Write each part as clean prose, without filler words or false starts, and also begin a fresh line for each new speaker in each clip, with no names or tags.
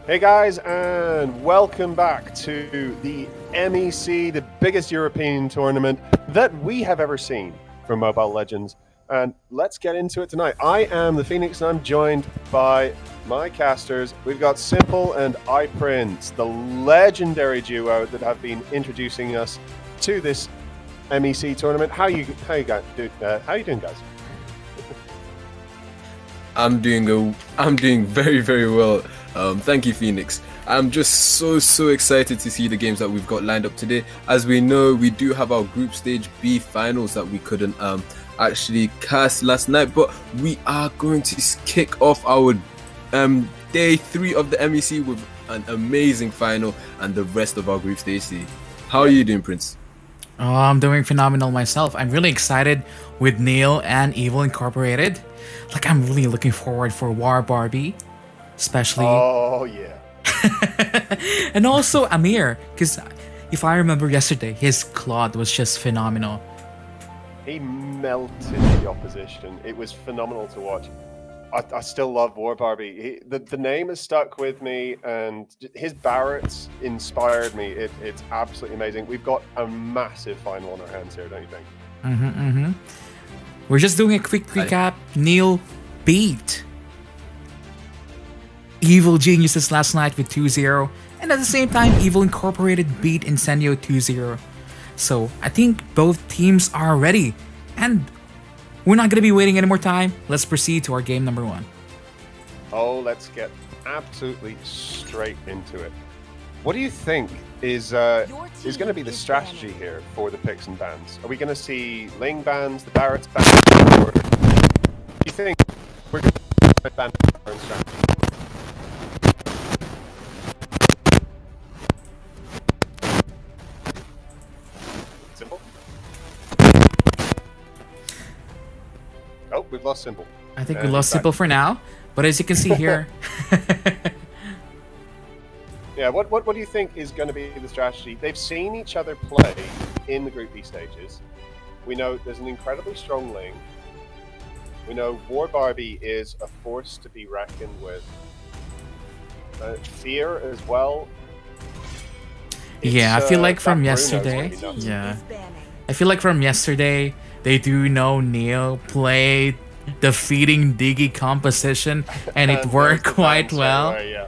Hey guys, and welcome back to the MEC, the biggest European tournament that we have ever seen for Mobile Legends. And let's get into it tonight. I am the Phoenix, and I'm joined by my casters. We've got Simple and iPrince, the legendary duo that have been introducing us to this MEC tournament. How you doing, guys?
I'm doing very, very well. Thank you, Phoenix. I'm just so excited to see the games that we've got lined up today. As we know, we do have our Group Stage B finals that we couldn't actually cast last night, but we are going to kick off our day 3 of the MEC with an amazing final and the rest of our Group Stage C. How are you doing, Prince?
Oh, I'm doing phenomenal myself. I'm really excited with Neil and Evil Incorporated. Like, I'm really looking forward for War Barbie, especially.
Oh, yeah.
And also Amir, because if I remember yesterday, his Claude was just phenomenal.
He melted the opposition. It was phenomenal to watch. I still love War Barbie. The name has stuck with me, and his Parrots inspired me. It's absolutely amazing. We've got a massive final on our hands here, don't you think?
We're just doing a quick recap. Neil beat Evil Geniuses last night with 2-0, and at the same time, Evil Incorporated beat Incendio 2-0. So I think both teams are ready, and we're not going to be waiting any more time. Let's proceed to our game number 1.
Oh, let's get absolutely straight into it. What do you think is going to be the strategy here for the picks and bans? Are we going to see Ling bans, the Parrots bans, or do you think we're going to ban our own strategy? Simple? Oh, we've lost Simple.
I think we lost Simple for now, but as you can see here...
Yeah, what do you think is going to be the strategy? They've seen each other play in the Group B stages. We know there's an incredibly strong Ling. We know War Barbie is a force to be reckoned with. Fear as well.
Yeah, I feel like from
Bruno's
yesterday.
really nuts.
Yeah, I feel like from yesterday they do know Neil played the feeding Diggy composition, and it worked quite well.
Away, yeah.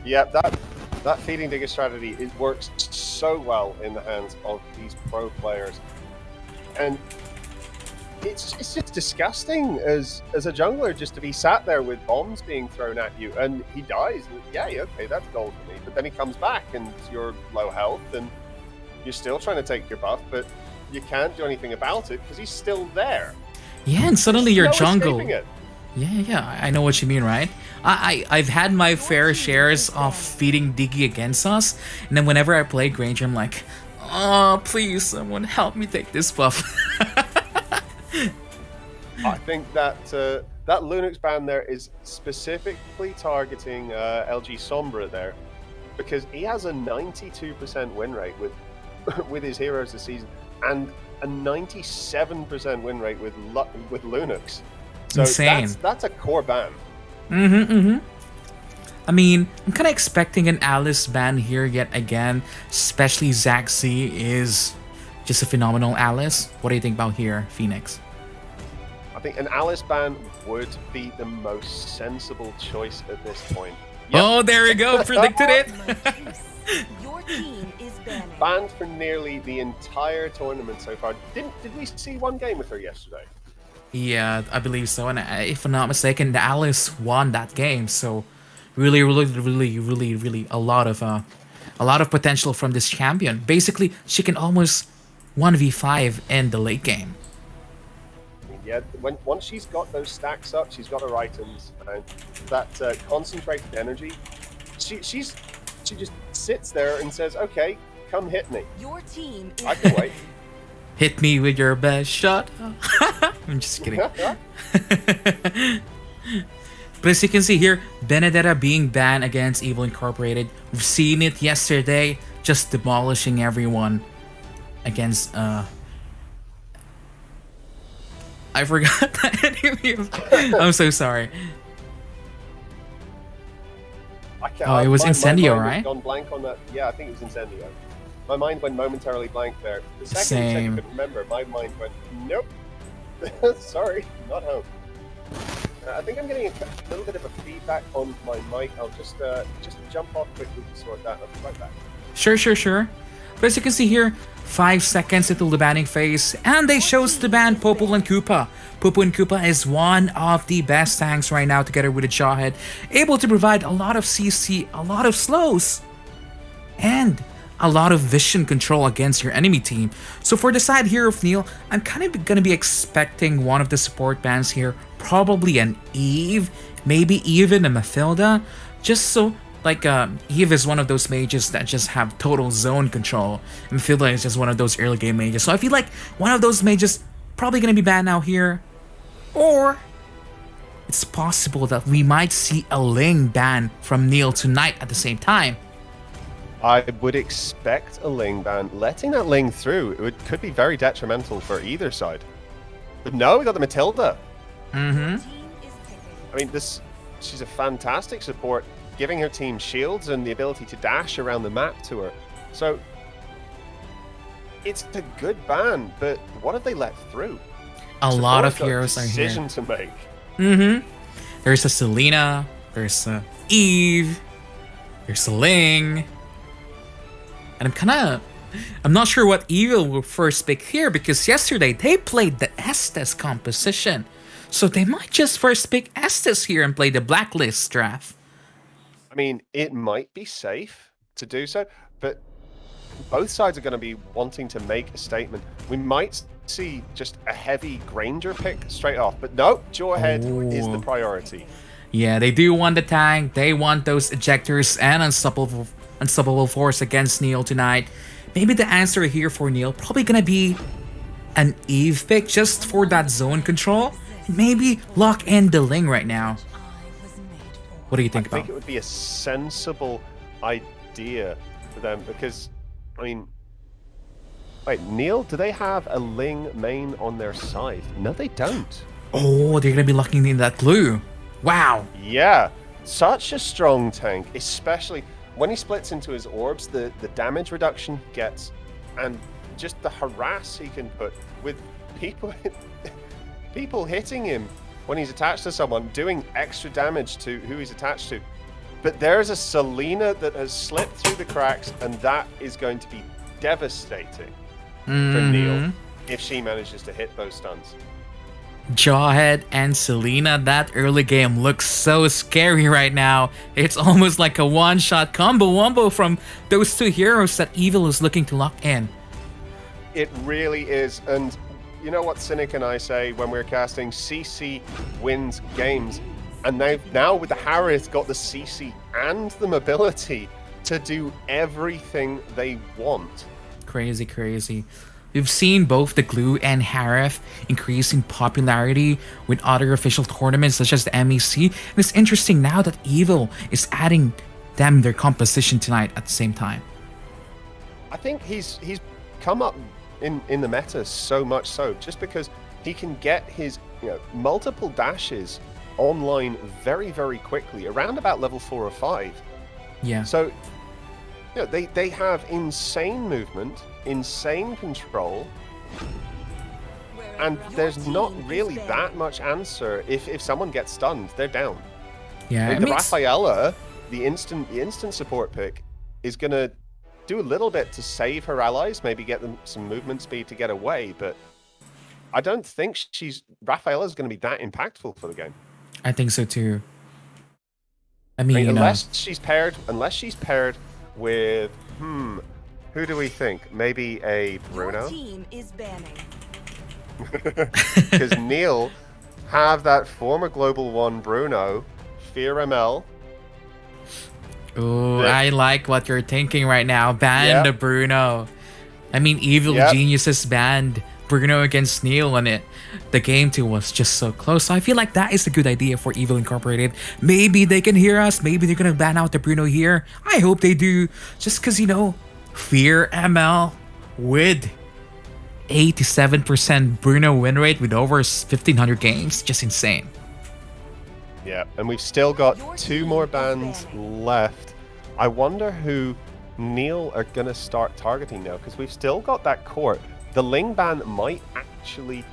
Yeah, that feeding digger strategy, it works so well in the hands of these pro players, and it's just disgusting as a jungler just to be sat there with bombs being thrown at you, and he dies. Yeah, okay, that's gold for me. But then he comes back, and you're low health, and you're still trying to take your buff, but you can't do anything about it because he's still there.
Yeah, and suddenly your
There's no
jungle.
escaping it.
Yeah, I know what you mean, right? I've had my fair shares of feeding Diggy against us, and then whenever I play Granger, I'm like, oh, please, someone help me take this buff.
I think that that Linux ban there is specifically targeting LG Sombra there, because he has a 92% win rate with his heroes this season, and a 97% win rate with Linux. So
Insane.
That's a core ban.
I mean, I'm kind of expecting an Alice ban here yet again, especially Zac Z is just a phenomenal Alice. What do you think about here, Phoenix?
I think an Alice ban would be the most sensible choice at this point.
Oh, there we go, predicted it.
Your team is banning.
Banned for nearly the entire tournament so far. Did we see one game with her yesterday?
Yeah, I believe so. And if I'm not mistaken, the Alice won that game. So really a lot of potential from this champion. Basically, she can almost 1v5 in the late game.
Yeah, once she's got those stacks up, she's got her items, and that concentrated energy, she just sits there and says, "Okay, come hit me.
Your team is
I can wait."
Hit me with your best shot. I'm just kidding. But as you can see here, Benedetta being banned against Evil Incorporated. We've seen it yesterday, just demolishing everyone against I forgot that enemy. I'm so sorry.
I can't,
Oh, it was
my
Incendio,
mind has
right?
gone blank on that. Yeah, I think it was
Oh, it was Incendio,
my mind has
right?
gone blank on that. Yeah, I think it was Incendio. My mind went momentarily blank there. The second you said you
Same.
couldn't remember, my mind went, nope. Sorry, not home. I think I'm getting a little bit of a feedback on my mic. I'll just jump off quickly to sort that. I'll be right back.
Sure. But as you can see here, 5 seconds until the banning phase, and they chose to ban Popol and Koopa. Popol and Koopa is one of the best tanks right now, together with a Jawhead, able to provide a lot of CC, a lot of slows, and a lot of vision control against your enemy team. So for the side here of Neil, I'm kind of gonna be expecting one of the support bans here, probably an Eve, maybe even a Mathilda, just so like Eve is one of those mages that just have total zone control. And Mathilda is just one of those early game mages. So I feel like one of those mages probably gonna be banned out here. Or it's possible that we might see a Ling ban from Neil tonight at the same time.
I would expect a Ling ban. Letting that Ling through could be very detrimental for either side. But no, we got the Matilda.
Mm-hmm.
Team is picking.
I mean, she's a fantastic support, giving her team shields and the ability to dash around the map to her. So it's a good ban, but what have they let through?
A lot of
Support's got a
heroes are here.
decision to make.
Mm-hmm. There's a Selena, there's a Eve, there's a Ling. And I'm not sure what Evil will first pick here, because yesterday they played the Estes composition. So they might just first pick Estes here and play the Blacklist draft.
I mean, it might be safe to do so, but both sides are going to be wanting to make a statement. We might see just a heavy Granger pick straight off, but no, Jawhead is the
Ooh.
priority.
Yeah, they do want the tank, they want those ejectors and unstoppable force against Neil tonight. Maybe the answer here for Neil probably gonna be an Eve pick just for that zone control. Maybe lock in the Ling right now.
I was made for.
What do you
I
think
think
about?
it would be a sensible idea for them because, I mean, wait, Neil, do they have a Ling main on their side? No, they don't.
Oh, they're gonna be locking in that glue. Wow.
Yeah, such a strong tank, especially when he splits into his orbs, the damage reduction he gets, and just the harass he can put with people people hitting him when he's attached to someone, doing extra damage to who he's attached to. But there's a Selena that has slipped through the cracks, and that is going to be devastating for Neil if she manages to hit those stuns.
Jawhead and Selena, that early game looks so scary right now. It's almost like a one-shot combo wombo from those two heroes that Evil is looking to lock in.
It really is, and you know what Cynic and I say when we're casting, CC wins games, and they've now with the Harith got the CC and the mobility to do everything they want.
Crazy. We've seen both the Glue and Harith increase in popularity with other official tournaments such as the MEC, and it's interesting now that Evil is adding them their composition tonight at the same time.
I think he's come up in the meta so much so just because he can get his multiple dashes online very, very quickly around about level 4 or 5.
Yeah.
So they have insane movement, insane control, and
Your
there's not
team is
really
banned.
that much answer. If someone gets stunned, they're down.
Yeah,
Like
I
the
mean, it's-
Rafaela, the instant support pick, is gonna do a little bit to save her allies, maybe get them some movement speed to get away, but I don't think Rafaela's gonna be that impactful for the game.
I think so too. I
I
mean,
mean,
you know,
unless she's paired with who do we think? Maybe a
Your
Bruno?
team is banning.
Because Neil have that former Global 1 Bruno, Fear ML.
ooh,
Yeah.
I like what you're thinking right now. Ban
Yep.
the Bruno. I mean, Evil
Yep.
Geniuses banned Bruno against Neil, and the game two was just so close. So I feel like that is a good idea for Evil Incorporated. Maybe they can hear us. Maybe they're gonna ban out the Bruno here. I hope they do. Just because, Fear ML with 87% Bruno win rate with over 1,500 games. Just insane.
Yeah, and we've still got 2 more bans left. I wonder who Neil are going to start targeting now, because we've still got that court. The Ling ban might actually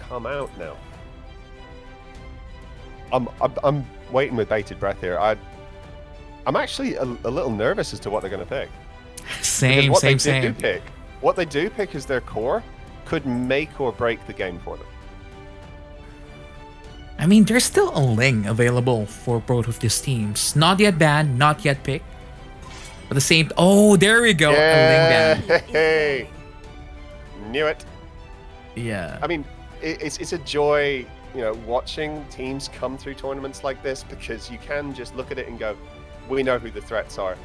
come out now. I'm waiting with bated breath here. I'm actually a little nervous as to what they're going to pick.
Same.
What they do pick as their core could make or break the game for them.
I mean, there's still a Ling available for both of these teams. Not yet banned, not yet picked. But the same... Oh, there we go. A Ling ban.
Hey, knew it.
Yeah.
I mean, it's a joy, you know, watching teams come through tournaments like this, because you can just look at it and go, we know who the threats are.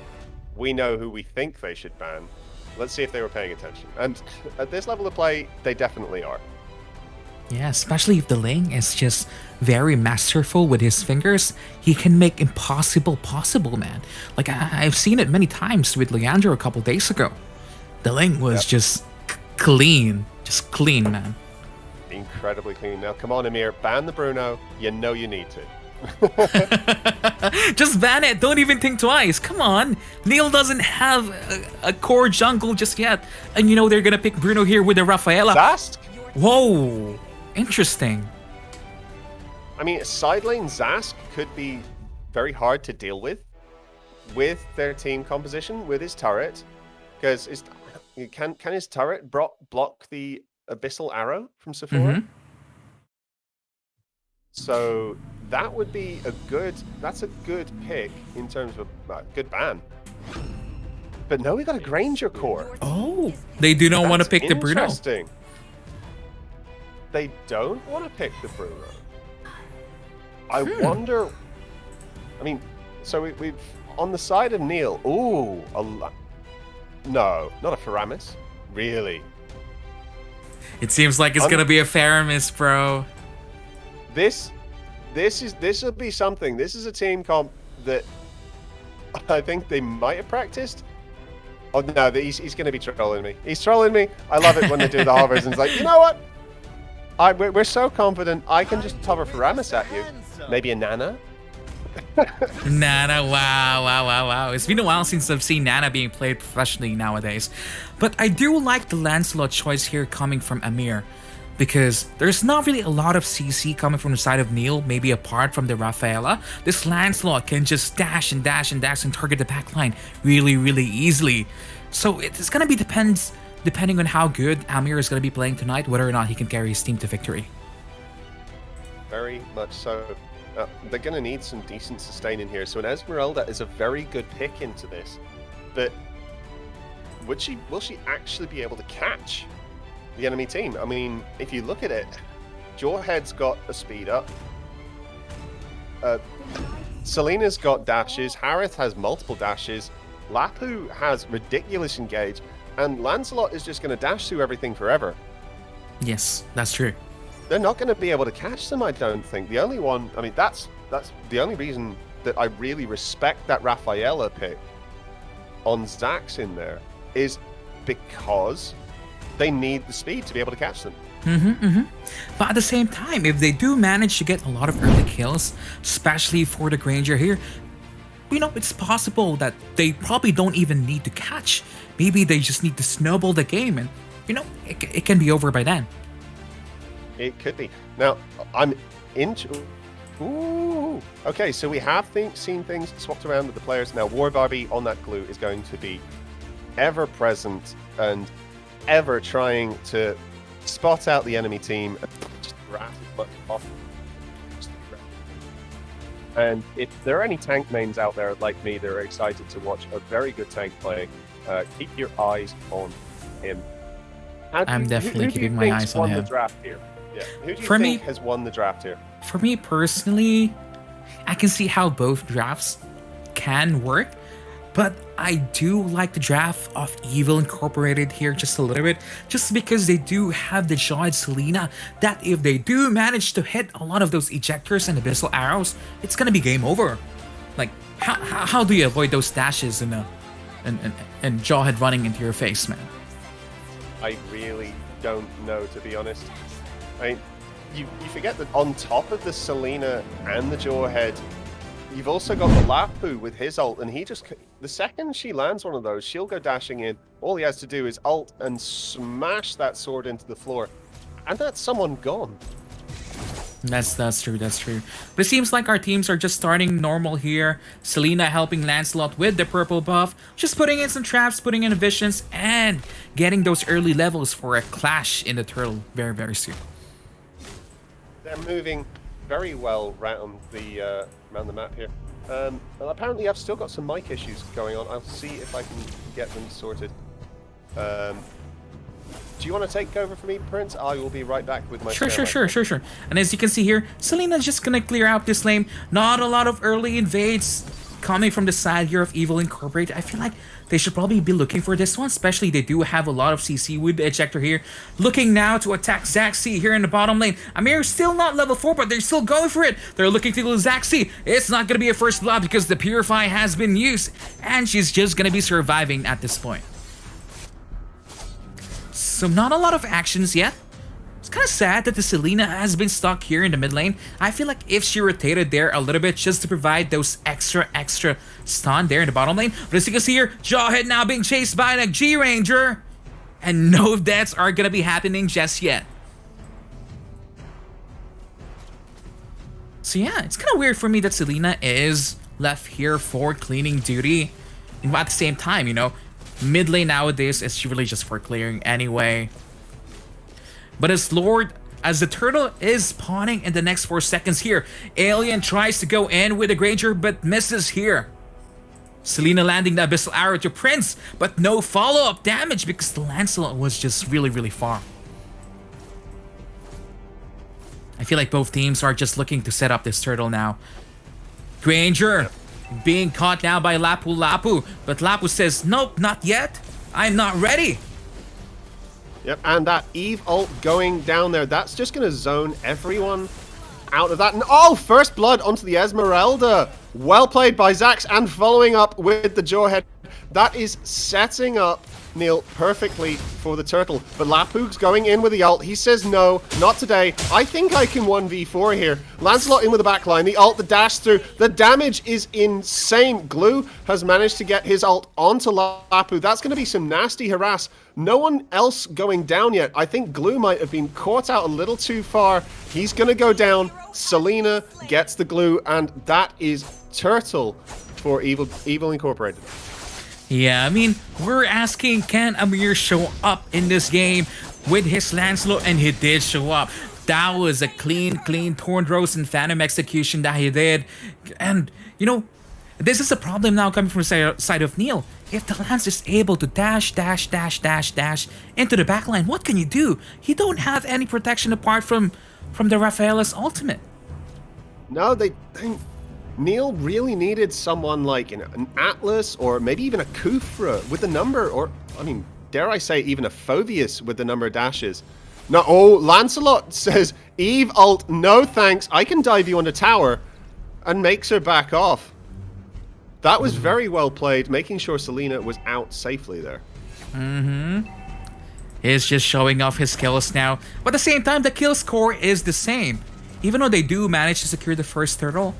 We know who we think they should ban. Let's see if they were paying attention. And at this level of play, they definitely are.
Yeah, especially if the Ling is just very masterful with his fingers. He can make impossible possible, man. Like, I've seen it many times with Leandro a couple days ago. The Ling was just clean. Just clean, man.
Incredibly clean. Now, come on, Amir. Ban the Bruno. You know you need to.
Just ban it. Don't even think twice. Come on. Neil doesn't have a core jungle just yet. And you know they're going to pick Bruno here with the Rafaela.
Zask?
Whoa. Interesting.
I mean, side lane Zask could be very hard to deal with their team composition, with his turret. Because can his turret block the Abyssal Arrow from Sephora?
Mm-hmm.
So that would be that's a good pick in terms of a good ban. But no, we got a Granger core.
Oh, they do not want to pick the Bruno.
Interesting. They don't want to pick the Bruno. I wonder. I mean, so we've on the side of Neil. Ooh, no, not a Faramis. Really?
It seems like it's gonna be a Faramis, bro.
This will be something. This is a team comp that I think they might have practiced. Oh no, he's going to be trolling me. He's trolling me. I love it when they do the hovers and it's like, you know what? We're so confident. I can just hover Faramis at you. Maybe a Nana.
Nana, wow. It's been a while since I've seen Nana being played professionally nowadays. But I do like the Lancelot choice here coming from Amir, because there's not really a lot of CC coming from the side of Neil, maybe apart from the Rafaela. This Lancelot can just dash and target the backline really, really easily. So it's going to be depending on how good Amir is going to be playing tonight, whether or not he can carry his team to victory.
Very much so. They're going to need some decent sustain in here. So an Esmeralda is a very good pick into this. But will she actually be able to catch the enemy team? I mean, if you look at it, Jawhead's got a speed up. Selena's got dashes. Harith has multiple dashes. Lapu has ridiculous engage. And Lancelot is just going to dash through everything forever.
Yes, that's true.
They're not going to be able to catch them, I don't think. The only one, I mean, that's the only reason that I really respect that Rafaela pick on Zax in there is because they need the speed to be able to catch them.
But at the same time, if they do manage to get a lot of early kills, especially for the Granger here, you know, it's possible that they probably don't even need to catch. Maybe they just need to snowball the game and, you know, it can be over by then.
It could be. Now, I'm into... Ooh. Okay, so we have seen things swapped around with the players. Now, War Barbie on that glue is going to be ever present and ever trying to spot out the enemy team and just rat as much as possible. And if there are any tank mains out there like me that are excited to watch a very good tank play, keep your eyes on him.
I'm definitely keeping my eyes on him.
The draft here? Yeah. Who do you
For
think
me,
has won the draft here?
For me personally, I can see how both drafts can work, but I do like the draft of Evil Incorporated here just a little bit, just because they do have the Jawhead Selena that if they do manage to hit a lot of those ejectors and abyssal arrows, it's gonna be game over. Like, how do you avoid those dashes and Jawhead running into your face, man?
I really don't know, to be honest. I mean, you forget that on top of the Selena and the Jawhead, you've also got the Lapu with his ult, and he just, the second she lands one of those, she'll go dashing in. All he has to do is ult and smash that sword into the floor, and that's someone gone.
That's true, that's true. But it seems like our teams are just starting normal here. Selena helping Lancelot with the purple buff, just putting in some traps, putting in visions, and getting those early levels for a clash in the turtle very, very soon.
They're moving very well around the map here. And apparently I've still got some mic issues going on. I'll see if I can get them sorted. Do you want to take over for me, Prince? I will be right back with my
Sure. And as you can see here, Selena's just gonna clear out this lane. Not a lot of early invades coming from the side here of Evil Incorporated. I feel like they should probably be looking for this one, especially they do have a lot of CC with the ejector here. Looking now to attack Zaxi here in the bottom lane. Amir still not level 4, but they're still going for it. They're looking to lose Zaxi. It's not gonna be a first blood because the Purify has been used, and she's just gonna be surviving at this point. So not a lot of actions yet. It's kind of sad that the Selena has been stuck here in the mid lane. I feel like if she rotated there a little bit just to provide those extra stun there in the bottom lane. But as you can see here, Jawhead now being chased by the G-Ranger. And no deaths are going to be happening just yet. So yeah, it's kind of weird for me that Selena is left here for cleaning duty. And at the same time, you know, mid lane nowadays is really just for clearing anyway. But as the turtle is spawning in the next 4 seconds here, Alien tries to go in with a Granger but misses here. Selena landing the Abyssal Arrow to Prince, but no follow-up damage because the Lancelot was just really far. I feel like both teams are just looking to set up this turtle now. Granger being caught now by Lapu, but Lapu says, nope, not yet. I'm not ready.
Yep, and that Eve ult going down there, that's just going to zone everyone out of that. And oh, first blood onto the Esmeralda. Well played by Zax, and following up with the Jawhead. That is setting up Neil perfectly for the turtle. But Lapu's going in with the ult. He says no, not today. I think I can 1v4 here. Lancelot in with the backline. The ult, the dash through. The damage is insane. Glue has managed to get his ult onto Lapu. That's going to be some nasty harass. No one else going down yet. I think Glue might have been caught out a little too far. He's going to go down. Selena gets the Glue, and that is turtle for Evil Incorporated.
Yeah, I mean, we're asking, can Amir show up in this game with his Lancelot? And he did show up. That was a clean Torn Rose and Phantom execution that he did. And, you know, this is a problem now coming from the side of Neil. If the Lance is able to dash into the backline, what can you do? You don't have any protection apart from the Raphaela's ultimate.
No, they Neil really needed someone like an Atlas or maybe even a Kufra with the number, or, I mean, dare I say, even a Phoveus with the number of dashes. No, oh, Lancelot says, Eve ult, no thanks, I can dive you on the tower, and makes her back off. That was very well played, making sure Selena was out safely there.
He's just showing off his skills now, but at the same time, the kill score is the same. Even though they do manage to secure the first turtle,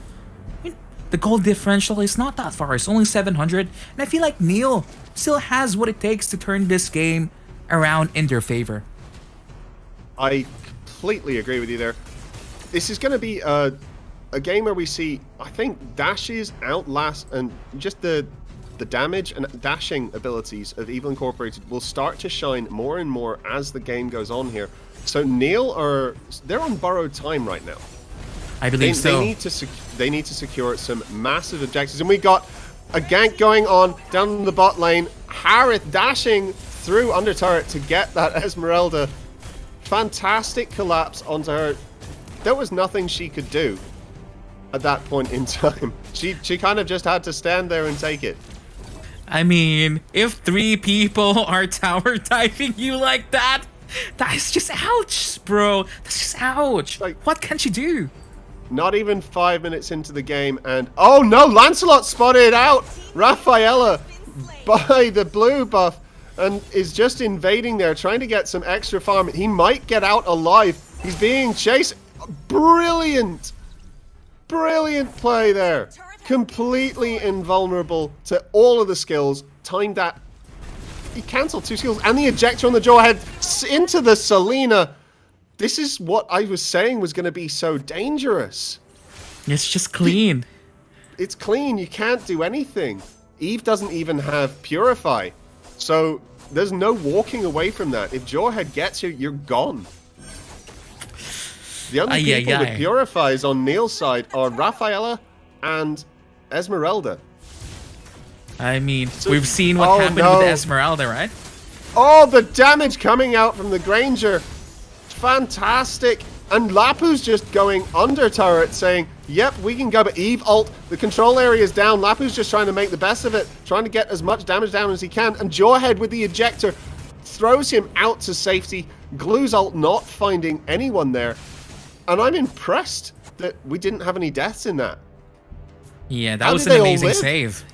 the goal differential is not that far. It's only 700. And I feel like Neil still has what it takes to turn this game around in their favor.
I completely agree with you there. This is going to be a game where we see, I think, dashes outlast, and just the damage and dashing abilities of Evil Incorporated will start to shine more and more as the game goes on here. So Neil they're on borrowed time right now.
I believe so.
They need to secure some massive objectives. And we got a gank going on down the bot lane. Harith dashing through under turret to get that Esmeralda. Fantastic collapse onto her. There was nothing she could do at that point in time. She kind of just had to stand there and take it.
I mean, if 3 people are tower diving you like that, that is just ouch, bro. That's just ouch. Like, what can she do?
Not even 5 minutes into the game, and oh no, Lancelot spotted out Raphaela by the blue buff and is just invading there, trying to get some extra farm. He might get out alive. He's being chased. Brilliant. Brilliant play there. Completely invulnerable to all of the skills. Timed that. He cancelled 2 skills. And the ejector on the Jawhead into the Selena. This is what I was saying was going to be so dangerous.
It's just clean.
It's clean. You can't do anything. Eve doesn't even have Purify. So there's no walking away from that. If Jawhead gets you, you're gone. The only people with Purifies on Neil's side are Rafaela and Esmeralda.
I mean, we've seen what happened with Esmeralda, right?
Oh, the damage coming out from the Granger. Fantastic. And Lapu's just going under turret saying, yep, we can go, but Eve ult, the control area is down. Lapu's just trying to make the best of it, trying to get as much damage down as he can. And Jawhead with the ejector throws him out to safety. Glue's ult not finding anyone there. And I'm impressed that we didn't have any deaths in that.
Yeah, that was an amazing save.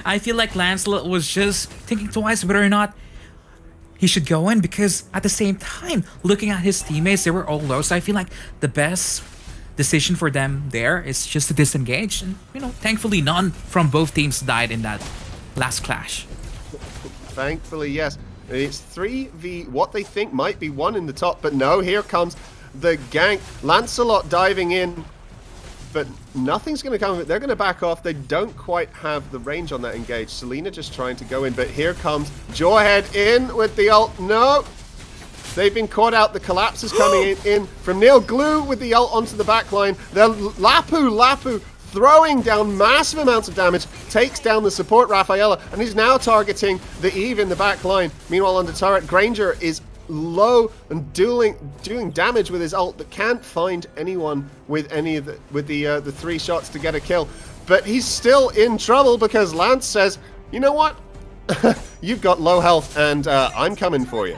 I feel like Lancelot was just thinking twice whether or not he should go in, because at the same time, looking at his teammates, they were all low. So I feel like the best decision for them there is just to disengage. And, you know, thankfully none from both teams died in that last clash.
Thankfully, yes. It's 3v what they think might be 1 in the top, but no, here comes the gank. Lancelot diving in, but nothing's going to come of it. They're going to back off. They don't quite have the range on that engage. Selena just trying to go in, but here comes Jawhead in with the ult. No! They've been caught out. The collapse is coming in from Neil. Glue with the ult onto the backline. The Lapu throwing down massive amounts of damage, takes down the support Rafaela, and he's now targeting the Eve in the back line. Meanwhile, under turret, Granger is low and doing damage with his ult, but can't find anyone with any of the 3 shots to get a kill. But he's still in trouble because Lance says, you know what? You've got low health, and I'm coming for you.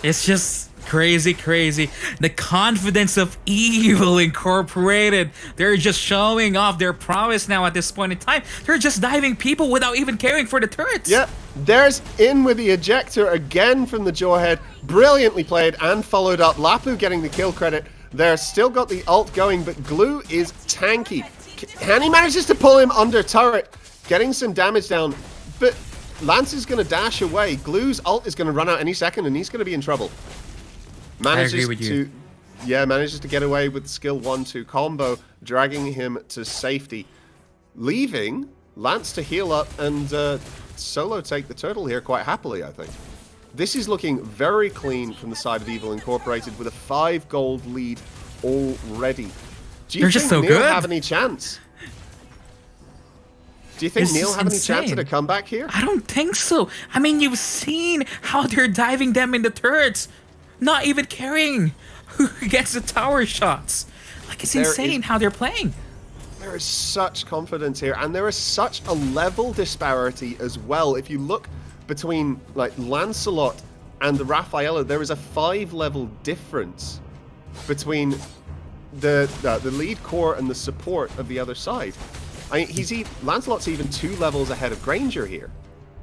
It's just crazy. The confidence of Evil Incorporated. They're just showing off their prowess now at this point in time. They're just diving people without even caring for the turrets.
Yeah, there's in with the ejector again from the Jawhead. Brilliantly played and followed up. Lapu getting the kill credit. They're still got the ult going, but Glue is tanky. And he manages to pull him under turret, getting some damage down. But Lance is going to dash away. Glue's ult is going to run out any second, and he's going to be in trouble. Manages to get away with the skill 1-2 combo, dragging him to safety, leaving Lance to heal up and solo take the turtle here quite happily, I think. This is looking very clean from the side of Evil Incorporated with a 5 gold lead already. Do you think Neil have any chance? Do you think Neil have any chance at a comeback here?
I don't think so. I mean, you've seen how they're diving them in the turrets. Not even caring who gets the tower shots. Like, it's insane how they're playing.
There is such confidence here, and there is such a level disparity as well. If you look between, like, Lancelot and the Rafaela, there is a 5-level difference between the lead core and the support of the other side. I mean, Lancelot's even 2 levels ahead of Granger here.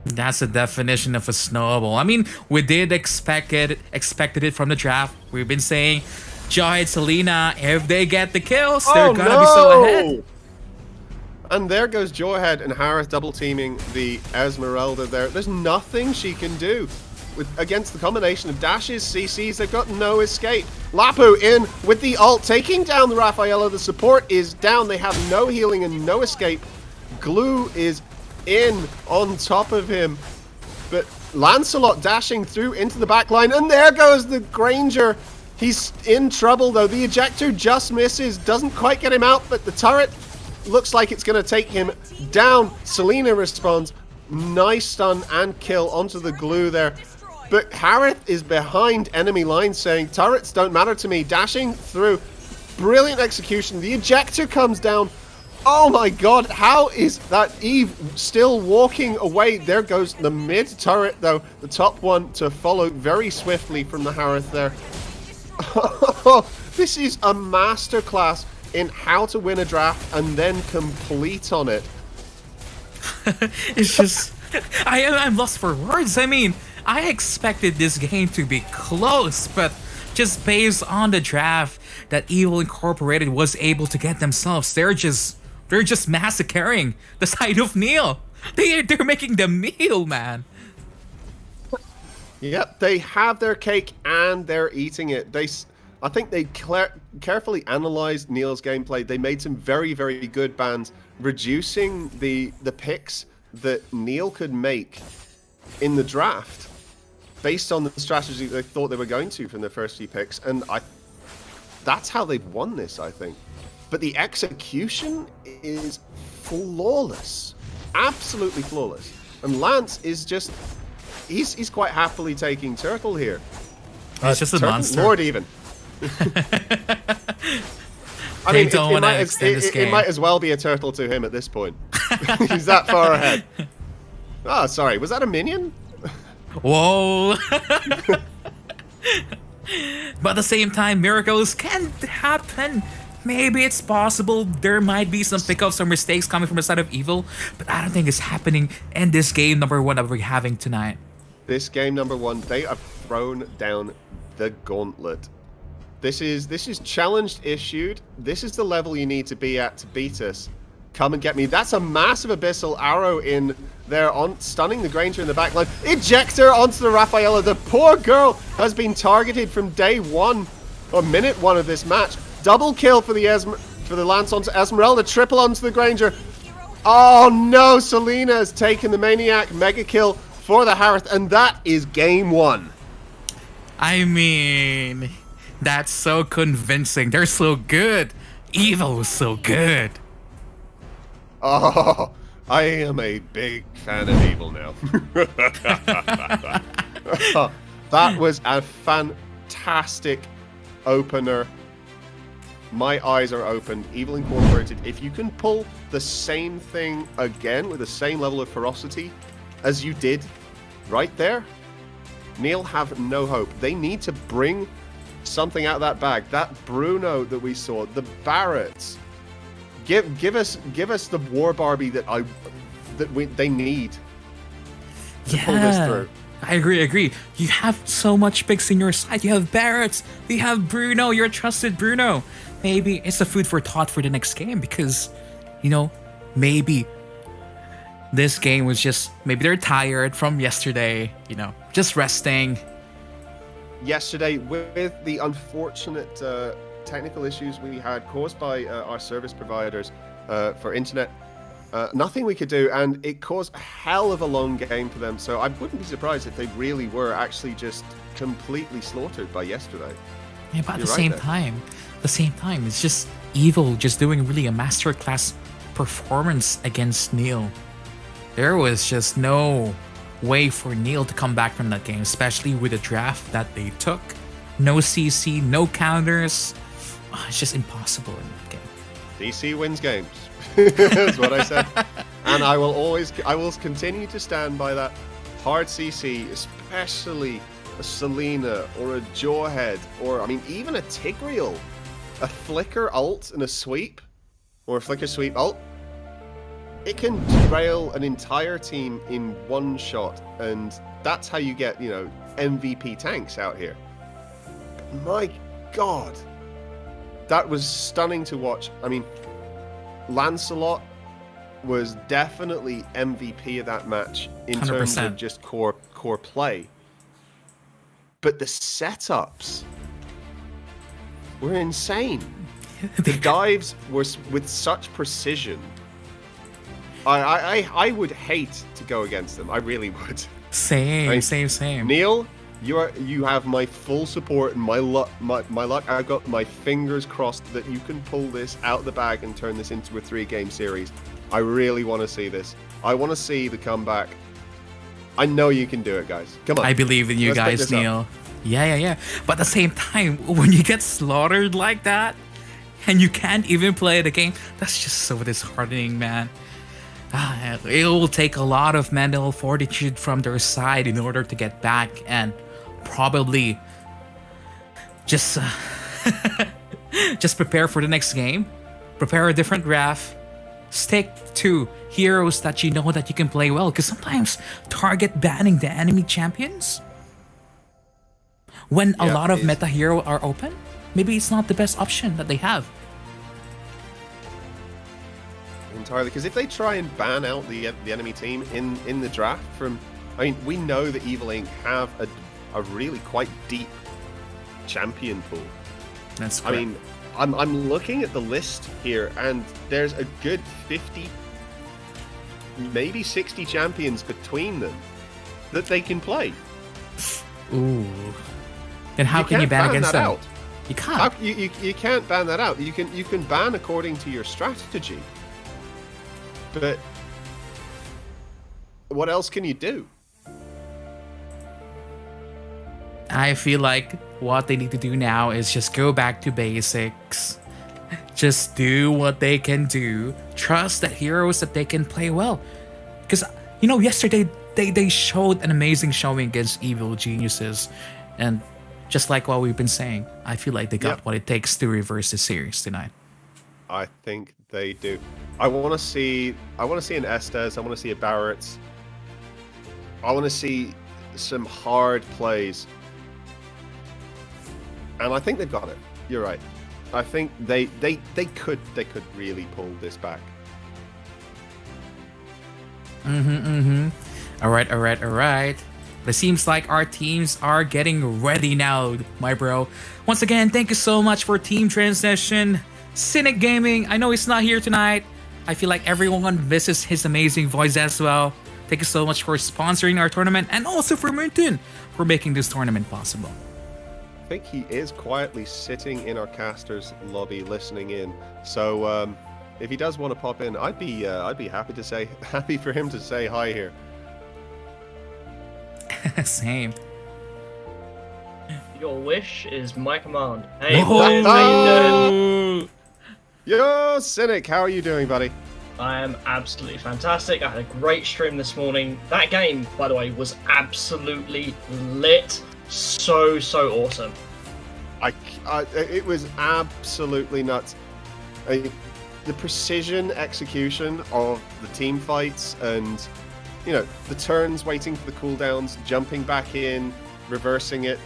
That's the definition of a snowball. I mean, we did expected it from the draft. We've been saying, Jawhead, Selena, if they get the kills, they're gonna be so ahead.
And there goes Jawhead and Harith double teaming the Esmeralda there. There's nothing she can do against the combination of dashes, CCs. They've got no escape. Lapu in with the ult, taking down the Rafaela. The support is down. They have no healing and no escape. Glue is in on top of him, but Lancelot dashing through into the back line, and there goes the Granger. He's in trouble though. The ejector just misses, doesn't quite get him out, but the turret looks like it's going to take him down. Selena responds, nice stun and kill onto the Glue there, but Harith is behind enemy lines saying, turrets don't matter to me, dashing through. Brilliant execution. The ejector comes down. Oh my god, how is that Eve still walking away? There goes the mid turret though, the top one to follow very swiftly from the Harith there. This is a masterclass in how to win a draft and then complete on it.
It's just, I'm lost for words. I mean, I expected this game to be close, but just based on the draft that Evil Incorporated was able to get themselves. They're just massacring the side of Neil. They're making them kneel, man.
Yep, they have their cake and they're eating it. I think they carefully analyzed Neil's gameplay. They made some very, very good bans, reducing the picks that Neil could make in the draft based on the strategy they thought they were going to from their first few picks. And that's how they've won this, I think. But the execution is flawless. Absolutely flawless. And Lance is just... He's quite happily taking Turtle here.
It's just a
Turtle
monster.
Lord even. I mean, it might as well be a turtle to him at this point. He's that far ahead. Oh, sorry. Was that a minion?
Whoa. But at the same time, miracles can happen. Maybe it's possible there might be some pickups or mistakes coming from the side of Evil, but I don't think it's happening in this game number 1 that we're having tonight.
This game number 1, they have thrown down the gauntlet. This is challenged issued. This is the level you need to be at to beat us. Come and get me. That's a massive abyssal arrow in there, stunning the Granger in the back line. Ejector onto the Rafaela. The poor girl has been targeted from day 1 or minute 1 of this match. Double kill for the Lance onto Esmeralda. Triple onto the Granger. Oh no, Selena has taken the Maniac. Mega kill for the Harith, and that is game 1.
I mean, that's so convincing. They're so good. Evil was so good.
Oh, I am a big fan of Evil now. That was a fantastic opener. My eyes are opened. Evil Incorporated, if you can pull the same thing again with the same level of ferocity as you did right there, Neil have no hope. They need to bring something out of that bag. That Bruno that we saw, the Parrots. Give us the War Barbie they need to pull this through.
I agree. You have so much picks in your side. You have Parrots. You have Bruno, your trusted Bruno. Maybe it's a food for thought for the next game because, maybe this game was just, maybe they're tired from yesterday, just resting.
Yesterday, with the unfortunate technical issues we had caused by our service providers for internet, nothing we could do, and it caused a hell of a long game for them. So I wouldn't be surprised if they really were actually just completely slaughtered by yesterday.
Yeah, but at the same time, it's just Evil just doing really a masterclass performance against Neil. There was just no way for Neil to come back from that game, especially with the draft that they took. No CC, no counters. It's just impossible in that game.
DC wins games. That's what I said. And I will continue to stand by that. Hard CC, especially a Selena or a Jawhead, or even a Tigreal, a flicker ult and a sweep, or a flicker sweep ult. It can derail an entire team in one shot, and that's how you get, MVP tanks out here. My God, that was stunning to watch. Lancelot was definitely MVP of that match in
100%.
terms of just core play. But the setups were insane. The dives were with such precision. I would hate to go against them. I really would.
Same.
Neil, you have my full support and my luck. I've got my fingers crossed that you can pull this out of the bag and turn this into a 3-game series. I really want to see this. I want to see the comeback. I know you can do it, guys. Come on.
I believe in you guys, Neil. Yeah. But at the same time, when you get slaughtered like that, and you can't even play the game, that's just so disheartening, man. It will take a lot of mental fortitude from their side in order to get back and probably just prepare for the next game, prepare a different draft, stick to heroes that you know that you can play well, because sometimes target banning the enemy champions when a
Yeah,
lot of
it's-
meta hero are open? Maybe it's not the best option that they have.
Entirely, because if they try and ban out the enemy team in the draft from, I mean, we know that Evil Inc. have a really quite deep champion pool.
That's
I mean, I'm looking at the list here, and there's a good 50, maybe 60 champions between them that they can play.
ooh. Then how can you
can't
ban against
that
them?
out.
You can't.
You can't ban that out. You can ban according to your strategy. But what else can you do?
I feel like what they need to do now is just go back to basics. Just do what they can do. Trust that heroes that they can play well. Because, you know, yesterday they showed an amazing showing against Evil Geniuses. And just like what we've been saying, I feel like they got
Yep.
what it takes to reverse the series tonight.
I think they do. I want to see an Estes. I want to see a Parrots. I want to see some hard plays. And I think they've got it. You're right. I think they could really pull this back.
All right. But it seems like our teams are getting ready now, my bro. Once again, thank you so much for Team Transition. Cynic Gaming, I know he's not here tonight. I feel like everyone misses his amazing voice as well. Thank you so much for sponsoring our tournament, and also for Minton for making this tournament possible.
I think he is quietly sitting in our casters lobby listening in. So if he does want to pop in, I'd be happy for him to say hi here.
Same.
Your wish is my command. Hey, boys, how you doing?
Yo, Cynic, how are you doing, buddy?
I am absolutely fantastic. I had a great stream this morning. That game, by the way, was absolutely lit. So awesome.
It was absolutely nuts. The precision execution of the team fights, and you know, the turns, waiting for the cooldowns, jumping back in, reversing it,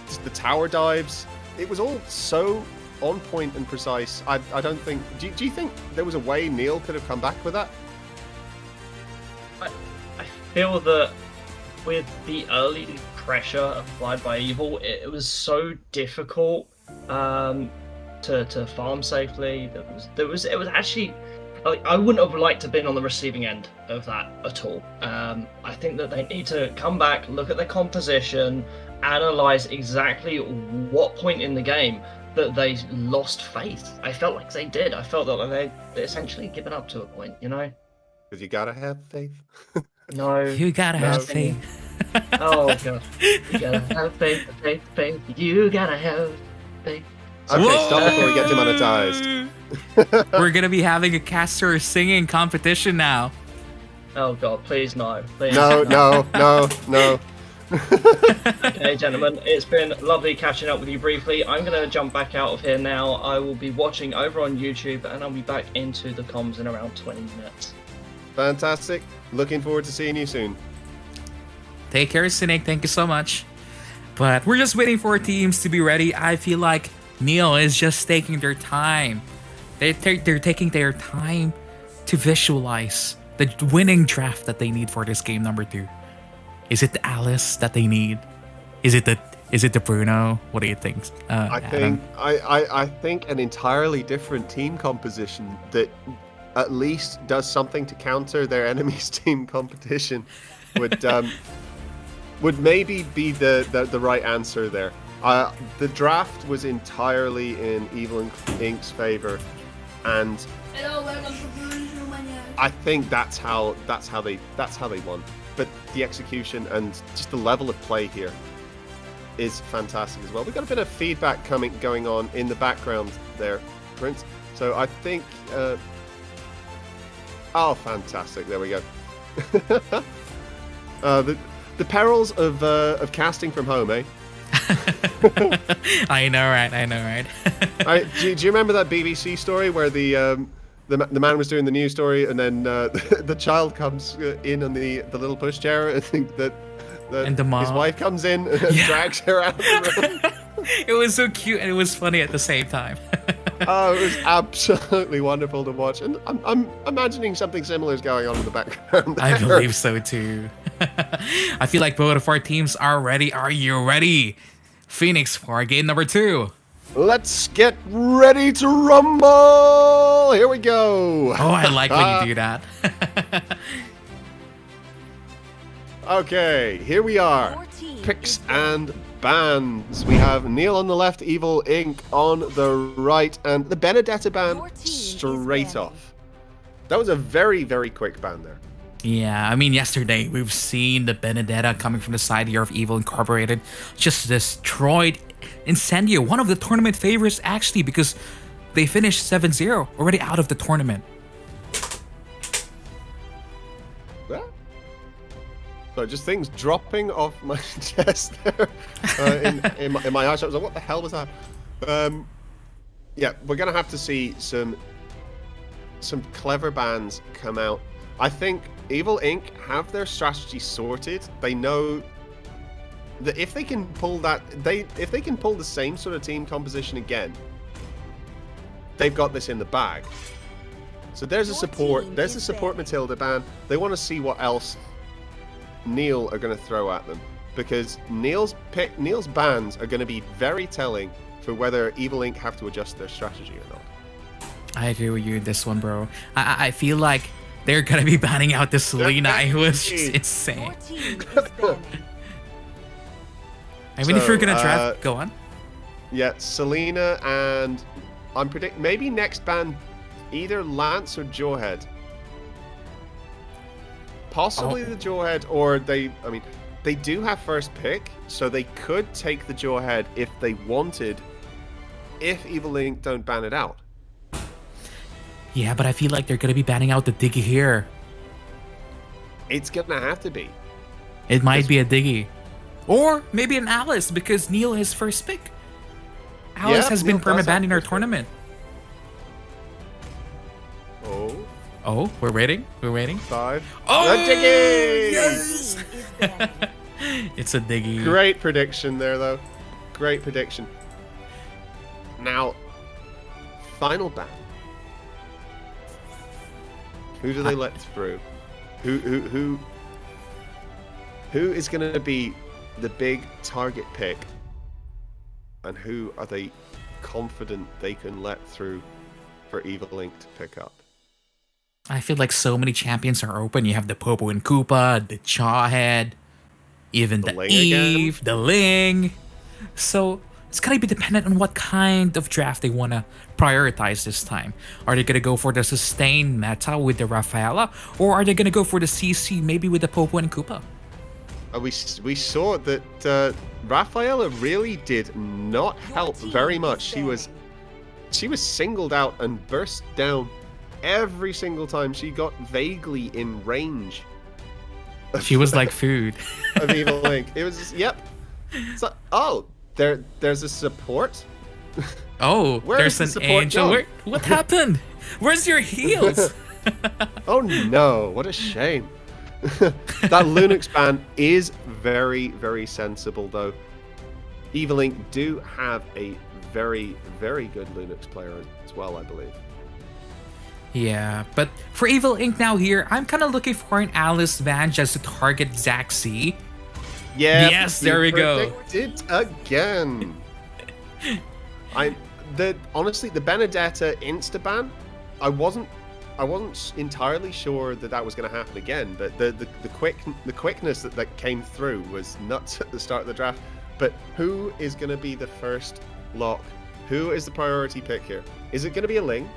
just the tower dives. It was all so on point and precise. I don't think. Do you think there was a way Neil could have come back with that?
I feel that with the early pressure applied by Evil, it was so difficult to farm safely. It was actually, like, I wouldn't have liked to have been on the receiving end of that at all. I think that they need to come back, look at their composition, analyze exactly what point in the game that they lost faith. I felt like they did. I felt that they essentially given up to a point, you know?
Because you gotta have faith.
No.
You gotta have faith.
Oh god. You gotta have faith. You gotta have faith.
Okay, stop before we get demonetized.
We're gonna be having a caster singing competition now.
Oh god, please no. Please
No.
Okay, gentlemen, it's been lovely catching up with you briefly. I'm going to jump back out of here now. I will be watching over on YouTube, and I'll be back into the comms in around 20 minutes.
Fantastic. Looking forward to seeing you soon.
Take care, Cynic. Thank you so much. But we're just waiting for our teams to be ready. I feel like Neil is just taking their time. They're taking their time to visualize the winning draft that they need for this game number 2. Is it the Alice that they need? Is it the Bruno? What do you think?
I think an entirely different team composition that at least does something to counter their enemy's team competition would maybe be the right answer there. The draft was entirely in Evil Inc.'s favor, and I think that's how they won. But the execution and just the level of play here is fantastic as well. We've got a bit of feedback going on in the background there, Prince. So I think, oh, fantastic! There we go. The perils of casting from home, eh?
I know, right?
Do you remember that BBC story where the the man was doing the news story, and then the child comes in on the little pushchair. I think that
And the
his
mom.
wife comes in and
Yeah.
drags her out of the room.
It was so cute and it was funny at the same time.
Oh, it was absolutely wonderful to watch, and I'm imagining something similar is going on in the background.
I
there.
believe so too. I feel like both of our teams are ready. Are you ready? Phoenix for game number 2.
Let's get ready to rumble. Here we go.
Oh, I like when you do that.
Okay, here we are.
14
Picks
is banned.
and bans. We have Neil on the left, Evil Inc. on the right, and the Benedetta ban
14 is
straight
banned.
off. That was a very, very quick ban there.
Yeah, I mean, yesterday we've seen the Benedetta coming from the side here of Evil Incorporated just destroyed Incendio, one of the tournament favorites actually, because they finished 7-0, already out of the tournament.
Yeah. So just things dropping off my chest there in my eyes. I was like, what the hell was that? Yeah, we're going to have to see some clever bans come out. I think Evil Inc. have their strategy sorted. They know that if they can pull if they can pull the same sort of team composition again, they've got this in the bag. So there's a support.
14
There's a
is
support
banned.
Matilda ban. They want to see what else Neil are going to throw at them, because Neil's bans are going to be very telling for whether Evil Inc. have to adjust their strategy or not.
I agree with you in this one, bro. I feel like they're gonna be banning out the Selena. It was just insane.
14 is banned.
I mean, if you're
So,
gonna draft, go on.
Yeah, Selena, and I'm maybe next ban either Lance or Jawhead. Possibly the Jawhead, or they do have first pick, so they could take the Jawhead if they wanted, if Evil Inc. don't ban it out.
Yeah, but I feel like they're gonna be banning out the Diggy here.
It's gonna have to be.
It might be a Diggy. Or maybe an Alice, because Neil is first pick. Alice
Yeah,
has been
Neil does have
perma-banned in our
first pick.
tournament.
Oh,
Oh, we're waiting? We're waiting?
5.
Oh,
The Diggy!
yes!
14 is banned.
It's a Diggy.
Great prediction there, though. Great prediction. Now, final ban. Who do they let through? Who is going to be the big target pick? And who are they confident they can let through for Evil Inc. to pick up?
I feel like so many champions are open. You have the Popo and Koopa, the Chawhead, even
The
the
Ling again?
Eve, the Ling. So it's gonna be dependent on what kind of draft they wanna prioritize this time. Are they gonna go for the sustained meta with the Rafaela, or are they gonna go for the CC maybe with the Popo and Koopa?
We saw that Rafaela really did not help very much. She was singled out and burst down every single time she got vaguely in range.
She was like food.
Of Evil Inc. It was just, yep. So, there's a support.
Oh,
Where
there's
is the
an
support
angel.
gone?
What happened? Where's your heels?
Oh no, what a shame. That Lunix ban is very, very sensible though. Evil Inc. do have a very, very good Lunix player as well, I believe.
Yeah, but for Evil Inc. now here, I'm kind of looking for an Alice Van just to target Zack C.
Yeah.
Yes, there we go.
Predicted again. Honestly, the Benedetta insta ban, I wasn't entirely sure that was going to happen again, but the quickness that came through was nuts at the start of the draft. But who is going to be the first lock? Who is the priority pick here? Is it going to be a Ling?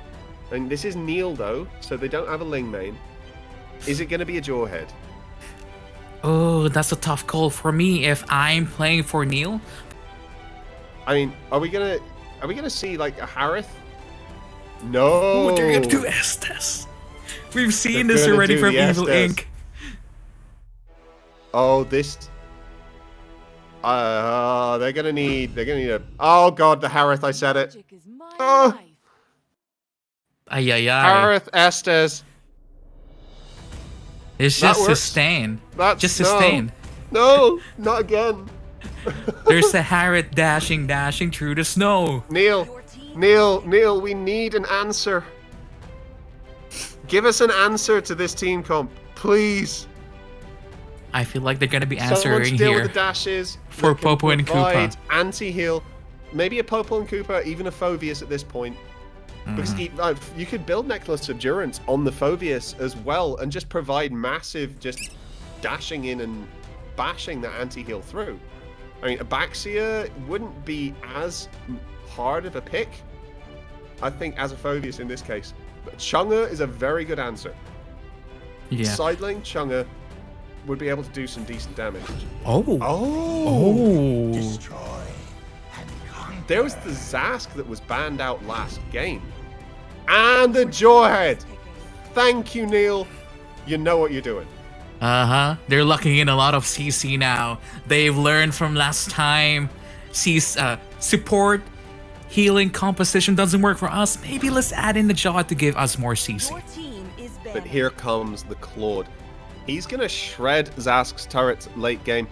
And this is Neil though, so they don't have a Ling main. Is it going to be a Jawhead?
Oh, that's a tough call for me if I'm playing for Neil.
I mean, are we gonna see like a Harith? No.
Oh, they're gonna do Estes. We've seen
They're
this
gonna
already
do
from
the
Evil
Estes.
Inc.
Oh, this. They're gonna need a. Oh God, the Harith! I said it.
Magic is my
Oh.
life.
Ay, ay, ay.
Gareth Estes.
It's
That
just
works.
sustain.
That's
Just sustain.
No, not again.
There's a Harriet dashing through the snow.
Neil, Neil, we need an answer. Give us an answer to this team comp, please.
I feel like they're gonna be
Someone
answering
deal
here.
with the dashes
for
that can
Popo and
provide
Koopa.
Anti-heal, maybe a Popo and Koopa, even a Phoveus at this point. Because you could build Necklace of Durance on the Phoveus as well, and just provide massive, just dashing in and bashing that anti-heal through. I mean, Abaxia wouldn't be as hard of a pick, I think, as a Phoveus in this case. But Chunga is a very good answer.
Yeah.
Sidelane Chunga would be able to do some decent damage.
Oh.
Oh!
Oh.
There was the Zask that was banned out last game. And the Jawhead! Thank you, Neil. You know what you're doing.
Uh-huh. They're locking in a lot of CC now. They've learned from last time. Support, healing, composition doesn't work for us. Maybe let's add in the Jaw to give us more CC.
Your team is
But
banned.
here comes the Claude. He's going to shred Zask's turrets late game.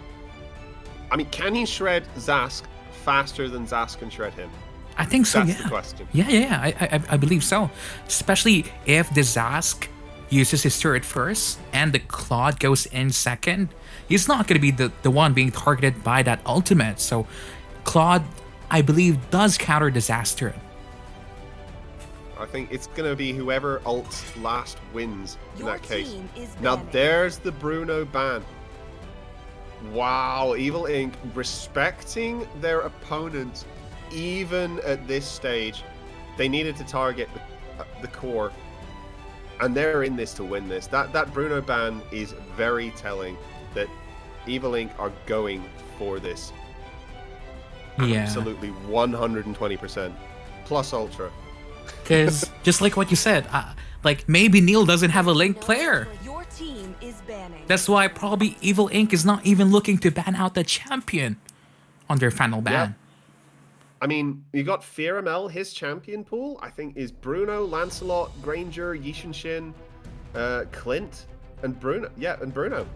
I mean, can he shred Zask faster than Zask can shred him?
I think so,
That's
yeah.
the question.
Yeah. I believe so. Especially if the Zask uses his turret first and the Claude goes in second. He's not going to be the one being targeted by that ultimate. So Claude, I believe, does counter disaster.
I think it's going to be whoever ults last wins in
Your
that case.
team is
Now
banned.
there's the Bruno ban. Wow, Evil Inc. respecting their opponents even at this stage. They needed to target the core, and they're in this to win this. That Bruno ban is very telling that Evil Inc. are going for this.
Yeah.
Absolutely 120%. Plus Ultra.
Because just like what you said, like maybe Neil doesn't have a Link player.
Your team is banning.
That's why probably Evil Inc. is not even looking to ban out the champion on their final ban.
I mean, you got Fearamel, his champion pool, I think, is Bruno, Lancelot, Granger, Yishin Shin, Clint, and Bruno. Yeah, and Bruno.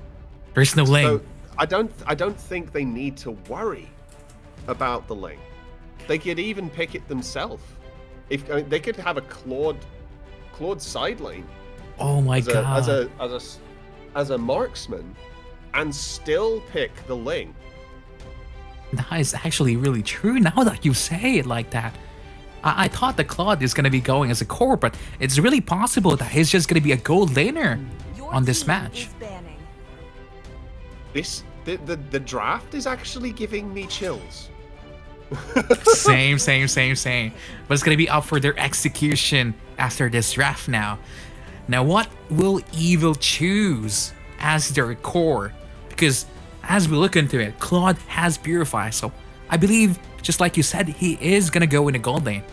There's no Link.
So I don't think they need to worry about the lane. They could even pick it themselves. If they could have a Claude side lane
Oh my god.
as a marksman, and still pick the lane.
That is actually really true now that you say it like that. I thought the Claude is going to be going as a core, but it's really possible that he's just going to be a gold laner
Your
on this
team
match.
is banning.
The draft is actually giving me chills.
Same. But it's going to be up for their execution after this draft now. Now, what will Evil choose as their core? Because as we look into it, Claude has Purify, so I believe, just like you said, he is going to go in a gold lane.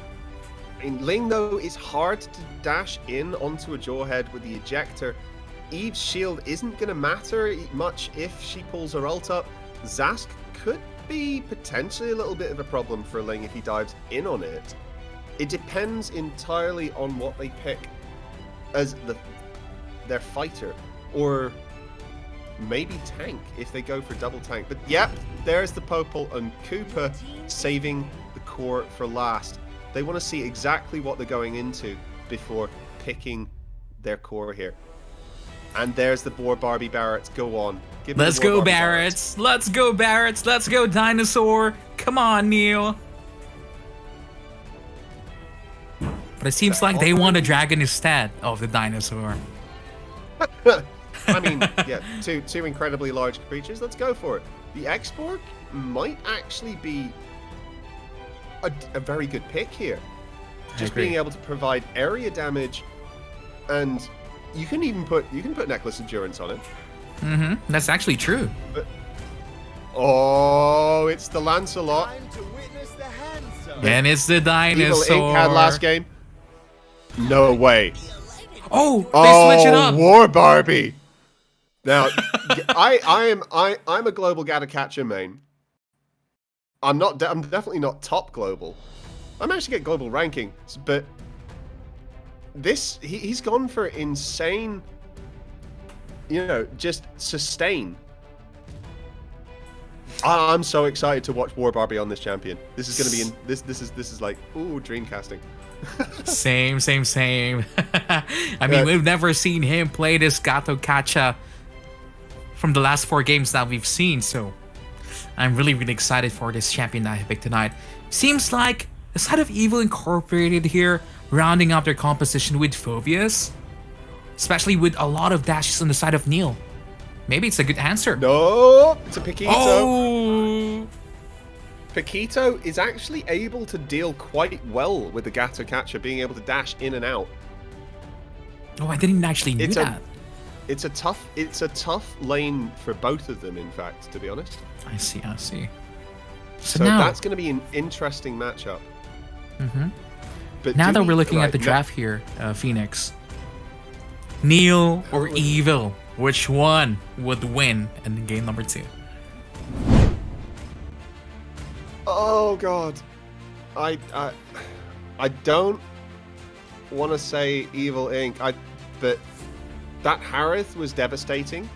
I mean, Ling, though, is hard to dash in onto a Jawhead with the ejector. Eve's shield isn't going to matter much if she pulls her ult up. Zask could be potentially a little bit of a problem for Ling if he dives in on it. It depends entirely on what they pick as their fighter, or maybe tank if they go for double tank. But yep, there's the Popol and Koopa saving the core for last. They want to see exactly what they're going into before picking their core here. And there's the Boar Barbie Barretts. Go on. Give me
Let's
the Boar
go,
Barbie
Barretts. Let's go, Barretts. Let's go, Dinosaur. Come on, Neil. But it seems like they want a dragon instead of the dinosaur.
I mean, yeah, two incredibly large creatures. Let's go for it. The Exborg might actually be a very good pick here. Just
agree.
being able to provide area damage, and you can put Necklace Endurance on it.
That's actually true.
Oh, it's the Lancelot.
Time to witness the handsome.
And it's the
Evil
dinosaur.
Inc. had last game. No way.
Oh, they switch it up.
War Barbie. Now, I'm a global Gatacatcher main. I'm definitely not top global. I'm actually get global ranking, but he's gone for insane, just sustain. I'm so excited to watch War Barbie on this champion. This is going to be this is like, ooh, dreamcasting.
Same. I mean, we've never seen him play this Gato Kacha from the last 4 games that we've seen, so I'm really excited for this champion that I picked tonight. Seems like the side of Evil Incorporated here, rounding up their composition with Phobias, especially with a lot of dashes on the side of Neil. Maybe it's a good answer.
No, it's a Paquito.
Oh!
Paquito is actually able to deal quite well with the Gato Catcher being able to dash in and out.
Oh, I didn't actually know that.
It's a tough lane for both of them, in fact, to be honest.
I see.
So
now,
that's going to be an interesting matchup. But
now that we're looking at the draft here, Phoenix, Neil or Evil, which one would win in game number 2?
Oh God, I don't want to say Evil Inc. But that Harith was devastating.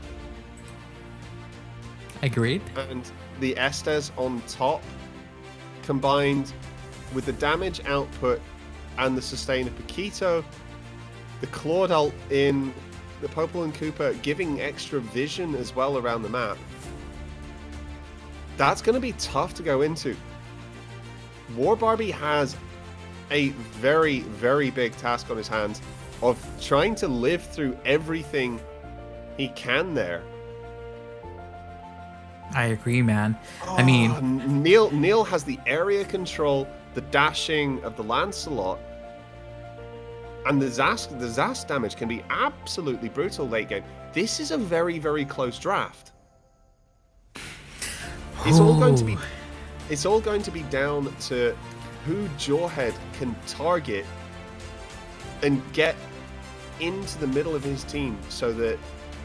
Agreed.
And the Estes on top, combined with the damage output and the sustain of Paquito, the Claude ult in the Popol and Koopa giving extra vision as well around the map. That's going to be tough to go into. War Barbie has a very, very big task on his hands of trying to live through everything he can there.
I agree, man. I mean,
Neil has the area control, the dashing of the Lancelot, and the Zast damage can be absolutely brutal late game. This is a very, very close draft. It's all going to be down to who Jawhead can target and get into the middle of his team so that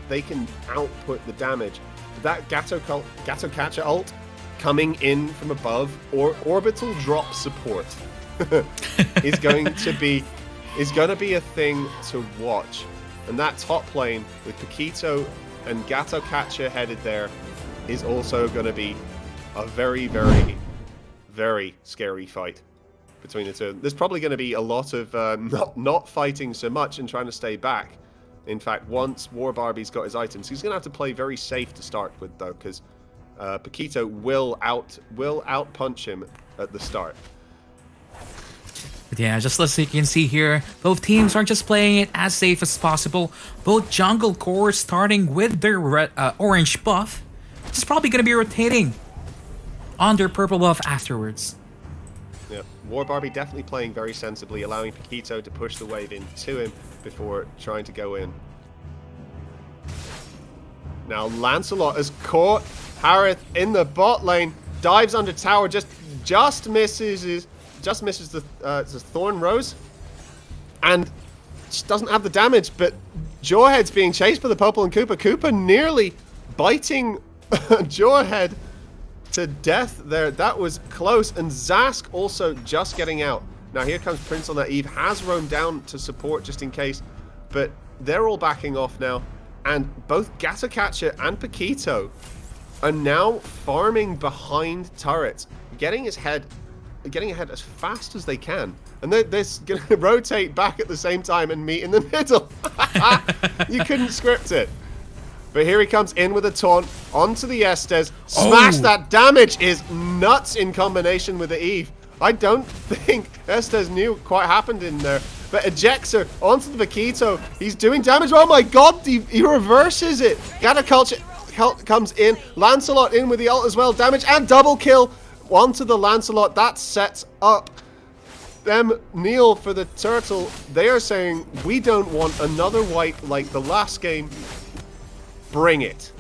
they can output the damage. That Gato Catcher ult coming in from above, or orbital drop support is going to be a thing to watch. And that top lane with Paquito and Gato Catcher headed there is also going to be a very, very, very scary fight between the two. There's probably going to be a lot of not fighting so much and trying to stay back. In fact, once War Barbie's got his items, he's going to have to play very safe to start with, though, because Paquito will out punch him at the start.
But yeah, just as you can see here, both teams are just playing it as safe as possible. Both jungle cores starting with their orange buff. It's probably going to be rotating on their purple buff afterwards.
Yeah, War Barbie definitely playing very sensibly, allowing Paquito to push the wave into him before trying to go in. Now Lancelot has caught Harith in the bot lane, dives under tower, just misses the Thorn Rose, and just doesn't have the damage. But Jawhead's being chased by the Popol and Koopa. Koopa nearly biting Jawhead to death there. That was close. And Zask also just getting out. Now here comes Prince on that Eve. Has roamed down to support just in case. But they're all backing off now. And both Gato Catcher and Paquito are now farming behind turrets. Getting ahead as fast as they can. And they're going to rotate back at the same time and meet in the middle. You couldn't script it. But here he comes in with a taunt onto the Estes. Smash! That damage is nuts in combination with the Eve. I don't think Estes knew what quite happened in there. But ejects her onto the Paquito. He's doing damage. Oh my god, he reverses it. Gato Culture comes in. Lancelot in with the ult as well. Damage and double kill onto the Lancelot. That sets up them. Neil for the turtle. They are saying, we don't want another wipe like the last game. Bring it.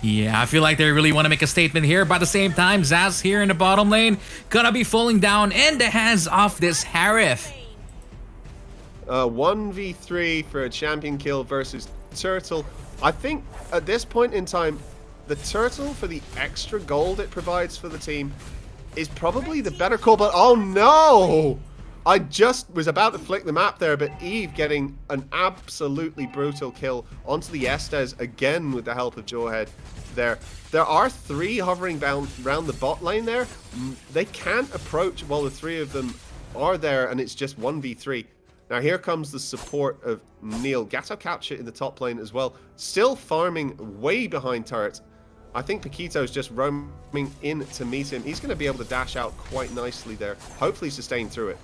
Yeah, I feel like they really want to make a statement here. But at the same time, Zaz here in the bottom lane gonna be falling down in the hands of this Harith.
1v3 for a champion kill versus Turtle. I think at this point in time, the Turtle, for the extra gold it provides for the team, is probably the better call. But oh no! I just was about to flick the map there, but Eve getting an absolutely brutal kill onto the Estes again with the help of Jawhead there. There are 3 hovering around the bot lane there. They can't approach while the 3 of them are there, and it's just 1v3. Now here comes the support of Neil. Gato capture in the top lane as well. Still farming way behind turrets. I think Paquito's just roaming in to meet him. He's going to be able to dash out quite nicely there. Hopefully sustain through it.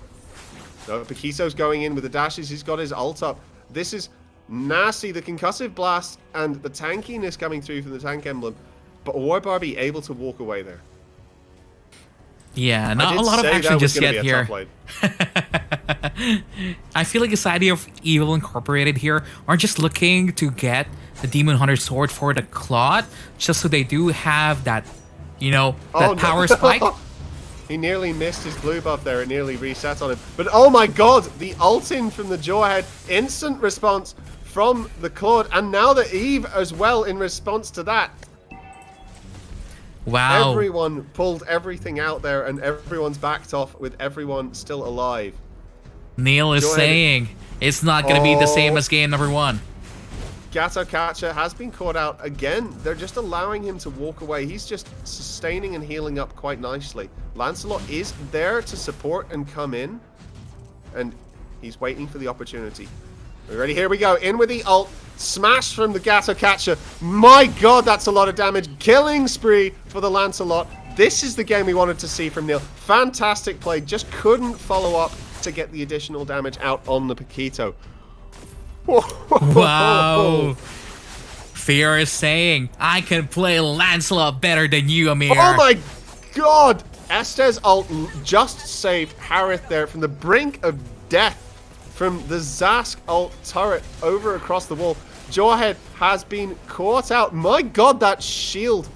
No, Paquito's going in with the dashes. He's got his ult up. This is nasty. The concussive blast and the tankiness coming through from the tank emblem. But War Barbie able to walk away there.
Yeah, not a lot of action just yet here. I feel like the side of Evil Incorporated here are just looking to get the Demon Hunter sword for the Claude, just so they do have that, you know, that power spike.
He nearly missed his blue buff there. It nearly reset on him. But oh my god, the ult-in from the Jawhead. Instant response from the Claude. And now the Eve as well in response to that.
Wow.
Everyone pulled everything out there and everyone's backed off with everyone still alive.
Neil is saying it's not going to be the same as game number 1.
Gato Catcher has been caught out again. They're just allowing him to walk away. He's just sustaining and healing up quite nicely. Lancelot is there to support and come in. And he's waiting for the opportunity. We're ready? Here we go. In with the ult. Smash from the Gato Catcher. My god, that's a lot of damage. Killing spree for the Lancelot. This is the game we wanted to see from Neil. Fantastic play. Just couldn't follow up to get the additional damage out on the Paquito.
Wow. Fear is saying, I can play Lancelot better than you, Amir.
Oh my god! Estes ult just saved Harith there from the brink of death from the Zask ult turret over across the wall. Jawhead has been caught out. My god, that shield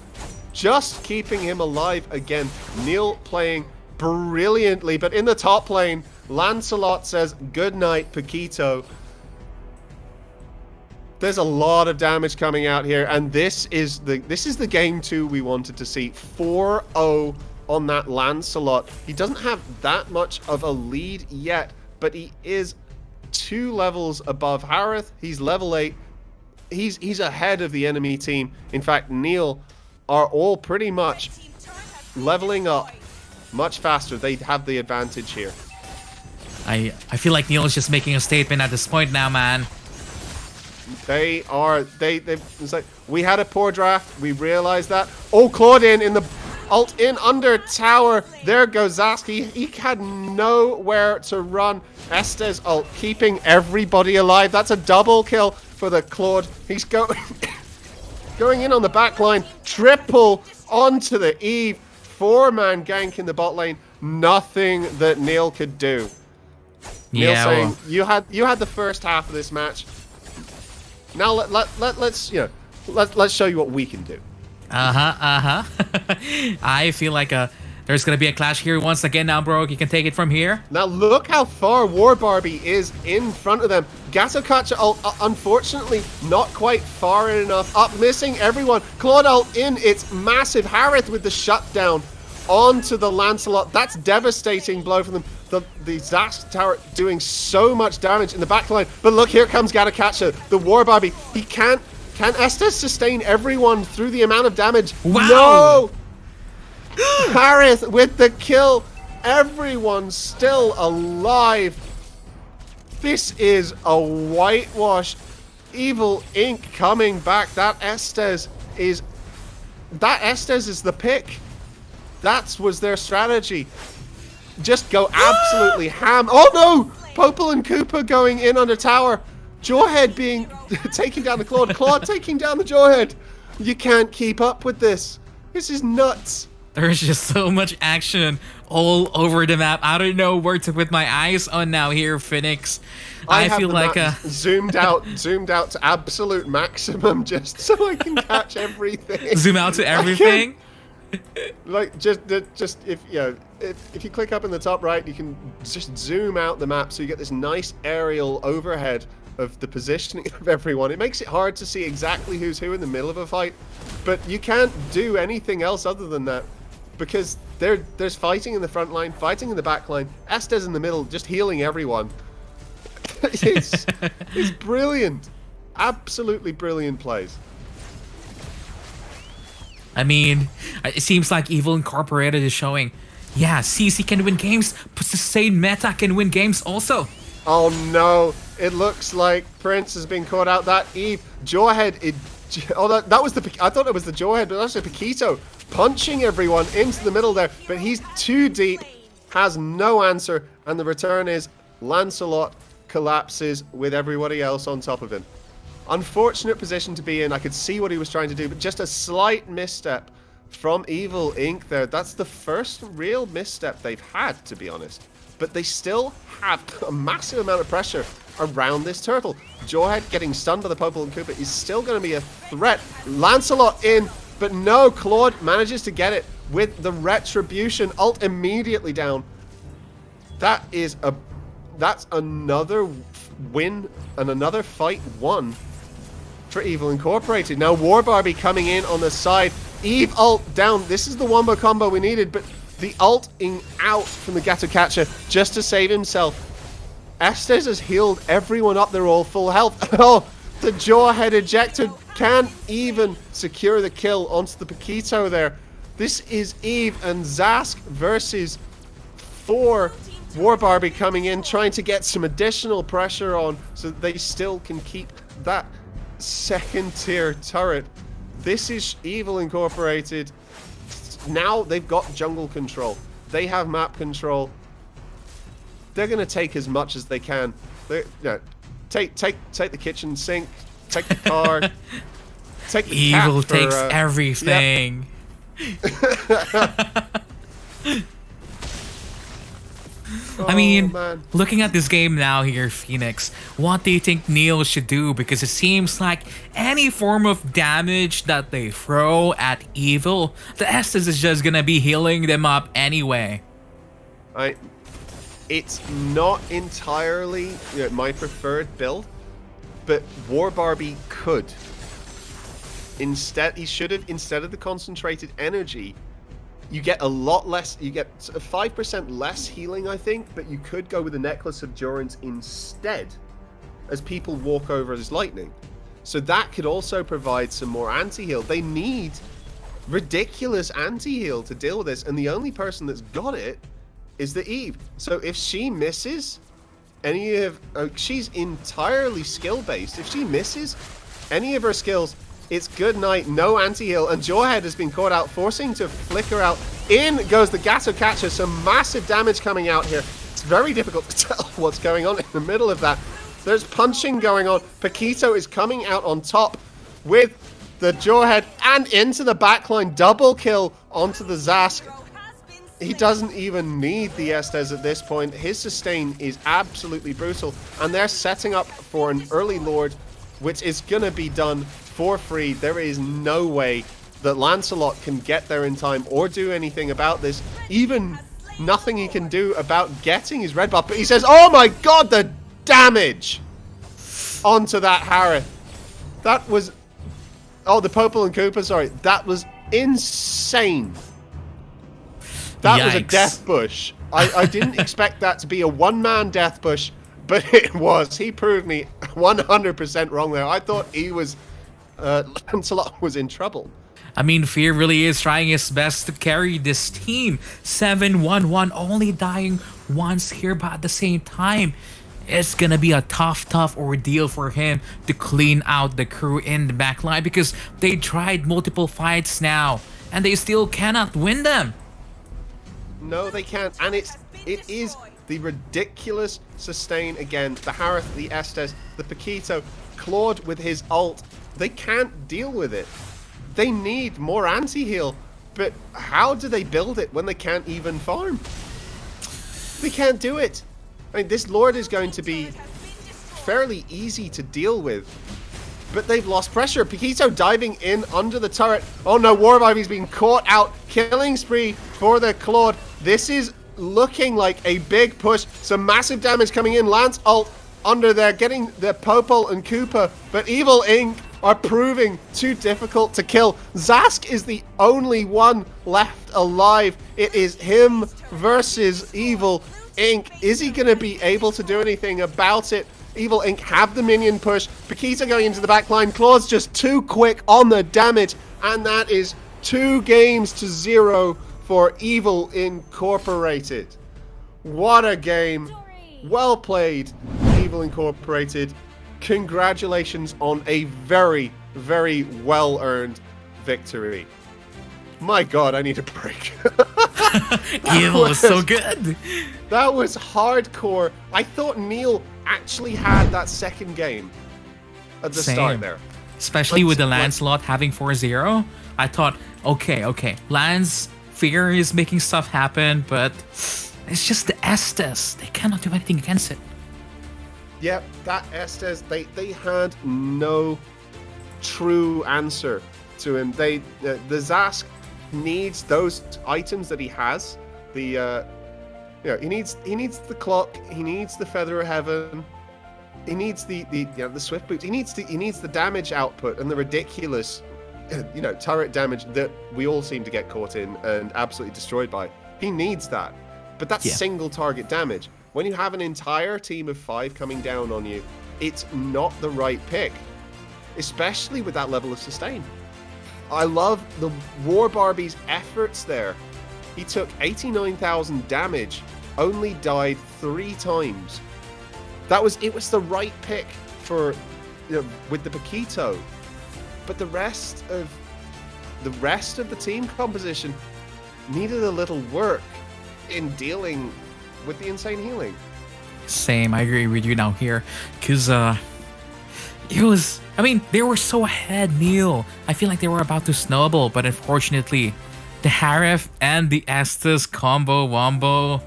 just keeping him alive again. Neil playing brilliantly, but in the top lane, Lancelot says goodnight, Paquito. There's a lot of damage coming out here, and this is the game 2 we wanted to see. 4-0 on that Lancelot. He doesn't have that much of a lead yet, but he is 2 levels above Harith. He's level 8. He's ahead of the enemy team. In fact, Neil are all pretty much leveling up much faster. They have the advantage here.
I feel like Neil is just making a statement at this point now, man.
It's like, we had a poor draft. We realized that. Oh, Claude in the ult in under tower. There goes Zaski. He had nowhere to run. Estes ult keeping everybody alive. That's a double kill for the Claude. He's going in on the back line. Triple onto the Eve. 4-man gank in the bot lane. Nothing that Neil could do. Neil saying, you had the first half of this match. Now let's show you what we can do.
I feel like there's gonna be a clash here once again now, bro. You can take it from here.
Now look how far War Barbie is in front of them. Gato Catcher ult, unfortunately not quite far enough. Up missing everyone. Claude ult in. It's massive. Harith with the shutdown onto the Lancelot. That's devastating blow for them. The Zask tower doing so much damage in the backline. But look, here comes Gato Catcher. The War Barbie. He can't. Can Estes sustain everyone through the amount of damage?
Wow.
No! Harith with the kill. Everyone's still alive. This is a whitewash. Evil Inc. coming back. That Estes is the pick. That was their strategy. Just go absolutely ham. Oh no! Popel and Cooper going in under tower. Jawhead being taking down the Claude. Claude taking down the Jawhead. You can't keep up with this. This is nuts.
There's just so much action all over the map. I don't know where to put my eyes on now here, Phoenix. I feel like
zoomed out to absolute maximum just so I can catch everything.
Zoom out to everything.
Like just if you click up in the top right, you can just zoom out the map so you get this nice aerial overhead of the positioning of everyone. It makes it hard to see exactly who's who in the middle of a fight, but you can't do anything else other than that. because there's fighting in the front line, fighting in the back line. Estes in the middle, just healing everyone. it's brilliant. Absolutely brilliant plays.
I mean, it seems like Evil Incorporated is showing, yeah, CC can win games, but Sustained Meta can win games also.
Oh no, it looks like Prince has been caught out. That Eve, Jawhead, that was I thought it was the Jawhead, but that's a Paquito punching everyone into the middle there, but he's too deep, has no answer, and the return is Lancelot collapses with everybody else on top of him. Unfortunate position to be in. I could see what he was trying to do, but just a slight misstep from Evil Inc. there. That's the first real misstep they've had, to be honest. But they still have a massive amount of pressure around this turtle. Jawhead getting stunned by the Popol and Koopa is still going to be a threat. Lancelot in, but no, Claude manages to get it with the Retribution. Ult immediately down. That's another win and another fight won for Evil Incorporated. Now War Barbie coming in on the side. Eve ult down. This is the wombo combo we needed, but the ulting out from the Gato Catcher just to save himself. Estes has healed everyone up. They're all full health. Oh, the Jawhead ejector can't even secure the kill onto the Paquito there. This is Eve and Zask versus 4. War Barbie coming in, trying to get some additional pressure on so that they still can keep that second tier turret. This is Evil Incorporated. Now they've got jungle control. They have map control. They're going to take as much as they can. Take the kitchen sink, take the car, take the
Evil
cat for,
takes everything.
Yep.
I mean,
man.
looking at this game now here, Phoenix, what do you think Neil should do? Because it seems like any form of damage that they throw at Evil, the Estes is just gonna be healing them up anyway.
It's not entirely my preferred build, but War Barbie could. Instead, he should have, instead of the concentrated energy, you get a lot less, you get 5% less healing, I think, but you could go with the Necklace of Durance instead as people walk over as lightning. So that could also provide some more anti-heal. They need ridiculous anti-heal to deal with this, and the only person that's got it is the Eve. So if she misses any of... she's entirely skill-based. If she misses any of her skills, it's good night, no anti-heal, and Jawhead has been caught out, forcing to flicker out. In goes the Gato Catcher, some massive damage coming out here. It's very difficult to tell what's going on in the middle of that. There's punching going on. Paquito is coming out on top with the Jawhead and into the backline. Double kill onto the Zask. He doesn't even need the Estes at this point. His sustain is absolutely brutal, and they're setting up for an early Lord, which is going to be done for free. There is no way that Lancelot can get there in time or do anything about this. Even nothing he can do about getting his red buff. But he says, oh my god, the damage onto that Harith. That was... oh, the Popol and Koopa, sorry. That was insane. That was a death bush. I didn't expect that to be a one-man death bush, but it was. He proved me 100% wrong there. I thought he was... Lancelot was in trouble.
I mean, Fear really is trying his best to carry this team. 7-1-1, only dying once here, but at the same time, it's gonna be a tough ordeal for him to clean out the crew in the backline, because they tried multiple fights now, and they still cannot win them.
No, they can't, and it is the ridiculous sustain again. The Harith, the Estes, the Paquito, Claude with his ult. They can't deal with it. They need more anti-heal, but how do they build it when they can't even farm? They can't do it. I mean, this Lord is going to be fairly easy to deal with, but they've lost pressure. Paquito diving in under the turret. Oh no, War Barbie's being caught out. Killing spree for the Claude. This is looking like a big push. Some massive damage coming in. Lance ult under there, getting the Popol and Koopa, but Evil Inc. are proving too difficult to kill. Zask is the only one left alive. It is him versus Evil Inc. Is he going to be able to do anything about it? Evil Inc. have the minion push. Paquita going into the back line. Claw's just too quick on the damage. And that is 2-0 for Evil Incorporated. What a game. Well played, Evil Incorporated. Congratulations on a very, very well-earned victory. My god, I need a break.
Evil was so good.
That was hardcore. I thought Neil actually had that second game at the start there.
Especially with the Lancelot having 4-0. I thought, okay, Lance Fear is making stuff happen, but it's just the Estes. They cannot do anything against it.
Yep, that Estes, they had no true answer to him. The Zask needs those items that he has. He needs the clock. He needs the Feather of Heaven. He needs the Swift Boots. He needs the damage output and the ridiculous, turret damage that we all seem to get caught in and absolutely destroyed by. He needs that, but that's single target damage. When you have an entire team of 5 coming down on you, it's not the right pick, especially with that level of sustain. I love the War Barbie's efforts there. He took 89,000 damage, only died 3 times. It was the right pick for with the Paquito, but the rest of the team composition needed a little work in dealing with the insane healing.
Same, I agree with you now here, because they were so ahead, Neil. I feel like they were about to snowball, but unfortunately, the Harif and the Estes combo wombo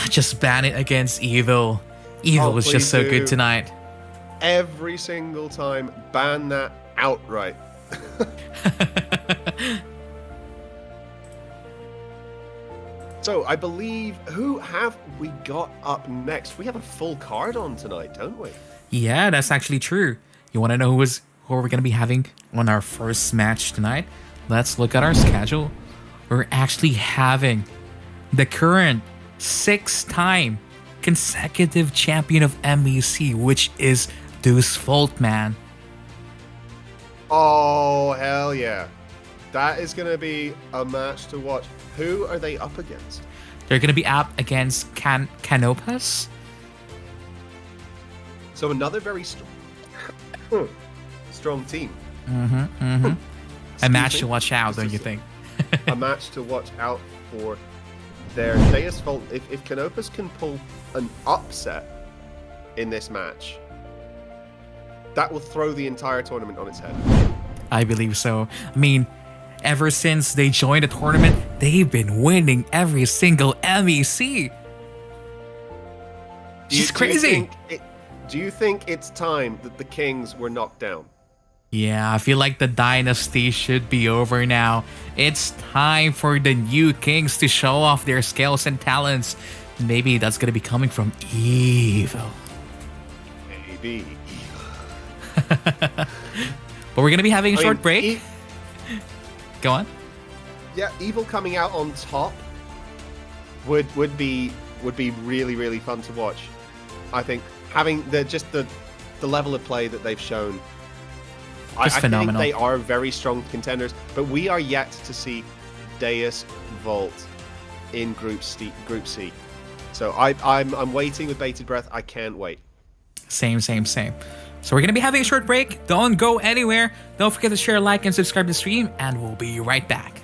just ban it against Evil. Evil was just so good tonight.
Every single time, ban that outright. So, I believe, who have we got up next? We have a full card on tonight, don't we?
Yeah, that's actually true. You want to know who we're going to be having on our first match tonight? Let's look at our schedule. We're actually having the current 6-time consecutive champion of MEC, which is Deus Vult, man.
Oh, hell yeah. That is going to be a match to watch. Who are they up against?
They're going to be up against Canopus.
So another very strong team.
A match to watch out, don't you think?
A match to watch out for their Deus Vult. If Canopus can pull an upset in this match, that will throw the entire tournament on its head.
I believe so. I mean, ever since they joined the tournament, they've been winning every single MEC. It's crazy.
Do you think it's time that the Kings were knocked down?
Yeah, I feel like the dynasty should be over now. It's time for the new Kings to show off their skills and talents. Maybe that's going to be coming from Evil.
Maybe.
But we're going to be having a short break. Go on.
Yeah, Evil coming out on top would be really, really fun to watch. I think having the level of play that they've shown, I
phenomenal.
think they are very strong contenders, but we are yet to see Deus Vult in Group C. So I'm waiting with bated breath. I can't wait.
Same. So we're going to be having a short break. Don't go anywhere. Don't forget to share, like, and subscribe to the stream, and we'll be right back.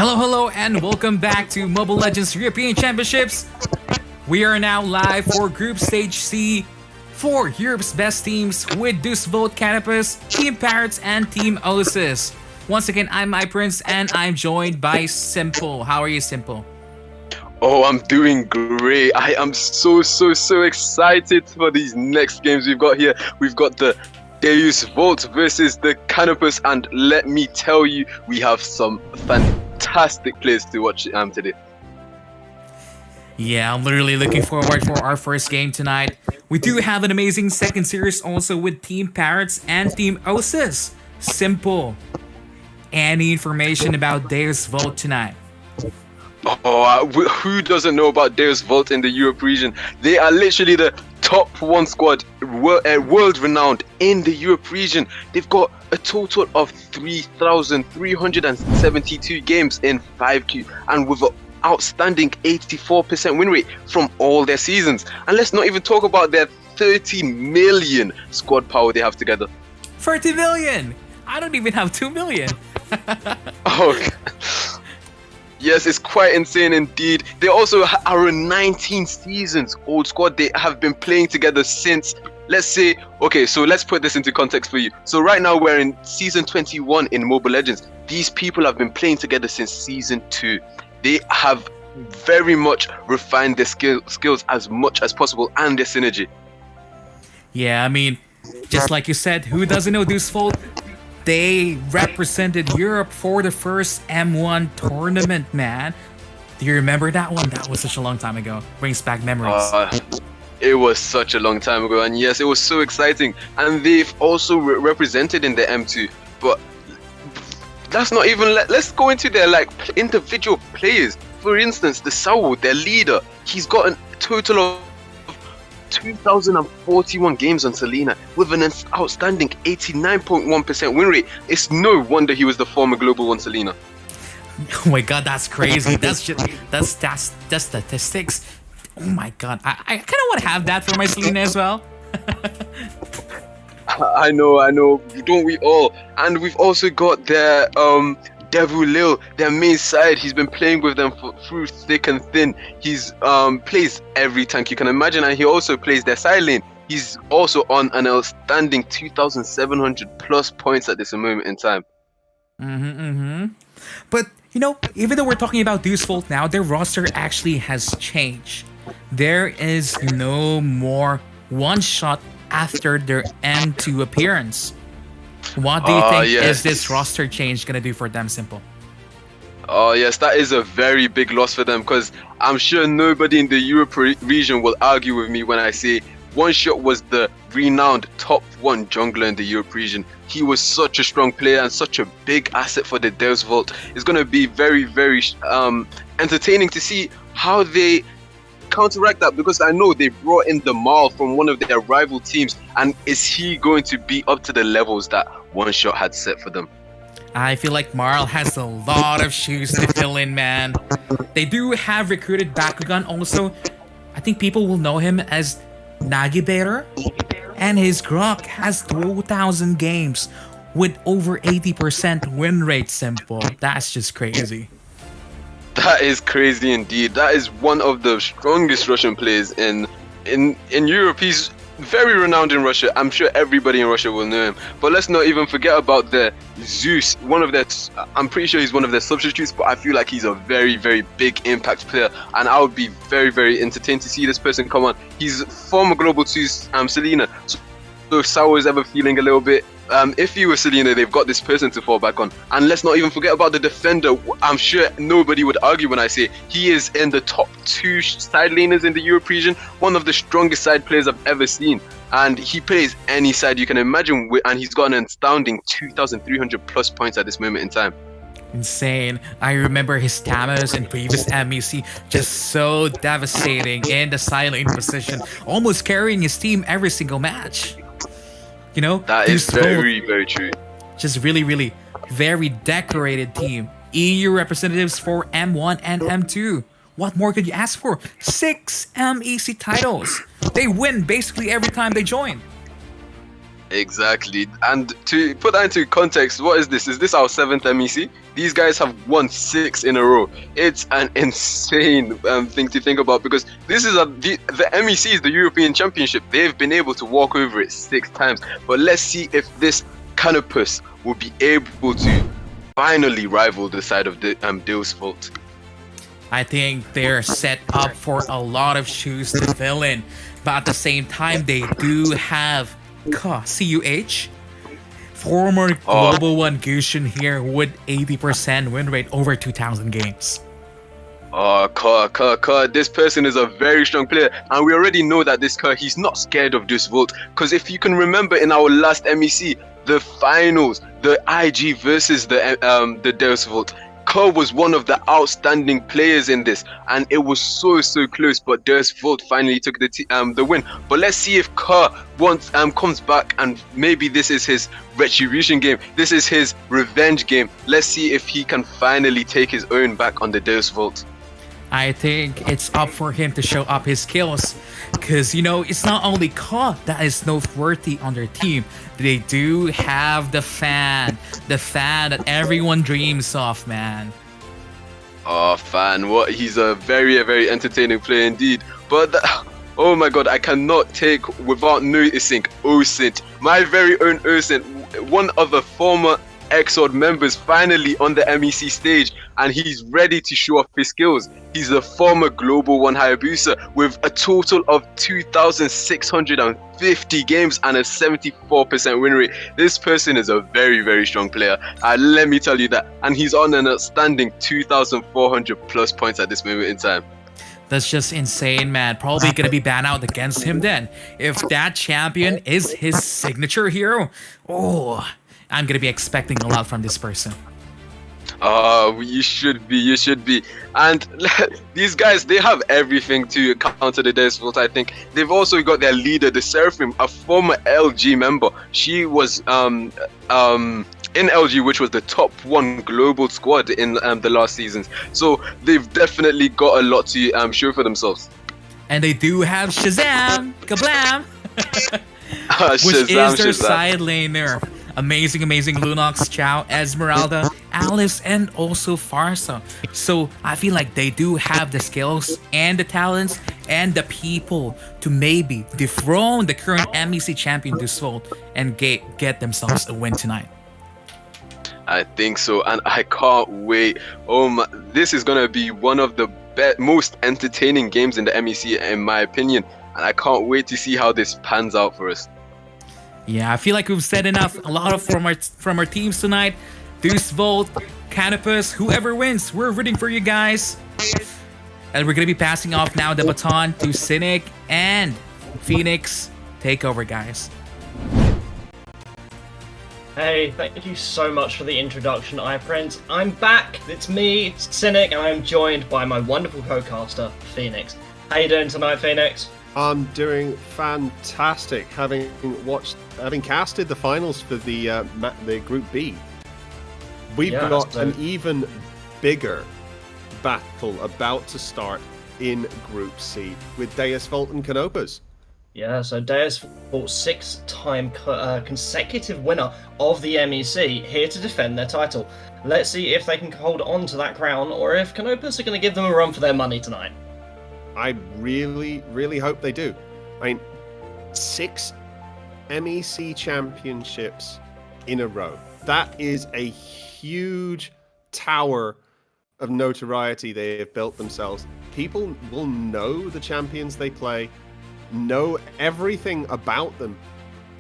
Hello, and welcome back to Mobile Legends European Championships. We are now live for Group Stage C for Europe's best teams with Deus Vult, Canopus, Team Parrots, and Team Osus. Once again, I'm iPrince, and I'm joined by Simple. How are you, Simple?
Oh, I'm doing great. I am so excited for these next games we've got here. We've got the Deus Vult versus the Canopus, and let me tell you, we have some fantastic players to watch today.
Yeah, I'm literally looking forward for our first game tonight. We do have an amazing second series also with Team Parrots and Team Osus. Simple. Any information about Deus Vult tonight?
Who doesn't know about Deus Vult in the Europe region? They are literally the top one squad, world renowned in the Europe region. They've got a total of 3,372 games in 5Q, and with an outstanding 84% win rate from all their seasons. And let's not even talk about their 30 million squad power they have together.
30 million! I don't even have 2 million.
Oh, yes, it's quite insane indeed. They also are a 19 seasons old squad. They have been playing together since, let's say, okay, so let's put this into context for you. So right now we're in season 21 in Mobile Legends. These people have been playing together since season 2. They have very much refined their skills as much as possible and their synergy.
Yeah, I mean, just like you said, who doesn't know Deus Vult? They represented Europe for the first M1 tournament, man. Do you remember that one? That was such a long time ago. Brings back memories.
It was such a long time ago, and yes, it was so exciting. And they've also represented in the M2. But that's not even. Let's go into their individual players. For instance, the Saul, their leader, he's got a total of 2,041 games on Selena with an outstanding 89.1% win rate. It's no wonder he was the former Global 1 Selena.
Oh my god, that's crazy. That's statistics. Oh my god, I kind of want to have that for my Selena as well.
I know, don't we all? And we've also got their Devil Lil, their main side. He's been playing with them through thick and thin. He's plays every tank you can imagine, and he also plays their side lane. He's also on an outstanding 2,700 plus points at this moment in time.
But you know, even though we're talking about Deus Vult now, their roster actually has changed. There is no more one shot after their M2 appearance. What do you think is this roster change gonna do for them, Simple?
Oh yes, that is a very big loss for them, because I'm sure nobody in the Europe region will argue with me when I say One Shot was the renowned top 1 jungler in the Europe region. He was such a strong player and such a big asset for the Deus Vult. It's going to be very entertaining to see how they counteract that, because I know they brought in the Marl from one of their rival teams, and is he going to be up to the levels that One Shot had set for them?
I feel like Marl has a lot of shoes to fill in, man. They do have recruited Bakugan also. I think people will know him as Nagibator, and his Grok has 2,000 games with over 80% win rate. Simple. That's just crazy.
That is crazy indeed. That is one of the strongest Russian players in Europe. He's very renowned in Russia. I'm sure everybody in Russia will know him. But let's not even forget about the Zeus. I'm pretty sure he's one of their substitutes, but I feel like he's a very big impact player, and I would be very entertained to see this person come on. He's former Global 2 Selena. So if Sour is ever feeling a little bit, if he was Selena, they've got this person to fall back on. And let's not even forget about the defender. I'm sure nobody would argue when I say he is in the top 2 side laners in the Europe region, one of the strongest side players I've ever seen. And he plays any side you can imagine, and he's got an astounding 2,300 plus points at this moment in time.
Insane. I remember his Tamos in previous MEC, just so devastating in the side lane position, almost carrying his team every single match. You know,
that is very true.
Just really very decorated team. EU representatives for M1 and M2. What more could you ask for? 6 MEC titles. They win basically every time they join.
Exactly. And to put that into context, what is this? Is this our 7th MEC? These guys have won 6 in a row. It's an insane thing to think about, because this is the MEC is the European Championship. They've been able to walk over it 6 times. But let's see if this Canopus will be able to finally rival the side of the Deus Vult.
I think they're set up for a lot of shoes to fill in, but at the same time, they do have CUH, former Global One Gushin here with 80% win rate over 2,000 games.
This person is a very strong player, and we already know that this Kerr, he's not scared of Deus Vult, because if you can remember in our last MEC, the finals, the IG versus the Deus Vult, Kerr was one of the outstanding players in this, and it was so close, but Deus Vult finally took the win. But let's see if Kerr comes back, and maybe this is his retribution game. This is his revenge game. Let's see if he can finally take his own back on the Deus Vult.
I think it's up for him to show up his skills, because it's not only Ka that is noteworthy on their team. They do have the fan that everyone dreams of, man.
Fan, what? He's a very entertaining player indeed. But oh my god, I cannot take without noticing Osus, my very own Osus, one of the former Exord members, finally on the MEC stage, and he's ready to show off his skills. He's a former Global One Hayabusa with a total of 2,650 games and a 74% win rate. This person is a very strong player, let me tell you that, and he's on an outstanding 2,400 plus points at this moment in time.
That's just insane, man. Probably gonna be banned out against him then. If that champion is his signature hero, I'm gonna be expecting a lot from this person.
You should be. And these guys, they have everything to counter the Deus Vult, I think. They've also got their leader, the Seraphim, a former LG member. She was in LG, which was the top 1 global squad in the last seasons. So they've definitely got a lot to show for themselves.
And they do have Shazam! Kablam! Which
Shazam,
is their side laner. Amazing Lunox, Chow, Esmeralda, Alice, and also Farsa. So I feel like they do have the skills and the talents and the people to maybe dethrone the current MEC champion Deus Vult and get themselves a win tonight.
I think so, and I can't wait. This is gonna be one of the most entertaining games in the MEC, in my opinion, and I can't wait to see how this pans out for us.
Yeah, I feel like we've said enough. A lot of from our teams tonight. Deus Vult, Canopus, whoever wins, we're rooting for you guys. And we're gonna be passing off now the baton to Cynic and Phoenix. Take over, guys.
Hey, thank you so much for the introduction, iPrince. I'm back. It's me, it's Cynic, and I'm joined by my wonderful co-caster, Phoenix. How you doing tonight, Phoenix?
I'm doing fantastic, having casted the finals for the Group B. We've got an even bigger battle about to start in Group C with Deus Vult and Canopus.
Yeah, so Deus Vult, 6-time consecutive winner of the MEC, here to defend their title. Let's see if they can hold on to that crown, or if Canopus are going to give them a run for their money tonight.
I really hope they do. I mean, 6 MEC championships in a row. That is a huge tower of notoriety they have built themselves. People will know the champions they play, know everything about them.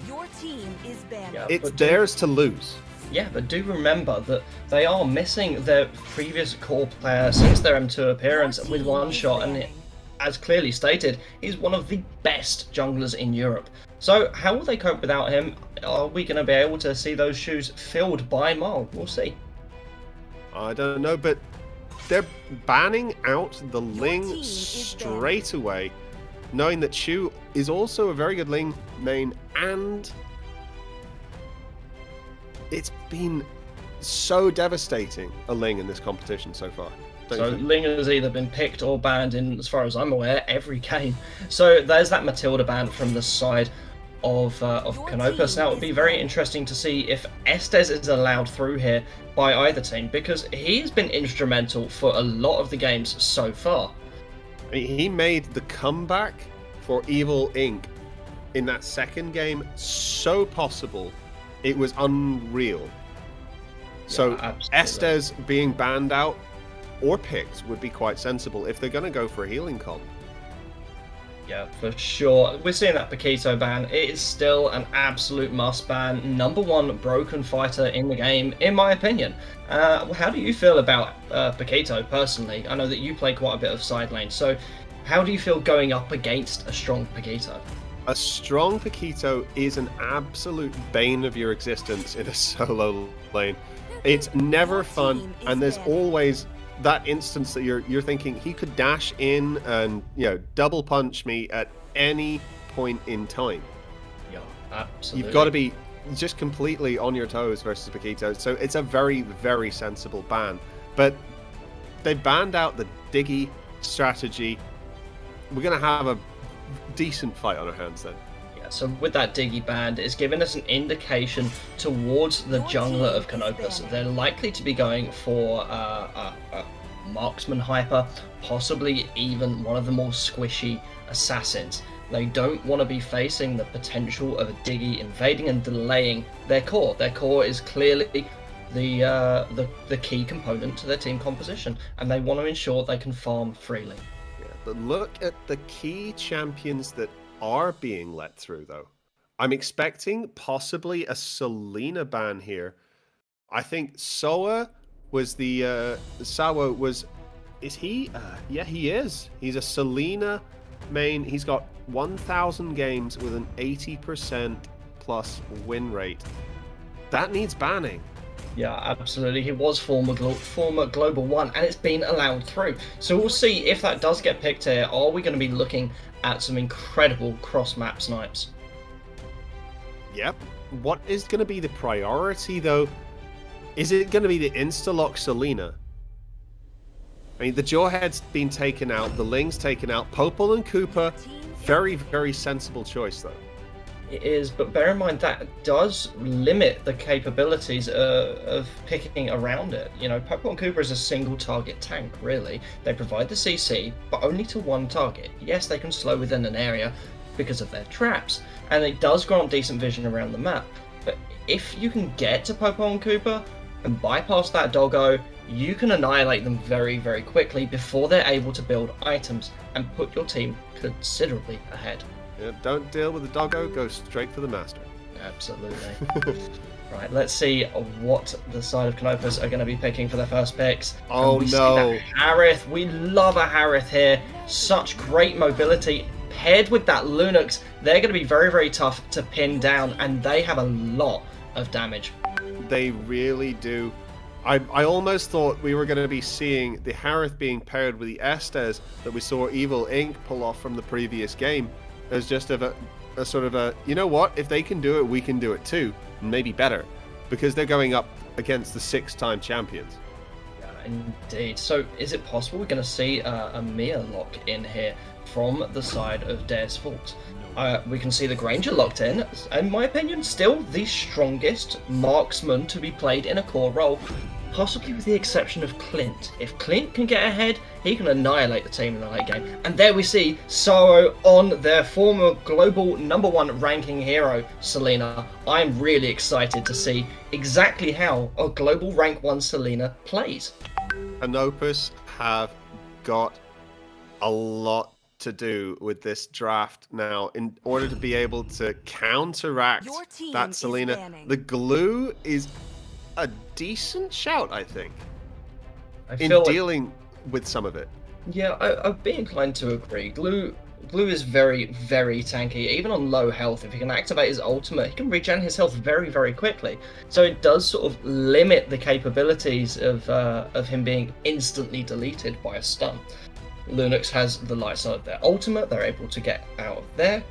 Your team is banned.
Yeah,
it's theirs to lose.
Yeah, but do remember that they are missing their previous core player since their M2 appearance with one shot, and as clearly stated, he's one of the best junglers in Europe. So how will they cope without him? Are we going to be able to see those shoes filled by Marl? We'll see.
I don't know, but they're banning out the Ling straight away, knowing that Chu is also a very good Ling main, and it's been so devastating, a Ling in this competition so far.
So Ling has either been picked or banned in, as far as I'm aware, every game. So there's that Matilda ban from the side of Canopus. Now it would be very interesting to see if Estes is allowed through here by either team, because he's been instrumental for a lot of the games so far.
He made the comeback for Evil Inc. in that second game so possible, it was unreal. So
absolutely.
Estes being banned out or picked would be quite sensible if they're going to go for a healing comp.
Yeah, for sure. We're seeing that Paquito ban. It is still an absolute must ban. #1 broken fighter in the game, in my opinion. How do you feel about Paquito personally? I know that you play quite a bit of side lane, so how do you feel going up against a strong Paquito?
A strong Paquito is an absolute bane of your existence in a solo lane. It's never fun, and there's always that instance that you're thinking he could dash in and double punch me at any point in time.
Yeah, absolutely.
You've got to be just completely on your toes versus Paquito. So it's a very, very sensible ban. But they banned out the Diggy strategy. We're going to have a decent fight on our hands then.
So with that Diggy band, it's giving us an indication towards the jungler of Canopus. They're likely to be going for a marksman hyper, possibly even one of the more squishy assassins. They don't want to be facing the potential of a Diggy invading and delaying their core. Their core is clearly the key component to their team composition, and they want to ensure they can farm freely.
Yeah, but look at the key champions that are being let through, though. I'm expecting possibly a Selena ban here. I think Sawa was is he? Yeah, he is. He's a Selena main. He's got 1,000 games with an 80% plus win rate. That needs banning.
Yeah, absolutely. He was former Global 1, and it's been allowed through. So we'll see if that does get picked here. Are we going to be looking at some incredible cross-map snipes?
Yep. What is going to be the priority, though? Is it going to be the Insta-lock Selena? I mean, the Jawhead's been taken out, the Ling's taken out, Popol and Cooper, very, very sensible choice, though.
It is, but bear in mind that does limit the capabilities of picking around it. Popol and Cooper is a single target tank, really. They provide the CC, but only to one target. Yes, they can slow within an area because of their traps, and it does grant decent vision around the map. But if you can get to Popol and Cooper and bypass that doggo, you can annihilate them very, very quickly before they're able to build items and put your team considerably ahead.
Yeah, don't deal with the doggo, go straight for the master.
Absolutely. Right, let's see what the side of Canopus are going to be picking for their first picks.
Oh,
we see
no.
that Harith. We love a Harith here. Such great mobility. Paired with that Lunux, they're going to be very, very tough to pin down, and they have a lot of damage.
They really do. I almost thought we were going to be seeing the Harith being paired with the Estes that we saw Evil Inc. pull off from the previous game. As just a sort of a, you know what, if they can do it, we can do it too. Maybe better. Because they're going up against the 6-time champions.
Yeah, indeed. So is it possible we're going to see a Mia lock in here from the side of Deus Vult? We can see the Granger locked in. In my opinion, still the strongest marksman to be played in a core role. Possibly with the exception of Clint. If Clint can get ahead, he can annihilate the team in the late game. And there we see Sorrow on their former global #1 ranking hero, Selena. I'm really excited to see exactly how a global rank 1 Selena plays.
Canopus have got a lot to do with this draft now in order to be able to counteract
Your team
that
is
Selena.
banning.
The glue is a decent shout, I think,
I
in
feel like,
dealing with some of it.
yeah, I'd be inclined to agree. Glue is very, very tanky. Even on low health, if he can activate his ultimate, he can regen his health very, very quickly. So it does sort of limit the capabilities of him being instantly deleted by a stun. Lunux has the light side of their ultimate. They're able to get out of there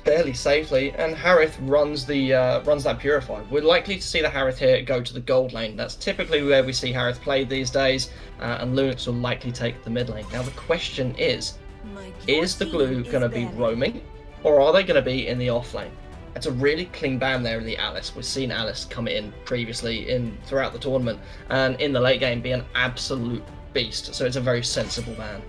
fairly safely, and Harith runs that Purify. We're likely to see the Harith here go to the gold lane. That's typically where we see Harith played these days, and Lunux will likely take the mid lane. Now the question is the glue going to be roaming, or are they going to be in the off lane? It's a really clean ban there in the Alice. We've seen Alice come in previously throughout the tournament, and in the late game be an absolute beast. So it's a very sensible ban.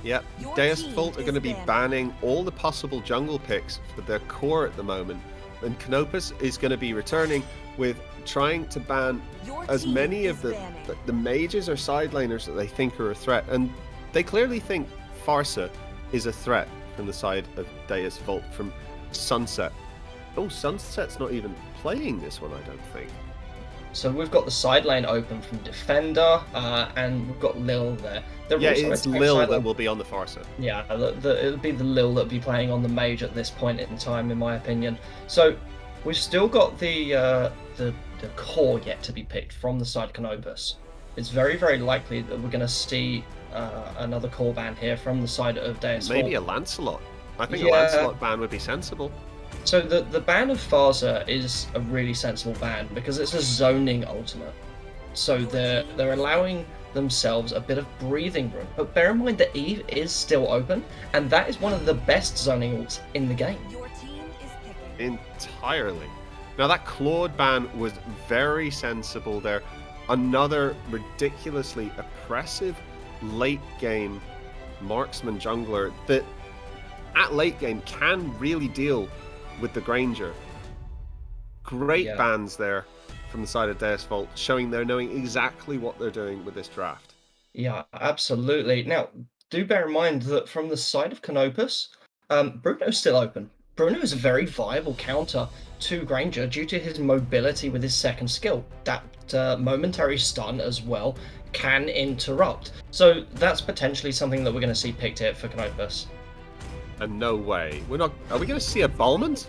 Yep,
Your
Deus
team
Vult are
is
going to be
banned.
banning all the possible jungle picks for their core at the moment, and Canopus is going to be returning with trying to ban
Your
as
team
many
is
of the
banning.
mages or side laners that they think are a threat, and they clearly think Farsa is a threat from the side of Deus Vult from Sunset. Oh, Sunset's not even playing this one, I don't think.
So we've got the side lane open from Defender, and we've got Lil there. They're
Yeah,
also
it's
attacking
Lil
side
that
lane.
will be on the Farsa.
Yeah, it'll be the Lil that'll be playing on the mage at this point in time, in my opinion. So we've still got the core yet to be picked from the side of Canopus. It's very, very likely that we're going to see another core ban here from the side of Deus Vult.
Maybe a Lancelot. I think a
Yeah.
Lancelot ban would be sensible.
So the ban of Farsa is a really sensible ban because it's a zoning ultimate. So they're allowing themselves a bit of breathing room. But bear in mind that Eve is still open, and that is one of the best zoning ults in the game.
Your team is picking.
Entirely. Now that Claude ban was very sensible there. Another ridiculously oppressive late game marksman jungler that at late game can really deal with the Granger. Great
Yeah.
bans there from the side of Deus Vult, showing they're knowing exactly what they're doing with this draft.
Yeah, absolutely. Now, do bear in mind that from the side of Canopus, Bruno's still open. Bruno is a very viable counter to Granger due to his mobility with his second skill. That momentary stun as well can interrupt. So that's potentially something that we're going to see picked here for Canopus.
And no way. Are we going to see a Balmond?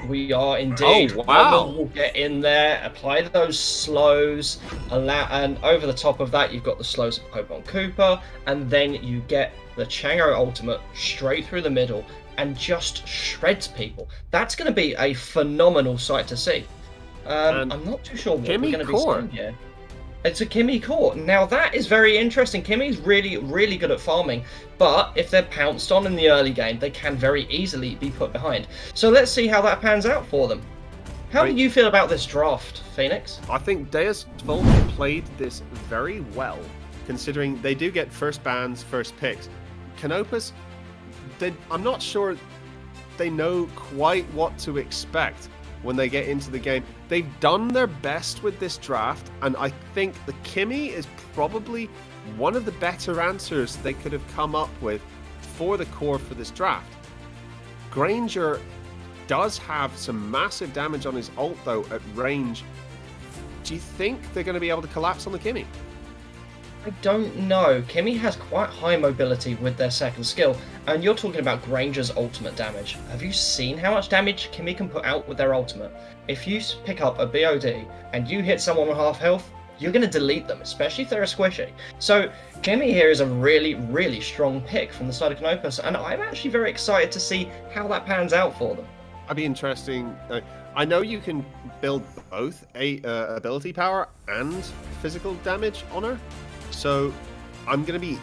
We are indeed.
Oh, wow.
We'll get in there, apply those slows, and over the top of that, you've got the slows of Pokemon Cooper, and then you get the Chango ultimate straight through the middle and just shreds people. That's going to be a phenomenal sight to see.
And
I'm not too sure what
Kimmy
we're going to be
core.
seeing here. It's a Kimmy core. Now that is very interesting. Kimmy's really, really good at farming, but if they're pounced on in the early game, they can very easily be put behind. So let's see how that pans out for them. How do you feel about this draft, Phoenix?
I think Deus Vult played this very well, considering they do get first bans, first picks. Canopus, I'm not sure they know quite what to expect when they get into the game. They've done their best with this draft, and I think the Kimmy is probably one of the better answers they could have come up with for the core for this draft. Granger does have some massive damage on his ult, though, at range. Do you think they're going to be able to collapse on the Kimmy?
I don't know. Kimmy has quite high mobility with their second skill, and you're talking about Granger's ultimate damage. Have you seen how much damage Kimmy can put out with their ultimate? If you pick up a BOD and you hit someone with half health, you're going to delete them, especially if they're a squishy. So Kimmy here is a really, really strong pick from the side of Canopus, and I'm actually very excited to see how that pans out for them.
That'd be interesting. I know you can build both ability power and physical damage on her, so I'm going to be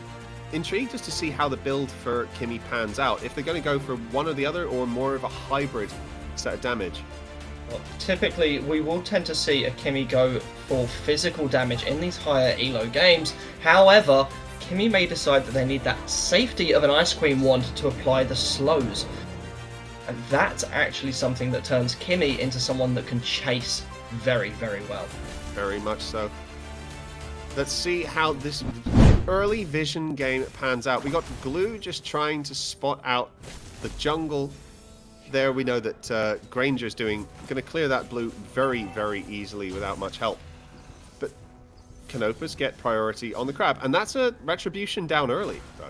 intrigued just to see how the build for Kimmy pans out. If they're going to go for one or the other, or more of a hybrid set of damage.
Well, typically, we will tend to see a Kimmy go for physical damage in these higher elo games. However, Kimmy may decide that they need that safety of an Ice Queen wand to apply the slows. And that's actually something that turns Kimmy into someone that can chase very, very well.
Very much so. Let's see how this early vision game pans out. We got Glue just trying to spot out the jungle. There we know that Granger's going to clear that blue very, very easily without much help. But Canopus get priority on the crab, and that's a retribution down early, though.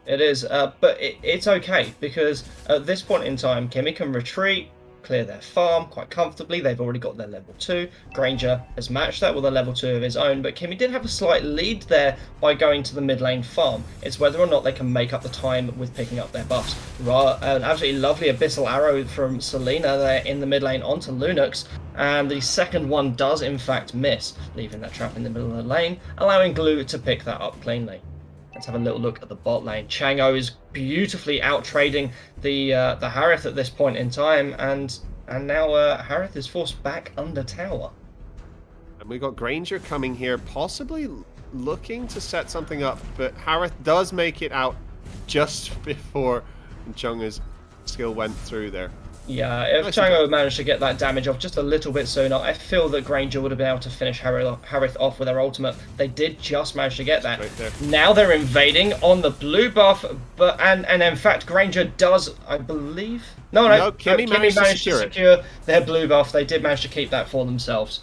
It is, but it's okay, because at this point in time, Kimmy can retreat, clear their farm quite comfortably. They've already got their level 2. Granger has matched that with a level 2 of his own, but Kimmy did have a slight lead there by going to the mid lane farm. It's whether or not they can make up the time with picking up their buffs. An absolutely lovely abyssal arrow from Selena there in the mid lane onto Lunox, and the second one does in fact miss, leaving that trap in the middle of the lane, allowing Glue to pick that up cleanly. Let's have a little look at the bot lane. Chango is beautifully out trading the Harith at this point in time, and now Harith is forced back under tower.
And we've got Granger coming here, possibly looking to set something up, but Harith does make it out just before Chunga's skill went through there.
Yeah, if Chango managed to get that damage off just a little bit sooner, I feel that Granger would have been able to finish Harith off with her ultimate. They did just manage to get that.
Right there.
Now they're invading on the blue buff, but and in fact Granger does, I believe. No,
Kimmy managed to
secure their blue buff. They did manage to keep that for themselves.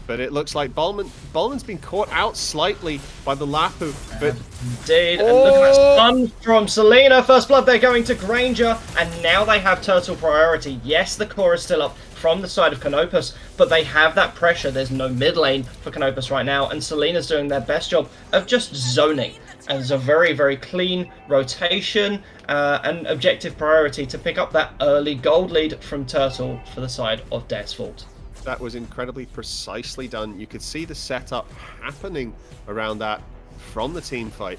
But it looks like Bowman's been caught out slightly by the Lapu. But
indeed, and look at that stun from Selena. First blood, they're going to Granger, and now they have turtle priority. Yes, the core is still up from the side of Canopus, but they have that pressure. There's no mid lane for Canopus right now, and Selena's doing their best job of just zoning. And there's a very, very clean rotation and objective priority to pick up that early gold lead from Turtle for the side of Deus Vult.
that was incredibly precisely done. You could see the setup happening around that from the team fight.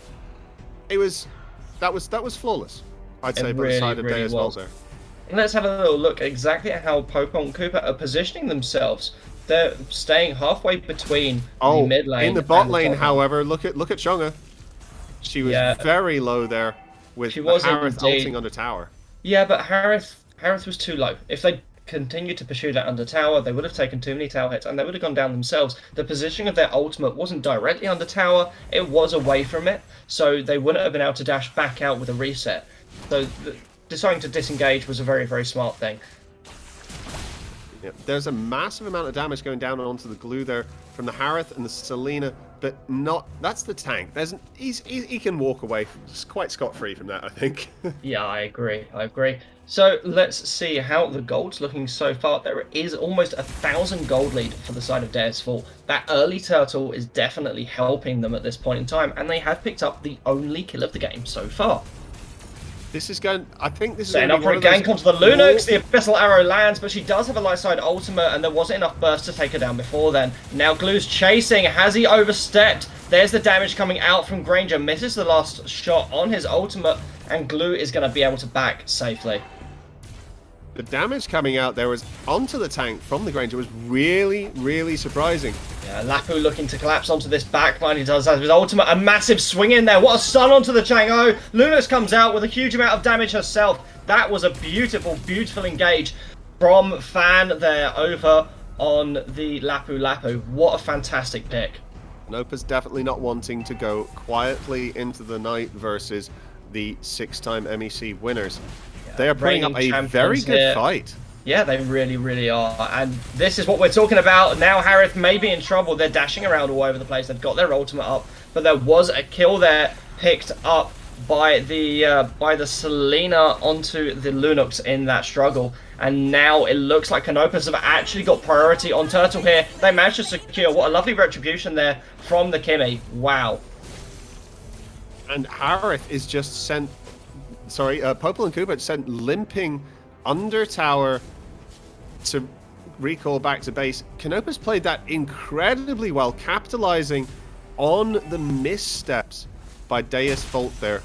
That was flawless. I'd say by the side of Deus Vult there.
Let's have a little look at exactly how Popo and Cooper are positioning themselves. They're staying halfway between the mid lane.
In the bot lane, however, look at Chunga. She was very low there with Harith ulting under tower.
Yeah, but Harith was too low. If they continued to pursue that under tower, they would have taken too many tower hits and they would have gone down themselves. The positioning of their ultimate wasn't directly under tower, it was away from it, so they wouldn't have been able to dash back out with a reset. So deciding to disengage was a very, very smart thing.
Yeah, there's a massive amount of damage going down onto the glue there from the Harith and the Selena, but that's the tank. He can walk away quite scot-free from that, I think.
Yeah, I agree. So let's see how the gold's looking so far. There is almost 1,000 gold lead for the side of Deus Vult. That early turtle is definitely helping them at this point in time, and they have picked up the only kill of the game so far.
I think this is
setting up for a gank onto the Lunox. The Abyssal Arrow lands, but she does have a light side ultimate, and there wasn't enough burst to take her down before then. Now Glue's chasing. Has he overstepped? There's the damage coming out from Granger. Misses the last shot on his ultimate, and Glue is going to be able to back safely.
The damage coming out there was onto the tank from the Granger was really, really surprising.
Yeah, Lapu looking to collapse onto this backline. He does have his ultimate. A massive swing in there. What a stun onto the Chang'o. Lunox comes out with a huge amount of damage herself. That was a beautiful, beautiful engage from Fan there over on the Lapu. What a fantastic pick.
Canopus definitely not wanting to go quietly into the night versus the 6-time MEC winners. They are putting up a very good fight.
Yeah, they really, really are. And this is what we're talking about. Now Harith may be in trouble. They're dashing around all over the place. They've got their ultimate up. But there was a kill there picked up by the Selena onto the Lunox in that struggle. And now it looks like Canopus have actually got priority on Turtle here. They managed to secure what a lovely retribution there from the Kimmy. Wow.
And Harith is just sent... Sorry, Popel and Cooper sent limping under tower to recall back to base. Canopus played that incredibly well, capitalizing on the missteps by Deus Vult there.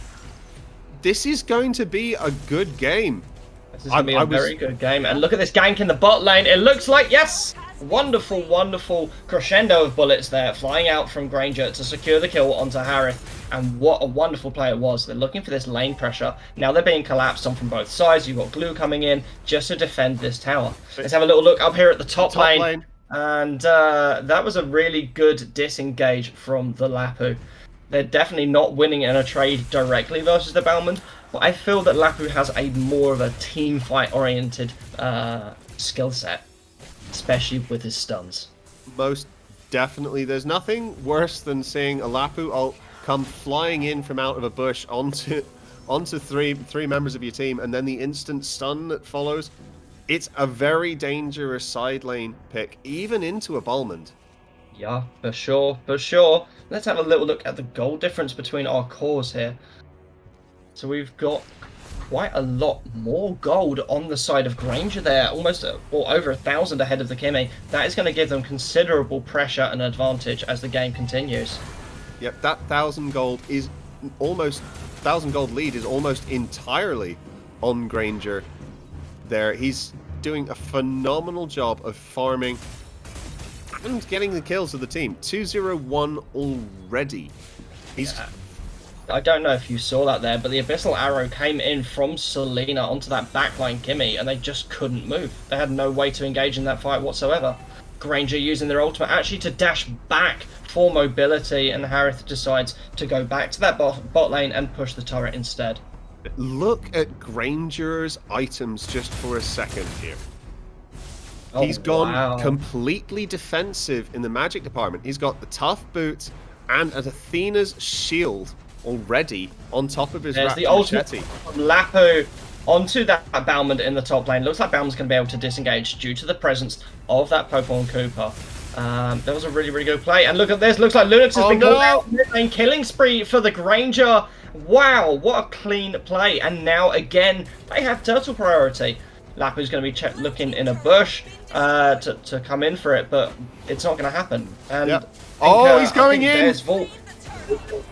This is going to be a good game.
This is going to be a very good game. And look at this gank in the bot lane. It looks like, yes, wonderful, wonderful crescendo of bullets there flying out from Granger to secure the kill onto Harith. And what a wonderful play it was. They're looking for this lane pressure. Now they're being collapsed on from both sides. You've got Glue coming in just to defend this tower. Let's have a little look up here at the top lane. And that was a really good disengage from the Lapu. They're definitely not winning in a trade directly versus the Bellman. But I feel that Lapu has a more of a team fight oriented skill set. Especially with his stuns.
Most definitely. There's nothing worse than seeing a Lapu ult come flying in from out of a bush onto three members of your team, and then the instant stun that follows. It's a very dangerous side lane pick, even into a Bulmand.
Yeah, for sure, for sure. Let's have a little look at the gold difference between our cores here. So we've got quite a lot more gold on the side of Granger there, almost or over 1,000 ahead of the Kimmy. That is going to give them considerable pressure and advantage as the game continues.
Yep, that 1,000 gold is almost 1,000 gold lead is almost entirely on Granger. There, he's doing a phenomenal job of farming and getting the kills of the team. 201 already. He's
I don't know if you saw that there, but the Abyssal Arrow came in from Selena onto that backline Kimmy, and they just couldn't move. They had no way to engage in that fight whatsoever. Granger using their ultimate actually to dash back for mobility, and Harith decides to go back to that bot lane and push the turret instead.
Look at Granger's items just for a second here.
Oh,
He's gone
wow.
completely defensive in the magic department. He's got the tough boots and an Athena's shield already on top of his
There's
raptor
the ultimate
machete.
from Lapu onto that Balmond in the top lane. Looks like Balmond's going to be able to disengage due to the presence of that Pokemon Cooper. That was a really, really good play. And look at this. Looks like Lunix has been called out. Mid-lane killing spree for the Granger. Wow, what a clean play. And now, again, they have turtle priority. Lapu's going to be looking in a bush to come in for it, but it's not going to happen. And
Yep. Oh, he's going in!
Deus Vult.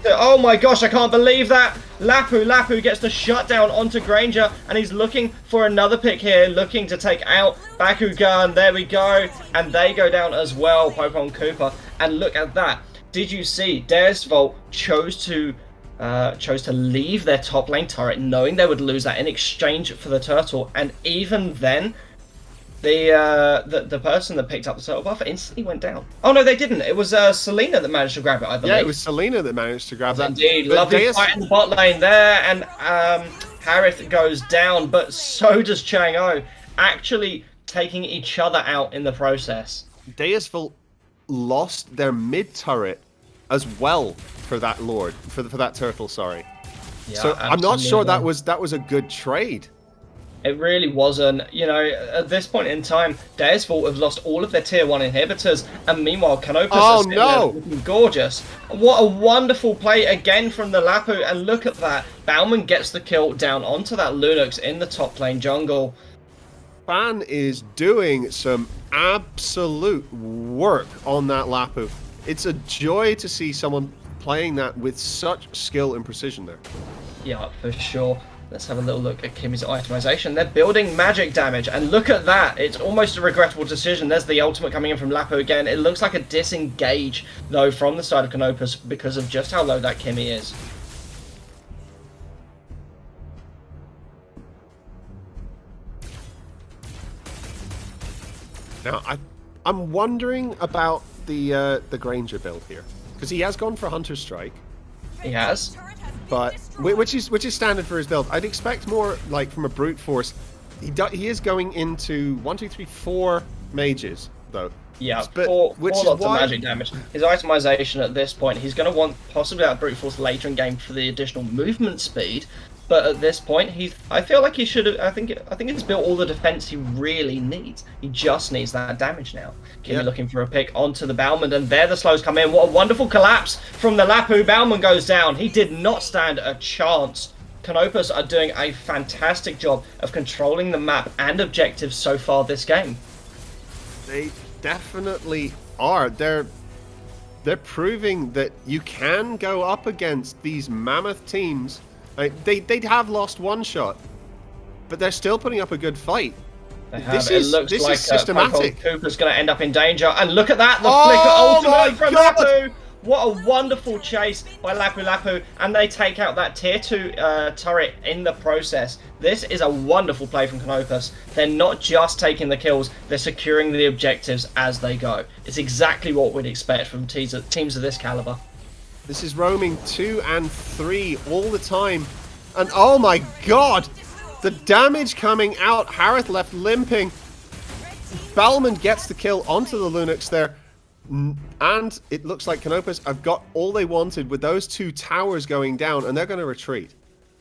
Oh my gosh, I can't believe that! Lapu gets the shutdown onto Granger, and he's looking for another pick here, looking to take out Bakugan. There we go, and they go down as well, Pokemon Cooper. And look at that! Did you see? Deus Vult chose to leave their top lane turret, knowing they would lose that in exchange for the turtle, and even then, the person that picked up the turtle buff instantly went down. Oh no, they didn't. It was Selena that managed to grab it, I believe.
Yeah, it was Selena that managed to grab that.
Indeed,
But
lovely
Deus-
fight in the bot lane there, and Harith goes down, but so does Chang'o, actually taking each other out in the process.
Deus Vult lost their mid turret as well for that lord, for that turtle. Sorry.
Yeah,
So I'm not sure that
absolutely.
was a good trade.
It really wasn't. You know, at this point in time, Deus Vult have lost all of their tier 1 inhibitors, and meanwhile, Canopus
Oh,
is sitting there
no.
looking gorgeous. What a wonderful play again from the Lapu, and look at that. Bauman gets the kill down onto that Lunux in the top lane jungle.
Fan is doing some absolute work on that Lapu. It's a joy to see someone playing that with such skill and precision there.
Yeah, for sure. Let's have a little look at Kimmy's itemization. They're building magic damage, and look at that. It's almost a regrettable decision. There's the ultimate coming in from Lapu again. It looks like a disengage, though, from the side of Canopus because of just how low that Kimmy is.
Now, I'm wondering about the Granger build here, because he has gone for Hunter Strike,
He has.
but which is standard for his build. I'd expect more like from a brute force. He is going into 1, 2, 3, 4 mages though.
Yeah,
But-
four
which is
lots of
why-
magic damage. His itemization at this point, he's going to want possibly that brute force later in game for the additional movement speed. But at this point, I feel like he should have. I think he's built all the defense he really needs. He just needs that damage now. Kimmy
Yep.
looking for a pick onto the Bauman, and there the slows come in. What a wonderful collapse from the Lapu. Bauman goes down. He did not stand a chance. Canopus are doing a fantastic job of controlling the map and objectives so far this game.
They definitely are. They're proving that you can go up against these mammoth teams. Like, they'd have lost one shot, but they're still putting up a good fight.
They have.
This
It
is-
looks
this
like
is systematic.
Cooper's going to end up in danger. And look at that, the
Oh
flicker
my
ultimate from
God!
Lapu. What a wonderful chase by Lapu, and they take out that tier 2 turret in the process. This is a wonderful play from Canopus. They're not just taking the kills, they're securing the objectives as they go. It's exactly what we'd expect from teams of this caliber.
This is roaming 2 and 3 all the time. And oh my god! The damage coming out. Harith left limping. Balman gets the kill onto the Lunix there. And it looks like Canopus have got all they wanted with those 2 towers going down, and they're going to retreat.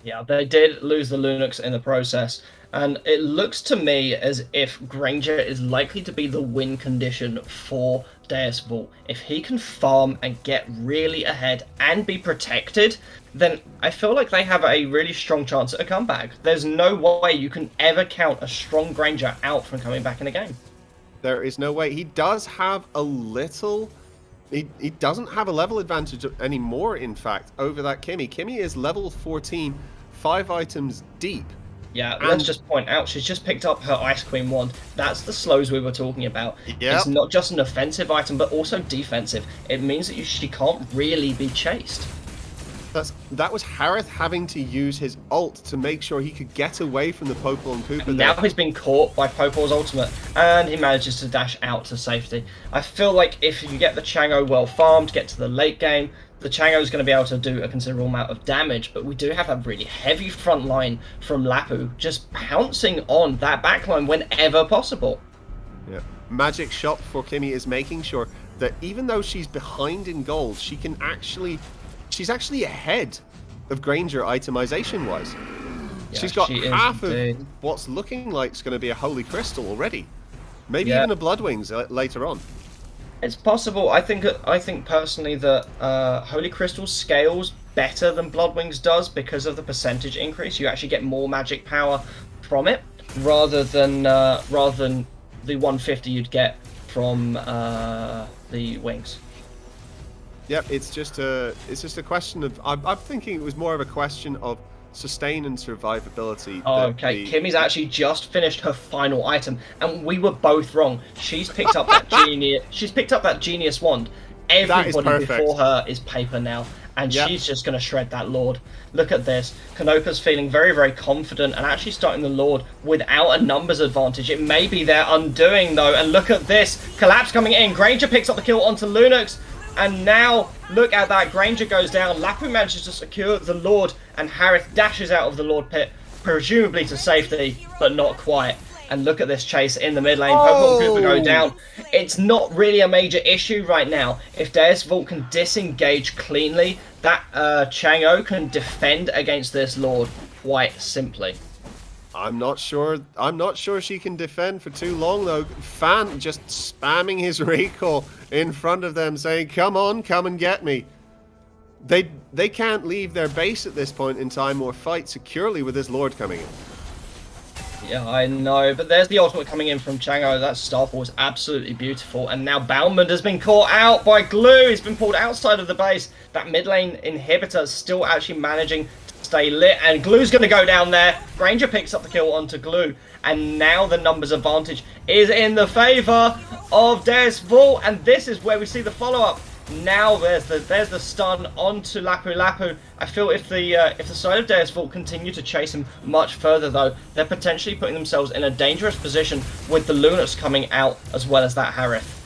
Yeah, they did lose the Lunux in the process, and it looks to me as if Granger is likely to be the win condition for Deus Vult. If he can farm and get really ahead and be protected, then I feel like they have a really strong chance at a comeback. There's no way you can ever count a strong Granger out from coming back in a game.
There is no way. He does have a little he doesn't have a level advantage anymore, in fact, over that Kimmy. Kimmy is level 14, 5 items deep.
Yeah, let's just point out, she's just picked up her Ice Queen wand. That's the slows we were talking about.
Yep.
It's not just an offensive item, but also defensive. It means that she can't really be chased.
That was Harith having to use his ult to make sure he could get away from the Popol and Cooper.
Now he's been caught by Popol's ultimate, and he manages to dash out to safety. I feel like if you get the Chango well farmed, get to the late game, the Chango is going to be able to do a considerable amount of damage, but we do have a really heavy front line from Lapu, just pouncing on that backline whenever possible.
Yeah. Magic Shop for Kimmy is making sure that even though she's behind in gold, she can actually... She's actually ahead of Granger itemization-wise.
Yeah,
She's got half
indeed.
of what's looking like it's going to be a Holy Crystal already. Maybe
Yeah.
even a Bloodwings later on.
It's possible. I think personally that Holy Crystal scales better than Bloodwings does because of the percentage increase. You actually get more magic power from it rather than the 150 you'd get from the wings.
Yep, it's just a question of... I'm thinking it was more of a question of sustain and survivability.
Oh, okay, Kimmy's actually just finished her final item, and we were both wrong. She's picked up that genius. She's picked up that genius wand. Everybody before her is paper now, and she's just going to shred that Lord. Look at this. Canopus feeling very, very confident and actually starting the Lord without a numbers advantage. It may be their undoing, though, and look at this. Collapse coming in. Granger picks up the kill onto Lunox. And now, look at that, Granger goes down, Lapu manages to secure the Lord, and Harith dashes out of the Lord pit, presumably to safety, but not quite. And look at this chase in the mid lane, Pokemon Cooper go down. It's not really a major issue right now. If Deus Vult can disengage cleanly, that Chango can defend against this Lord quite simply.
I'm not sure she can defend for too long, though. Fan just spamming his recall in front of them, saying, come on, come and get me. They can't leave their base at this point in time or fight securely with this Lord coming in.
Yeah, I know, but there's the ultimate coming in from Chango. That Starfall was absolutely beautiful. And now Baumann has been caught out by Glue. He's been pulled outside of the base. That mid lane inhibitor is still actually managing to stay lit. And Glue's going to go down there. Granger picks up the kill onto Glue. And now the numbers advantage is in the favor of Deus Vult. And this is where we see the follow-up. Now there's the stun onto Lapu Lapu. I feel if the side of Deus Vult continue to chase him much further, though, they're potentially putting themselves in a dangerous position with the Lunox coming out as well as that Harith.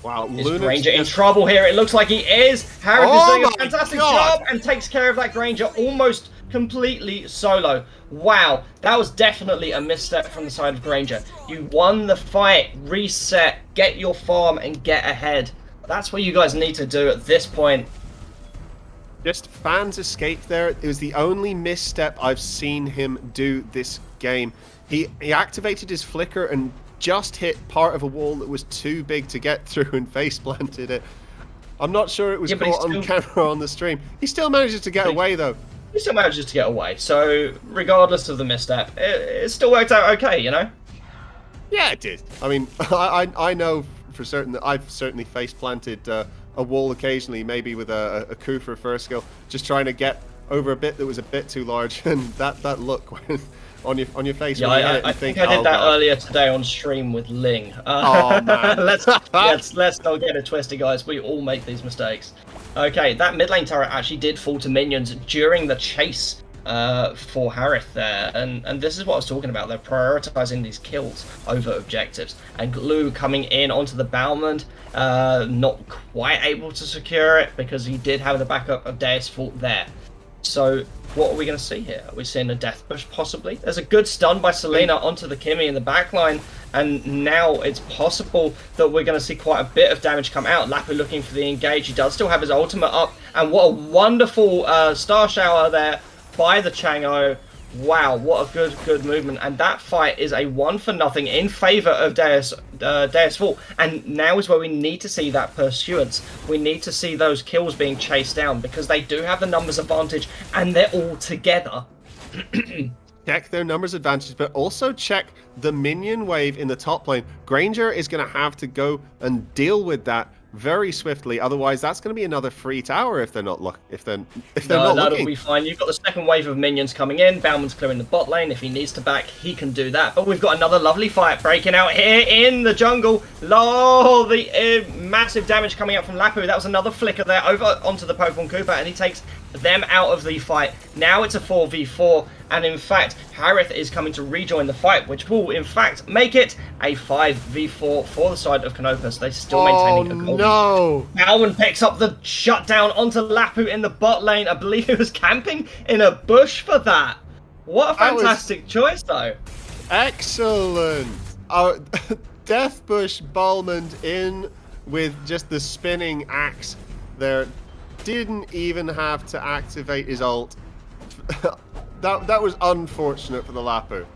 Wow,
Is
Lunox
Granger in trouble here? It looks like he is. Harith is doing a fantastic
God.
job and takes care of that Granger almost completely solo. Wow, that was definitely a misstep from the side of Granger. You won the fight, reset, get your farm and get ahead. That's what you guys need to do at this point.
Just Fan's escape there. It was the only misstep I've seen him do this game. He activated his flicker and just hit part of a wall that was too big to get through and face planted it. I'm not sure it was caught on camera on the stream. He still manages to get away though.
He still manages to get away. So regardless of the misstep, it still worked out okay, you know?
Yeah, it did. I mean, I know for certain that I've certainly face planted a wall occasionally, maybe with a coup for a first skill, just trying to get over a bit that was a bit too large, and that look when, on your face.
Yeah, I think I did that earlier today on stream with Ling.
Oh man, let's
not get it twisted, guys. We all make these mistakes. Okay, that mid lane turret actually did fall to minions during the chase for Harith there, and this is what I was talking about. They're prioritizing these kills over objectives, and Glue coming in onto the Baumann, not quite able to secure it because he did have the backup of Deus Vult there. So what are we going to see here? Are we seeing a death push possibly? There's a good stun by Selena onto the Kimmy in the backline, and now it's possible that we're going to see quite a bit of damage come out. Lapu looking for the engage. He does still have his ultimate up, and what a wonderful star shower there by the Chango. Wow, what a good movement. And that fight is a 1-0 in favor of Deus Vult. And now is where we need to see that pursuance. We need to see those kills being chased down because they do have the numbers advantage and they're all together.
Check their numbers advantage, but also check the minion wave in the top lane. Granger is going to have to go and deal with that very swiftly. Otherwise, that's going to be another free tower if they're not if they're
No,
not
that'll
looking.
be fine. You've got the second wave of minions coming in. Bauman's clearing the bot lane. If he needs to back, he can do that. But we've got another lovely fight breaking out here in the jungle. Oh, the massive damage coming up from Lapu. That was another flicker there over onto the Pokemon Cooper, and he takes them out of the fight. Now it's a 4v4, and in fact, Harith is coming to rejoin the fight, which will in fact make it a 5v4 for the side of Canopus. They're still maintaining a goal.
No!
Bauman picks up the shutdown onto Lapu in the bot lane. I believe he was camping in a bush for that. What a
That was-
fantastic choice, though.
Excellent! Death Bush Balmond in with just the spinning axe there. Didn't even have to activate his ult. that was unfortunate for the Lapu.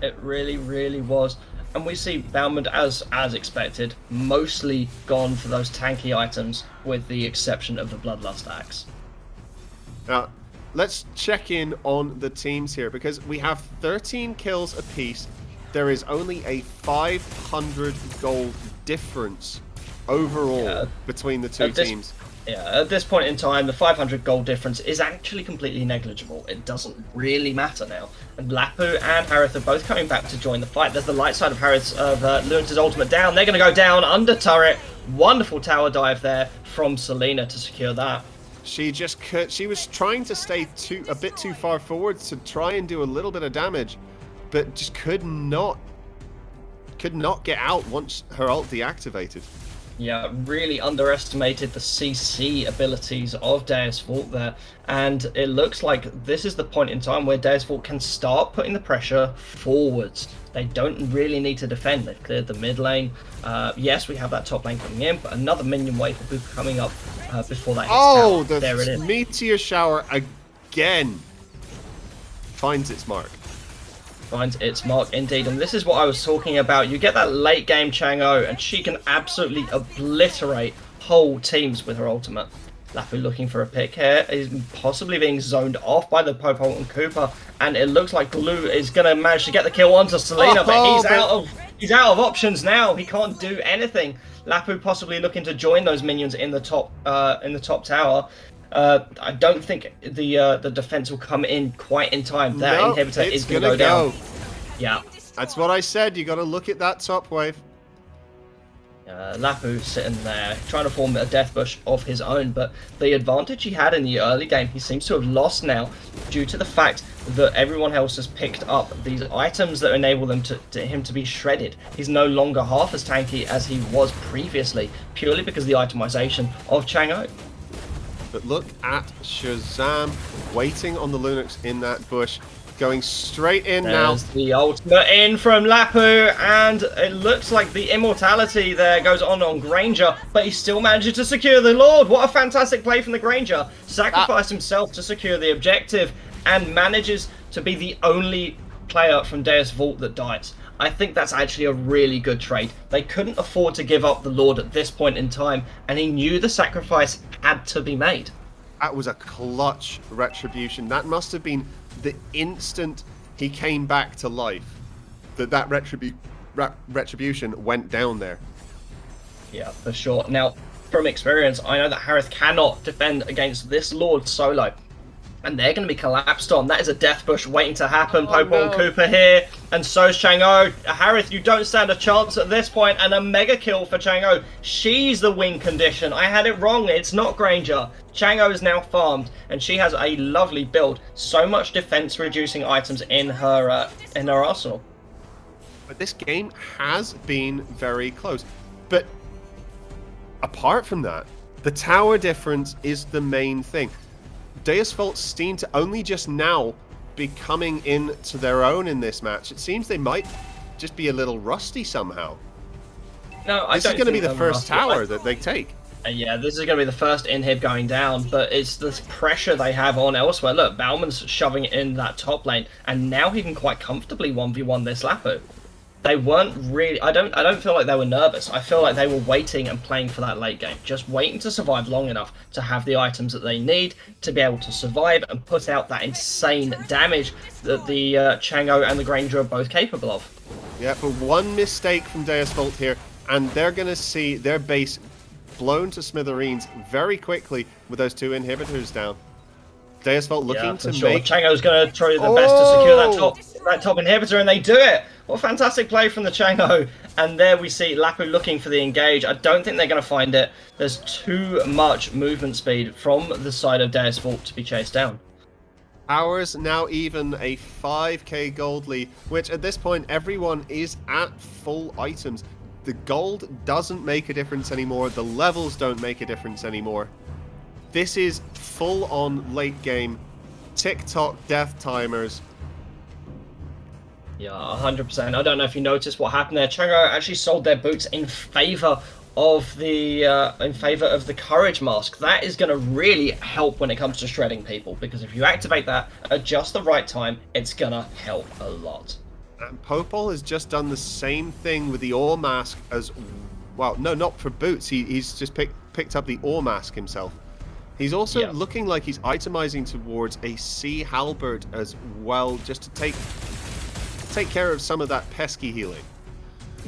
It really, really was. And we see Bauman, as expected, mostly gone for those tanky items, with the exception of the Bloodlust Axe.
Now, let's check in on the teams here, because we have 13 kills apiece. There is only a 500 gold difference overall between the two teams.
Yeah, at this point in time, the 500 gold difference is actually completely negligible. It doesn't really matter now. And Lapu and Harith are both coming back to join the fight. There's the light side of Luna's ultimate down. They're going to go down under turret. Wonderful tower dive there from Selena to secure that.
She was trying to stay a bit too far forward to try and do a little bit of damage, but just could not get out once her ult deactivated.
Yeah, really underestimated the CC abilities of Deus Vult there, and it looks like this is the point in time where Deus Vult can start putting the pressure forwards. They don't really need to defend. They've cleared the mid lane. Yes, we have that top lane coming in, but another minion wave will be coming up before that hits
Oh,
down. There it
the
is.
meteor shower again finds its mark.
Finds its mark indeed, and this is what I was talking about. You get that late game Chang'e, and she can absolutely obliterate whole teams with her ultimate. Lapu looking for a pick here, is possibly being zoned off by the Popo and Cooper, and it looks like Glue is going to manage to get the kill onto Selena, but he's out of options now. He can't do anything. Lapu possibly looking to join those minions in the top tower. I don't think the defense will come in quite in time. That inhibitor is going to go down. Yeah.
That's what I said. You got to look at that top wave.
Lapu sitting there trying to form a death bush of his own, but the advantage he had in the early game he seems to have lost now due to the fact that everyone else has picked up these items that enable him to be shredded. He's no longer half as tanky as he was previously, purely because of the itemization of Chang'e.
But look at Shazam waiting on the Lunux in that bush, going straight in now.
There's the ultimate in from Lapu, and it looks like the immortality there goes on Granger, but he still manages to secure the Lord. What a fantastic play from the Granger. Sacrificed himself to secure the objective, and manages to be the only player from Deus Vult that dies. I think that's actually a really good trade. They couldn't afford to give up the Lord at this point in time, and he knew the sacrifice had to be made.
That was a clutch retribution. That must have been the instant he came back to life that retribution went down there.
Yeah, for sure. Now, from experience, I know that Harith cannot defend against this Lord solo. And they're going to be collapsed on. That is a death bush waiting to happen. Popo and Cooper here. And so's Chang'e. Harith, you don't stand a chance at this point. And a mega kill for Chang'e. She's the win condition. I had it wrong. It's not Granger. Chang'e is now farmed. And she has a lovely build. So much defense reducing items in her arsenal.
But this game has been very close. But apart from that, the tower difference is the main thing. Deus Vult seem to only just now be coming into their own in this match. It seems they might just be a little rusty somehow.
No, I
this
don't
is going to be
think
the
they're
first
rusty.
tower that they take.
Yeah, this is going to be the first inhib going down, but it's this pressure they have on elsewhere. Look, Bauman's shoving it in that top lane, and now he can quite comfortably 1v1 this Lapu. They weren't really... I don't feel like they were nervous. I feel like they were waiting and playing for that late game. Just waiting to survive long enough to have the items that they need to be able to survive and put out that insane damage that the Chang'e and the Granger are both capable of.
Yeah, but one mistake from Deus Vult here, and they're going to see their base blown to smithereens very quickly with those 2 inhibitors down. Deus Vult looking to make...
Chango's going to try the best to secure that top inhibitor, and they do it! What a fantastic play from the Chango. And there we see Lapu looking for the engage. I don't think they're going to find it. There's too much movement speed from the side of Deus Vult to be chased down.
Ours now even a 5k gold lead, which at this point everyone is at full items. The gold doesn't make a difference anymore. The levels don't make a difference anymore. This is full-on late game TikTok death timers.
Yeah, 100%. I don't know if you noticed what happened there. Chango actually sold their boots in favor of the courage mask. That is going to really help when it comes to shredding people, because if you activate that at just the right time, it's going to help a lot.
And Popol has just done the same thing with the ore mask as well. No, not for boots. He's just picked up the ore mask himself. He's also looking like he's itemizing towards a sea halberd as well, just to take care of some of that pesky healing.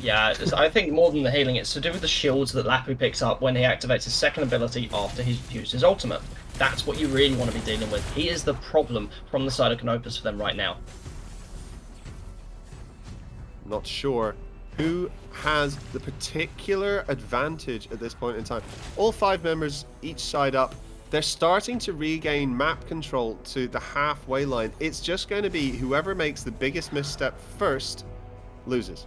Yeah, I think more than the healing, it's to do with the shields that Lapu picks up when he activates his second ability after he's used his ultimate. That's what you really want to be dealing with. He is the problem from the side of Canopus for them right now.
Not sure who has the particular advantage at this point in time. All 5 members each side up. They're starting to regain map control to the halfway line. It's just going to be whoever makes the biggest misstep first loses.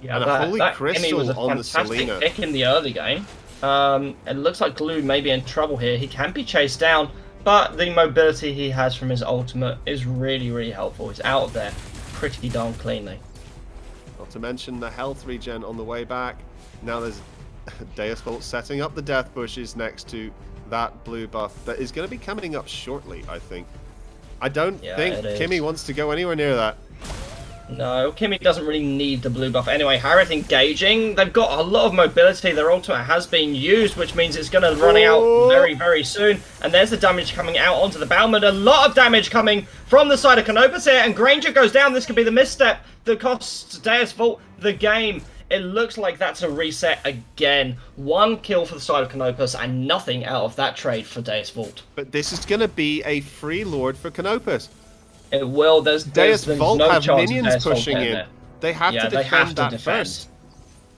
Yeah,
and
that,
a holy
that
crystal
was a
on the
fantastic
Selena.
pick in the early game. It looks like Glue may be in trouble here. He can be chased down, but the mobility he has from his ultimate is really, really helpful. He's out of there pretty darn cleanly.
Not to mention the health regen on the way back. Now there's Deus Vult setting up the death bushes next to that blue buff that is going to be coming up shortly, I think. I don't think Kimmy wants to go anywhere near that.
No, Kimmy doesn't really need the blue buff. Anyway, Harith engaging. They've got a lot of mobility. Their ultimate has been used, which means it's going to run out very, very soon. And there's the damage coming out onto the Bowman. A lot of damage coming from the side of Canopus here. And Granger goes down. This could be the misstep that costs Deus Vult the game. It looks like that's a reset again. 1 kill for the side of Canopus and nothing out of that trade for Deus Vult.
But this is going to be a free lord for Canopus.
It will. There's
Vult
no
have
chance
minions
of Deus Vult
pushing in.
there.
They have to defend that first.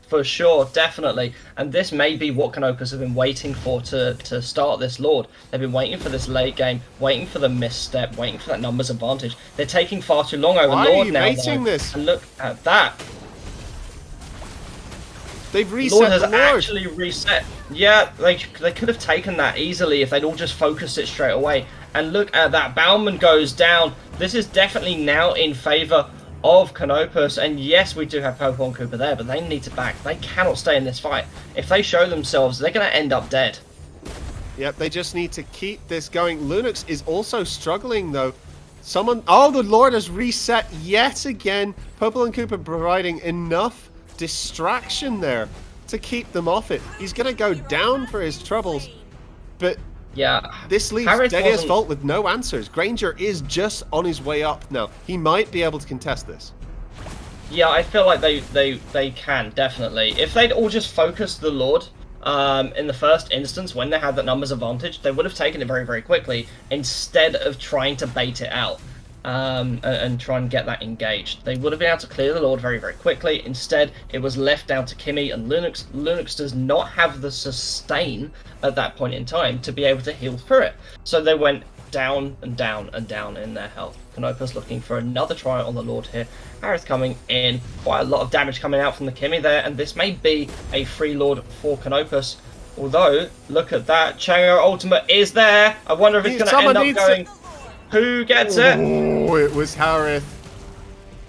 For sure, definitely. And this may be what Canopus have been waiting for to start this Lord. They've been waiting for this late game, waiting for the misstep, waiting for that numbers advantage. They're taking far too long over
Why
Lord
are you
now.
waiting this?
And look at that.
They've reset
Lord has
the Lord.
actually reset. Yeah, they could have taken that easily if they'd all just focused it straight away. And look at that. Bauman goes down. This is definitely now in favor of Canopus. And yes, we do have Popo and Cooper there, but they need to back. They cannot stay in this fight. If they show themselves, they're going to end up dead.
Yep, they just need to keep this going. Lunux is also struggling, though. Oh, the Lord has reset yet again. Popo and Cooper providing enough distraction there to keep them off it. He's going to go down for his troubles, but
yeah,
this leaves Deus Vult with no answers. Granger is just on his way up now. He might be able to contest this.
Yeah, I feel like they can, definitely. If they'd all just focused the Lord in the first instance when they had that numbers advantage, they would have taken it very, very quickly instead of trying to bait it out. And try and get that engaged. They would have been able to clear the Lord very, very quickly. Instead, it was left down to Kimmy and Lunux. Lunux does not have the sustain at that point in time to be able to heal through it. So they went down and down and down in their health. Canopus looking for another try on the Lord here. Harris coming in. Quite a lot of damage coming out from the Kimmy there, and this may be a free Lord for Canopus. Although, look at that. Chango ultimate is there. I wonder if it's going to end up going... Who gets it?
Oh, it was Harith.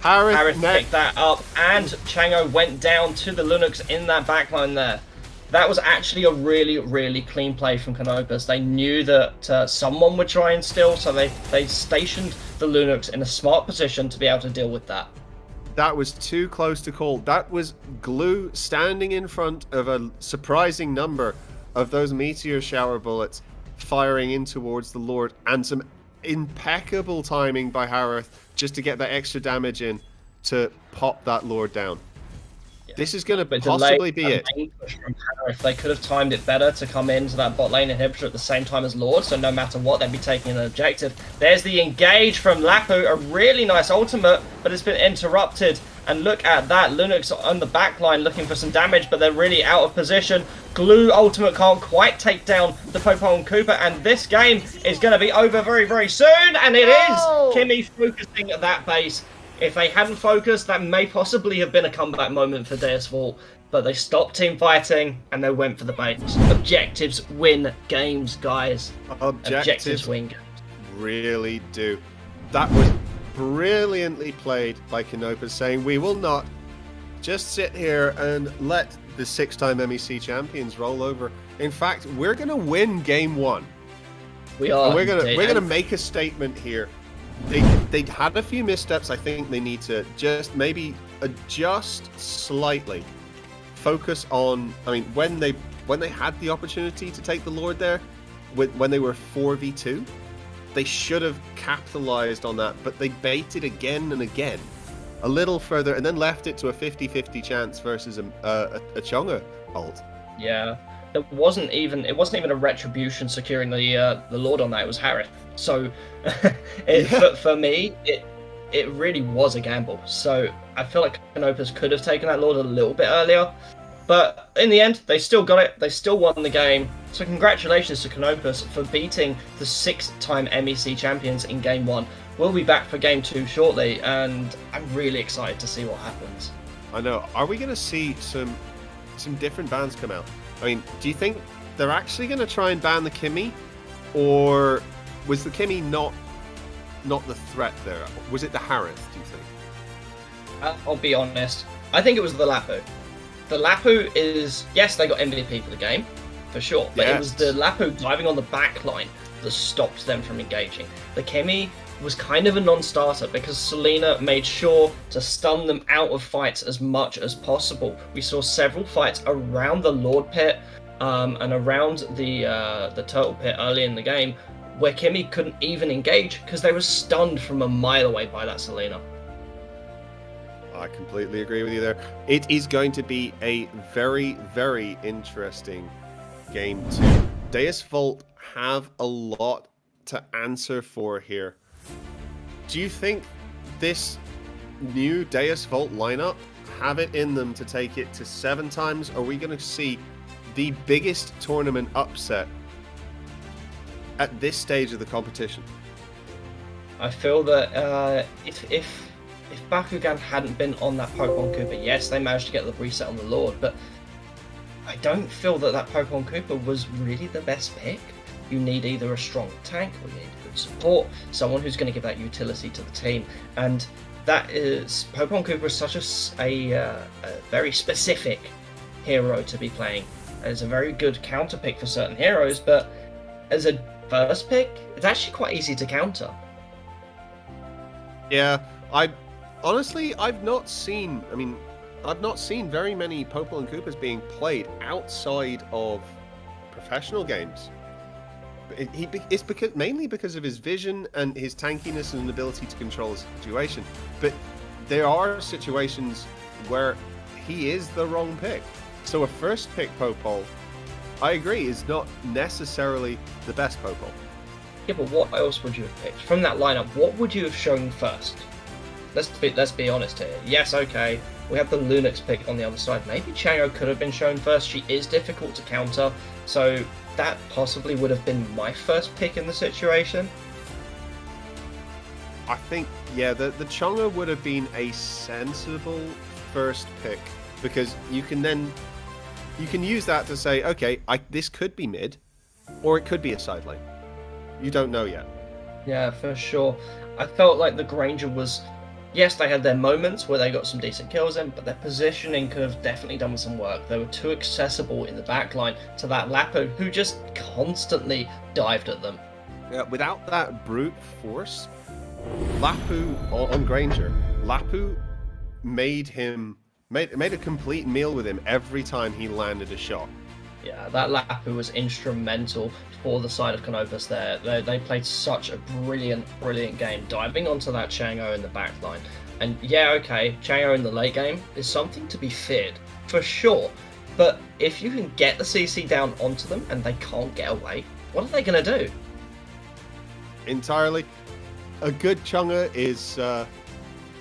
Harith picked that up, and Chango went down to the Lunux in that backline there. That was actually a really, really clean play from Canopus. They knew that someone would try and steal, so they stationed the Lunux in a smart position to be able to deal with that.
That was too close to call. That was Glue standing in front of a surprising number of those meteor shower bullets firing in towards the Lord, and some impeccable timing by Harith just to get that extra damage in to pop that Lord down. This is going to
But
possibly be it.
main push from Parrots, they could have timed it better to come into that bot lane inhibitor at the same time as Lord, so no matter what, they'd be taking an objective. There's the engage from Lapu, a really nice ultimate, but it's been interrupted. And look at that, Linux on the back line looking for some damage, but they're really out of position. Glue ultimate can't quite take down the Popo and Cooper, and this game is going to be over very, very soon, and it is! Kimmy focusing at that base. If they hadn't focused, that may possibly have been a comeback moment for Deus Vult, but they stopped team fighting and they went for the base. Objectives win games, guys. Objectives win games.
Really do. That was brilliantly played by Canopus, saying we will not just sit here and let the 6-time MEC champions roll over. In fact, we're going to win game 1.
We are.
And we're gonna make a statement here. They'd had a few missteps. I think they need to just maybe adjust slightly. Focus on. I mean, when they had the opportunity to take the Lord there, when they were 4v2, they should have capitalized on that. But they baited again and again, a little further, and then left it to a 50-50 chance versus a Chonga ult.
Yeah. It wasn't even a retribution securing the Lord on that. It was Harith. So, for me, it really was a gamble. So I feel like Canopus could have taken that Lord a little bit earlier, but in the end, they still got it. They still won the game. So congratulations to Canopus for beating the 6-time MEC champions in game 1. We'll be back for game 2 shortly, and I'm really excited to see what happens.
I know. Are we going to see some different bans come out? I mean, do you think they're actually going to try and ban the Kimmy, or was the Kimmy not the threat there? Was it the Harith, do you think?
I'll be honest. I think it was the Lapu. The Lapu is... Yes, they got MVP for the game, for sure. But It was the Lapu diving on the back line that stopped them from engaging. The Kimmy was kind of a non-starter because Selena made sure to stun them out of fights as much as possible. We saw several fights around the Lord pit and around the Turtle pit early in the game where Kimmy couldn't even engage because they were stunned from a mile away by that Selena.
I completely agree with you there. It is going to be a very, very interesting game 2. Deus Vult have a lot to answer for here. Do you think this new Deus Vult lineup have it in them to take it to 7 times? Are we going to see the biggest tournament upset at this stage of the competition?
I feel that if Bakugan hadn't been on that Pokemon Cooper, yes, they managed to get the reset on the Lord, but I don't feel that Pokemon Cooper was really the best pick. You need either a strong tank or you need good support, someone who's going to give that utility to the team, and that is Pokemon Cooper is such a very specific hero to be playing. It's a very good counter pick for certain heroes, but as a first pick, it's actually quite easy to counter.
Yeah, I've not seen very many Pokemon Coopers being played outside of professional games. It's mainly because of his vision and his tankiness and ability to control the situation. But there are situations where he is the wrong pick. So a first pick Popol, I agree, is not necessarily the best Popol.
Yeah, but what else would you have picked from that lineup? What would you have shown first? Let's be honest here. Yes, okay, we have the Lunix pick on the other side. Maybe Chango could have been shown first. She is difficult to counter, so that possibly would have been my first pick in the situation.
I think, yeah, the Chonga would have been a sensible first pick, because you can use that to say, okay, this could be mid, or it could be a side lane. You don't know yet.
Yeah, for sure. I felt like the Granger was... Yes, they had their moments where they got some decent kills in, but their positioning could have definitely done with some work. They were too accessible in the backline to that Lapu, who just constantly dived at them.
Yeah, without that brute force, Lapu on Granger, Lapu made a complete meal with him every time he landed a shot.
Yeah, that Lapu was instrumental for the side of Canopus there. They played such a brilliant game, diving onto that Chango in the backline And yeah, okay, Chang'e in the late game is something to be feared, for sure. But if you can get the CC down onto them and they can't get away, what are they going to do?
Entirely. A good Chang'e is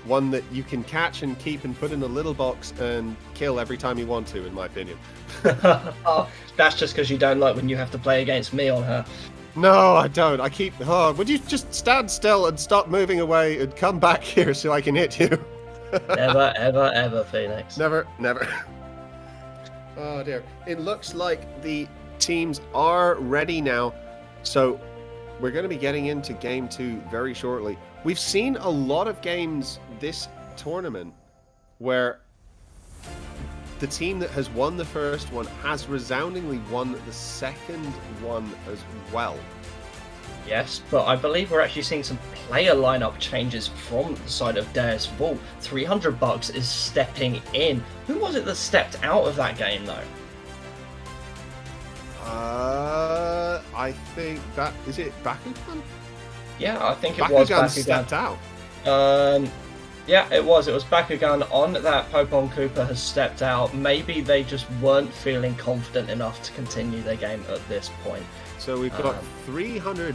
one that you can catch and keep and put in a little box and kill every time you want to, in my opinion.
Oh, that's just because you don't like when you have to play against me on her.
No, I don't. I keep... Oh, would you just stand still and stop moving away and come back here so I can hit you?
Never, ever, ever, Phoenix.
Never, never. Oh, dear. It looks like the teams are ready now. So we're going to be getting into Game 2 very shortly. We've seen a lot of games this tournament where the team that has won the first one has resoundingly won the second one as well.
Yes, but I believe we're actually seeing some player lineup changes from the side of Deus Vult. $300 is stepping in. Who was it that stepped out of that game, though?
I think that... Is it Bakugan?
Yeah, I think it was
Bakugan
Bakugan.
stepped out.
Yeah, it was. It was Bakugan on that Pokemon Cooper has stepped out. Maybe they just weren't feeling confident enough to continue their game at this point.
So we've got $300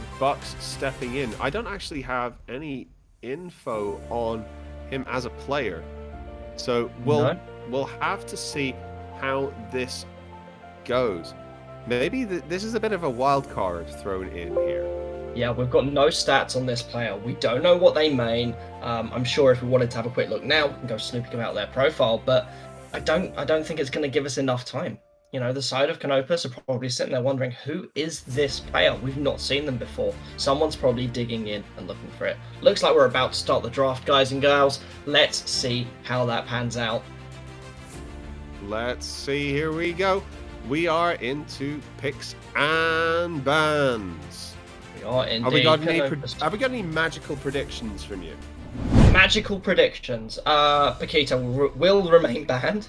stepping in. I don't actually have any info on him as a player. So we'll have to see how this goes. Maybe this is a bit of a wild card thrown in here.
Yeah, we've got no stats on this player. We don't know what they mean. I'm sure if we wanted to have a quick look now, we can go snooping about their profile, but I don't think it's going to give us enough time. You know, the side of Canopus are probably sitting there wondering, who is this player? We've not seen them before. Someone's probably digging in and looking for it. Looks like we're about to start the draft, guys and girls. Let's see how that pans out.
Let's see, here we go. We are into picks and bans.
We are indeed.
Have we got any magical predictions from you?
Magical predictions. Paquito will remain banned.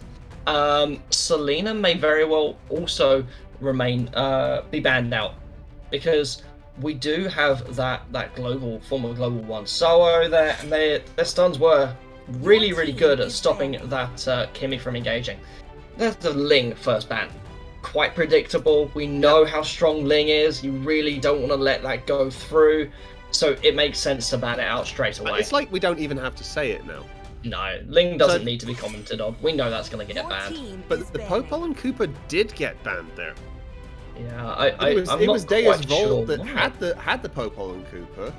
Selena may very well also remain be banned out, because we do have that former global 1 solo there, and their stuns were really good at stopping that Kimmy from engaging. That's the Ling first ban. Quite predictable. We know how strong Ling is. You really don't want to let that go through, so it makes sense to ban it out straight away.
It's like we don't even have to say it now.
No, Ling doesn't need to be commented on. We know that's going to get banned.
But the Popol and Koopa did get banned there.
Yeah,
it was Deus Vult that
why.
had the Popol and Koopa.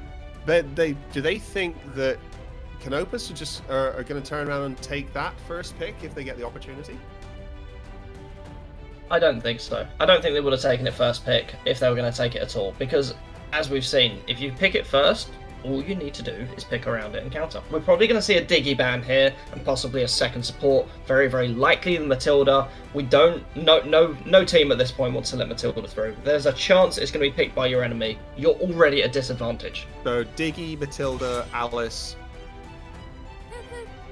But do they think that Canopus are going to turn around and take that first pick if they get the opportunity?
I don't think so. I don't think they would have taken it first pick if they were going to take it at all, because as we've seen, if you pick it first, all you need to do is pick around it and counter. We're probably going to see a Diggy ban here and possibly a second support. Very likely the Matilda. We don't... No team at this point wants to let Matilda through. There's a chance it's going to be picked by your enemy. You're already at a disadvantage.
So Diggy, Matilda, Alice.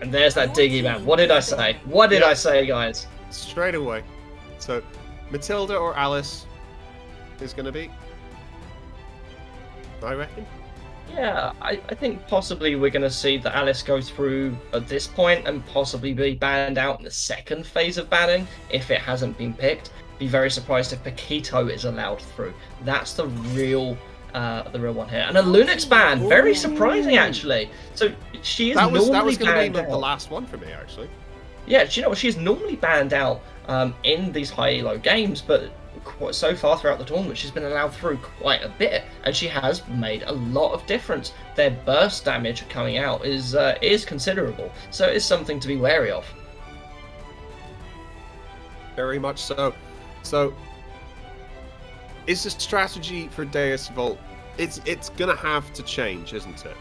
And there's that Diggy ban. What did I say? What did I say, guys?
Straight away. So Matilda or Alice is going to be, I reckon.
Yeah, I think possibly we're going to see that Alice go through at this point and possibly be banned out in the second phase of banning if it hasn't been picked. Be very surprised if Paquito is allowed through. That's the real one here. And a Lunix ban, very surprising actually. So she is normally
that was going to be
banned
the
out.
last one for me actually.
Yeah, do you know what? She's normally banned out in these high elo games, but so far throughout the tournament she's been allowed through quite a bit, and she has made a lot of difference. Their burst damage coming out is considerable, so it's something to be wary of.
Very much so. So is the strategy for Deus Vult, it's gonna have to change, isn't it?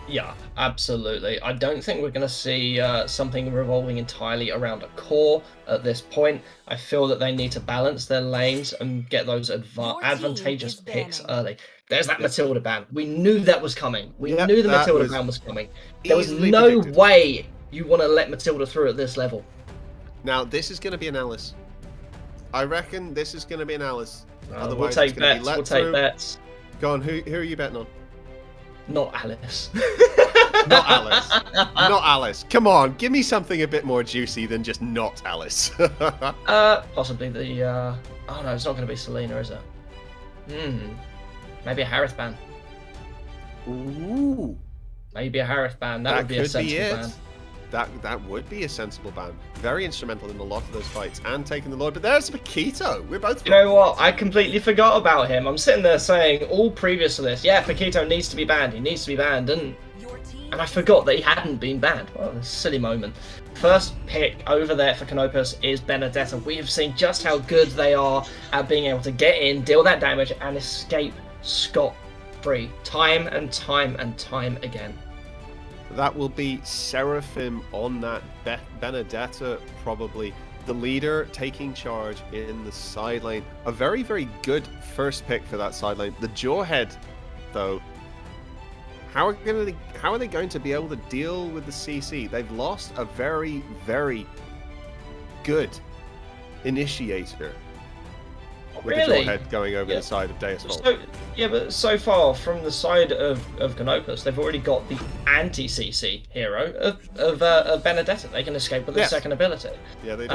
Yeah, absolutely. I don't think we're going to see something revolving entirely around a core at this point. I feel that they need to balance their lanes and get those advantageous picks early. There's that Matilda ban. We knew that was coming. We knew the Matilda ban was coming. There was no way you want to let Matilda through at this level.
Now, this is going to be an Alice. I reckon this is going to be an Alice.
We'll take bets. We'll take bets.
Go on, who are you betting on?
Not Alice.
Not Alice. Not Alice. Come on, give me something a bit more juicy than just not Alice.
Possibly the. Oh no, it's not going to be Selena, is it? Maybe a Harith ban.
Ooh.
Maybe a Harith ban. That would be a sensible ban.
That would be a sensible ban. Very instrumental in a lot of those fights and taking the Lord. But there's Paquito. We're both.
You know what? I completely forgot about him. I'm sitting there saying all previous to this, yeah, Paquito needs to be banned. He needs to be banned, and I forgot that he hadn't been banned. Well, a silly moment. First pick over there for Canopus is Benedetta. We have seen just how good they are at being able to get in, deal that damage, and escape scot-free time and time and time again.
That will be Seraphim on that Benedetta, probably the leader taking charge in the side lane. A very, very good first pick for that side lane. The Jawhead, though, how are they going to be able to deal with the CC? They've lost a very, very good initiator. With the Jawhead going over the side of Deus Vult.
But so far from the side of Canopus, they've already got the anti-CC hero of Benedetta. They can escape with their second ability.
Yeah, they do.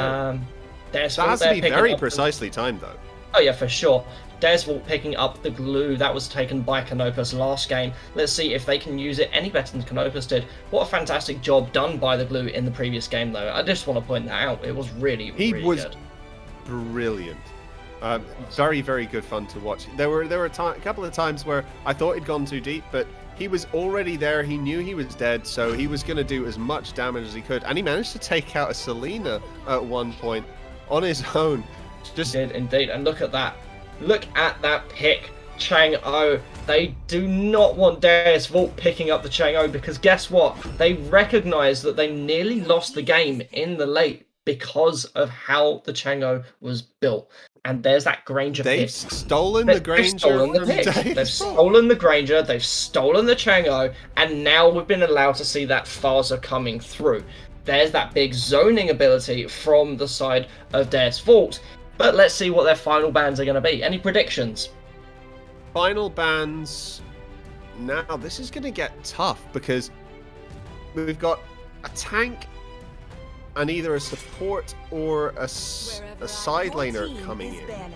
That
has to be very precisely timed, though.
Oh yeah, for sure. Deus Vult picking up the glue that was taken by Canopus last game. Let's see if they can use it any better than Canopus did. What a fantastic job done by the glue in the previous game, though. I just want to point that out. It was really good.
Brilliant. Very, very good fun to watch. There were a couple of times where I thought he'd gone too deep, but he was already there. He knew he was dead, so he was going to do as much damage as he could. And he managed to take out a Selena at one point on his own.
He did indeed. And look at that. Look at that pick. Chang-O. They do not want Deus Vult picking up the Chang-O because guess what? They recognize that they nearly lost the game in the late because of how the Chang-O was built. And there's that Granger pick.
They've stolen the Granger. They've
stolen the Granger, they've stolen the Chang-O, and now we've been allowed to see that Phaser coming through. There's that big zoning ability from the side of Deus Vult. But let's see what their final bans are going to be. Any predictions?
Final bans. Now, this is going to get tough because we've got a tank and either a support or a side laner coming in.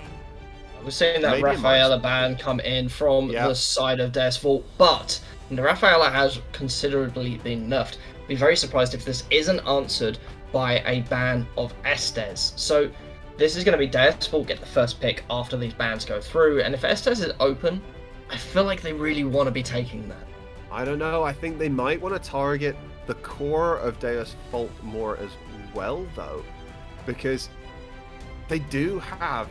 We're seeing that Rafaela ban come in from the side of Deus Vult, but the Rafaela has considerably been nerfed. Be very surprised if this isn't answered by a ban of Estes. So this is going to be Deus Vult get the first pick after these bans go through, and if Estes is open, I feel like they really want to be taking that.
I don't know, I think they might want to target the core of Deus Vult more as well, though, because they do have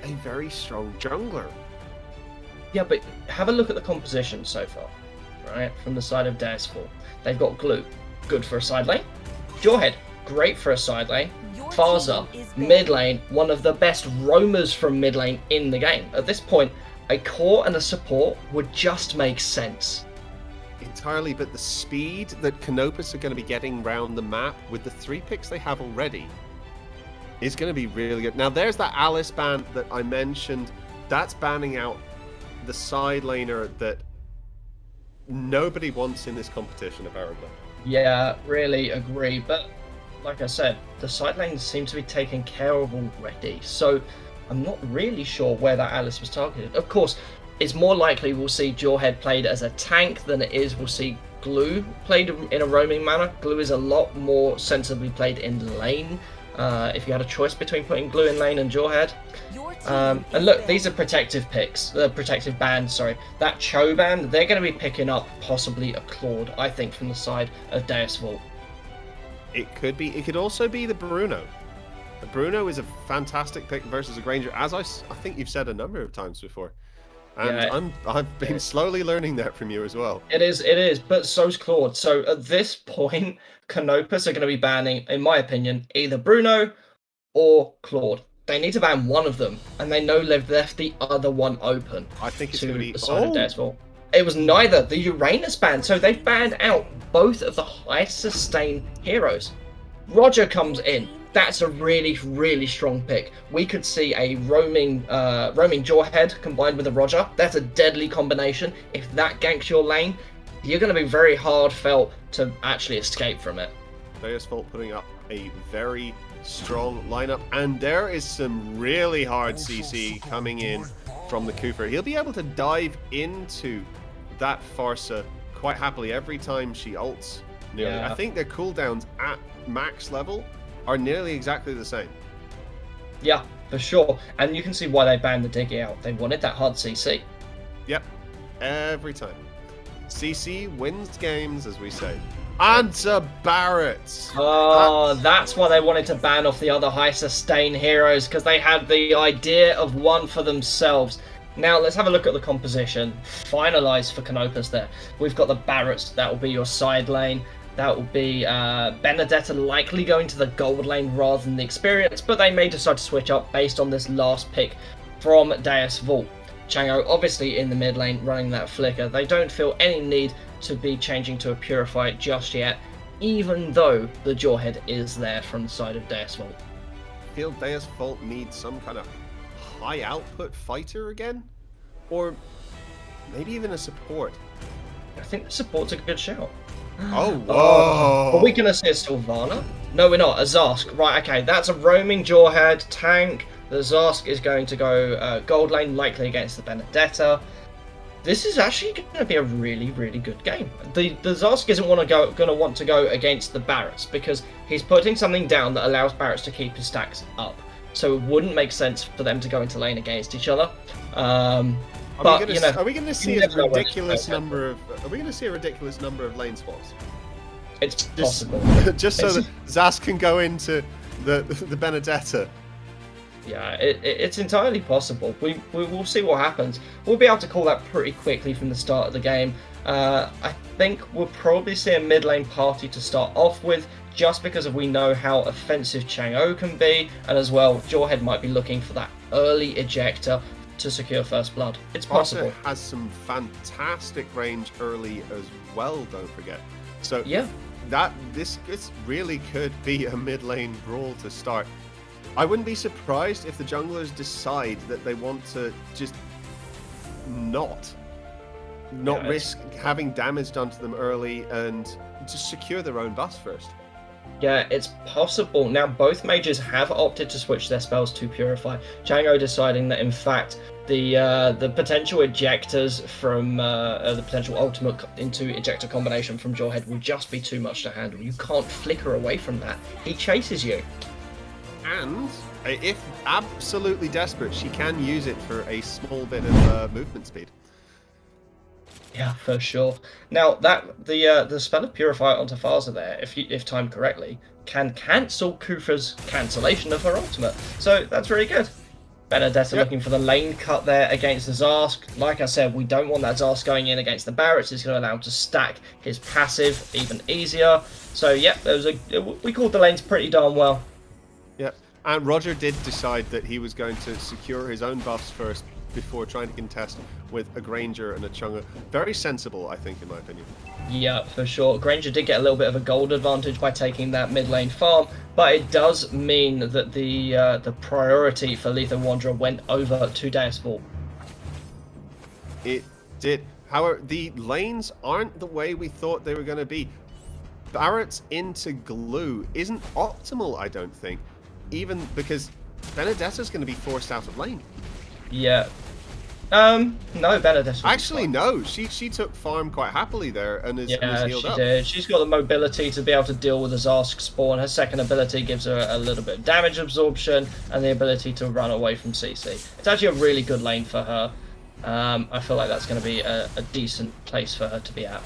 a very strong jungler.
Yeah, but have a look at the composition so far, right? From the side of Deus Vult. They've got Glue, good for a side lane. Jawhead, great for a side lane. Phaser, mid lane, one of the best roamers from mid lane in the game. At this point, a core and a support would just make sense.
Entirely, but the speed that Canopus are going to be getting round the map with the 3 picks they have already is going to be really good. Now, there's that Alice ban that I mentioned. That's banning out the side laner that nobody wants in this competition, apparently.
Yeah, really agree. But like I said, the side lanes seem to be taken care of already. So I'm not really sure where that Alice was targeted. Of course, it's more likely we'll see Jawhead played as a tank than it is we'll see Glue played in a roaming manner. Glue is a lot more sensibly played in lane. If you had a choice between putting Glue in lane and Jawhead. And look, these are protective picks. The protective band, sorry. That Cho band, they're going to be picking up possibly a Claude, I think, from the side of Deus Vult.
It could be. It could also be the Bruno. The Bruno is a fantastic pick versus a Granger, as I think you've said a number of times before. And I've been slowly learning that from you as well.
It is, but so's Claude. So at this point, Canopus are going to be banning, in my opinion, either Bruno or Claude. They need to ban one of them, and they know they've left the other one open.
I think it's going to be
the side of Deus Vult. It was neither. The Uranus ban, so they've banned out both of the highest sustained heroes. Roger comes in. That's a really, really strong pick. We could see a roaming Jawhead combined with a Roger. That's a deadly combination. If that ganks your lane, you're going to be very hard felt to actually escape from it.
Deus Vult putting up a very strong lineup, and there is some really hard CC coming in from the Kufa. He'll be able to dive into that Farsa quite happily every time she ults. Nearly.
Yeah.
I think their cooldowns at max level are nearly exactly the same.
Yeah, for sure. And you can see why they banned the Diggy out. They wanted that hard CC.
Yep, every time. CC wins games, as we say. And to Barrett.
Oh, that's why they wanted to ban off the other high sustain heroes, because they had the idea of one for themselves. Now, let's have a look at the composition. Finalised for Canopus there. We've got the Parrots, that will be your side lane. That will be Benedetta likely going to the gold lane rather than the experience, but they may decide to switch up based on this last pick from Deus Vult. Chango obviously in the mid lane running that flicker. They don't feel any need to be changing to a Purify just yet, even though the Jawhead is there from the side of Deus Vult.
I feel Deus Vult needs some kind of high output fighter again, or maybe even a support.
I think the support's a good shout.
Oh, whoa!
Are we gonna see a Sylvana? No, we're not. A Zarsk. Right, okay, that's a roaming Jawhead tank. The Zarsk is going to go gold lane, likely against the Benedetta. This is actually going to be a really, really good game. The Zarsk isn't going to want to go against the Parrots because he's putting something down that allows Parrots to keep his stacks up. So it wouldn't make sense for them to go into lane against each other.
Are we going to see a ridiculous number of? Are we going to see a ridiculous number of lane swaps?
It's possible.
Just so that Zas can go into the Benedetta.
Yeah, it's entirely possible. We will see what happens. We'll be able to call that pretty quickly from the start of the game. I think we'll probably see a mid lane party to start off with, just because we know how offensive Chang'e can be, and as well, Jawhead might be looking for that early ejector to secure first blood. It's possible.
Farsa has some fantastic range early as well. Don't forget. So
yeah,
this really could be a mid lane brawl to start. I wouldn't be surprised if the junglers decide that they want to just not risk having damage done to them early and just secure their own buffs first.
Yeah, it's possible. Now, both mages have opted to switch their spells to Purify. Chang'e deciding that, in fact, the potential ejectors from the potential ultimate into ejector combination from Jawhead will just be too much to handle. You can't flicker away from that. He chases you.
And if absolutely desperate, she can use it for a small bit of movement speed.
Yeah, for sure. Now that the spell of Purify onto Farsa there, if timed correctly, can cancel Kufa's cancellation of her ultimate. So that's really good. Benedetta looking for the lane cut there against the Zarsk. Like I said, we don't want that Zarsk going in against the Parrots. It's going to allow him to stack his passive even easier. So yeah, we called the lanes pretty darn well.
Yep, and Roger did decide that he was going to secure his own buffs first before trying to contest with a Granger and a Chang'e. Very sensible, I think, in my opinion.
Yeah, for sure. Granger did get a little bit of a gold advantage by taking that mid lane farm, but it does mean that the priority for Lethal Wanderer went over to Deus Vult.
It did. However, the lanes aren't the way we thought they were going to be. Barrett's into glue isn't optimal, I don't think. Even because Benedetta's going to be forced out of lane.
Yeah. No, Benedetta.
Actually, no. She took farm quite happily there and is healed
she
up.
did. She's got the mobility to be able to deal with the Zarsk spawn. Her second ability gives her a little bit of damage absorption and the ability to run away from CC. It's actually a really good lane for her. I feel like that's going to be a decent place for her to be at.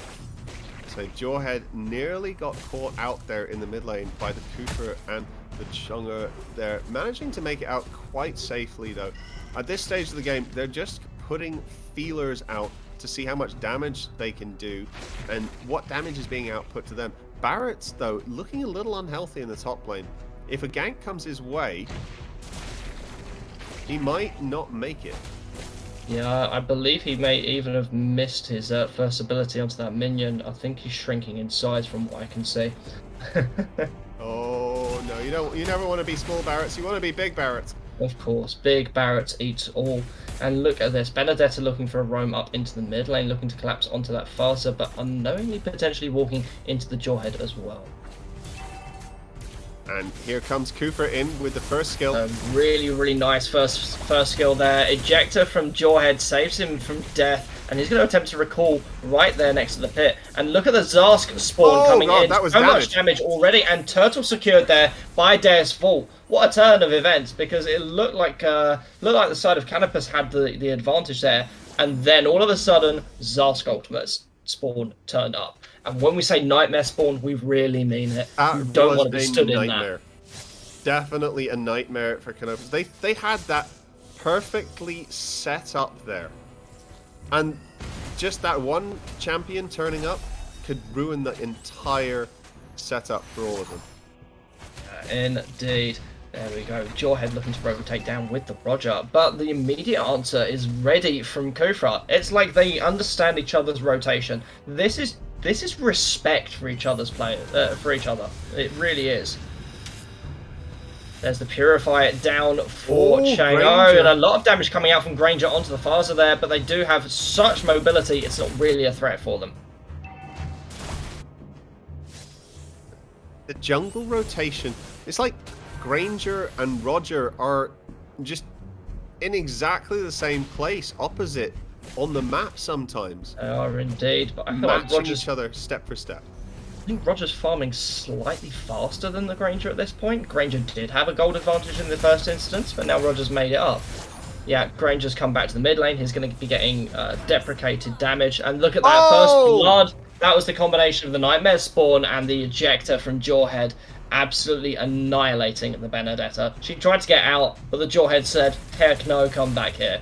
So Jawhead nearly got caught out there in the mid lane by the Cooper and the Chang'e there, managing to make it out quite safely though. At this stage of the game, they're just putting feelers out to see how much damage they can do and what damage is being output to them. Barrett's, though, looking a little unhealthy in the top lane. If a gank comes his way, he might not make it.
Yeah, I believe he may even have missed his first ability onto that minion. I think he's shrinking in size from what I can see.
Oh, no, you never want to be small Barretts, you want to be big Barretts.
Of course, big Barrett eats all. And look at this, Benedetta looking for a roam up into the mid lane, looking to collapse onto that Farsa, but unknowingly potentially walking into the Jawhead as well.
And here comes Kufa in with the first skill.
Really, really nice first skill there. Ejector from Jawhead saves him from death, and he's going to attempt to recall right there next to the pit. And look at the Zarsk spawn coming in.
That was
so much damage already, and Turtle secured there by Deus Vult. What a turn of events, because it looked like the side of Canopus had the advantage there, and then all of a sudden Zarsk ultimates spawn turned up. And when we say nightmare spawn, we really mean it. You don't want to be stood in that.
Definitely a nightmare for Canopus. They had that perfectly set up there. And just that one champion turning up could ruin the entire setup for all of them.
Indeed. There we go. Jawhead looking to rotate down with the Roger, but the immediate answer is ready from Kufra. It's like they understand each other's rotation. This is respect for each other's players, for each other. It really is. There's the Purify down for Chang'o, and a lot of damage coming out from Granger onto the Farsa there, but they do have such mobility, it's not really a threat for them.
The jungle rotation, it's like Granger and Roger are just in exactly the same place, opposite on the map sometimes.
They are indeed, but I feel
matching
like Roger's
each other step for step.
I think Roger's farming slightly faster than the Granger at this point. Granger did have a gold advantage in the first instance, but now Roger's made it up. Yeah, Granger's come back to the mid lane. He's going to be getting deprecated damage. And look at that first blood. That was the combination of the Nightmare Spawn and the Ejector from Jawhead, absolutely annihilating the Benedetta. She tried to get out, but the Jawhead said, heck no, come back here.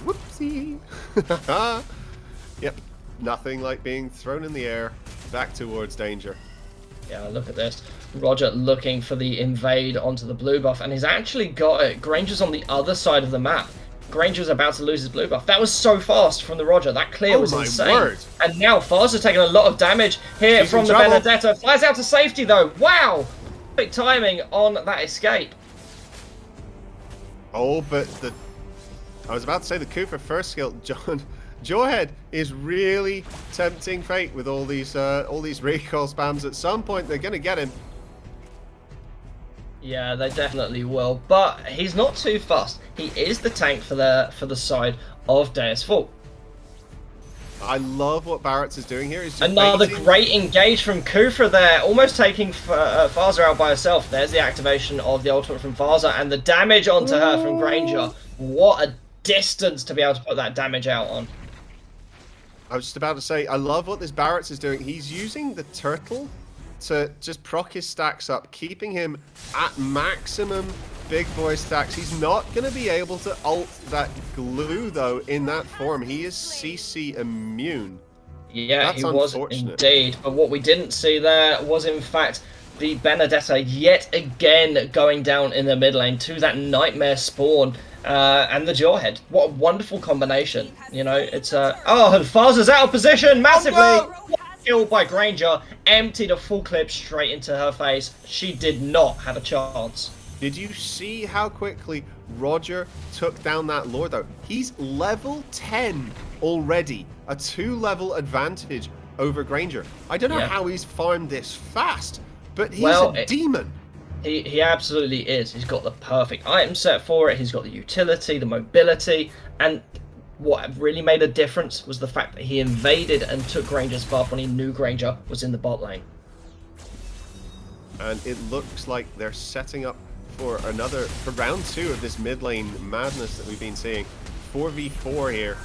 Whoopsie. Yep, nothing like being thrown in the air back towards danger.
Yeah, look at this. Roger looking for the invade onto the blue buff, and he's actually got it. Granger's on the other side of the map. Granger's about to lose his blue buff. That was so fast from the Roger. That clear was insane.
Word.
And now Farsa's taking a lot of damage here
She's
from the
trouble.
Benedetta. Flies out to safety though. Wow! Big timing on that escape.
Oh, but I was about to say the Kufa first skill. Jawhead is really tempting fate with all these recall spams. At some point, they're gonna get him.
Yeah, they definitely will, but he's not too fast. He is the tank for the side of Deus Vult.
I love what Parrots is doing here. He's just
Another
baiting.
great engage from Kufra there, almost taking Farsa out by herself. There's the activation of the ultimate from Farsa, and the damage onto her from Granger. What a distance to be able to put that damage out on.
I was just about to say, I love what this Barretts is doing. He's using the turtle to just proc his stacks up, keeping him at maximum big boy stacks. He's not going to be able to ult that glue, though, in that form. He is CC immune.
Yeah,
That's
he was
unfortunate.
indeed. But what we didn't see there was, in fact, the Benedetta yet again going down in the mid lane to that Nightmare Spawn. And the Jawhead. What a wonderful combination. You know, it's and Farsa's out of position massively.
Oh,
Killed by Granger, emptied a full clip straight into her face. She did not have a chance.
Did you see how quickly Roger took down that Lord, though? He's level 10 already. A 2-level advantage over Granger. I don't know how he's farmed this fast, but he's a demon.
He absolutely is. He's got the perfect item set for it. He's got the utility, the mobility, and what really made a difference was the fact that he invaded and took Granger's buff when he knew Granger was in the bot lane.
And it looks like they're setting up for round 2 of this mid lane madness that we've been seeing. 4v4 here.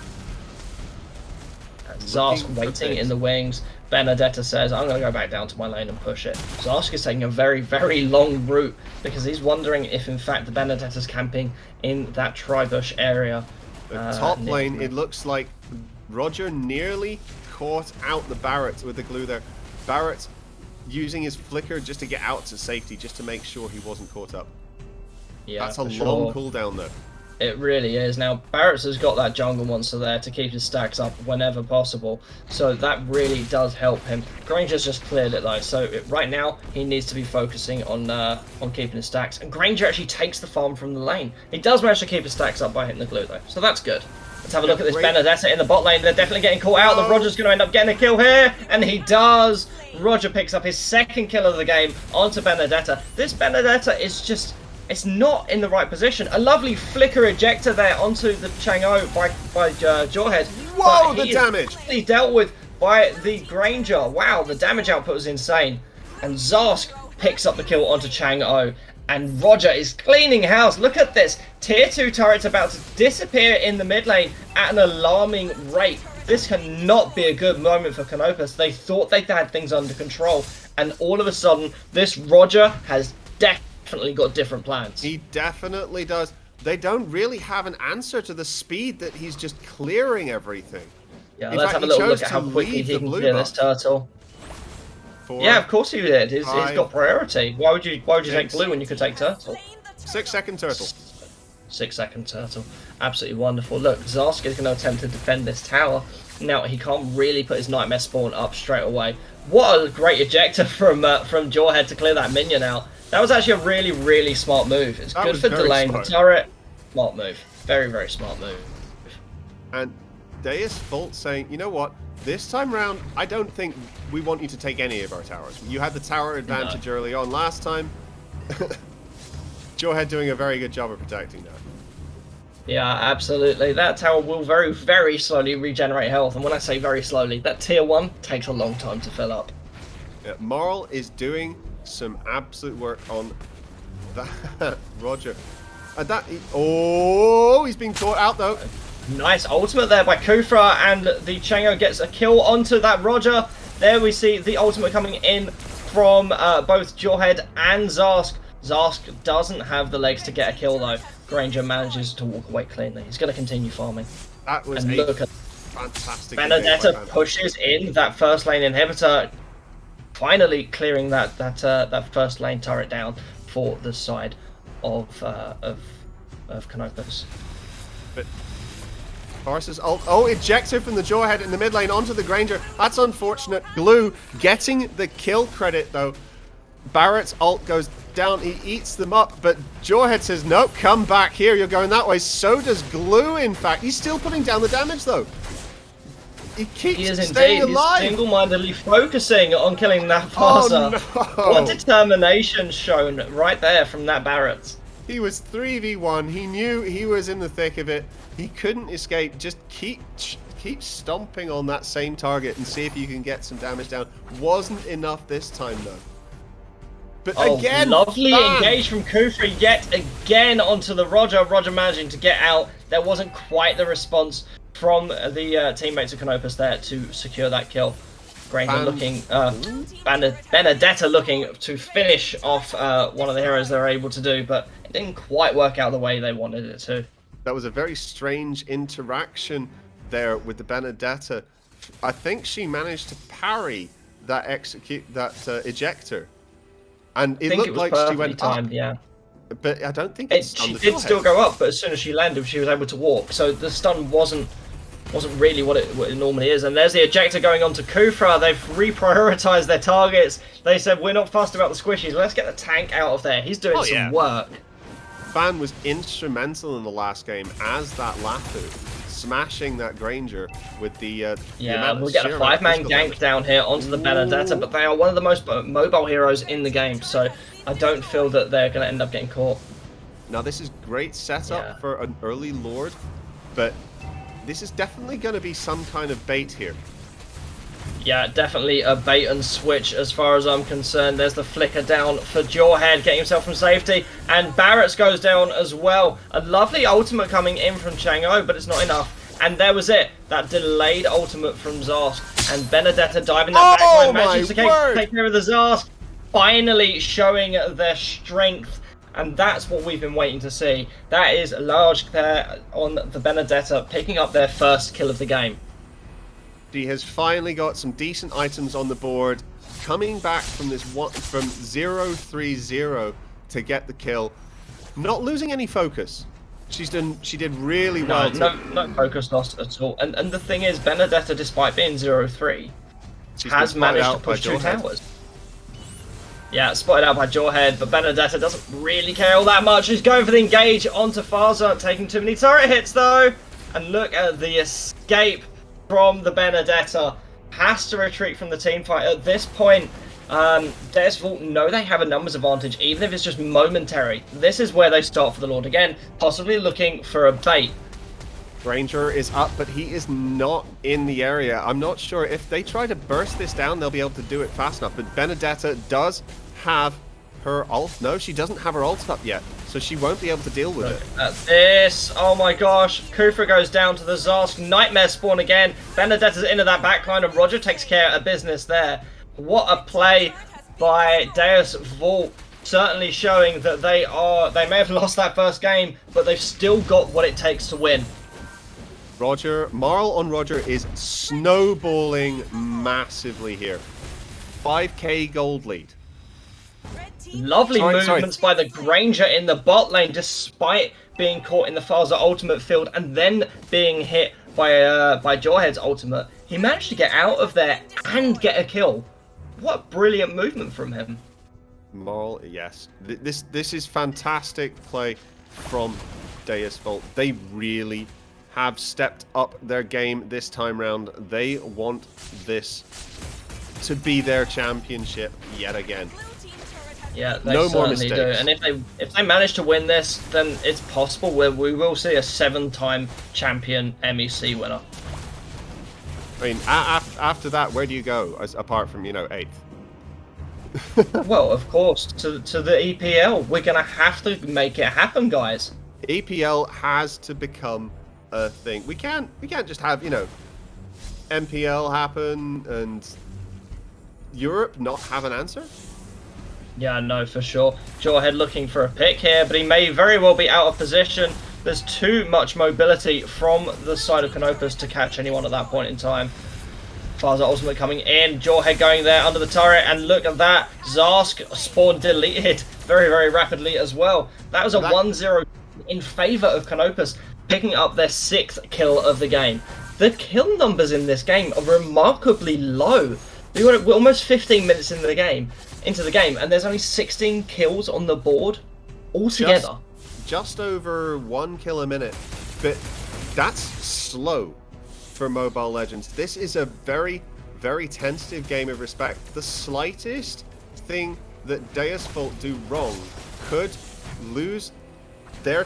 Zarsk waiting in the wings. Benedetta says, I'm going to go back down to my lane and push it. Zarsk is taking a very, very long route because he's wondering if, in fact, the Benedetta's camping in that Tribush area.
The top lane, it looks like Roger nearly caught out the Barrett with the glue there. Barrett using his flicker just to get out to safety, just to make sure he wasn't caught up.
Yeah,
that's a long cooldown though.
It really is. Now, Parrots has got that jungle monster there to keep his stacks up whenever possible, so that really does help him. Granger's just cleared it though, so right now he needs to be focusing on keeping his stacks. And Granger actually takes the farm from the lane. He does manage to keep his stacks up by hitting the glue though, so that's good. Let's have a look at this Benedetta in the bot lane. They're definitely getting caught out. The Roger's going to end up getting a kill here, and he does. Roger picks up his second kill of the game onto Benedetta. This Benedetta is just... it's not in the right position. A lovely flicker ejector there onto the Chang'e by Jawhead.
Whoa, the damage!
He's dealt with by the Granger. Wow, the damage output was insane. And Zarsk picks up the kill onto Chang'e. And Roger is cleaning house. Look at this. Tier 2 turret's about to disappear in the mid lane at an alarming rate. This cannot be a good moment for Canopus. They thought they had things under control. And all of a sudden, this Roger has definitely got different plans.
He definitely does. They don't really have an answer to the speed that he's just clearing everything.
Yeah,
In
let's
fact,
have a little
he
look
chose
at how
to
quickly
leave
he
the
can
blue
clear this
buff.
turtle.
4,
Yeah, of course he did. He's
5,
got priority. Why would you take
6.
blue when you could take turtle?
6-second turtle.
6-second turtle. Absolutely wonderful. Look, Zarsk is going to attempt to defend this tower. Now, he can't really put his Nightmare Spawn up straight away. What a great ejector from Jawhead to clear that minion out. That was actually a really, really smart move. It's
That
good
was
for
very
delaying the
smart.
turret. Smart move. Very, very smart move.
And Deus Vult saying, you know what? This time round, I don't think we want you to take any of our towers. You had the tower advantage early on last time. Jawhead doing a very good job of protecting that.
Yeah, absolutely. That tower will very, very slowly regenerate health. And when I say very slowly, that tier 1 takes a long time to fill up.
Yeah, Moral is doing some absolute work on that. Roger. And that... oh, he's being caught out though.
Nice ultimate there by Kufra, and the Chang'e gets a kill onto that Roger. There we see the ultimate coming in from both Jawhead and Zarsk. Zarsk doesn't have the legs to get a kill though. Granger manages to walk away cleanly. He's going to continue farming.
That was
And
a
look at
fantastic...
Benedetta
engage by
pushes in that first lane inhibitor, finally clearing that first lane turret down for the side of Canopus.
But Horse's ult. Oh, ejector from the Jawhead in the mid lane onto the Granger. That's unfortunate. Glue getting the kill credit though. Barrett's ult goes down. He eats them up, but Jawhead says, nope, come back here. You're going that way. So does Glue, in fact. He's still putting down the damage though. He keeps
He is
staying
indeed.
alive.
He's single-mindedly focusing on killing that Farsa.
Oh,
What
no.
determination shown right there from that Barrett.
He was 3v1. He knew he was in the thick of it. He couldn't escape. Just keep stomping on that same target and see if you can get some damage down. Wasn't enough this time though. But again,
lovely
Fan.
engage from Kufra yet again onto the Roger. Roger managing to get out. There wasn't quite the response from the teammates of Canopus there to secure that kill. Granger looking, Benedetta looking to finish off one of the heroes they were able to do, but it didn't quite work out the way they wanted it to.
That was a very strange interaction there with the Benedetta. I think she managed to parry that ejector, and it looked like she went
timed,
up.
yeah.
But I don't think it's
She did still go up, but as soon as she landed, she was able to walk. So the stun wasn't really what it normally is. And there's the ejector going on to Kufra. They've reprioritized their targets. They said, we're not fussed about the squishies. Let's get the tank out of there. He's doing some work.
Fan was instrumental in the last game as that Lafu, smashing that Granger with the
Yeah, we'll get a 5-man gank down here onto the Benedetta, but they are one of the most mobile heroes in the game, so I don't feel that they're going to end up getting caught.
Now this is great setup for an early Lord, but this is definitely going to be some kind of bait here.
Yeah, definitely a bait and switch as far as I'm concerned. There's the flicker down for Jawhead, getting himself from safety, and Barrett's goes down as well. A lovely ultimate coming in from Chang'e, but it's not enough. And there was it, that delayed ultimate from Zarsk, and Benedetta diving that backline, managing to take care of the Zarsk, finally showing their strength. And that's what we've been waiting to see. That is large there on the Benedetta, picking up their first kill of the game.
She has finally got some decent items on the board, coming back from this from 0-3-0 to get the kill, not losing any focus. She did really
No,
well.
no focus loss at all. And the thing is, Benedetta, despite being 0-3,
She's
has
been spotted
managed to
out by
push 2
Jawhead.
towers. Yeah, spotted out by Jawhead, but Benedetta doesn't really care all that much. He's going for the engage onto Faza, taking too many turret hits though. And look at the escape from the Benedetta. Has to retreat from the team fight. At this point, Deus Vult know they have a numbers advantage, even if it's just momentary. This is where they start for the Lord again, possibly looking for a bait.
Granger is up, but he is not in the area. I'm not sure if they try to burst this down, they'll be able to do it fast enough. But Benedetta does have her ult. No, she doesn't have her ult up yet, so she won't be able to deal with it.
At this, oh my gosh, Kufra goes down to the Zarsk, Nightmare spawn again, Benedetta's into that backline and Roger takes care of business there. What a play by Deus Vult, certainly showing that they may have lost that first game, but they've still got what it takes to win.
Marl on Roger is snowballing massively here. 5k gold lead.
Lovely movements by the Granger in the bot lane, despite being caught in the Faza ultimate field and then being hit by Jawhead's ultimate. He managed to get out of there and get a kill. What brilliant movement from him.
Marl, yes. This is fantastic play from Deus Vult. They really have stepped up their game this time round. They want this to be their championship yet again.
Yeah, they
no more
certainly do.
mistakes.
And if they manage to win this, then it's possible we will see a 7-time champion MEC winner.
I mean, after that, where do you go apart from 8th?
Well, of course, to the EPL. We're gonna have to make it happen, guys.
EPL has to become a thing. We can't just have MPL happen and Europe not have an answer.
Yeah, no, for sure. Jawhead looking for a pick here, but he may very well be out of position. There's too much mobility from the side of Canopus to catch anyone at that point in time. Faza ultimate coming in, Jawhead going there under the turret, and look at that. Zarsk spawn deleted very, very rapidly as well. That was a 1-0 in favor of Canopus, picking up their 6th kill of the game. The kill numbers in this game are remarkably low. We're almost 15 minutes into the game, and there's only 16 kills on the board altogether.
Just over 1 kill a minute, but that's slow for Mobile Legends. This is a very, very tentative game of respect. The slightest thing that Deus Vult do wrong could lose their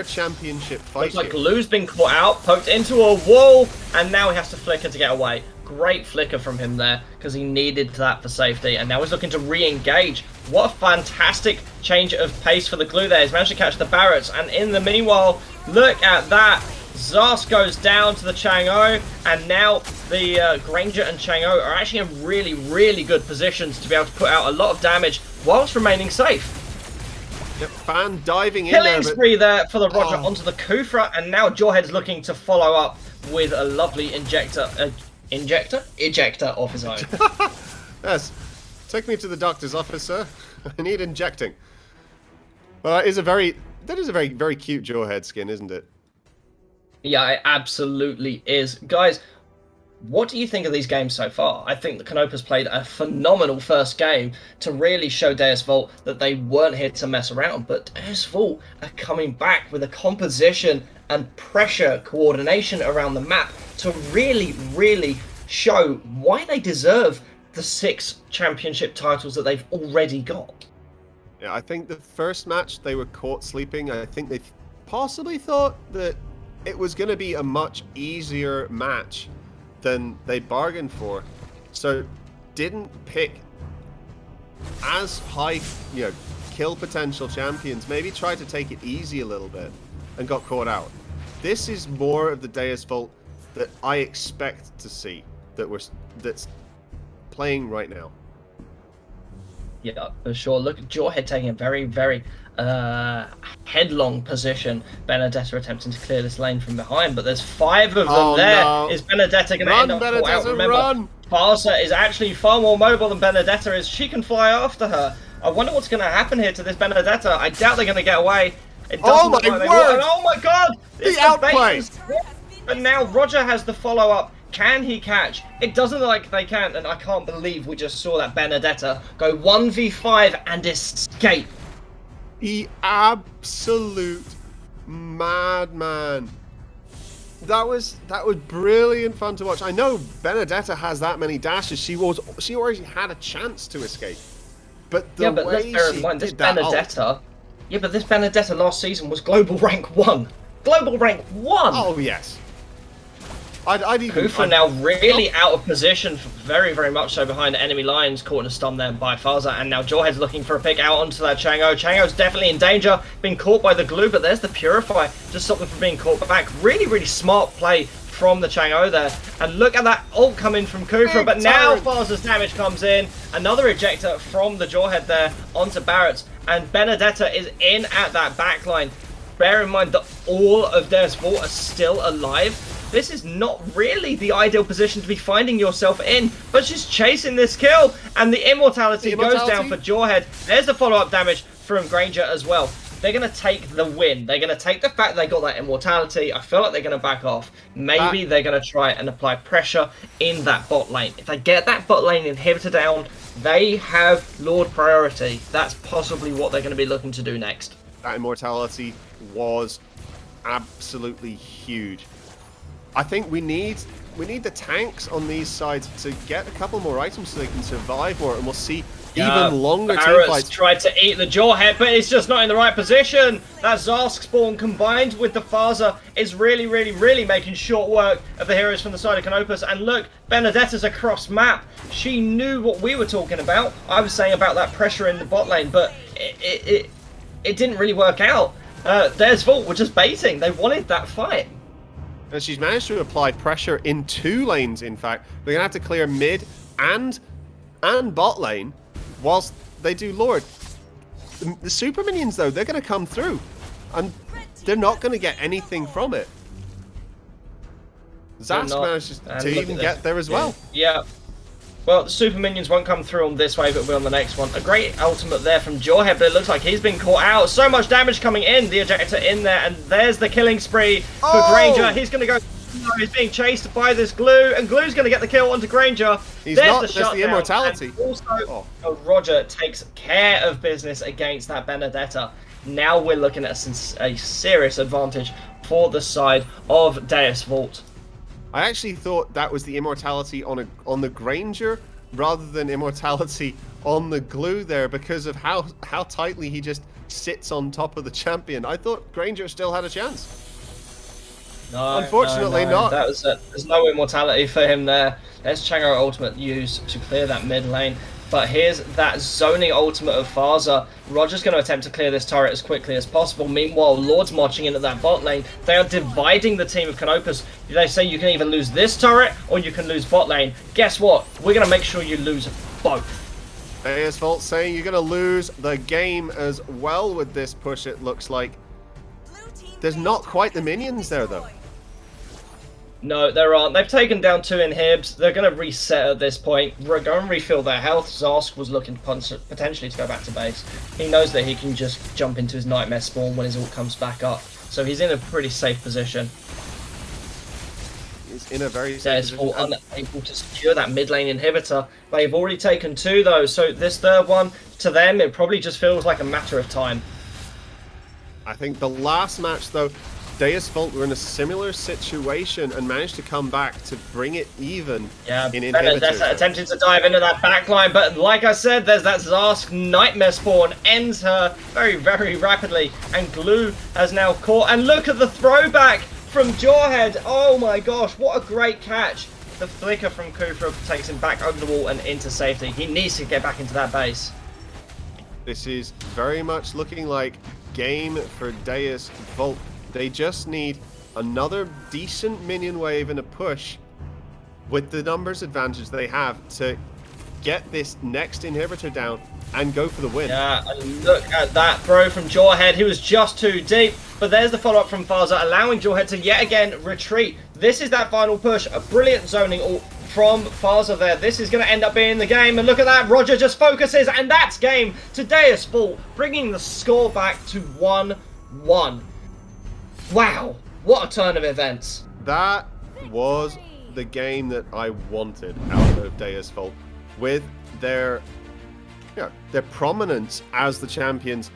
championship fight.
Looks like Lou's been caught out, poked into a wall, and now he has to flicker to get away. Great flicker from him there, because he needed that for safety, and now he's looking to re-engage. What a fantastic change of pace for the Glue there. He's managed to catch the Parrots, and in the meanwhile, look at that. Zars goes down to the Chang'o, and now the Granger and Chang'o are actually in really, really good positions to be able to put out a lot of damage whilst remaining safe.
Yep, Fan diving in there.
Killing spree there for the Roger onto the Kufra, and now Jawhead's looking to follow up with a lovely ejector of his own.
Yes, take me to the doctor's office, sir. I need injecting. Well, that is a very, very cute Jawhead skin, isn't it?
Yeah, it absolutely is. Guys, what do you think of these games so far? I think that Canopus played a phenomenal first game to really show Deus Vult that they weren't here to mess around, but Deus Vult are coming back with a composition and pressure coordination around the map to really, really show why they deserve the 6 championship titles that they've already got.
Yeah, I think the first match they were caught sleeping. I think they possibly thought that it was going to be a much easier match than they bargained for, so didn't pick as high, kill potential champions. Maybe tried to take it easy a little bit and got caught out. This is more of the Deus Vult that I expect to see that's playing right now.
Yeah, for sure. Look at Jawhead taking a very, very headlong position. Benedetta attempting to clear this lane from behind, but there's 5 of them there. No. Is Benedetta going to end up caught out? Remember, Farsa is actually far more mobile than Benedetta is. She can fly after her. I wonder what's going to happen here to this Benedetta. I doubt they're going to get away. It
Oh
doesn't look
my
like they
word!
will. And oh my god! It's
outplay!
bait. And now Roger has the follow-up. Can he catch? It doesn't look like they can, and I can't believe we just saw that Benedetta go 1v5 and escape.
The absolute madman. That was brilliant fun to watch. I know Benedetta has that many dashes. She already had a chance to escape. But the
let's
way
bear in
she
mind this
did that
Benedetta. Yeah, but this Benedetta last season was global rank 1. Global rank 1.
Oh yes. I'd even.
Kufa now really out of position, very, very much so behind enemy lines, caught in a stun there by Faza, and now Jawhead's looking for a pick out onto that Chang'o. Chang'o's definitely in danger, being caught by the glue, but there's the Purify, just stop them from being caught back. Really, really smart play from the Chang'o there, and look at that ult coming from Kufa, but now Faza's damage comes in, another ejector from the Jawhead there onto Parrots, and Benedetta is in at that backline. Bear in mind that all of Deus Vult are still alive. This is not really the ideal position to be finding yourself in, but she's chasing this kill, and the immortality goes down for Jawhead. There's the follow-up damage from Granger as well. They're going to take the win. They're going to take the fact they got that immortality. I feel like they're going to back off. Maybe they're going to try and apply pressure in that bot lane. If they get that bot lane inhibitor down, they have Lord priority. That's possibly what they're going to be looking to do next.
That immortality was absolutely huge. I think we need the tanks on these sides to get a couple more items so they can survive more, and we'll see even longer team
Parrots
fights.
tried to eat the Jawhead, but it's just not in the right position. That Zarsk spawn combined with the Faza is really, really, really making short work of the heroes from the side of Canopus. And look, Benedetta's across map. She knew what we were talking about. I was saying about that pressure in the bot lane, but it didn't really work out. Deus Vult were just baiting. They wanted that fight.
And she's managed to apply pressure in 2 lanes, in fact. They're going to have to clear mid and bot lane whilst they do Lord. The super minions, though, they're going to come through. And they're not going to get anything from it. Zask managed to even get there as well.
Yeah. Well, the super minions won't come through on this wave, but will be on the next one. A great ultimate there from Jawhead, but it looks like he's been caught out. So much damage coming in. The ejector in there, and there's the killing spree for Granger. He's going to go. He's being chased by this glue, and glue's going to get the kill onto Granger.
He's
there's
not.
The
There's the immortality.
And also, Roger takes care of business against that Benedetta. Now we're looking at a serious advantage for the side of Deus Vult.
I actually thought that was the immortality on the Granger rather than immortality on the glue there, because of how tightly he just sits on top of the champion. I thought Granger still had a chance.
No,
unfortunately
no.
not.
That was there's no immortality for him there. There's Chang'o ultimate used to clear that mid lane. But here's that zoning ultimate of Faza. Roger's going to attempt to clear this turret as quickly as possible. Meanwhile, Lord's marching into that bot lane. They are dividing the team of Canopus. They say you can either lose this turret or you can lose bot lane. Guess what? We're going to make sure you lose both.
Deus Vult saying you're going to lose the game as well with this push, it looks like. There's not quite the minions there, though.
No, there aren't. They've taken down 2 inhibs. They're going to reset at this point. Go and refill their health. Zarsk was looking potentially to go back to base. He knows that he can just jump into his nightmare spawn when his ult comes back up. So he's in a pretty safe position.
He's in a very safe position.
Unable to secure that mid lane inhibitor. They've already taken 2 though, so this third one, to them, it probably just feels like a matter of time.
I think the last match, though, Deus Vult were in a similar situation and managed to come back to bring it even in inhibitors.
Attempting to dive into that backline, but like I said, there's that Zarsk nightmare spawn, ends her very, very rapidly, and Glue has now caught. And look at the throwback from Jawhead. Oh my gosh, what a great catch. The flicker from Kufa takes him back over the wall and into safety. He needs to get back into that base.
This is very much looking like game for Deus Vult. They just need another decent minion wave and a push with the numbers advantage they have to get this next inhibitor down and go for the win.
Yeah, and look at that throw from Jawhead. He was just too deep, but there's the follow-up from Faza, allowing Jawhead to yet again retreat. This is that final push, a brilliant zoning ult from Faza there. This is going to end up being the game, and look at that, Roger just focuses, and that's game to Deus Vult, bringing the score back to 1-1. 1. Wow, what a turn of events.
That was the game that I wanted out of Deus Vult, with their prominence as the champions.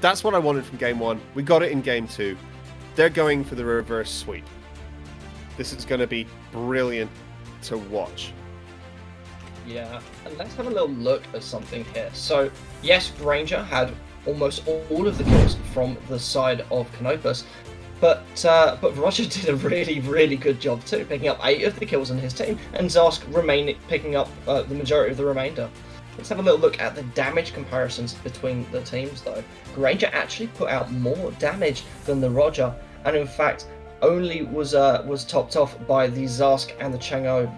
That's what I wanted from game 1. We got it in game 2. They're going for the reverse sweep. This is going to be brilliant to watch.
Yeah, and let's have a little look at something here. So, yes, Granger had almost all of the kills from the side of Canopus, but Roger did a really, really good job too, picking up 8 of the kills on his team, and Zarsk picking up the majority of the remainder. Let's have a little look at the damage comparisons between the teams though. Granger actually put out more damage than the Roger, and in fact only was topped off by the Zarsk and the Chang'o.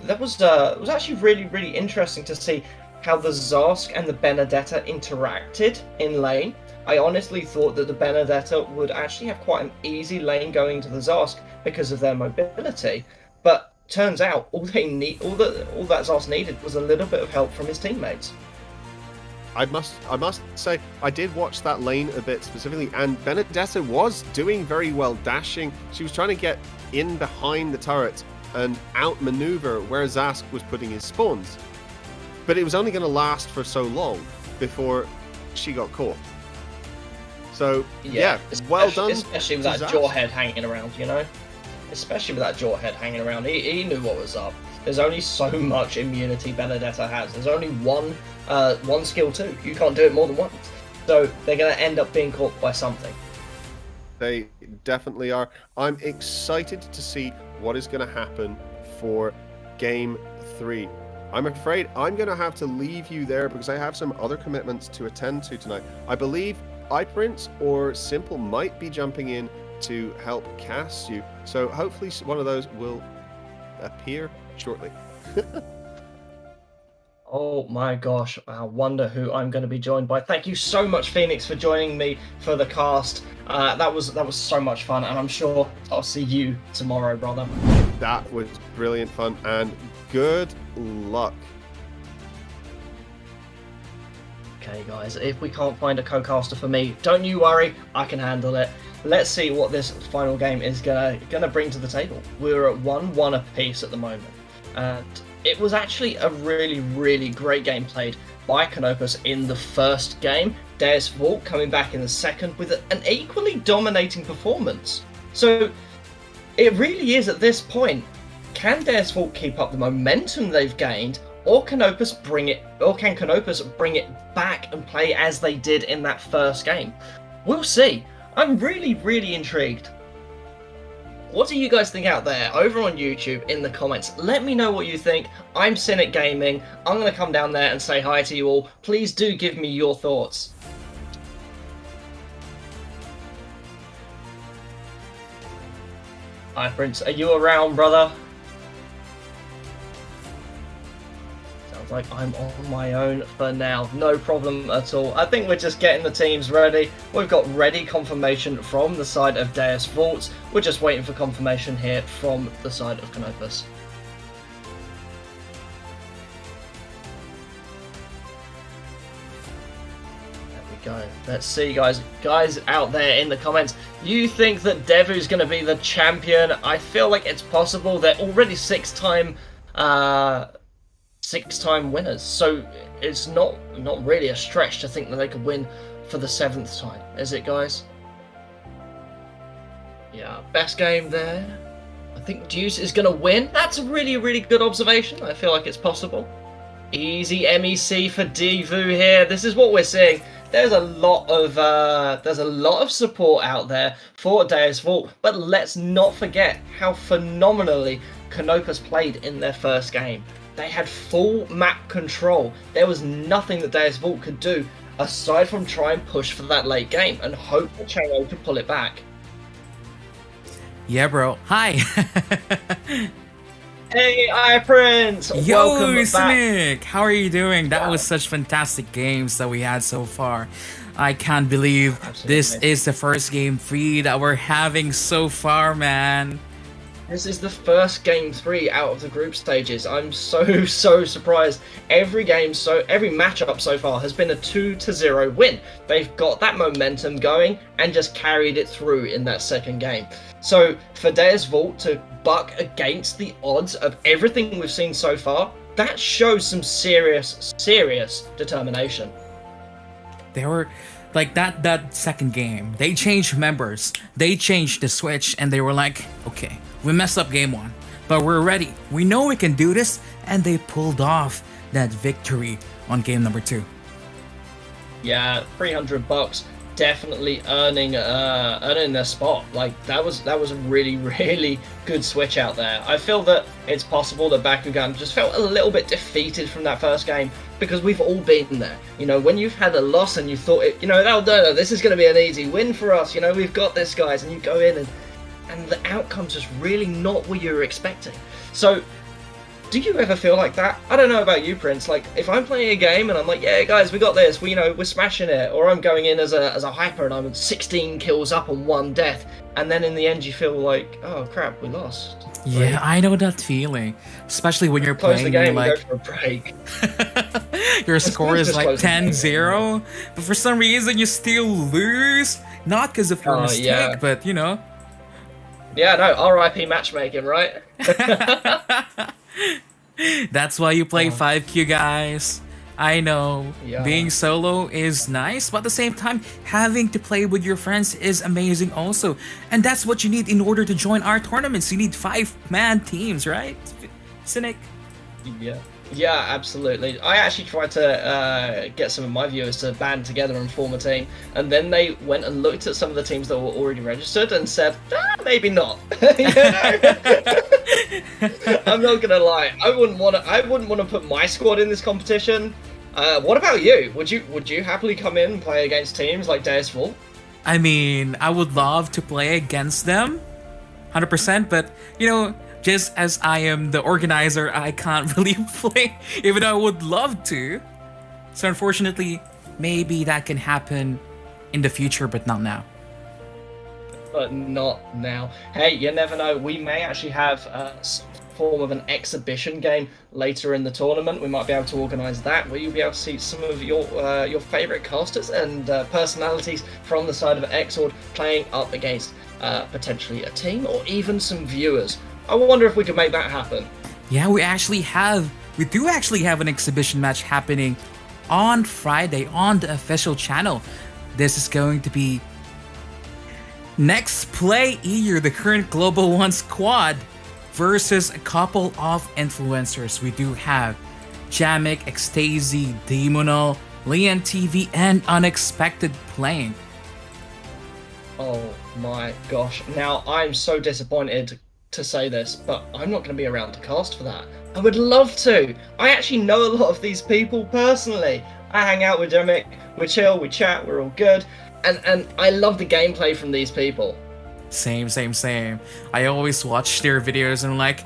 That was actually really, really interesting to see how the Zarsk and the Benedetta interacted in lane. I honestly thought that the Benedetta would actually have quite an easy lane going to the Zarsk because of their mobility, but turns out all that Zarsk needed was a little bit of help from his teammates.
I must say, I did watch that lane a bit specifically, and Benedetta was doing very well dashing. She was trying to get in behind the turret and outmaneuver where Zask was putting his spawns. But it was only going to last for so long before she got caught. So, yeah, well done.
Especially with that Jawhead hanging around, you know? Especially with that Jawhead hanging around. He knew what was up. There's only so much immunity Benedetta has. There's only one skill too. You can't do it more than once. So they're going to end up being caught by something.
They definitely are. I'm excited to see what is going to happen for Game 3. I'm afraid I'm going to have to leave you there because I have some other commitments to attend to tonight. I believe iPrince or Simple might be jumping in to help cast you. So hopefully one of those will appear shortly.
Oh my gosh, I wonder who I'm going to be joined by. Thank you so much, Phoenix, for joining me for the cast. That was so much fun, and I'm sure I'll see you tomorrow, brother.
That was brilliant fun, and good luck.
Okay, guys, if we can't find a co-caster for me, don't you worry, I can handle it. Let's see what this final game is gonna bring to the table. We're at 1-1 apiece at the moment, and it was actually a really, really great game played by Canopus in the first game. Deus Vult coming back in the second with an equally dominating performance. So it really is at this point, can Deus Vult keep up the momentum they've gained, or can Canopus bring it back and play as they did in that first game? We'll see. I'm really, really intrigued. What do you guys think out there over on YouTube in the comments? Let me know what you think. I'm Cynic Gaming. I'm going to come down there and say hi to you all. Please do give me your thoughts. iPrince, are you around, brother? Sounds like I'm on my own for now. No problem at all. I think we're just getting the teams ready. We've got ready confirmation from the side of Deus Vult. We're just waiting for confirmation here from the side of Canopus. There we go. Let's see, guys out there in the comments. You think that Devu's going to be the champion? I feel like it's possible. They're already six-time winners, so it's not really a stretch to think that they could win for the 7th time, is it, guys? Yeah, best game there. I think Deuce is going to win. That's a really, really good observation. I feel like it's possible. Easy MEC for Devu here. This is what we're seeing. There's a lot of support out there for Deus Vult, but let's not forget how phenomenally Canopus played in their first game. They had full map control. There was nothing that Deus Vult could do aside from try and push for that late game and hope that Chang'o could pull it back.
Yeah, bro. Hi.
Hey, iPrince!
Yo,
Welcome back.
Cynic! How are you doing? That was such fantastic games that we had so far. I can't believe this is the first game 3 that we're having so far, man.
This is the first game 3 out of the group stages. I'm so surprised. Every matchup so far has been a 2-0 win. They've got that momentum going and just carried it through in that second game. So for Deus Vult to buck against the odds of everything we've seen so far, that shows some serious determination.
They were like that second game. They changed members. They changed the switch, and they were like, okay, we messed up game 1, but we're ready. We know we can do this, and they pulled off that victory on game number 2.
Yeah, $300, definitely earning their spot. Like that was a really good switch out there. I feel that it's possible that Bakugan just felt a little bit defeated from that first game, because we've all been there. You know, when you've had a loss and you thought, no, this is going to be an easy win for us. You know, we've got this, guys, and you go in and the outcome's just really not what you were expecting. So, do you ever feel like that? I don't know about you, Prince. Like, if I'm playing a game and I'm like, yeah, guys, we got this. We're smashing it. Or I'm going in as a hyper and I'm 16 kills up on 1 death. And then in the end you feel like, oh crap, we lost.
Yeah, I know that feeling. Especially when you're
Close
playing,
the game,
like,
go for a break.
your score is
just
like
close the game.
10-0, but for some reason you still lose. Not because of your mistake,
yeah.
but
Yeah, no, RIP matchmaking, right?
That's why you play 5Q, guys. I know
Yeah.
being solo is nice, but at the same time, having to play with your friends is amazing also. And that's what you need in order to join our tournaments. You need 5-man teams, right? Cynic.
Yeah, absolutely. I actually tried to get some of my viewers to band together and form a team, and then they went and looked at some of the teams that were already registered and said, maybe not. I'm not gonna lie. I wouldn't want to put my squad in this competition. What about you? Would you happily come in and play against teams like Deus Vult?
I mean, I would love to play against them, 100%, but just as I am the organizer, I can't really play, even though I would love to. So unfortunately, maybe that can happen in the future, but not now.
But not now. Hey, you never know. We may actually have some form of an exhibition game later in the tournament. We might be able to organise that, where you'll be able to see some of your favourite casters and personalities from the side of Exord playing up against potentially a team or even some viewers. I wonder if we could make that happen.
Yeah, we do actually have an exhibition match happening on Friday on the official channel. This is going to be Next Play Year, the current Global 1 squad, versus a couple of influencers. We do have Jamek, Ecstasy, Demonal, Leon TV, and Unexpected playing.
Oh my gosh. Now, I'm so disappointed to say this, but I'm not going to be around to cast for that. I would love to. I actually know a lot of these people personally. I hang out with Jamek, we chill, we chat, we're all good. And I love the gameplay from these people.
Same. I always watch their videos and I'm like,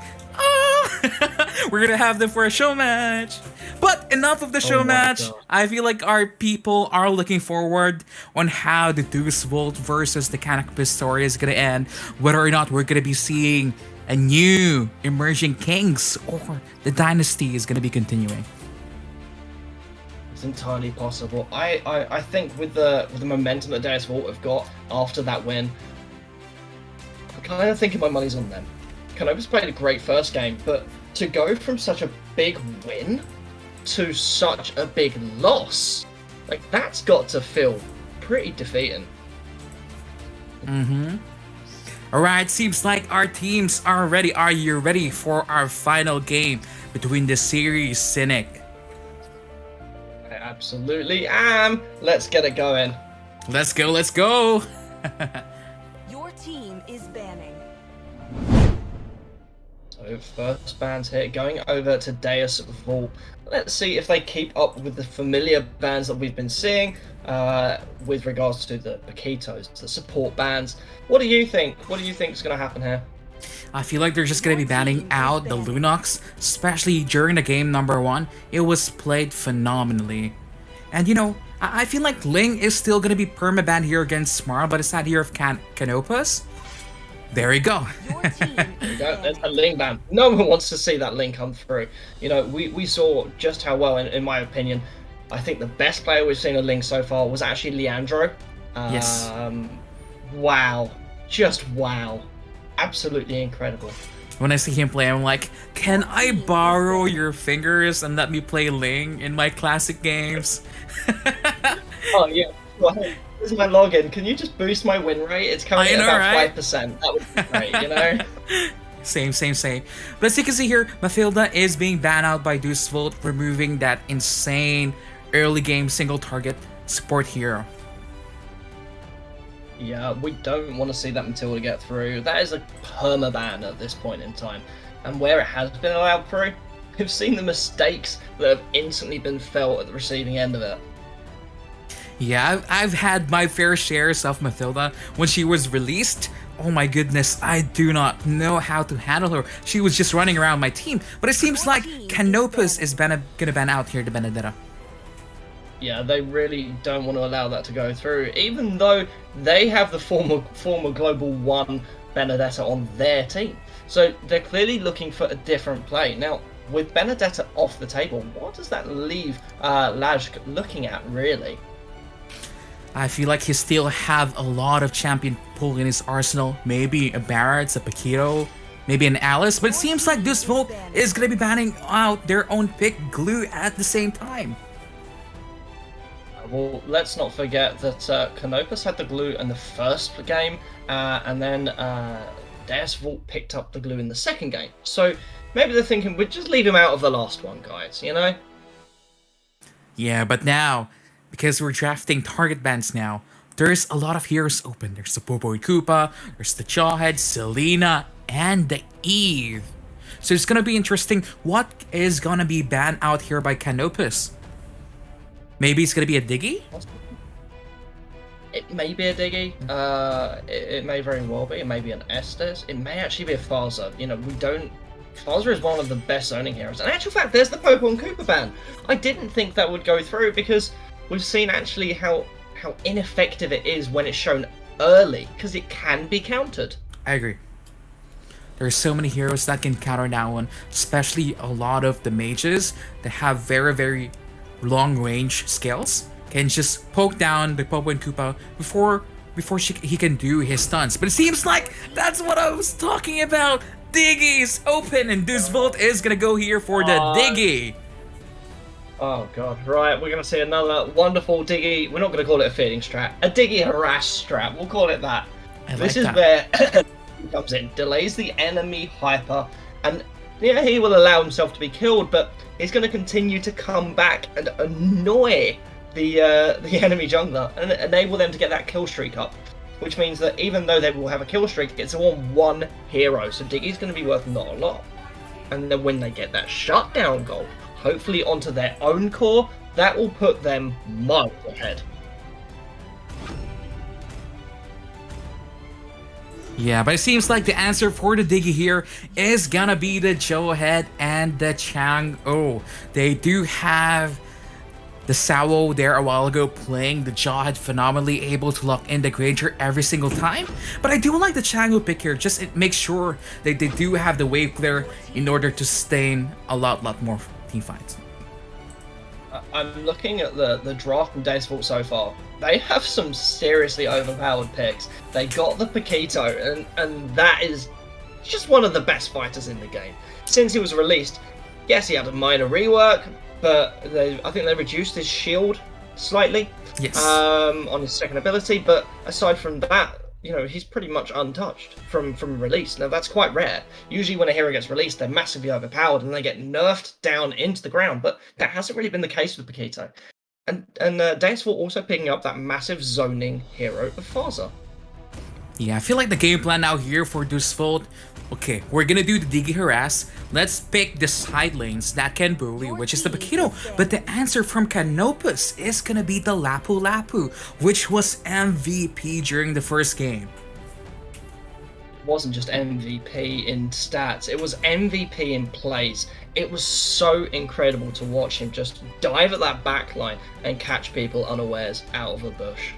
we're gonna have them for a show match. But enough of the show match.
God.
I feel like our people are looking forward on how the Deus Vult versus the Canopus story is gonna end. Whether or not we're gonna be seeing a new emerging kings or the dynasty is gonna be continuing.
It's entirely possible. I think with the momentum that Deus Vult have got after that win, I'm kind of thinking my money's on them. Canopus played a great first game, but to go from such a big win to such a big loss, like that's got to feel pretty defeating.
Alright, seems like our teams are ready. Are you ready for our final game between the series, Cynic?
I absolutely am. Let's get it going.
Let's go.
Your team is banning.
So first bands here, going over to Deus Vult. Let's see if they keep up with the familiar bands that we've been seeing with regards to the Paquitos, the support bands. What do you think? What do you think is going to happen here?
I feel like they're just gonna be banning out the Lunox, especially during the game number 1. It was played phenomenally. And I feel like Ling is still gonna be permabanned here against Smar, but it's not here of Canopus. There you go.
Your team is
There's
banned.
a link ban. No one wants to see that link come through. You know, we saw just how well, in my opinion, I think the best player we've seen a link so far was actually Leandro.
Yes.
Wow. Just wow. Absolutely incredible.
When I see him play, I'm like, can I borrow your fingers and let me play Ling in my classic games?
Oh, yeah. Well, hey, this is my login. Can you just boost my win rate? It's currently
I know,
at about
right?
5%. That would be great, you know?
Same. But as you can see here, Mathilda is being banned out by Deus Vult, removing that insane early game single target support hero.
Yeah, we don't want to see that Matilda get through. That is a permaban at this point in time. And where it has been allowed through, we've seen the mistakes that have instantly been felt at the receiving end of it.
Yeah, I've had my fair shares of Mathilda when she was released. Oh my goodness, I do not know how to handle her. She was just running around my team. But it seems like Canopus is gonna ban out here to Benedetta.
Yeah, they really don't want to allow that to go through, even though they have the former Global 1 Benedetta on their team. So they're clearly looking for a different play. Now, with Benedetta off the table, what does that leave Laj looking at, really?
I feel like he still have a lot of champion pool in his arsenal. Maybe a Parrots, a Paquito, maybe an Alice. But it seems like Deus Vult is gonna be banning out their own pick Glue at the same time.
Well, let's not forget that Canopus had the glue in the first game, and then Deus Vult picked up the glue in the second game. So maybe they're thinking, we'd just leave him out of the last one, guys, you know?
Yeah, but now, because we're drafting target bans now, there's a lot of heroes open. There's the Popo Koopa, there's the Jawhead, Selena, and the Eve. So it's gonna be interesting. What is gonna be banned out here by Canopus? Maybe it's gonna be a Diggy?
It may be a Diggy. It may very well be. It may be an Estes. It may actually be a Farza. You know, we don't... Farza is one of the best zoning heroes. In actual fact, there's the Pokemon Cooper ban. I didn't think that would go through because we've seen actually how ineffective it is when it's shown early, because it can be countered.
I agree. There's so many heroes that can counter that one, especially a lot of the mages that have very, very long range skills can just poke down the Popo and Koopa before he can do his stunts. But it seems like that's what I was talking about. Diggy's open and Deus Vult is gonna go here for the Diggy.
Oh god, right, we're gonna see another wonderful Diggy. We're not gonna call it a feeding strat, a Diggy harass strat, we'll call it that. This is where he comes in, delays the enemy hyper, and yeah, he will allow himself to be killed, but he's going to continue to come back and annoy the enemy jungler and enable them to get that kill streak up. Which means that even though they will have a kill streak, it's on one hero, so Diggy's going to be worth not a lot. And then when they get that shutdown goal, hopefully onto their own core, that will put them miles ahead.
Yeah, but it seems like the answer for the Diggy here is gonna be the Jawhead and the Chang-O. They do have the Sao there a while ago playing the Jawhead phenomenally, able to lock in the Granger every single time. But I do like the Chang-O pick here, just it makes sure that they do have the wave clear in order to sustain a lot more team fights.
I'm looking at the draft from Deus Vult so far. They have some seriously overpowered picks. They got the Paquito, and that is just one of the best fighters in the game. Since he was released, yes, he had a minor rework, but I think they reduced his shield slightly.
Yes.
On his second ability, but aside from that, you know, he's pretty much untouched from release. Now, that's quite rare. Usually when a hero gets released, they're massively overpowered and they get nerfed down into the ground, but that hasn't really been the case with Paquito. And Deus Vult also picking up that massive zoning hero of Farza.
Yeah, I feel like the game plan now here for Deus Vult, okay, we're gonna do the Diggy Harass. Let's pick the side lanes that can bully, which is the Paquito. But the answer from Canopus is gonna be the Lapu Lapu, which was MVP during the first game.
It wasn't just MVP in stats, it was MVP in plays. It was so incredible to watch him just dive at that backline and catch people unawares out of a bush.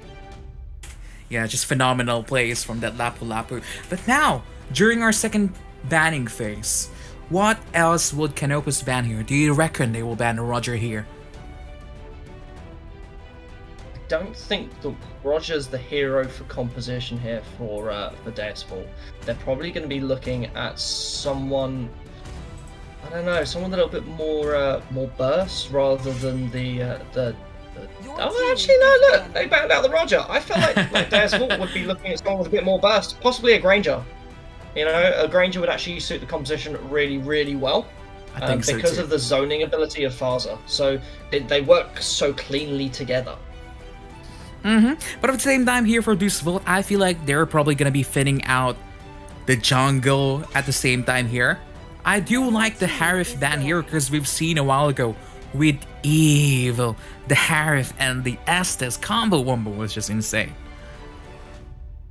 Yeah, just phenomenal plays from that Lapu Lapu. But now, during our second banning phase, what else would Canopus ban here? Do you reckon they will ban Roger here?
I don't think that Roger's the hero for composition here for Deus Vult. They're probably going to be looking at someone, I don't know, someone a little bit more burst rather than the. Oh, actually, no, look, they banned out the Roger. I felt like Deus Vult would be looking at someone with a bit more burst, possibly a Granger. You know, a Granger would actually suit the composition really, really well.
I think so
because
too.
of the zoning ability of Faza. So they work so cleanly together.
But at the same time, here for Deus Vult, I feel like they're probably gonna be fitting out the jungle at the same time here. I do like the Harif ban here because we've seen a while ago with Evil, the Harif and the Estes combo wombo was just insane.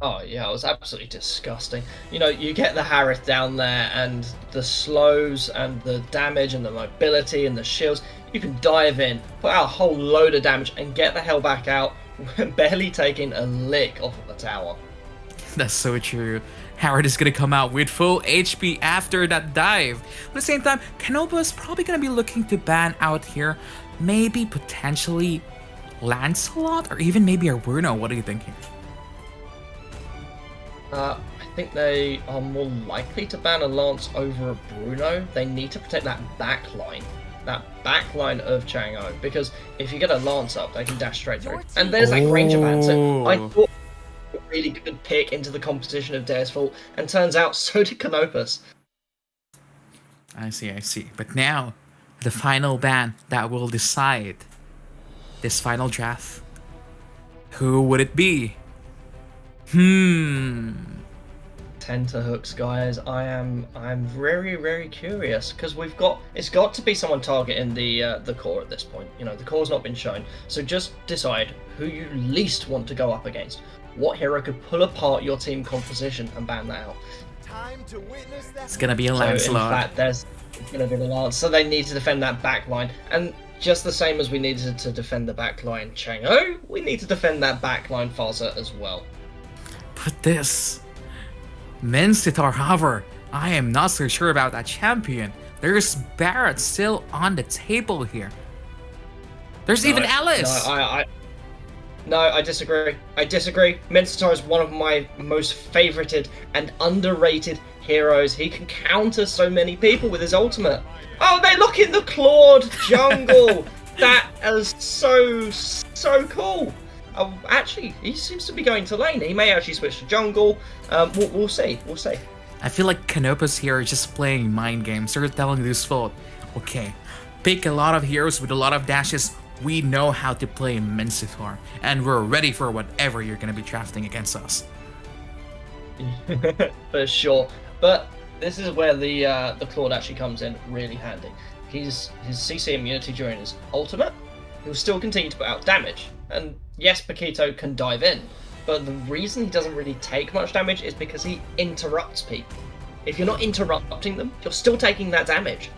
Oh yeah, it was absolutely disgusting. You know, you get the Harith down there and the slows and the damage and the mobility and the shields. You can dive in, put out a whole load of damage and get the hell back out, barely taking a lick off of the tower.
That's so true. Howard is gonna come out with full HP after that dive. At the same time, Canopus probably gonna be looking to ban out here, maybe potentially Lancelot or even maybe a Bruno. What are you thinking?
I think they are more likely to ban a Lance over a Bruno. They need to protect that backline. That backline of Chang'o, because if you get a Lance up, they can dash straight through. And there's that Granger ban. So I thought a really good pick into the competition of Deus Vult, and turns out so did Canopus.
I see. But now, the final ban that will decide this final draft. Who would it be?
Tenterhooks, guys. I'm very, very curious because it's got to be someone targeting the core at this point. You know, the core's not been shown, so just decide who you least want to go up against. What hero could pull apart your team composition and ban that out?
Time to witness the
It's gonna be a
So
Lancelot.
in fact, it's going to be the Lance. So they need to defend that back line, and just the same as we needed to defend the back line Chang'o, we need to defend that back line Faza as well.
But this Mensitar, however, I am not so sure about that champion. There's Barrett still on the table here. There's even Alice.
No, I disagree. Mensitar is one of my most favorited and underrated heroes. He can counter so many people with his ultimate. Oh, they lock in the clawed jungle. That is so cool. Actually, he seems to be going to lane. He may actually switch to jungle. We'll see.
I feel like Canopus here is just playing mind games. They're telling Deus Vult, okay, pick a lot of heroes with a lot of dashes. We know how to play Mensitar, and we're ready for whatever you're going to be drafting against us.
For sure. But this is where the Claude actually comes in really handy. His CC immunity during his ultimate, he'll still continue to put out damage. And yes, Paquito can dive in, but the reason he doesn't really take much damage is because he interrupts people. If you're not interrupting them, you're still taking that damage.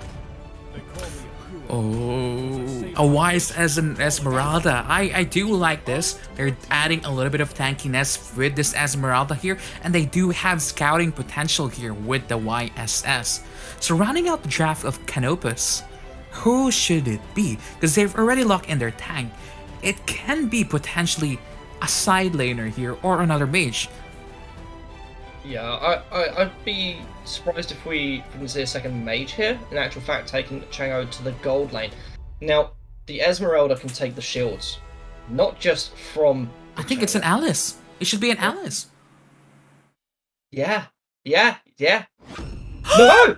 Oh, a wise as an Esmeralda. I do like this. They're adding a little bit of tankiness with this Esmeralda here, and they do have scouting potential here with the YSS. So rounding out the draft of Canopus, who should it be? Because they've already locked in their tank. It can be potentially a side laner here or another mage.
Yeah, I'd be surprised if we didn't see a second mage here. In actual fact, taking Chang'o to the gold lane. Now, the Esmeralda can take the shields, not just from...
I think it's an Alice. It should be an Alice.
Yeah. No,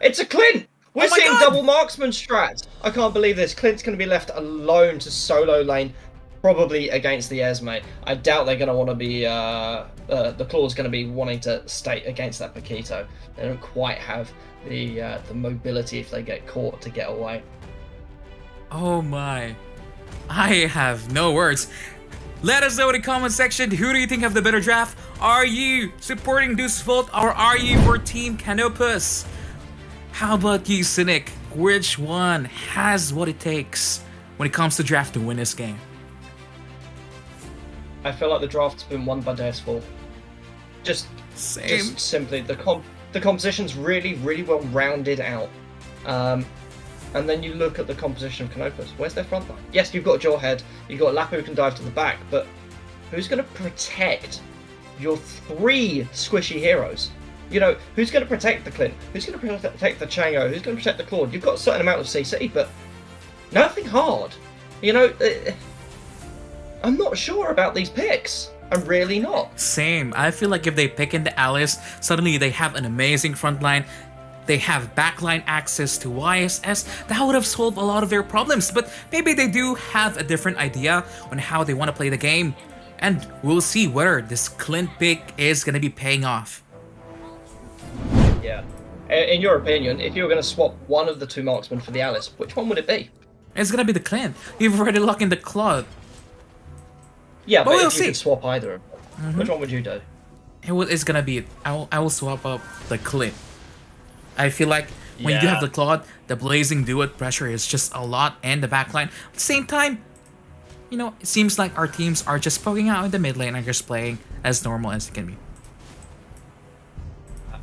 it's a Clint! We're
Oh my
seeing
God!
double marksman strats. I can't believe this. Clint's going to be left alone to solo lane, probably against the Esme. I doubt they're going to want to be... the Claw's going to be wanting to stay against that Paquito. They don't quite have the mobility if they get caught to get away.
Oh my. I have no words. Let us know in the comment section, who do you think have the better draft? Are you supporting Deus Vult or are you for Team Canopus? How about you, Cynic? Which one has what it takes when it comes to draft to win this game?
I feel like the draft's been won by Deus Vult. Just simply the composition's really well rounded out. And then you look at the composition of Canopus. Where's their front line? Yes, you've got Jawhead, you've got Lapu who can dive to the back, but who's going to protect your 3 squishy heroes? You know, who's going to protect the Clint? Who's going to protect the Chango? Who's going to protect the Claude? You've got a certain amount of CC, but nothing hard. You know, I'm not sure about these picks. I'm really not.
Same. I feel like if they pick into Alice, suddenly they have an amazing front line. They have backline access to YSS. That would have solved a lot of their problems. But maybe they do have a different idea on how they want to play the game. And we'll see whether this Clint pick is going to be paying off.
Yeah. In your opinion, if you were going to swap one of the 2 marksmen for the Alice, which one would it be?
It's going to be the Clint. You've already locked in the Claude.
Yeah, but
we'll
if you could swap either of them, which one would you do?
It's going to be... I will swap up the Clint. I feel like when you do have the Claude, the Blazing Duet pressure is just a lot and the backline. At the same time, you know, it seems like our teams are just poking out in the mid lane and just playing as normal as it can be.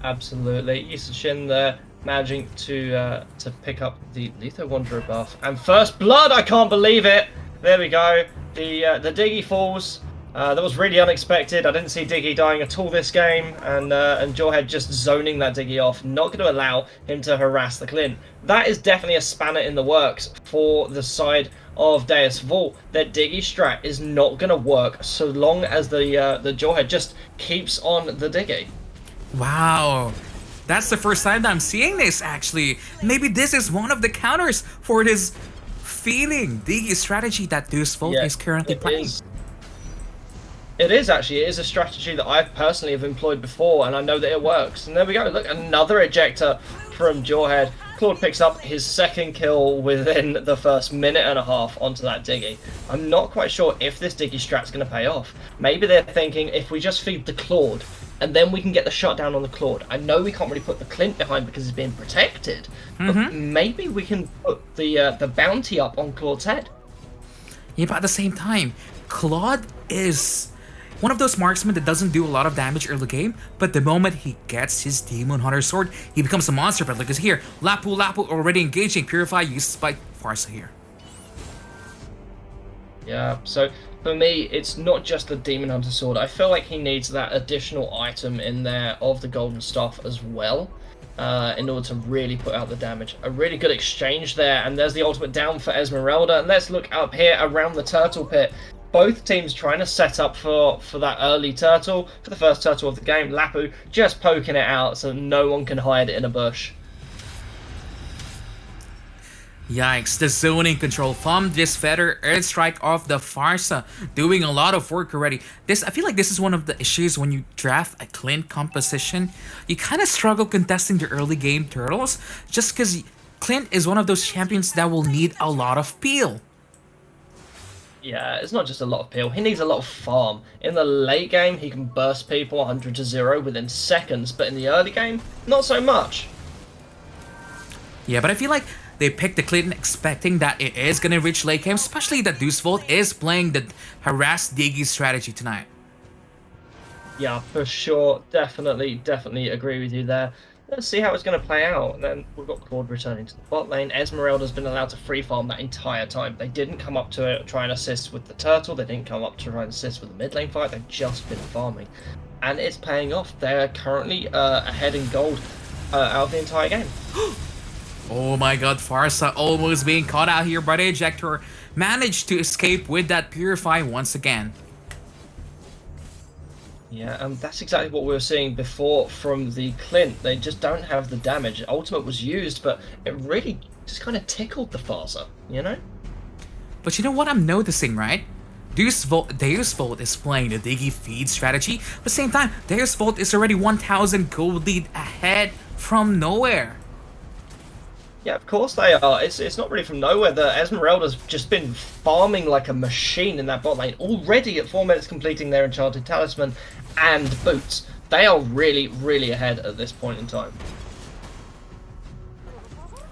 Absolutely. Yushin there managing to pick up the Letho Wanderer buff. And first blood, I can't believe it! There we go. The Diggy falls. That was really unexpected. I didn't see Diggy dying at all this game, and Jawhead just zoning that Diggy off, not going to allow him to harass the Clint. That is definitely a spanner in the works for the side of Deus Vult. Their Diggy strat is not going to work so long as the Jawhead just keeps on the Diggy.
Wow. That's the first time that I'm seeing this, actually. Maybe this is one of the counters for this feeling Diggy strategy that Deus Vult is currently playing.
It is actually. It is a strategy that I personally have employed before, and I know that it works. And there we go. Look, another ejector from Jawhead. Claude picks up his 2nd kill within the first minute and a half onto that Diggy. I'm not quite sure if this Diggy strat's going to pay off. Maybe they're thinking if we just feed the Claude, and then we can get the shutdown on the Claude. I know we can't really put the Clint behind because he's being protected, but maybe we can put the bounty up on Claude's head.
Yeah, but at the same time, Claude is one of those marksmen that doesn't do a lot of damage early game, but the moment he gets his Demon Hunter sword, he becomes a monster. But look at here, Lapu already engaging Purify used by Farsa here.
Yeah, so for me, it's not just the Demon Hunter sword. I feel like he needs that additional item in there of the Golden Staff as well, in order to really put out the damage. A really good exchange there, and there's the ultimate down for Esmeralda. And let's look up here around the turtle pit. Both teams trying to set up for that early turtle, for the first turtle of the game. Lapu just poking it out so no one can hide in a bush.
Yikes, the zoning control from this Feather Earth Strike of the Farsa doing a lot of work already. I feel like this is one of the issues when you draft a Clint composition. You kind of struggle contesting the early game turtles just because Clint is one of those champions that will need a lot of peel.
Yeah, it's not just a lot of peel. He needs a lot of farm. In the late game, he can burst people 100 to 0 within seconds, but in the early game, not so much.
Yeah, but I feel like they picked the Clinton expecting that it is going to reach late game, especially that Deus Vult is playing the harass Diggy strategy tonight.
Yeah, for sure. Definitely agree with you there. Let's see how it's going to play out. And then we've got Claude returning to the bot lane. Esmeralda's been allowed to free farm that entire time. They didn't come up to try and assist with the turtle. They didn't come up to try and assist with the mid lane fight. They've just been farming. And it's paying off. They're currently ahead in gold out of the entire game.
Oh my god, Farsa almost being caught out here by the ejector. Managed to escape with that Purify once again.
Yeah, that's exactly what we were seeing before from the Clint. They just don't have the damage. Ultimate was used, but it really just kind of tickled the Farsa, you know?
But you know what I'm noticing, right? Deus Vult is playing the Diggy feed strategy. At the same time, Deus Vult is already 1,000 gold lead ahead from nowhere.
Yeah, of course they are. It's not really from nowhere. The Esmeralda's just been farming like a machine in that bot lane. Already at 4 minutes completing their Enchanted Talisman and Boots. They are really ahead at this point in time.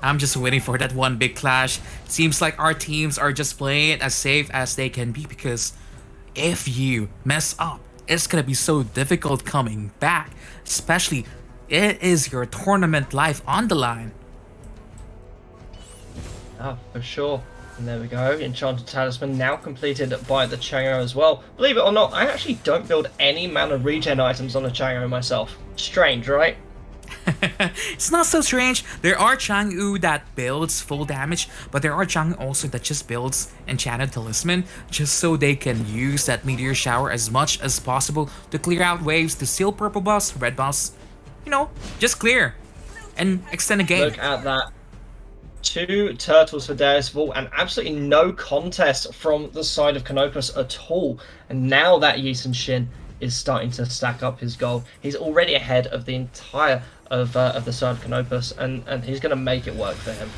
I'm just waiting for that one big clash. Seems like our teams are just playing it as safe as they can be because if you mess up, it's gonna be so difficult coming back. Especially, it is your tournament life on the line.
Ah, for sure. And there we go. Enchanted Talisman now completed by the Chango as well. Believe it or not, I actually don't build any mana regen items on a Chango myself. Strange, right?
It's not so strange. There are Chang'u that builds full damage, but there are Chang'u also that just builds Enchanted Talisman just so they can use that Meteor Shower as much as possible to clear out waves, to seal purple buffs, red buffs. You know, just clear and extend the game.
Look at that. 2 turtles for Deus Vult, and absolutely no contest from the side of Canopus at all. And now that Yisun Shin is starting to stack up his gold, he's already ahead of the entire of the side of Canopus, and he's going to make it work for him.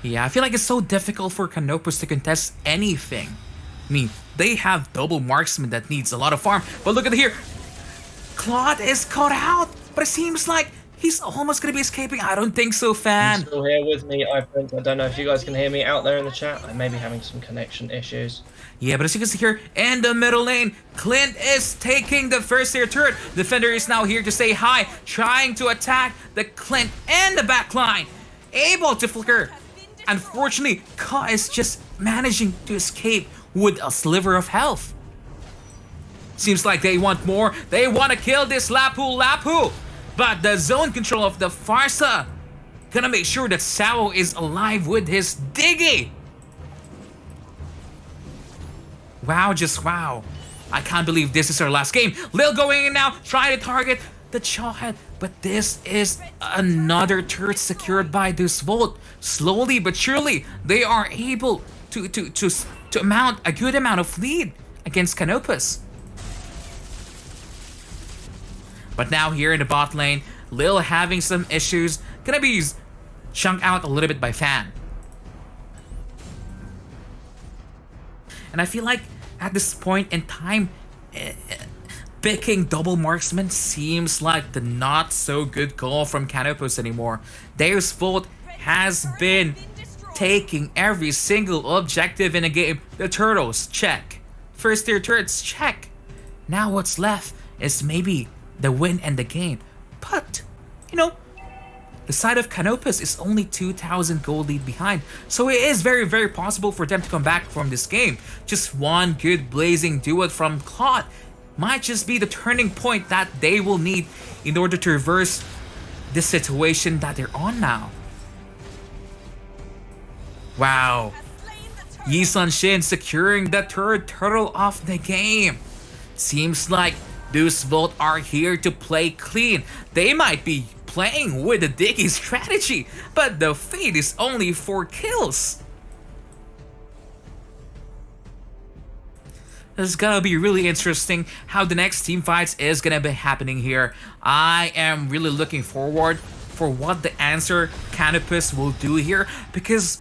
Yeah, I feel like it's so difficult for Canopus to contest anything. I mean, they have double marksman that needs a lot of farm, but look at here. Claude is caught out, but it seems like he's almost gonna be escaping. I don't think so, fan.
He's still here with me, iPrince. I don't know if you guys can hear me out there in the chat. I may be having some connection issues.
Yeah, but as you can see here, in the middle lane, Clint is taking the first tier turret. Defender is now here to say hi, trying to attack the Clint and the back line. Able to flicker. Unfortunately, Ka is just managing to escape with a sliver of health. Seems like they want more. They want to kill this Lapu. But the zone control of the Farsa gonna make sure that Sao is alive with his Diggy. Wow, just wow. I can't believe this is our last game. Lil going in now, trying to target the Jawhead. But this is another turret secured by Deus Vult. Slowly but surely, they are able to mount a good amount of lead against Canopus. But now here in the bot lane, Lil having some issues. Gonna be chunked out a little bit by Fan. And I feel like at this point in time, picking double marksman seems like the not so good call from Canopus anymore. Deus Vult has been taking every single objective in a game. The turtles, check. First tier turrets, check. Now what's left is maybe the win and the game. But, you know, the side of Canopus is only 2,000 gold lead behind, so it is very, very possible for them to come back from this game. Just one good blazing duo from Claude might just be the turning point that they will need in order to reverse the situation that they're on now. Wow. Yisun Shin securing the third turtle of the game. Seems like Deus Vult are here to play clean. They might be playing with the Diggy strategy, but the fate is only 4 kills. It's gonna be really interesting how the next team fights is gonna be happening here. I am really looking forward for what the answer Canopus will do here, because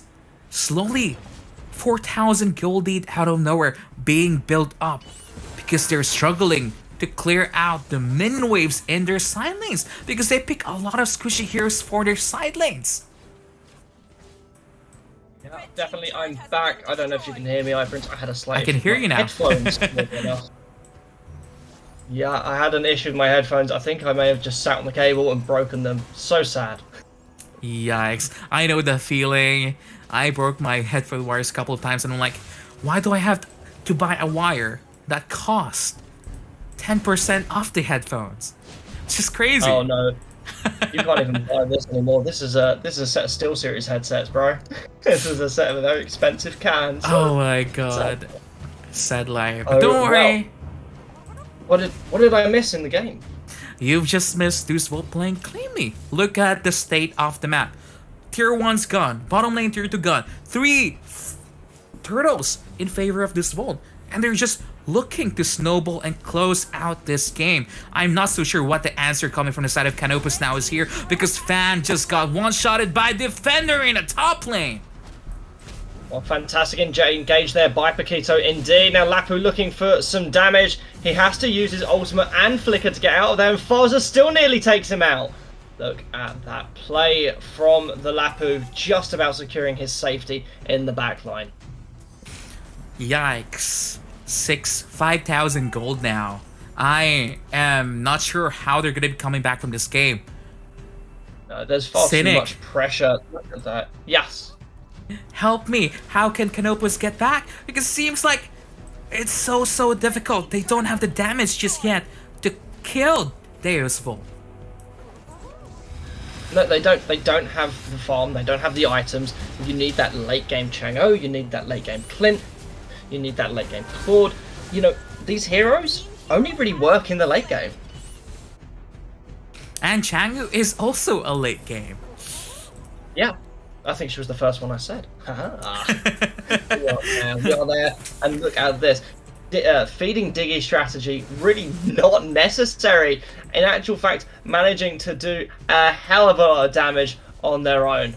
slowly 4,000 gold lead out of nowhere being built up because they're struggling to clear out the minion waves in their side lanes, because they pick a lot of squishy heroes for their side lanes.
Yeah, definitely, I'm back. I don't know if you can hear me, iPrince. I had a slight
I can
issue
hear
with
you
my
now.
Headphones. Yeah, I had an issue with my headphones. I think I may have just sat on the cable and broken them. So sad.
Yikes. I know the feeling. I broke my headphone wires a couple of times and I'm like, why do I have to buy a wire that costs 10% off the headphones? It's just crazy.
Oh no. You can't even buy this anymore. This is a set of SteelSeries headsets, bro. This is a set of very expensive cans.
Oh my god. Sad life.
Oh,
But don't worry.
Well, what did I miss in the game?
You've just missed Deus Vult playing cleanly. Look at the state of the map. Tier 1's gone. Bottom lane tier 2 gone. 3 turtles in favor of Deus Vult. And they're just looking to snowball and close out this game. I'm not so sure what the answer coming from the side of Canopus now is here, because Fan just got one-shotted by Defender in the top lane.
Well, fantastic engage there by Paquito indeed. Now Lapu looking for some damage. He has to use his ultimate and flicker to get out of there, and Farza still nearly takes him out. Look at that play from the Lapu, just about securing his safety in the backline.
Yikes. 5,000 gold now. I am not sure how they're gonna be coming back from this game.
There's far
Cynic.
too much pressure. Look at that. Yes.
Help me! How can Canopus get back? Because it seems like it's so difficult. They don't have the damage just yet to kill Deus Vult.
No, they don't. They don't have the farm. They don't have the items. You need that late game Chang'o. You need that late game Clint. You need that late game Claude. You know, these heroes only really work in the late game.
And Chang'u is also a late game.
Yeah, I think she was the first one I said. we are there, and look at this. Feeding Diggy strategy really not necessary. In actual fact, managing to do a hell of a lot of damage on their own.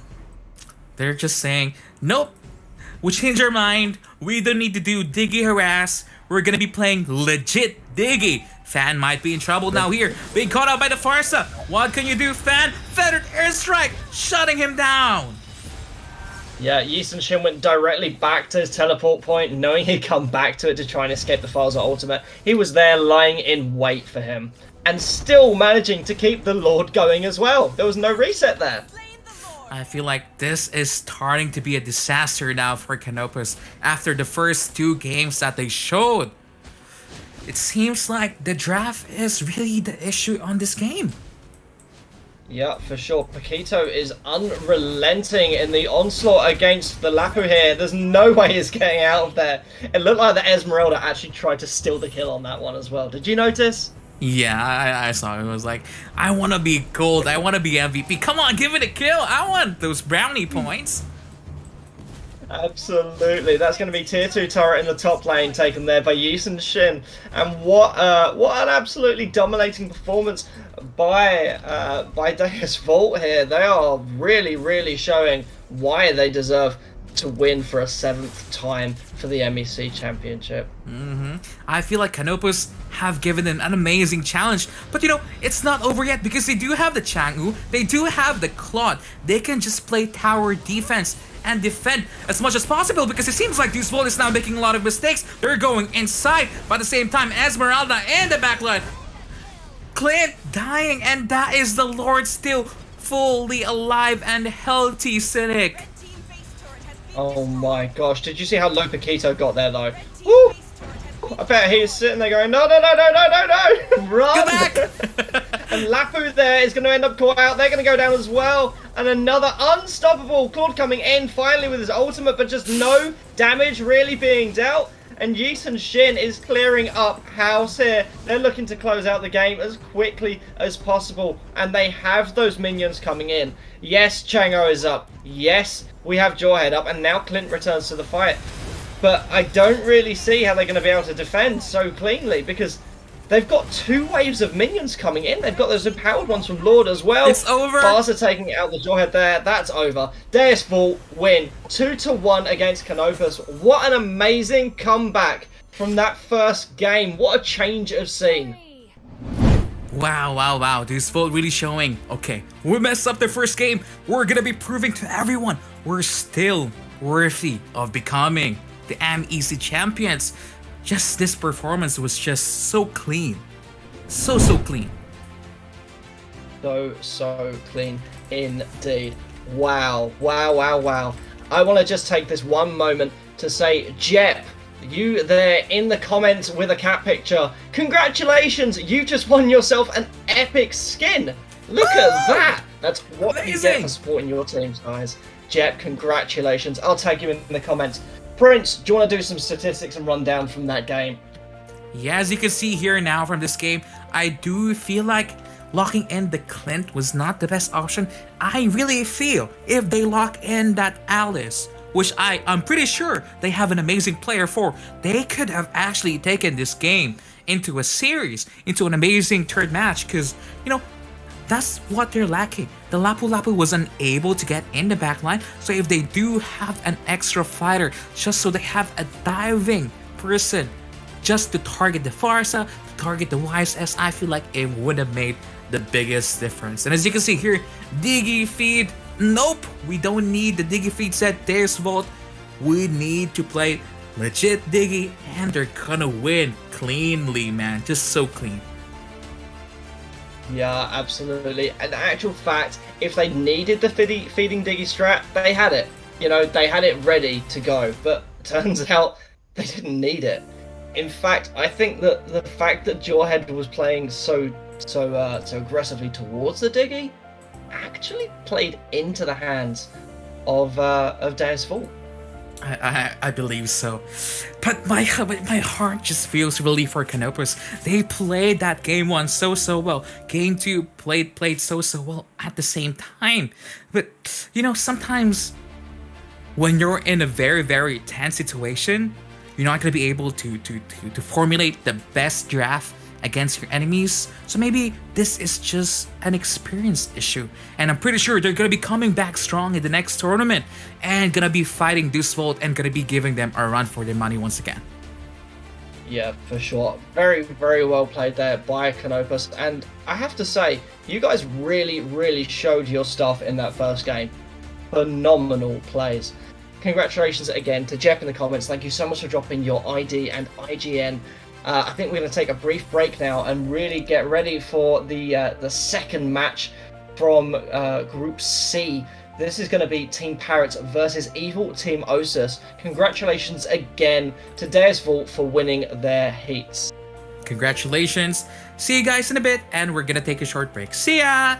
They're just saying, nope, we change our mind. We don't need to do Diggy harass. We're gonna be playing legit Diggy. Fan might be in trouble now here. Being caught out by the Farsa. What can you do, Fan? Feathered airstrike, shutting him down.
Yeah, Yi and Shin went directly back to his teleport point, knowing he'd come back to it to try and escape the Farsa ultimate. He was there lying in wait for him. And still managing to keep the Lord going as well. There was no reset there.
I feel like this is starting to be a disaster now for Canopus after the first 2 games that they showed. It seems like the draft is really the issue on this game.
Yeah, for sure. Paquito is unrelenting in the onslaught against the Lapu here. There's no way he's getting out of there. It looked like the Esmeralda actually tried to steal the kill on that one as well. Did you notice?
Yeah, I saw it. It was like, I want to be gold. I want to be MVP. Come on, give it a kill. I want those brownie points.
Absolutely. That's going to be tier 2 turret in the top lane taken there by Yi and Shin. And what an absolutely dominating performance by Deus Vult here. They are really showing why they deserve to win for a 7th time for the MEC Championship.
I feel like Canopus have given them an amazing challenge, but you know, it's not over yet because they do have the Chang'u, they do have the Claude. They can just play tower defense and defend as much as possible because it seems like Deus Vult is now making a lot of mistakes. They're going inside, but at the same time, Esmeralda and the backline. Clint dying, and that is the Lord still fully alive and healthy, Cynic.
Oh my gosh, did you see how low Paquito got there though? Woo! I bet he's sitting there going, no, run!
Go back!
And Lapu there is going to end up caught out. They're going to go down as well. And another unstoppable Claude coming in finally with his ultimate, but just no damage really being dealt. And Yi and Shin is clearing up house here. They're looking to close out the game as quickly as possible. And they have those minions coming in. Yes, Chang'o is up. Yes, we have Jawhead up. And now Clint returns to the fight. But I don't really see how they're going to be able to defend so cleanly because they've got 2 waves of minions coming in. They've got those empowered ones from Lord as well.
It's over.
Farsa taking out the Jawhead there. That's over. Deus Vult win 2-1 against Canopus. What an amazing comeback from that first game. What a change of scene.
Wow. Deus Vult really showing, okay, we messed up the first game. We're going to be proving to everyone we're still worthy of becoming the MEC Champions. Just this performance was just so clean. So clean.
So clean indeed. Wow. I want to just take this one moment to say, Jep, you there in the comments with a cat picture, congratulations, you just won yourself an epic skin. Look at that. That's what you get for supporting your teams, guys. Jep, congratulations. I'll tag you in the comments. Prince, do you want to do some statistics and run down from that game?
Yeah, as you can see here now from this game, I do feel like locking in the Clint was not the best option. I really feel if they lock in that Alice, which I'm pretty sure they have an amazing player for, they could have actually taken this game into a series, into an amazing third match, because, you know, that's what they're lacking. The Lapu was unable to get in the backline, so if they do have an extra fighter, just so they have a diving person just to target the Farsa, to target the YSS, I feel like it would have made the biggest difference. And as you can see here, Diggy feed, nope, we don't need the Diggy feed set. Deus Vult, we need to play legit Diggy, and they're gonna win cleanly, man. Just so clean.
Yeah, absolutely. And actual fact, if they needed the feeding Diggy strat, they had it. You know, they had it ready to go. But turns out they didn't need it. In fact, I think that the fact that Jawhead was playing so aggressively towards the Diggy actually played into the hands of Deus Vult.
I believe so, but my heart just feels really for Canopus. They played that game one so well. Game two played so well at the same time. But you know, sometimes when you're in a very tense situation, you're not gonna be able to formulate the best draft against your enemies. So maybe this is just an experience issue, and I'm pretty sure they're gonna be coming back strong in the next tournament and gonna be fighting Deus Vult and gonna be giving them a run for their money once again.
Yeah, for sure. Very well played there by Canopus, and I have to say, you guys really showed your stuff in that first game. Phenomenal plays. Congratulations again to Jeff in the comments. Thank you so much for dropping your ID and IGN. I think we're going to take a brief break now and really get ready for the second match from Group C. This is going to be Team Parrots versus Evil Team Osus. Congratulations again to Deus Vult for winning their heats.
Congratulations. See you guys in a bit, and we're going to take a short break. See ya!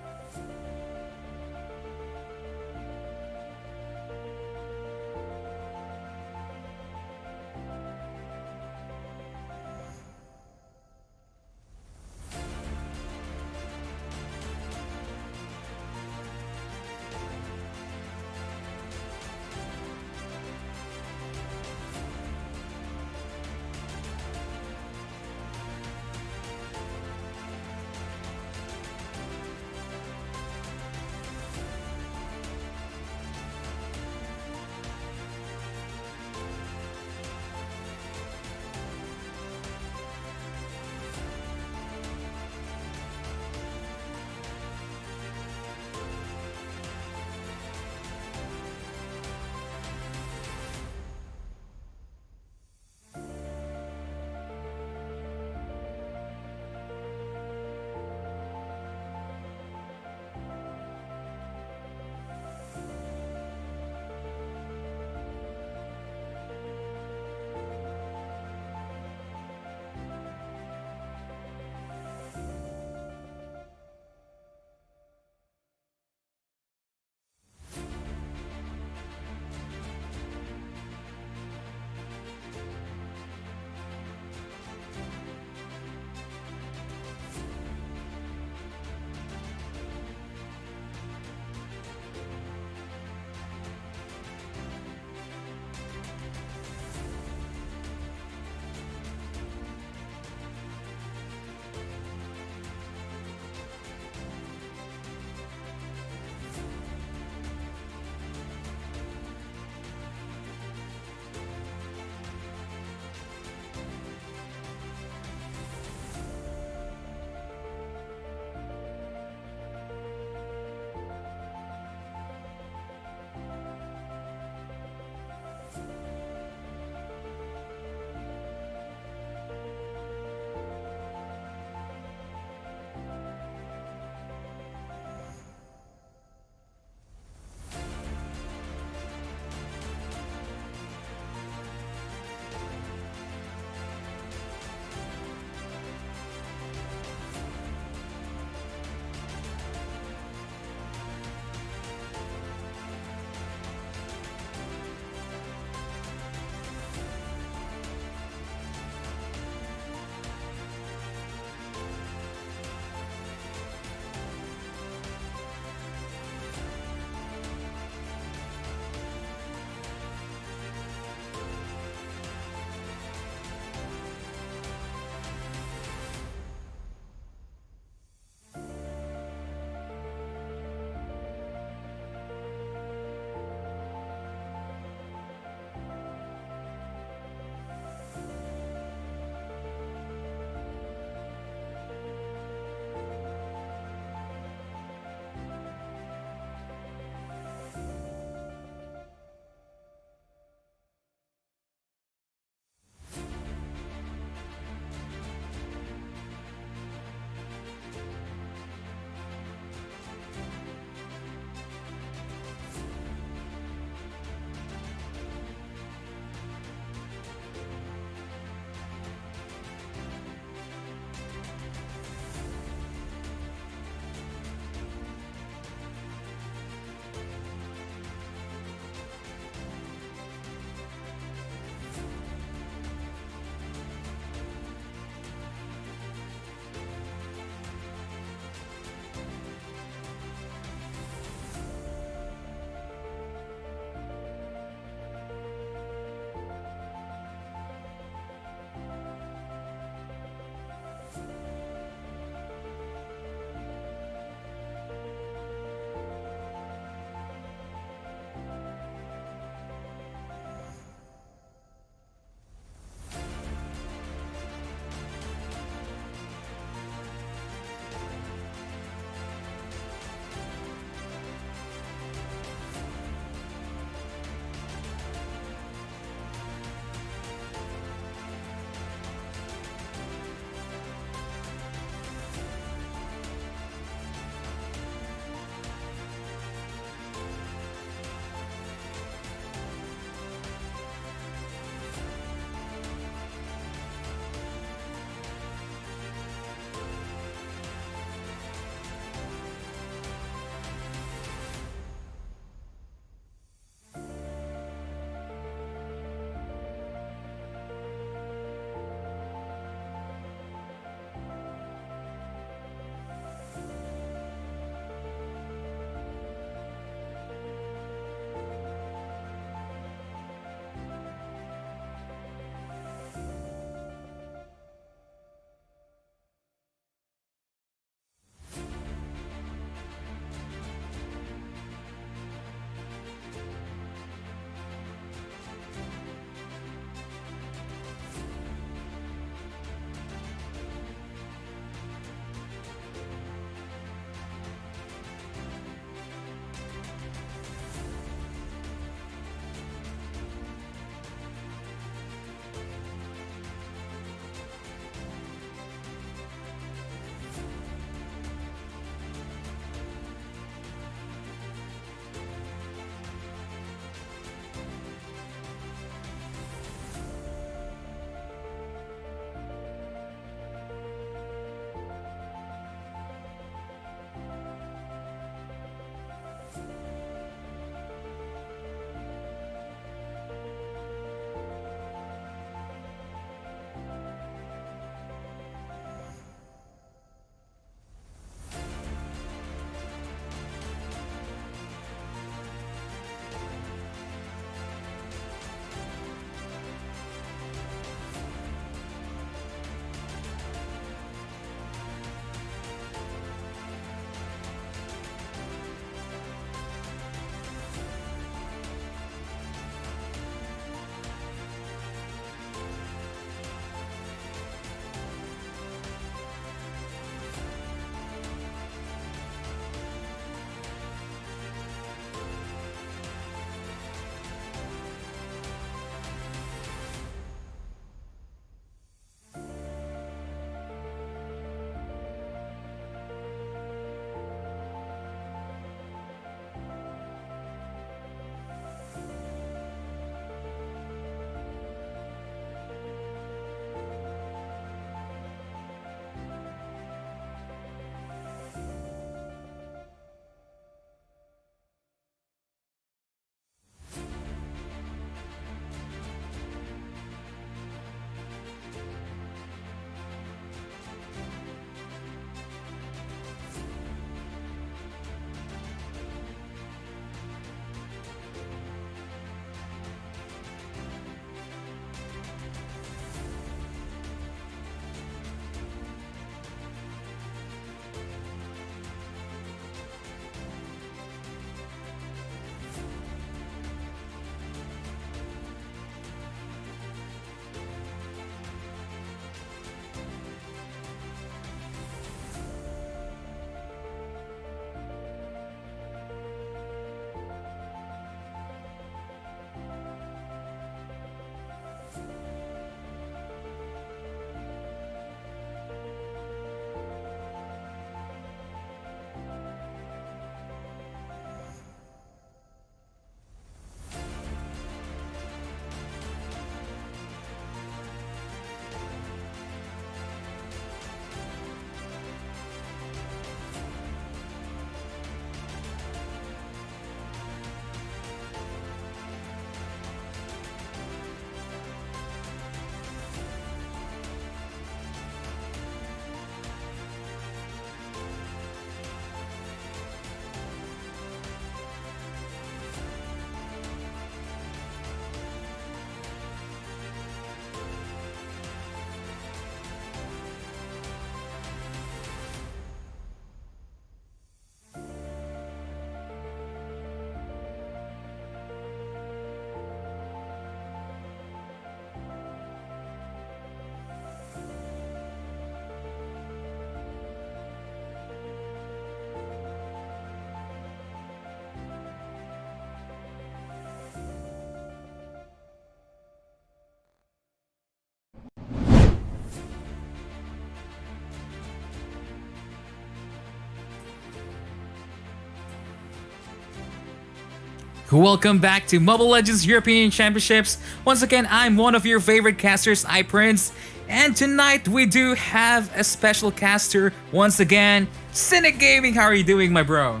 Welcome back to Mobile Legends European Championships. Once again, I'm one of your favorite casters, iPrince. And tonight we do have a special caster once again, Cynic Gaming. How are you doing, my bro?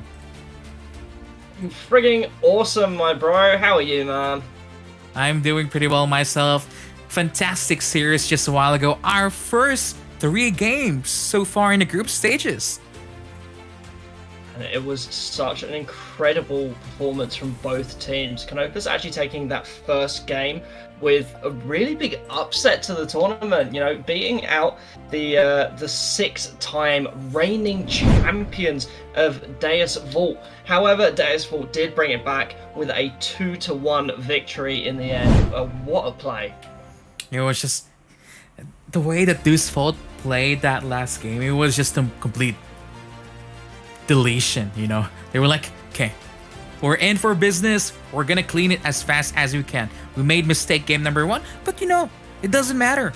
Frigging awesome, my bro. How are you, man?
I'm doing pretty well myself. Fantastic series just a while ago. Our first 3 games so far in the group stages.
And it was such an incredible performance from both teams. Canopus actually taking that first game with a really big upset to the tournament, you know, beating out the 6-time reigning champions of Deus Vult. However, Deus Vult did bring it back with a 2-1 victory in the end. What a play.
It was just the way that Deus Vult played that last game. It was just a complete deletion, you know. They were like, okay, we're in for business. We're gonna clean it as fast as we can. We made mistake game number 1, but you know, it doesn't matter.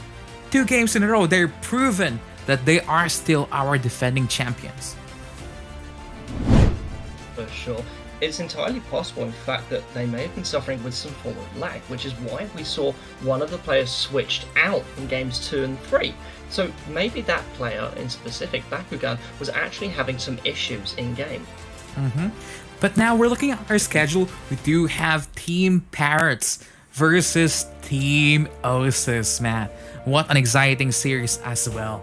2 games in a row, they're proven that they are still our defending champions.
For sure. It's entirely possible, in fact, that they may have been suffering with some form of lag, which is why we saw one of the players switched out in games 2 and 3. So maybe that player in specific, Bakugan, was actually having some issues in game.
But now we're looking at our schedule. We do have Team Parrots versus Team Osus, man. What an exciting series as well.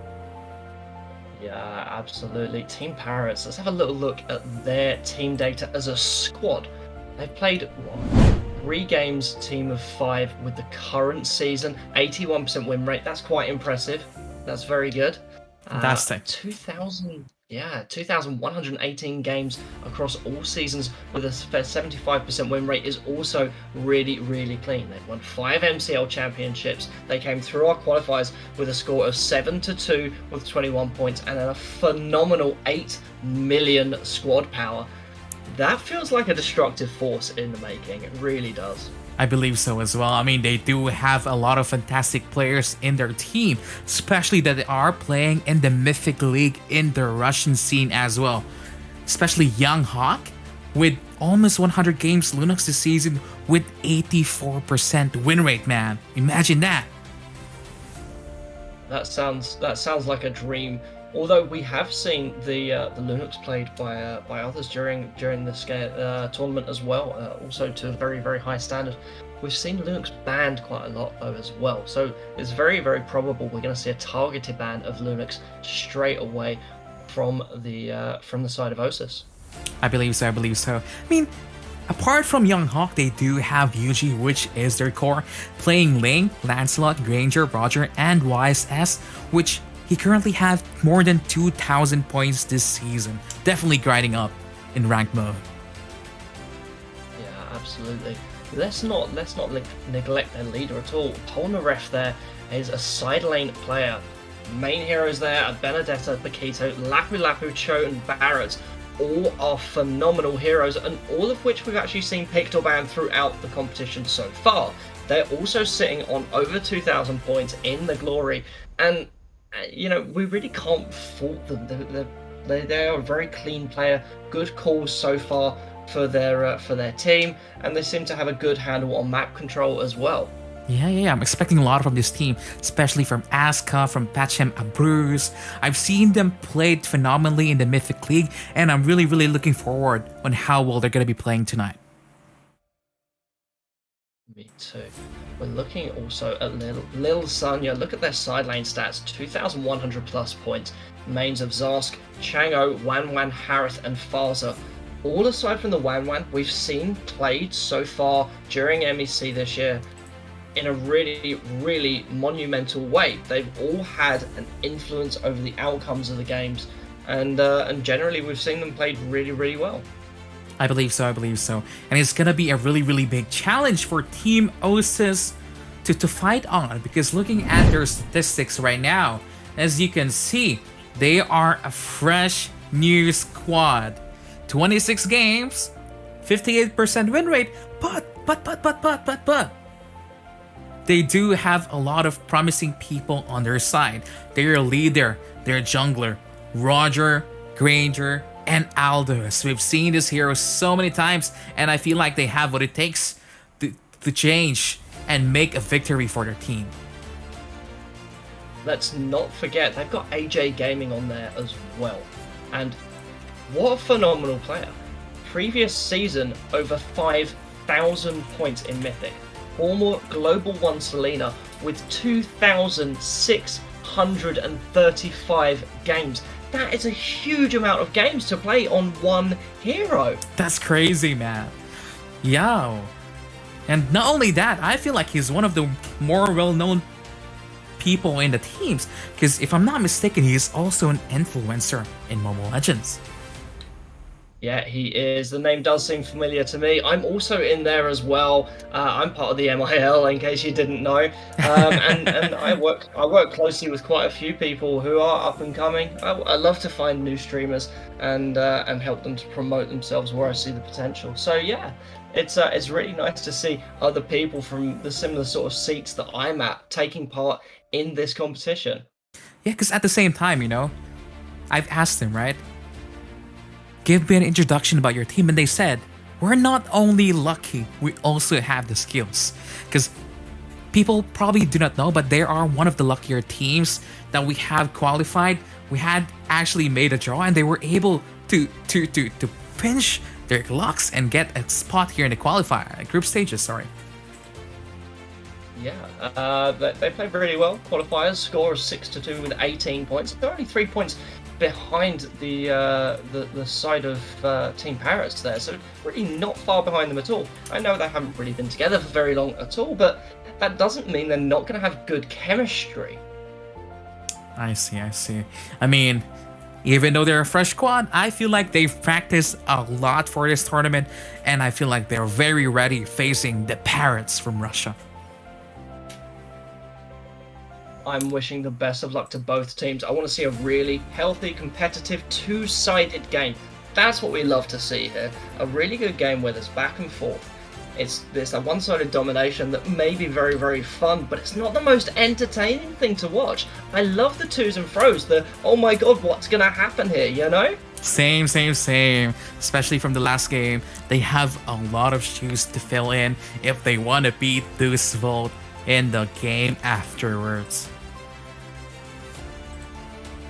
Yeah, absolutely. Team Parrots, let's have a little look at their team data as a squad. They've played, 3 games, team of 5 with the current season, 81% win rate. That's quite impressive. That's very good.
Fantastic.
2,118 games across all seasons with a 75% win rate is also really, really clean. They've won 5 MCL championships. They came through our qualifiers with a score of 7-2 with 21 points and a phenomenal 8 million squad power. That feels like a destructive force in the making. It really does.
I believe so as well. I mean, they do have a lot of fantastic players in their team, especially that they are playing in the Mythic League in the Russian scene as well. Especially Young Hawk with almost 100 games Linux this season with 84% win rate, man. Imagine that.
That sounds like a dream. Although we have seen the Linux played by others during this tournament as well, also to a very, very high standard. We've seen Linux banned quite a lot though as well, so it's very, very probable we're going to see a targeted ban of Linux straight away from the side of Osus.
I believe so. I mean, apart from Young Hawk, they do have Yuji, which is their core, playing Ling, Lancelot, Granger, Roger, and YSS, which he currently have more than 2,000 points this season. Definitely grinding up in ranked mode.
Yeah, absolutely. Let's not neglect their leader at all. Polnareff there is a side lane player. Main heroes there are Benedetta, Bakito, Lapu Lapu, Cho, and Barrett. All are phenomenal heroes, and all of which we've actually seen picked or banned throughout the competition so far. They're also sitting on over 2,000 points in the glory, and you know, we really can't fault them. They are a very clean player. Good calls so far for their team, and they seem to have a good handle on map control as well.
Yeah, I'm expecting a lot from this team, especially from Aska, from Pachem Abruz. I've seen them played phenomenally in the Mythic League, and I'm really, really looking forward on how well they're going to be playing tonight.
Me too. We're looking also at Lil Sanya. Look at their side lane stats, 2,100 plus points. Mains of Zarsk, Chango, Wanwan, Harith, and Farza. All aside from the Wanwan, we've seen played so far during MEC this year in a really, really monumental way. They've all had an influence over the outcomes of the games, and generally we've seen them played really, really well.
I believe so. And it's gonna be a really, really big challenge for Team Osus to fight on, because looking at their statistics right now, as you can see, they are a fresh new squad. 26 games, 58% win rate, but they do have a lot of promising people on their side. Their leader, their jungler, Roger, Granger, and Aldous. We've seen this hero so many times, and I feel like they have what it takes to change and make a victory for their team.
Let's not forget, they've got AJ Gaming on there as well. And what a phenomenal player. Previous season, over 5,000 points in Mythic. Former Global 1 Selena with 2,635 games. That is a huge amount of games to play on one hero.
That's crazy, man. Yo. And not only that, I feel like he's one of the more well-known people in the teams. Because if I'm not mistaken, he's also an influencer in Mobile Legends.
Yeah, he is. The name does seem familiar to me. I'm also in there as well. I'm part of the MIL, in case you didn't know. And I work closely with quite a few people who are up and coming. I love to find new streamers and help them to promote themselves where I see the potential. So yeah, it's really nice to see other people from the similar sort of seats that I'm at taking part in this competition.
Yeah, because at the same time, you know, I've asked him, right? Give me an introduction about your team, and they said, we're not only lucky, we also have the skills. Because people probably do not know, but they are one of the luckier teams that we have qualified. We had actually made a draw, and they were able to pinch their lucks and get a spot here in the qualifier, group stages, sorry.
Yeah, they played really well. Qualifiers, score of 6-2 with 18 points. They're only 3 points behind the side of Team Parrots there, so really not far behind them at all. I know they haven't really been together for very long at all, but that doesn't mean they're not going to have good chemistry.
I see. I mean, even though they're a fresh squad, I feel like they've practiced a lot for this tournament, and I feel like they're very ready facing the Parrots from Russia.
I'm wishing the best of luck to both teams. I want to see a really healthy, competitive, two-sided game. That's what we love to see here. A really good game where there's back and forth. There's that one-sided domination that may be very, very fun, but it's not the most entertaining thing to watch. I love the twos and throws, the, oh my god, what's going to happen here, you know?
Same. Especially from the last game. They have a lot of shoes to fill in if they want to beat Deus Vult in the game afterwards.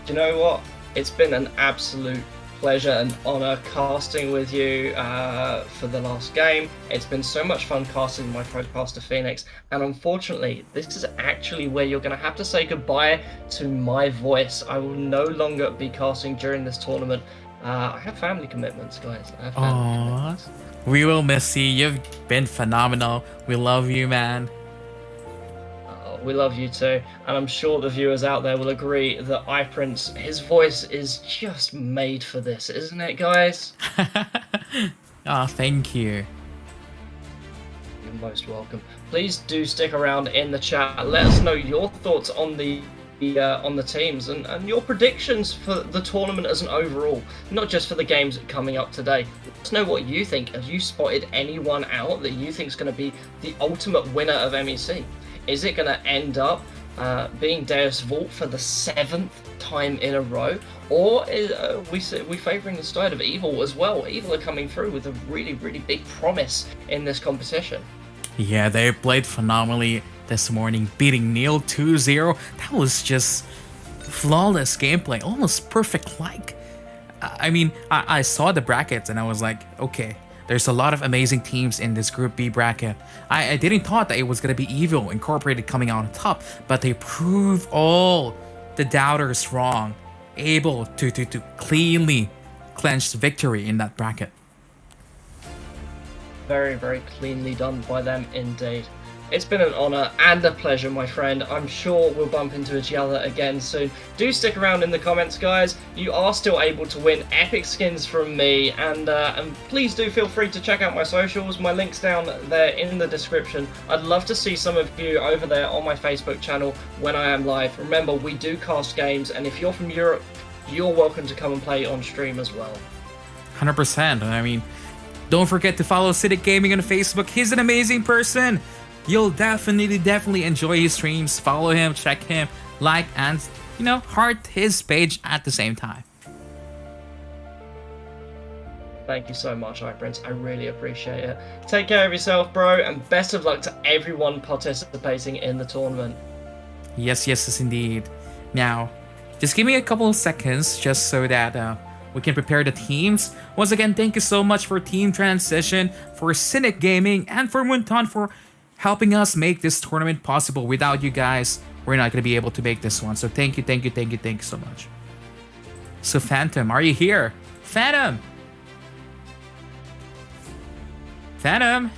Do you know what? It's been an absolute pleasure and honor casting with you for the last game. It's been so much fun casting my Procaster Phoenix, and unfortunately, this is actually where you're going to have to say goodbye to my voice. I will no longer be casting during this tournament. I have family commitments, guys. Commitments.
We will miss you. You've been phenomenal. We love you, man.
We love you too, and I'm sure the viewers out there will agree that iPrince, his voice is just made for this, isn't it, guys?
Oh, thank you.
You're most welcome. Please do stick around in the chat. Let us know your thoughts on the teams and your predictions for the tournament as an overall, not just for the games coming up today. Let us know what you think. Have you spotted anyone out that you think is going to be the ultimate winner of MEC? Is it going to end up being Deus Vult for the 7th time in a row? Or are we favouring the side of Evil as well? Evil are coming through with a really, really big promise in this competition.
Yeah, they played phenomenally this morning, beating Neil 2-0. That was just flawless gameplay, almost perfect-like. I mean, I saw the brackets and I was like, okay, there's a lot of amazing teams in this Group B bracket. I didn't thought that it was going to be Evil Incorporated coming out on top, but they prove all the doubters wrong, able to cleanly clench victory in that bracket.
Very, very cleanly done by them indeed. It's been an honour and a pleasure, my friend. I'm sure we'll bump into each other again soon. Do stick around in the comments, guys. You are still able to win epic skins from me, and please do feel free to check out my socials. My link's down there in the description. I'd love to see some of you over there on my Facebook channel when I am live. Remember, we do cast games, and if you're from Europe, you're welcome to come and play on stream as well.
100%. I mean, don't forget to follow Cynic Gaming on Facebook. He's an amazing person. You'll definitely enjoy his streams. Follow him, check him, like, and, heart his page at the same time.
Thank you so much, iPrince. I really appreciate it. Take care of yourself, bro, and best of luck to everyone participating in the tournament.
Yes, yes, yes, indeed. Now, just give me a couple of seconds just so that we can prepare the teams. Once again, thank you so much for Team Transition, for Cynic Gaming, and for Munton for helping us make this tournament possible. Without you guys, we're not going to be able to make this one. So thank you, thank you, thank you, thank you so much. So Phantom, are you here? Phantom! Phantom!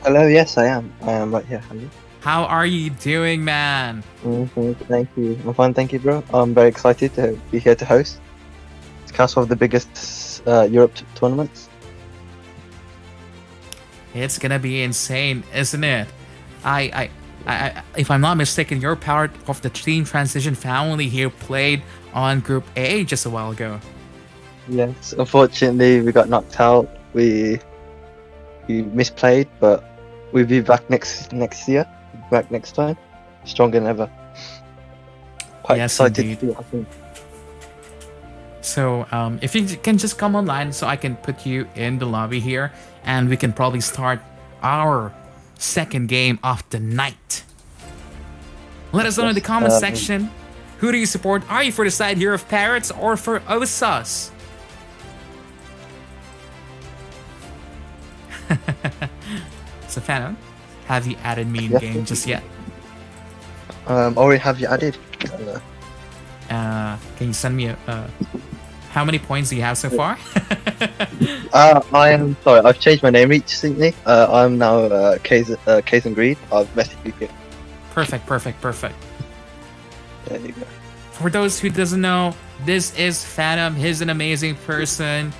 Hello, yes, I am. I am right here. Hello.
How are you doing, man?
Thank you. I'm fine, thank you, bro. I'm very excited to be here to host. It's kind of one of the biggest Europe tournaments.
It's gonna be insane, isn't it? I, if I'm not mistaken, you're part of the Team Transition family here played on Group A just a while ago.
Yes, unfortunately, we got knocked out. We misplayed, but we'll be back next year. Back next time, stronger than ever. Quite
Yes,
excited
indeed.
to see what happens.
So, if you can just come online so I can put you in the lobby here, and we can probably start our second game of the night. Let us know in the comment section, who do you support? Are you for the side here of Parrots or for Osus? So, Phantom, have you added me in
Yes.
game just yet?
Already have you added?
Can you send me how many points do you have so far?
I am sorry. I've changed my name recently. I'm now Case and Greed. I've messaged you here.
Perfect, perfect, perfect.
There you go.
For those who doesn't know, this is Phantom. He's an amazing person.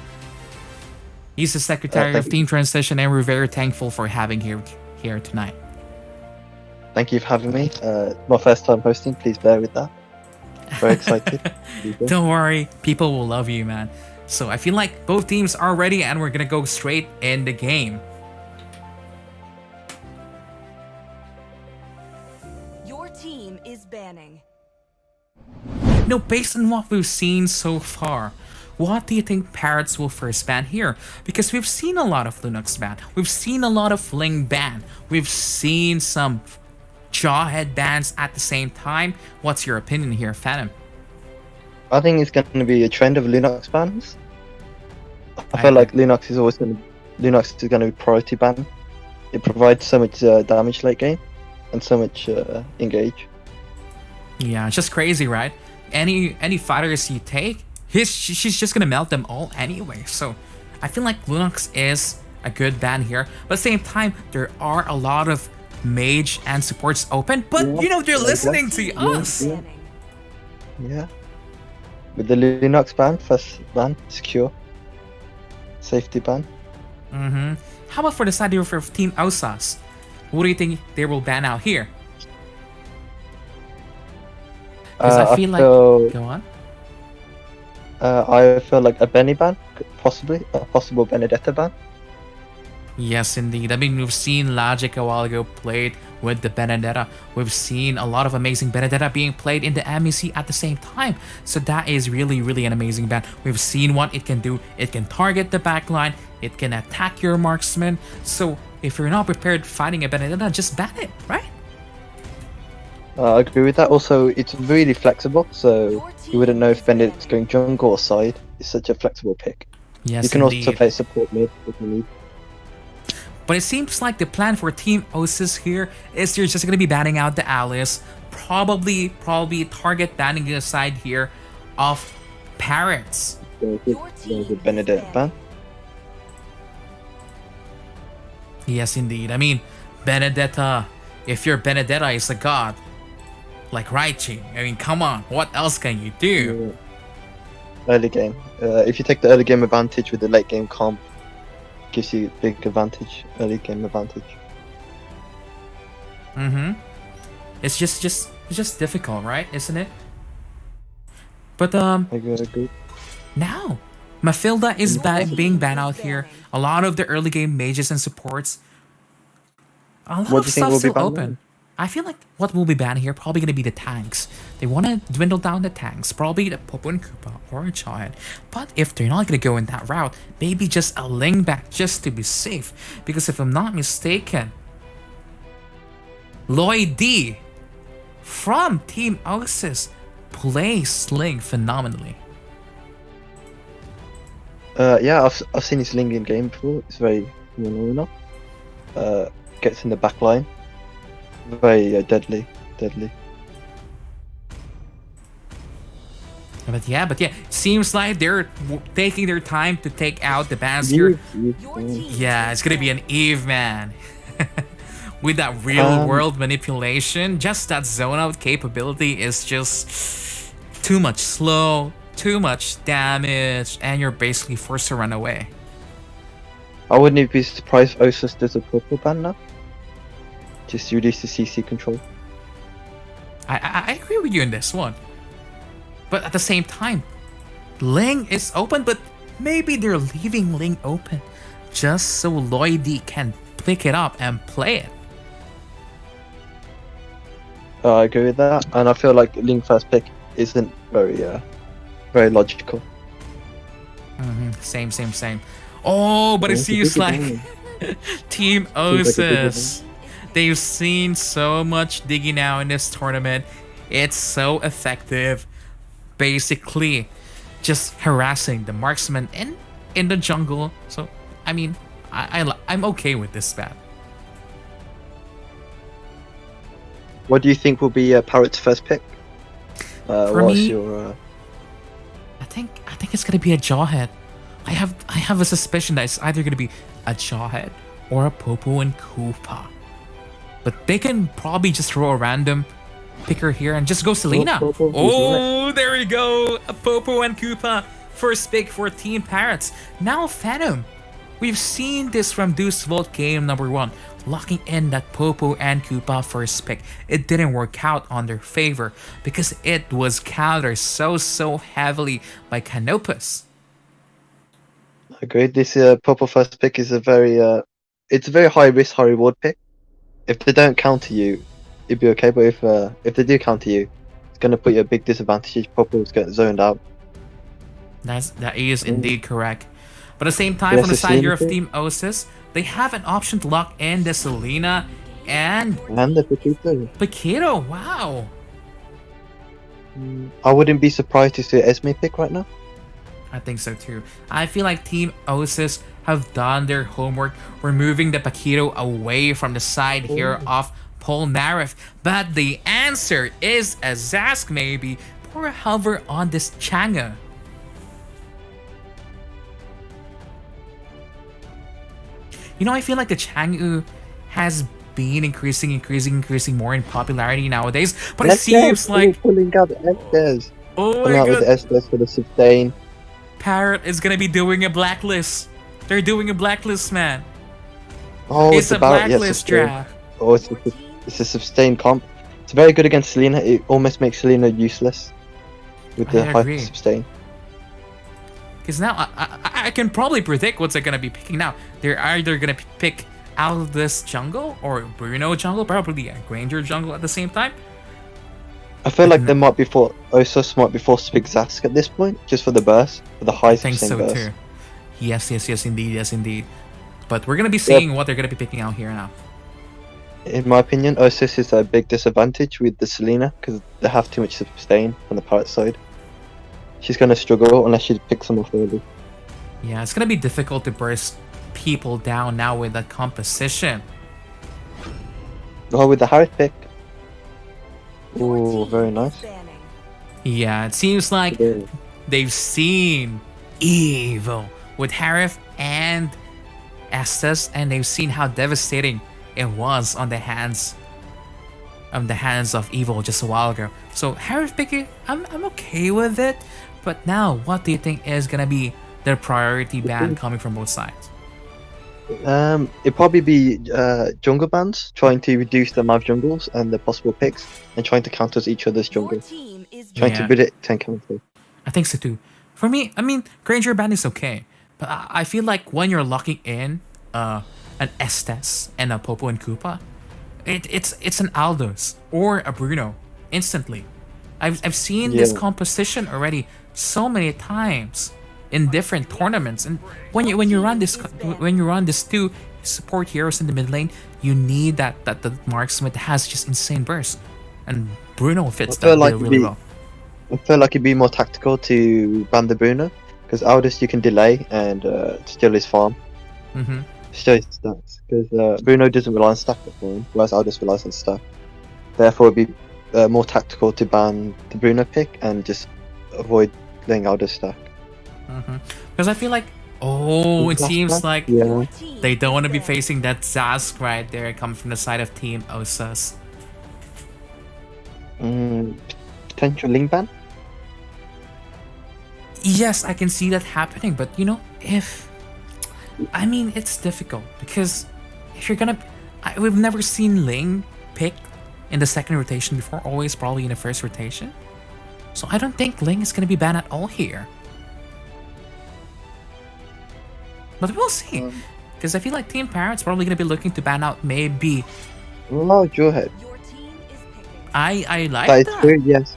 He's the secretary of
thank
Team Transition, and we're very thankful for having him here tonight.
Thank you for having me. My first time hosting. Please bear with that. Very excited.
Don't worry, people will love you, man. So I feel like both teams are ready, and we're gonna go straight in the game.
Your team is banning.
No, based on what we've seen so far, what do you think Parrots will first ban here? Because we've seen a lot of Linux ban, we've seen a lot of Fling ban, we've seen some Jawhead bans at the same time. What's your opinion here, Phantom?
I think it's going to be a trend of Linux bans. I
I
feel like Linux is going to be priority ban. It provides so much damage late game and so much engage.
Yeah, it's just crazy, right? Any fighters you take, she's just gonna melt them all anyway. So I feel like Linux is a good ban here, but at the same time, there are a lot of mage and supports open, but you know they're listening to us.
Banning.
Yeah. With the Linux ban, first ban, secure, safety ban.
How about for the side here for Team Osus? What do you think they will ban out here? Because I feel like go on.
I feel like a Benny ban, possibly a possible Benedetta ban.
Yes, indeed. I mean, we've seen Logic a while ago played with the Benedetta. We've seen a lot of amazing Benedetta being played in the MEC at the same time. So that is really, really an amazing ban. We've seen what it can do. It can target the backline. It can attack your marksman. So if you're not prepared fighting a Benedetta, just ban it, right?
I agree with that. Also, it's really flexible, so you wouldn't know if Benedetta's going jungle or side. It's such a flexible pick.
Yes,
You can
indeed.
also play support mid if you need.
But it seems like the plan for Team Osus here is you're just going to be banning out the Alice. Probably target banning the side here of Parrots.
There's
Your team
a Benedetta
is
ban.
Yes, indeed. I mean, Benedetta. If your Benedetta is a god, like Raichi, I mean, come on. What else can you do?
Early game. If you take the early game advantage with the late game comp, gives you big advantage. Early game advantage.
It's just difficult, right? Isn't it? But
I agree.
now, Mafilda is being banned out here. A lot of the early game mages and supports. A lot
What
of
do you think
stuff
will be
still
banned
open. I feel like what will be banned here probably gonna be the tanks. They want to dwindle down the tanks, probably the Popo and Koopa or a Giant. But if they're not gonna go in that route, maybe just a Ling back just to be safe. Because if I'm not mistaken, Lloyd D from Team Osus plays Ling phenomenally.
Yeah, I've seen his Ling in game before. It's very phenomenal. Gets in the back line. Very deadly.
But yeah, seems like they're taking their time to take out the bans here. Yeah, it's gonna be an Eve, man. With that real world manipulation, just that zone out capability is just too much slow, too much damage, and you're basically forced to run away.
I wouldn't be surprised if Osus does a purple ban now. Just reduce the CC control.
I agree with you in this one. But at the same time, Ling is open, but maybe they're leaving Ling open just so Lloyd D can pick it up and play it.
I agree with that, and I feel like Ling first pick isn't very logical.
Same. Oh, but it seems like Team Osus, they've seen so much digging now in this tournament. It's so effective. Basically, just harassing the marksman in the jungle. So, I mean, I'm okay with this spat.
What do you think will be Parrot's first pick?
For
what's
me,
your?
I think it's gonna be a Jawhead. I have a suspicion that it's either gonna be a Jawhead or a Popo and Koopa. But they can probably just throw a random picker here and just go Selena. Oh, there we go. A Popo and Koopa. First pick for Team Parrots. Now Phantom. We've seen this from Deus Vult game number 1. Locking in that Popo and Koopa first pick. It didn't work out on their favor because it was countered so heavily by Canopus.
Agreed. This Popo first pick is a very high risk, high reward pick. If they don't counter you, it'd be okay. But if they do counter you, it's gonna put you at a big disadvantage. Popo's getting zoned out.
That is indeed correct. But at the same time, from the side here of Team Osus, they have an option to lock in the Selena and
the Paquito.
Paquito. Wow.
I wouldn't be surprised to see Esme pick right now.
I think so too. I feel like Team Osus have done their homework, removing the Paquito away from the side here of Polnareff. But the answer is a Zask maybe, or a hover on this Chang'e. You know, I feel like the Chang'e has been increasing more in popularity nowadays, but it seems like
pulling out the Estes.
Oh
my god, with the Estes for the sustain.
Parrot is gonna be doing a blacklist. They're doing a blacklist, man.
Oh,
it's a blacklist draft.
Oh, it's a sustained comp. It's very good against Selena. It almost makes Selena useless with the high sustain.
Because now I can probably predict what they're gonna be picking now. They're either gonna pick Aldous jungle or Bruno jungle, probably a Granger jungle at the same time.
I feel like Osus might be forced to pick Zask at this point, just for the burst, for the high sustain burst. I think so too.
Yes, indeed. But we're gonna be seeing what they're gonna be picking out here now.
In my opinion, Osus is a big disadvantage with the Selena because they have too much sustain on the Parrot side. She's gonna struggle unless she picks them off early.
Yeah, it's gonna be difficult to burst people down now with that composition.
Oh, with the Harith pick. Oh, very nice.
Yeah, it seems like they've seen evil with Harith and Estes, and they've seen how devastating it was on the hands of evil just a while ago. So Harith picking, I'm okay with it. But now, what do you think is gonna be their priority ban coming from both sides?
It'd probably be jungle bans, trying to reduce the amount of jungles and the possible picks, and trying to counter each other's jungle. Trying to predict 10 counter.
I think so too. For me, I mean, Granger ban is okay, but I feel like when you're locking in an Estes and a Popo and Koopa, It's an Aldous or a Bruno instantly. I've seen this
Yeah.
composition already so many times in different tournaments, and when you run this two support heroes in the mid lane, you need that the marksman that has just insane burst, and Bruno fits
I feel
that
like
really
it'd be-
well.
I feel like it'd be more tactical to ban the Bruno, because Aldous you can delay and steal his farm,
Hmm.
steal his stats. Because Bruno doesn't rely on stack perform, whereas Aldous relies on stack. Therefore, it'd be more tactical to ban the Bruno pick and just avoid letting Aldous stack.
Because I feel like, it seems like
Yeah.
Your team
they don't
is
want to be
banned.
facing that Zask right there coming from the side of Team Osus.
Potential link ban.
Yes, I can see that happening, but it's difficult because if you're gonna, we've never seen Ling pick in the second rotation before, always probably in the first rotation. So I don't think Ling is gonna be banned at all here. But we'll see, because I feel like Team Parrots probably gonna be looking to ban out maybe.
Oh, Jawhead.
Your team is picking.
I like
That is
that.
true. Yes,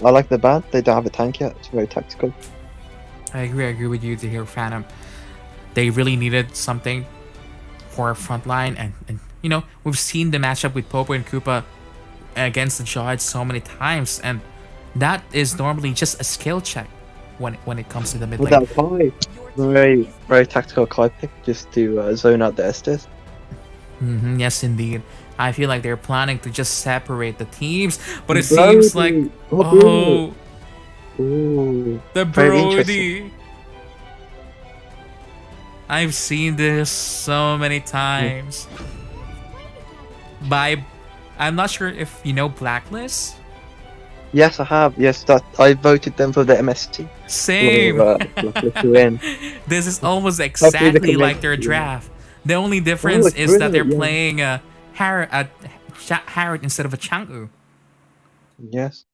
I like the ban. They don't have a tank yet. It's very tactical.
I agree with you to hear Phantom. They really needed something for a front line, and we've seen the matchup with Popo and Koopa against the Jawhead so many times, and that is normally just a skill check when it comes to the mid
With
lane.
that Kai,
Your team
very
is
very tactical Kai pick just to zone out the Estes.
Yes, indeed. I feel like they're planning to just separate the teams, but it seems like
Ooh,
the
very
Brody. I've seen this so many times. I'm not sure if you know Blacklist.
yes, I have. Yes, that I voted them for the MST.
Same.
To win.
This is almost
the
exactly like their
convention,
draft. The only difference
it's
is that they're
brilliant,
playing Harrod instead of a Chang'u.
Yes.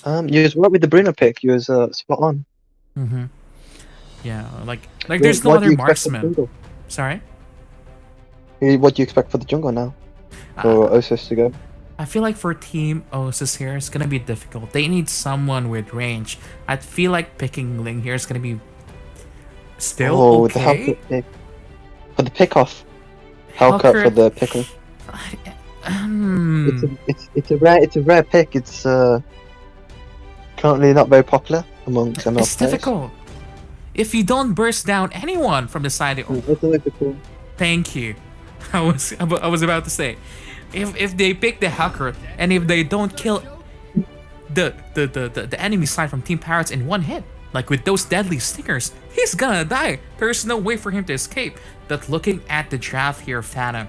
You was right with the Bruno pick. You was spot on.
Mm-hmm. Yeah, like there's no
What do
other
you expect for the
marksman.
jungle?
Sorry.
What do you expect for the jungle now? For Osus to go?
I feel like for Team Osus here, it's gonna be difficult. They need someone with range. I feel like picking Ling here is gonna be still
The help
okay.
pick. For the pick off. Hellcut for
Hellcut-
the pick off.
Hmm.
It's a rare pick. It's currently not very popular amongst ML
It's
players.
difficult. If you don't burst down anyone from the side,
It's a difficult.
thank you. I was about to say, if they pick the hacker and if they don't kill the enemy side from Team Parrots in one hit, like with those deadly stingers, he's gonna die. There's no way for him to escape. But looking at the draft here, Phantom,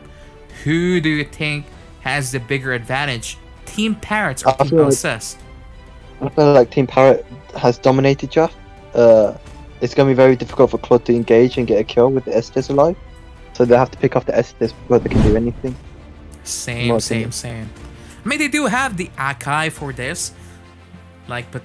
who do you think has the bigger advantage? Team Parrots or
I
Team
feel like-
Osus?
I feel like Team Parrot has dominated draft. It's going to be very difficult for Claude to engage and get a kill with the Estes alive. So they have to pick off the Estes before they can do anything.
Same.
Martin.
I mean, they do have the Akai for this, but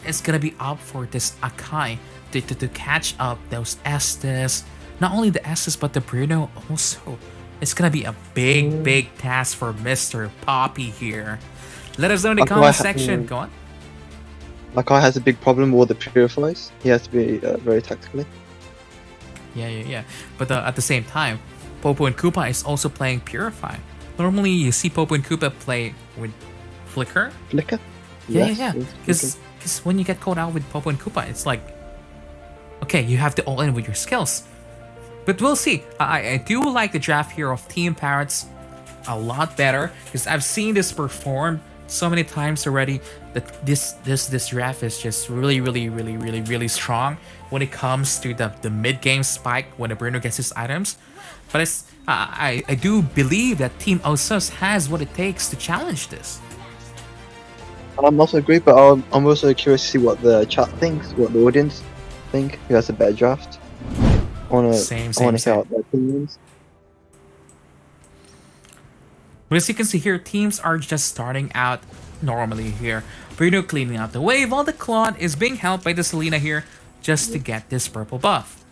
it's gonna be up for this Akai to catch up those Estes. Not only the Estes, but the Bruno also. It's gonna be a big task for Mr. Poppy here. Let us know in the
Akai
comment
ha-
section. Go on.
Lakai has a big problem with all the purifiers. He has to be very tactically.
Yeah. But at the same time, Popo and Koopa is also playing Purify. Normally, you see Popo and Koopa play with Flicker.
Flicker?
Yeah.
Yes,
Because when you get caught out with Popo and Koopa, it's like, okay, you have to all in with your skills. But we'll see. I do like the draft here of Team Parrots a lot better because I've seen this perform so many times already. That this draft is just really strong when it comes to the mid game spike when the Bruno gets his items. But I do believe that Team Osus has what it takes to challenge this.
I'm also agree, but I'm also curious to see what the chat thinks, what the audience think, who has a better draft. I want
Same.
to hear out their opinions.
But as you can see here, teams are just starting out normally here. Bruno cleaning out the wave, while the Claude is being helped by the Selena here just to get this purple buff.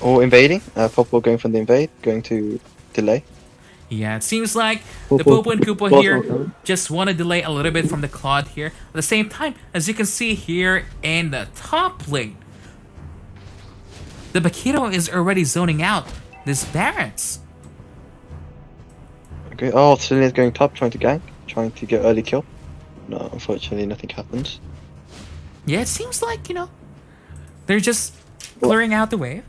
Or invading. Popo going from the invade, going to delay.
Yeah, it seems like the Popo and Koopa here just want to delay a little bit from the Claude here. At the same time, as you can see here in the top lane, the Bakito is already zoning out this Parrots.
Okay. Oh, Selina's going top, trying to gank, trying to get early kill. No, unfortunately, nothing happens.
Yeah, it seems like, you know, they're just clearing out the wave.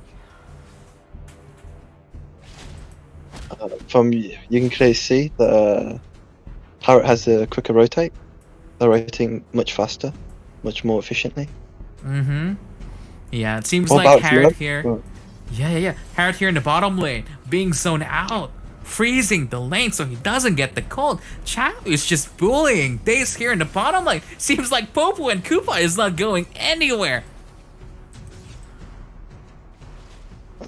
You can clearly see that Parrot has a quicker rotate. They're rotating much faster, much more efficiently.
Mm-hmm. Yeah, it seems
What
like
about
Harrod
Flo?
here. Yeah. Harrod here in the bottom lane, being zoned out, freezing the lane so he doesn't get the cold. Chow is just bullying Daze here in the bottom lane. Seems like Popo and Koopa is not going anywhere.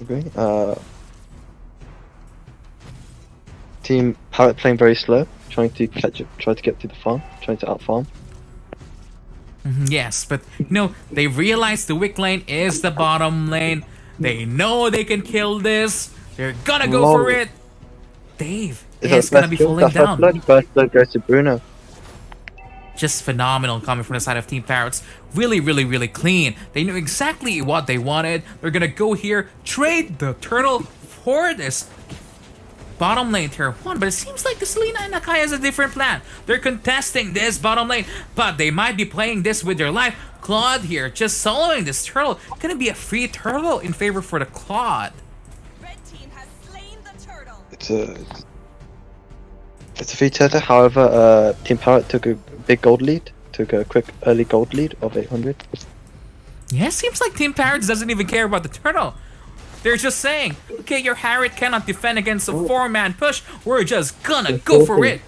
Okay. Team Parrot playing very slow, trying to catch up, try to get to the farm, trying to out farm.
Yes, but you know, they realize the weak lane is the bottom lane. They know they can kill this. They're gonna go for it. Dave is gonna be falling down.
First blood goes to Bruno.
Just phenomenal coming from the side of Team Parrots. Really clean. They knew exactly what they wanted. They're gonna go here, trade the turtle for this bottom lane tier 1, but it seems like the Selena and Akai has a different plan. They're contesting this bottom lane, but they might be playing this with their life. Claude here, just soloing this turtle. Gonna be a free turtle in favor for the Claude.
Red team has slain the turtle.
It's a free turtle. However, Team Parrot took a big gold lead, took a quick early gold lead of 800.
Yeah, it seems like Team Parrots doesn't even care about the turtle. They're just saying, okay, your Harriet cannot defend against a 4-man push. We're just gonna go for it.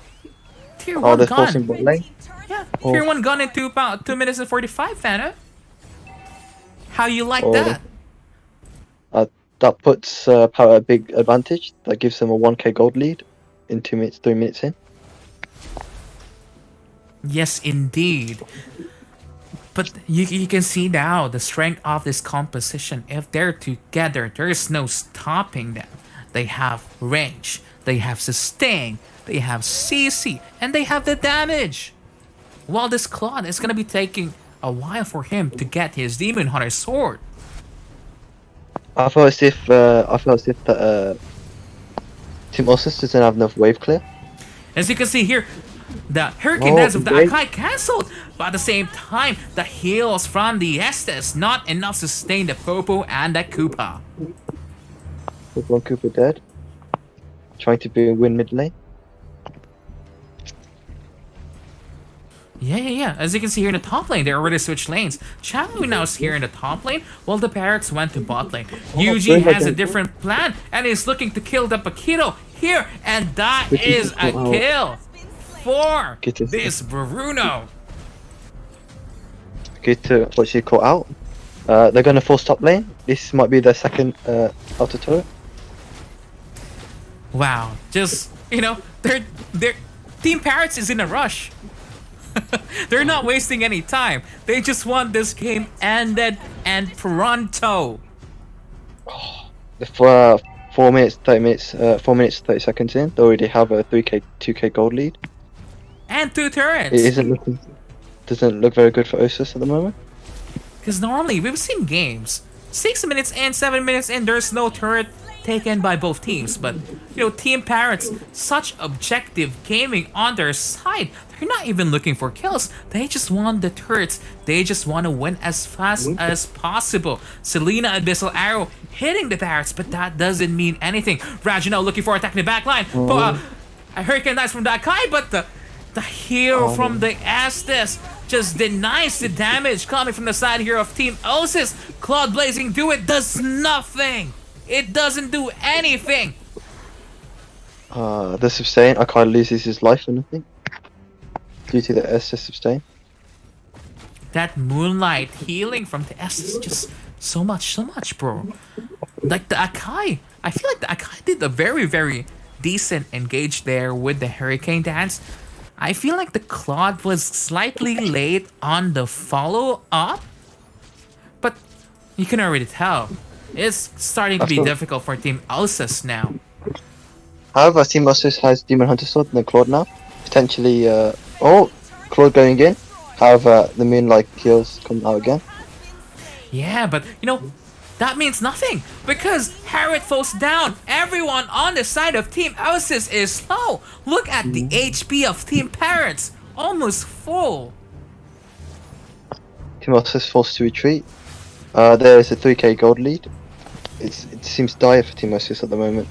Tier 1
they're
gun.
forcing bot lane.
Yeah, tier 1 gun in 2 minutes and 45, Fana. How you like
Oh.
that?
That puts Parrot a big advantage. That gives them a 1k gold lead in 2 minutes, 3 minutes in.
Yes, indeed. But you can see now the strength of this composition. If they're together, there is no stopping them. They have range, they have sustain, they have CC, and they have the damage. While this Claude is gonna be taking a while for him to get his Demon Hunter sword.
I feel as if Team Osus doesn't have enough wave clear.
As you can see here, the Hurricane Dance of the Akai cancelled, but at the same time, the heals from the Estes not enough to sustain the Popo and the Koopa.
With one Cooper dead. Trying to win mid lane.
Yeah. As you can see here in the top lane, they already switched lanes. Chalu now is here in the top lane, while the Parrots went to bot lane. Yuji has a different plan and is looking to kill the Paquito here, and that is a kill for this Bruno.
Good to unfortunately caught out. They're going to force top lane. This might be their second outer turret.
Wow, just, you know, they're Team Parrots is in a rush. They're not wasting any time. They just want this game ended and pronto.
For 4 minutes, 30 minutes, 4 minutes, 30 seconds in, they already have a 3k, 2k gold lead.
And 2 turrets.
It doesn't look very good for Osus at the moment.
Because normally we've seen games 6 minutes in, 7 minutes in, there's no turret taken by both teams. But you know, Team Parrots, such objective gaming on their side. They're not even looking for kills. They just want the turrets. They just want to win as fast as possible. Selena Abyssal Arrow hitting the Parrots, but that doesn't mean anything. Rajino looking for attacking the backline. A Hurricane Dice from Dakai, but the hero from the Estes just denies the damage coming from the side here of Team Osus. Cloud Blazing Do It does nothing. It doesn't do anything.
The sustain, Akai loses his life or nothing. Due to the SS sustain.
That moonlight healing from the S is just so much, bro. Like the Akai, I feel like the Akai did a very decent engage there with the Hurricane Dance. I feel like the Claude was slightly late on the follow-up, but you can already tell It's starting to be
Absolutely.
difficult for Team Osus now.
However, Team Osus has Demon Hunter Sword and then Claude now. Potentially, Claude going in. However, the Moonlight kills come out again.
Yeah, but you know, that means nothing because Harriet falls down. Everyone on the side of Team Osus is slow. Look at the HP of Team Parrots, almost full.
Team Osus forced to retreat. There is a 3k gold lead. It seems dire for Team Osus at the moment.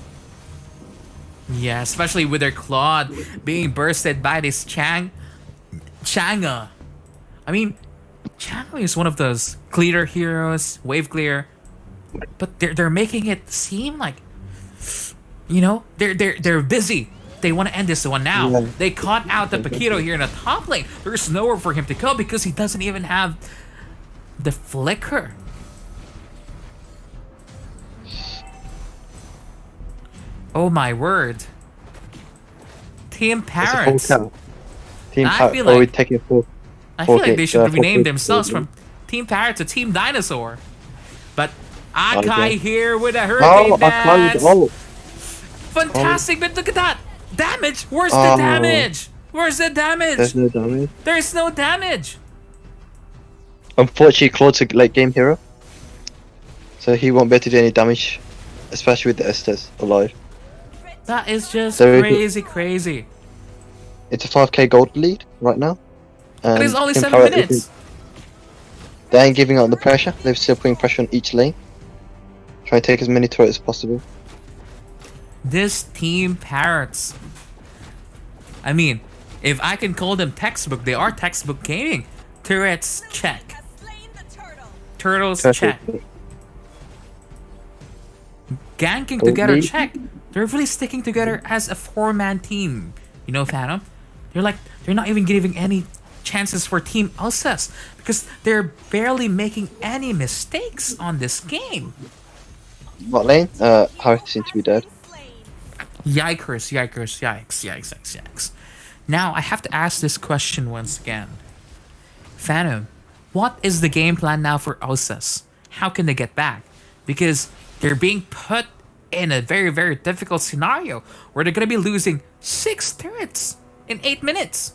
Yeah, especially with their Claude being bursted by this Changa. I mean, Changa is one of those cleaner heroes, wave clear, but they're making it seem like, you know, they're busy. They want to end this one now.
Yeah.
They caught out the Paquito here in the top lane. There's nowhere for him to go because he doesn't even have the flicker. Oh my word. Team Parrots.
Team
I
Parrots
feel like-
taking a full.
I feel like they should
4K
rename themselves
gold.
from Team Parrot to Team Dinosaur. But Akai
Okay.
here with a hurricane dance. Fantastic, but look at that! Damage! Where's the
Oh.
damage? Where's the damage?
There's no damage.
There's no damage.
Unfortunately, Claude's a late game hero, so he won't be able to do any damage, especially with the Estes alive.
That is just
There is-
crazy.
It's a 5k gold lead right now.
It is only
Team
7
Parrot
minutes.
They ain't giving up the pressure. They're still putting pressure on each lane. Trying to take as many turrets as possible.
This Team Parrots. I mean, if I can call them textbook, they are textbook gaming. Turrets, check.
Has slain the turtle.
Turtles, check. Ganking
Gold
together,
lead.
check. They're really sticking together as a 4-man team. You know, Phantom? They're not even giving any chances for Team Osus because they're barely making any mistakes on this game.
What lane? Harith seems to be dead.
Yikers, yikes. Now, I have to ask this question once again. Phantom, what is the game plan now for Osus? How can they get back? Because they're being put in a very, very difficult scenario where they're going to be losing 6 turrets in 8 minutes.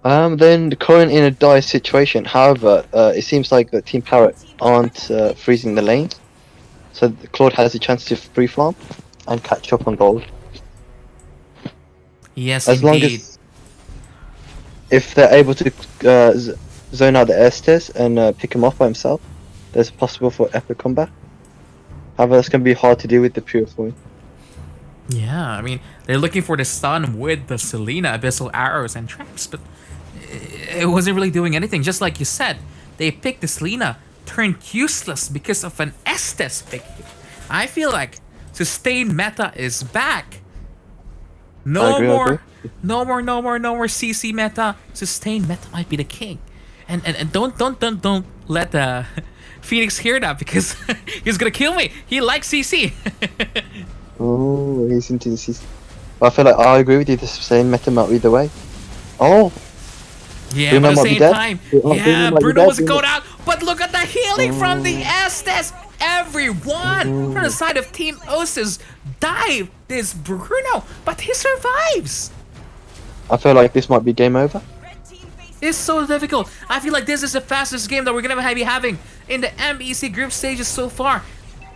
Then the current in a dire situation. However, it seems like the Team Parrot aren't freezing the lanes, so Claude has a chance to free farm and catch up on gold.
Yes,
As long
indeed.
as if they're able to zone out the Estes and pick him off by himself, there's possible for epic comeback. However, that's gonna be hard to do with the Purifoy.
Yeah, I mean, they're looking for the stun with the Selena, Abyssal Arrows, and Traps, but it wasn't really doing anything. Just like you said, they picked the Selena, turned useless because of an Estes pick. I feel like sustained meta is back.
I
No
agree.
more CC meta. Sustained meta might be the king. And don't let Phoenix hear that because he's gonna kill me. He likes CC.
Oh, he's into the season. I feel like I agree with you. The same meta might either way. Oh,
Yeah,
Bruno
but at the
might be
same
dead.
time,
Bruno
yeah,
might be
Bruno
dead,
was
Bruno.
going out. But look at the healing from the Estes. Everyone from the side of Team Osus dive this Bruno, but he survives.
I feel like this might be game over.
Red team faces
It's so difficult. I feel like this is the fastest game that we're gonna be having in the MEC group stages so far.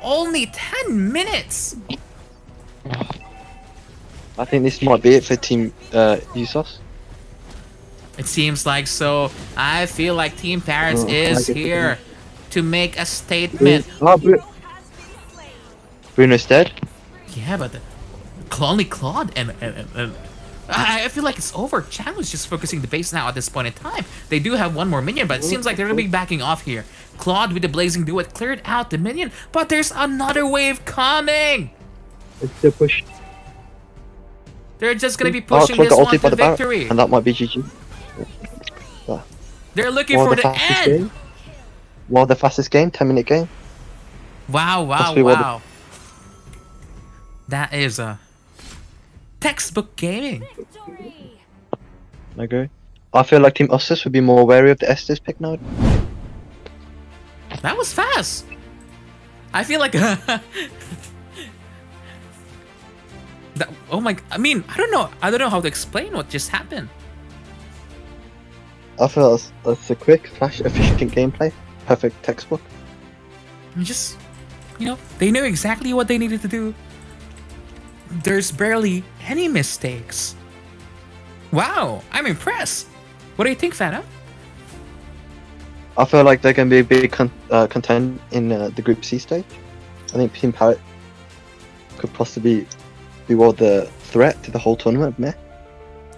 Only 10 minutes.
I think this might be it for Team Usos.
It seems like so. I feel like Team Parrots
Oh, I
is
get the
here to make a statement.
Oh,
has been slain.
Bruno's dead.
Yeah, but only Claude and I feel like it's over. Channel is just focusing the base now at this point in time. They do have one more minion, but it seems like they're gonna be backing off here. Claude with the blazing duet cleared out the minion, but there's another wave coming.
It's still pushed.
They're just gonna be
Oh,
pushing
Claude
this
got
one
ulted by
to
the Baron,
victory.
and that might be GG.
They're looking
Well,
for
the
the
fastest
end.
game. Well, the fastest game, 10-minute game.
Wow,
Possibly one of the-
wow. That is a textbook gaming.
Victory.
I agree. I feel like Team Osus would be more wary of the Estes pick now.
That was fast. I feel like oh my! I mean, I don't know. I don't know how to explain what just happened.
I feel that's a quick, flash, efficient gameplay. Perfect textbook.
Just, they knew exactly what they needed to do. There's barely any mistakes. Wow, I'm impressed. What do you think, Phantom?
I feel like they're going to be a big contender in the Group C stage. I think Team Parrot could possibly be the threat to the whole tournament, meh?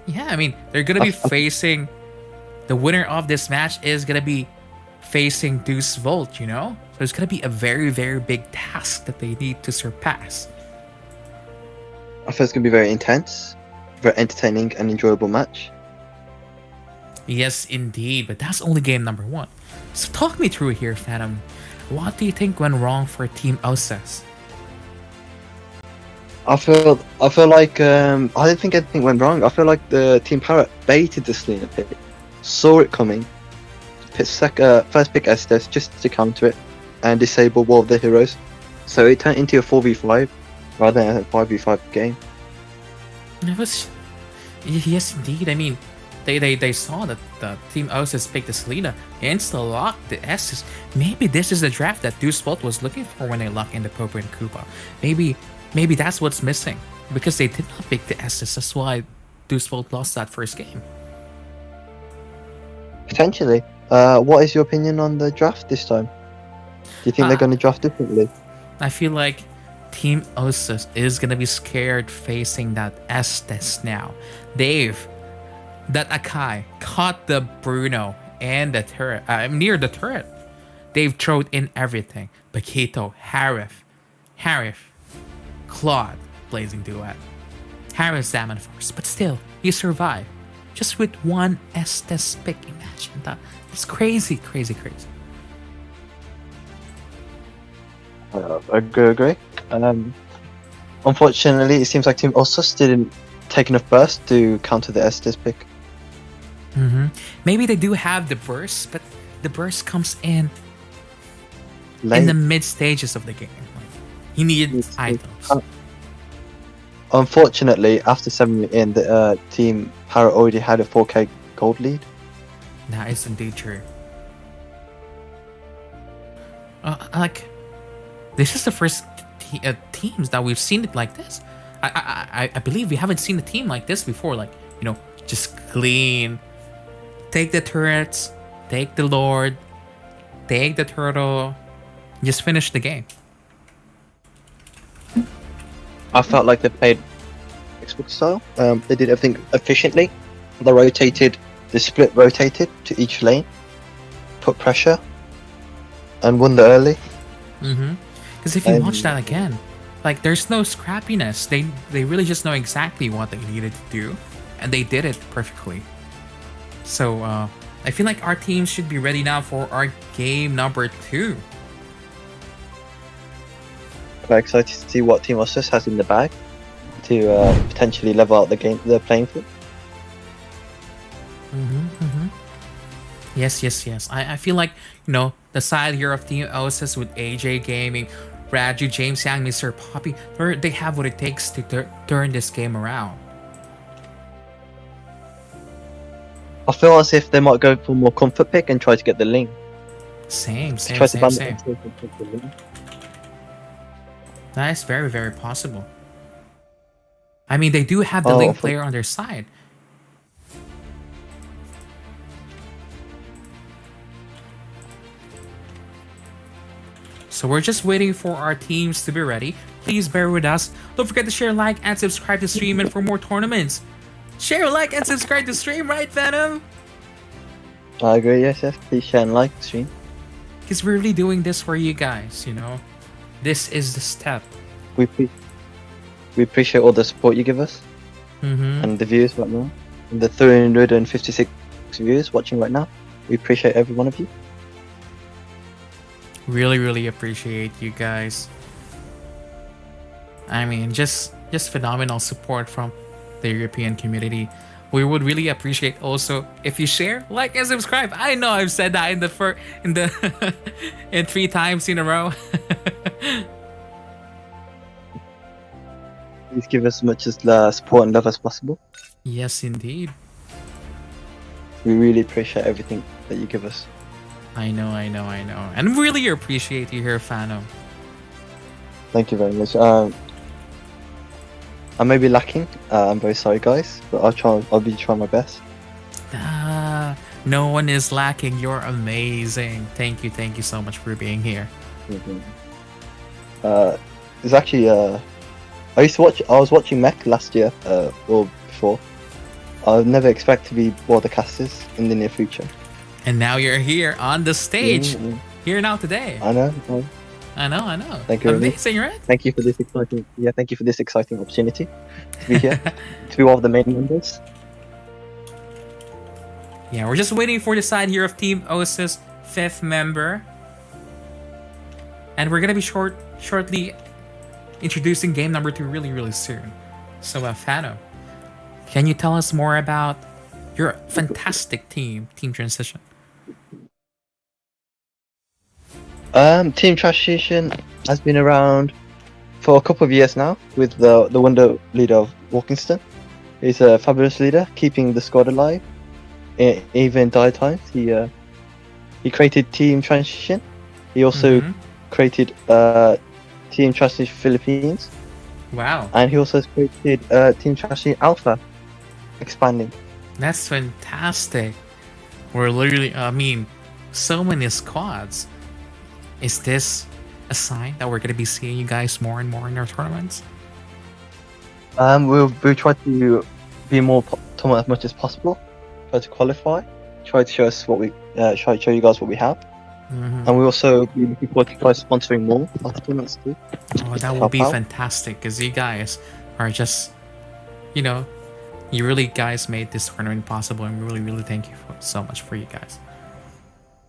Yeah, I mean, they're gonna be facing the winner of this match is gonna be facing Deus Vult, So it's gonna be a very, very big task that they need to surpass.
I feel it's going to be very intense, very entertaining and enjoyable match.
Yes, indeed, but that's only game number 1. So talk me through here, Phantom. What do you think went wrong for Team Osus?
I feel like I don't think anything went wrong. I feel like the Team Parrot baited the Selena pick, saw it coming, first pick Estes just to counter it and disable one of the heroes. So it turned into a 4v5 rather than a 5v5 game.
It was, yes, indeed. I mean, they saw that the Team Osus picked the Selena, insta-locked the Estes. Maybe this is the draft that Deus Vult was looking for when they locked in the Popo and Koopa. Maybe that's what's missing, because they did not pick the Estes. That's why Deus Vult lost that first game.
Potentially. What is your opinion on the draft this time? Do you think they're going to draft differently?
I feel like Team Osus is going to be scared facing that Estes now. That Akai caught the Bruno and the turret, near the turret. They've thrown in everything. Paquito, Harif, Claude, Blazing Duet. Harif Salmon Force, but still, he survived. Just with one Estes pick, imagine that. It's crazy.
I agree. Unfortunately, it seems like Team Osus didn't take enough burst to counter the Estes pick.
Maybe they do have the burst, but the burst comes in
Late.
in the mid stages of the game. He needed items.
Unfortunately, after 7 minutes in, the Team Parrot already had a 4k gold lead.
That is indeed true. This is the first teams that we've seen it like this. I believe we haven't seen a team like this before. Just clean, take the turrets, take the Lord, take the turtle, just finish the game.
I felt like they played Xbox style. They did everything efficiently. The split rotated to each lane, put pressure, and won the early.
Because if you watch that again, there's no scrappiness. They really just know exactly what they needed to do, and they did it perfectly. So I feel like our team should be ready now for our game number 2.
Quite excited to see what Team Osus has in the bag to potentially level out the playing field.
Yes. I feel like, the side here of Team Osus with AJ Gaming, Raju, James Yang, Mr. Poppy, they have what it takes to turn this game around.
I feel as if they might go for more comfort pick and try to get the link.
Same.
The
That is very, very possible. I mean, they do have the link player on their side. So we're just waiting for our teams to be ready. Please bear with us. Don't forget to share, like, and subscribe to stream and for more tournaments. Share, like, and subscribe to stream, right, Venom?
I agree, yes. Please share and like the stream.
Because we're really doing this for you guys, This is the step.
We appreciate all the support you give us. And the views right now. And the 356 viewers watching right now. We appreciate every one of you.
Really, really appreciate you guys. I mean, just phenomenal support from the European community. We would really appreciate also if you share, like, and subscribe. I know I've said that in 3 times in a row.
Please give us as much as support and love as possible.
Yes, indeed.
We really appreciate everything that you give us.
I know. And really appreciate you here, Phantom.
Thank you very much. I may be lacking. I'm very sorry, guys, but I'll be trying my best.
No one is lacking. You're amazing. Thank you so much for being here.
It's actually I was watching MEC last year, or before. I never expect to be broadcasters in the near future.
And now you're here on the stage. Here now today.
I know.
I know.
Thank you.
Amazing, right?
Thank you for this exciting. Yeah, thank you for this exciting opportunity to be here, to be one of the main members.
Yeah, we're just waiting for the side here of Team Osus 5th member. And we're gonna be shortly introducing game number 2 really soon. So Fano, can you tell us more about your fantastic team transition?
Team Transition has been around for a couple of years now with the wonder leader of Walkingston. He's a fabulous leader, keeping the squad alive. Even in dire times, he created Team Transition. He also created Team Transition Philippines.
Wow.
And he also created Team Transition Alpha, expanding.
That's fantastic. We're literally, so many squads. Is this a sign that we're going to be seeing you guys more and more in our tournaments?
We'll try to be more tournament as much as possible. Try to qualify. Try to show us what we try to show you guys what we have. And we also be looking forward to try sponsoring more of tournaments too.
Oh, that would be fantastic because you guys are just, you really guys made this tournament possible, and we really thank you so much for you guys.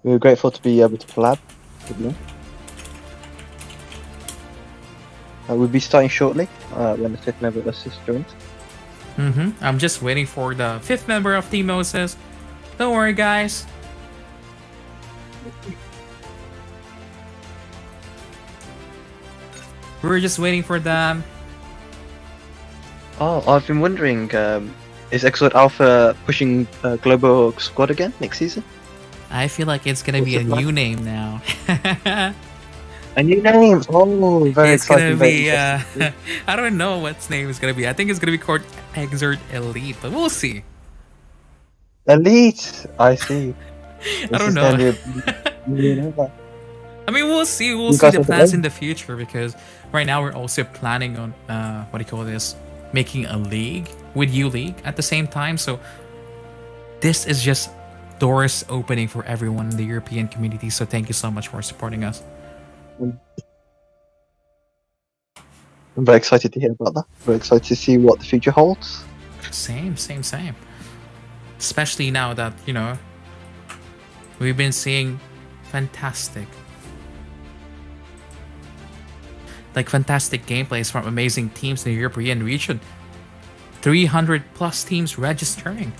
We're grateful to be able to collab with you. We'll be starting shortly when the 5th member of Osus joins.
I'm just waiting for the 5th member of Team Osus. Don't worry, guys. We're just waiting for them.
Oh, I've been wondering, is Exord Alpha pushing Global Squad again next season?
I feel like it's gonna be a new name now.
A new name? Oh, very
it's
exciting.
Gonna be, I don't know what its name is gonna be. I think it's gonna be called Exord Elite, but we'll see.
Elite? I see.
I don't know. I mean, we'll see. We'll see the plans in the future, because right now we're also planning on making a league with U League at the same time. So this is just doors opening for everyone in the European community. So thank you so much for supporting us.
I'm very excited to hear about that. Very excited to see what the future holds.
Same. Especially now that, we've been seeing fantastic gameplays from amazing teams in the European region. 300 plus teams registering.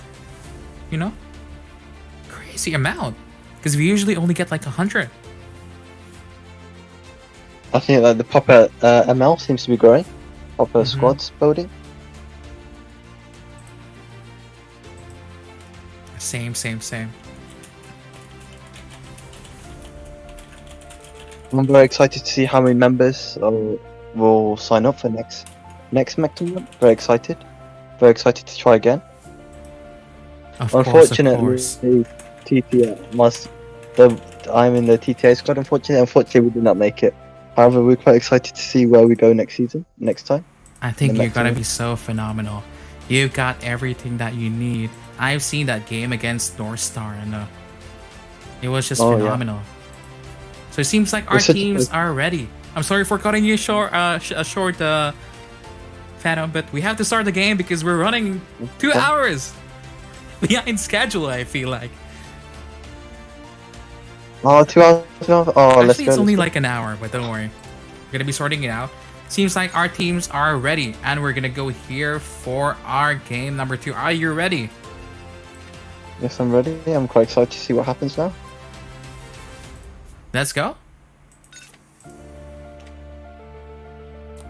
Crazy amount. Because we usually only get like 100.
I think that the proper ML seems to be growing. Proper squads building.
Same.
I'm very excited to see how many members will sign up for next MEC tournament. Very excited to try again. Unfortunately, I'm in the TTA squad. Unfortunately, we did not make it. However, we're quite excited to see where we go next time.
I think you're gonna be so phenomenal. You got everything that you need. I've seen that game against North Star, and it was just phenomenal. Yeah. So it seems like our teams are ready. I'm sorry for cutting you short, Phantom, but we have to start the game because we're running 2 hours behind schedule, I feel like.
Oh, 2 hours? Oh,
actually,
let's go.
It's only like an hour, but don't worry. We're gonna be sorting it out. Seems like our teams are ready, and we're gonna go here for our game number 2. Are you ready?
Yes, I'm ready. I'm quite excited to see what happens now.
Let's go.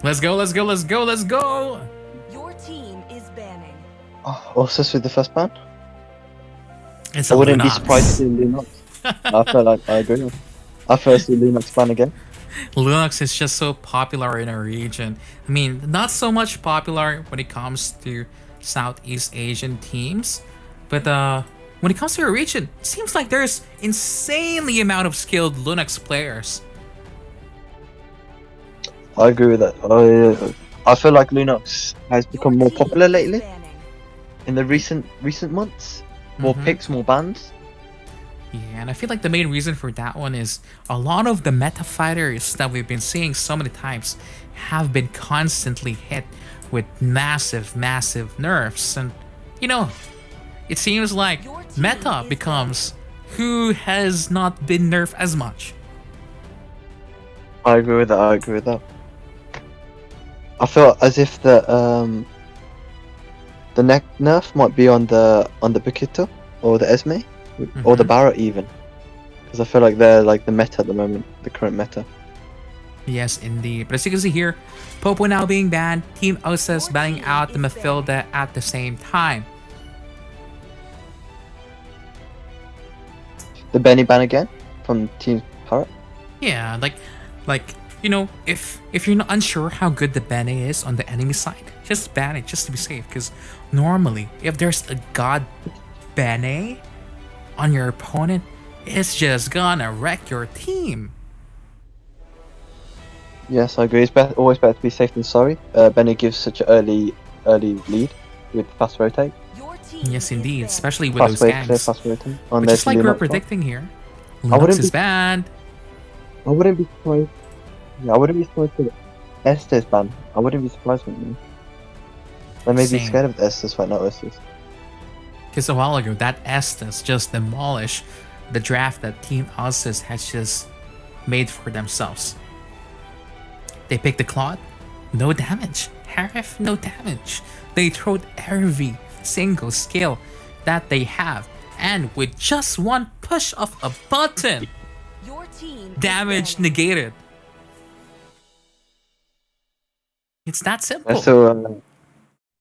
Let's go, let's go, let's go, let's go!
Your team is banning.
Oh, Osus with the first ban.
It's
I
a
wouldn't be
Lunox.
surprised to see Lunox. I feel like I agree. I feel see Lunox ban again.
Lunox is just so popular in our region. I mean, not so much popular when it comes to Southeast Asian teams, but when it comes to our region, it seems like there's insanely amount of skilled Lunox players.
I agree with that. I feel like Lunox has become more popular lately in the recent months. More
Mhm.
picks, more bans.
Yeah, and I feel like the main reason for that one is a lot of the meta fighters that we've been seeing so many times have been constantly hit with massive, massive nerfs. And, you know, it seems like meta becomes who has not been nerfed as much.
I agree with that. I agree with that. I feel as if the neck nerf might be on the Bakito or the Esme or the
Mhm.
Barrett even, because I feel like they're like the meta at the moment, the current meta.
Yes, indeed. But as you can see here, Popo now being banned, Team Osus banning out the Mafilda at the same time.
The Benny ban again from Team Parrot.
Yeah, like you know, if you're not unsure how good the Bene is on the enemy side, just ban it just to be safe. Because normally, if there's a god Bene on your opponent, it's just gonna wreck your team.
Yes, I agree. It's always better to be safe than sorry. Benny gives such an early lead with fast rotate.
Your team
Yes,
is
indeed,
banned.
especially with
Fast
those
wave, clear,
gangs.
fast rotate.
But just like we're predicting here,
wouldn't
Linux is
be-
banned.
I wouldn't be surprised. Yeah, I wouldn't be surprised with Estes ban. I wouldn't be surprised with me. I may be
Same.
scared of the Estes fight, not Estes.
Because a while ago, that Estes just demolished the draft that Team Osus has just made for themselves. They picked the Claude, no damage. Harif, no damage. They throwed every single skill that they have, and with just one push of a button,
Your team is
damage
banned.
negated. It's that simple.
So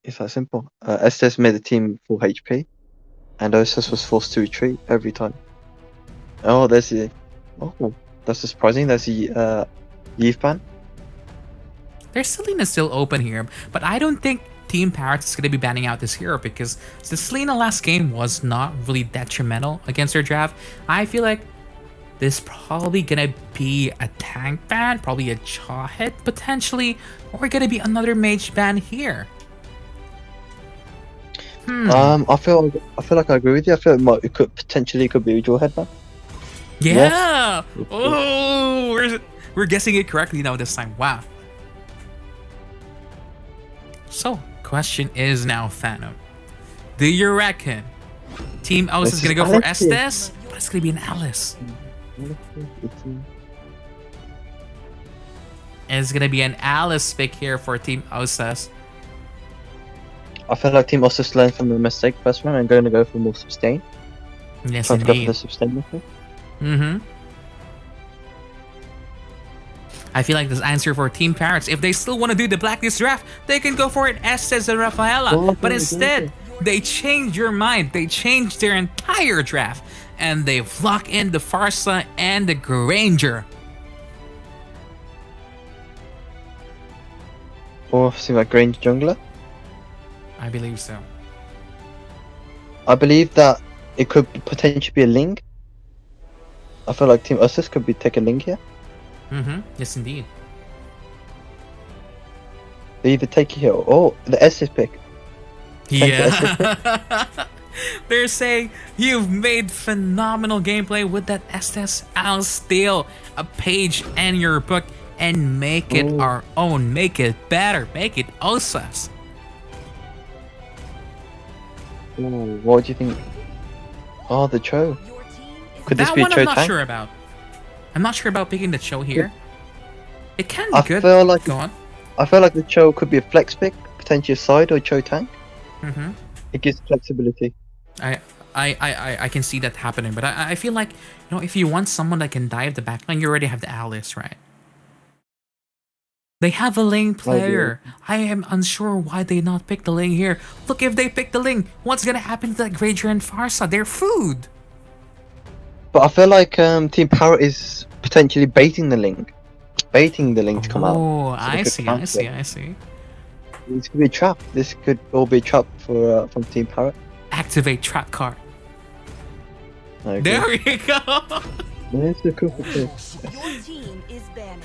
it's that simple. Estes made the team full HP, and Osus was forced to retreat every time. Oh, there's the. Oh, that's surprising. There's the Eve ban.
Their Selena is still open here, but I don't think Team Parrots is going to be banning out this hero because the Selena last game was not really detrimental against their draft. I feel like this probably going to be a tank ban, probably a jaw hit potentially, or going to be another mage ban here.
I feel like I agree with you. I feel it could potentially be a dual headband.
Yeah! Oh, we're guessing it correctly now this time. Wow. So, question is now, Phantom. Do you reckon Team Osus is
This
going to
is
go for
Alice.
Estes? But it's going to be an Alice. It's going to be an Alice pick here for Team Osus.
I feel like Team Osus learned from the mistake first round and going to go for more sustain.
Yes,
Trying to go for the
indeed.
sustain method.
Mm-hmm. I feel like this answer for Team Parrots, if they still want to do the Blacklist draft, they can go for it Estes and Rafaela.
Go for
But
it,
instead, they changed your mind. They changed their entire draft. And they've locked in the Farsa and the Granger.
Or seems like Grange jungler.
I believe so.
I believe that it could potentially be a Ling. I feel like Team Osus could be taking Ling here.
Mm-hmm. Yes, indeed.
They either take it here or the Estes pick.
Yeah. They're saying you've made phenomenal gameplay with that Estes. I'll steal a page in your book and make it
Ooh.
our own. Make it better. Make it Osus.
Ooh, what do you think? Oh, the Cho.
Your team is
Could this
That
be a
one
Cho
I'm not
tank?
sure about. I'm not sure about picking the show here. It can be
I
good.
feel like
Go on.
I feel like the Cho could be a flex pick, potentially a side or Cho tank.
Mm-hmm.
It gives flexibility.
I can see that happening, but I feel like, you know, if you want someone that can dive the backline, you already have the Alice, right? They have a Ling player. I am unsure why they not pick the Ling here. Look, if they pick the Ling, what's gonna happen to that Granger and Farsa? They're food.
But I feel like Team Parrot is potentially baiting the link to come out.
Oh,
So they
I
could
see,
cancel it.
I see.
This could be a trap. This could all be a trap for from Team Parrot.
Activate trap card.
I agree.
There you go.
There's the cool thing.
Your team is banning.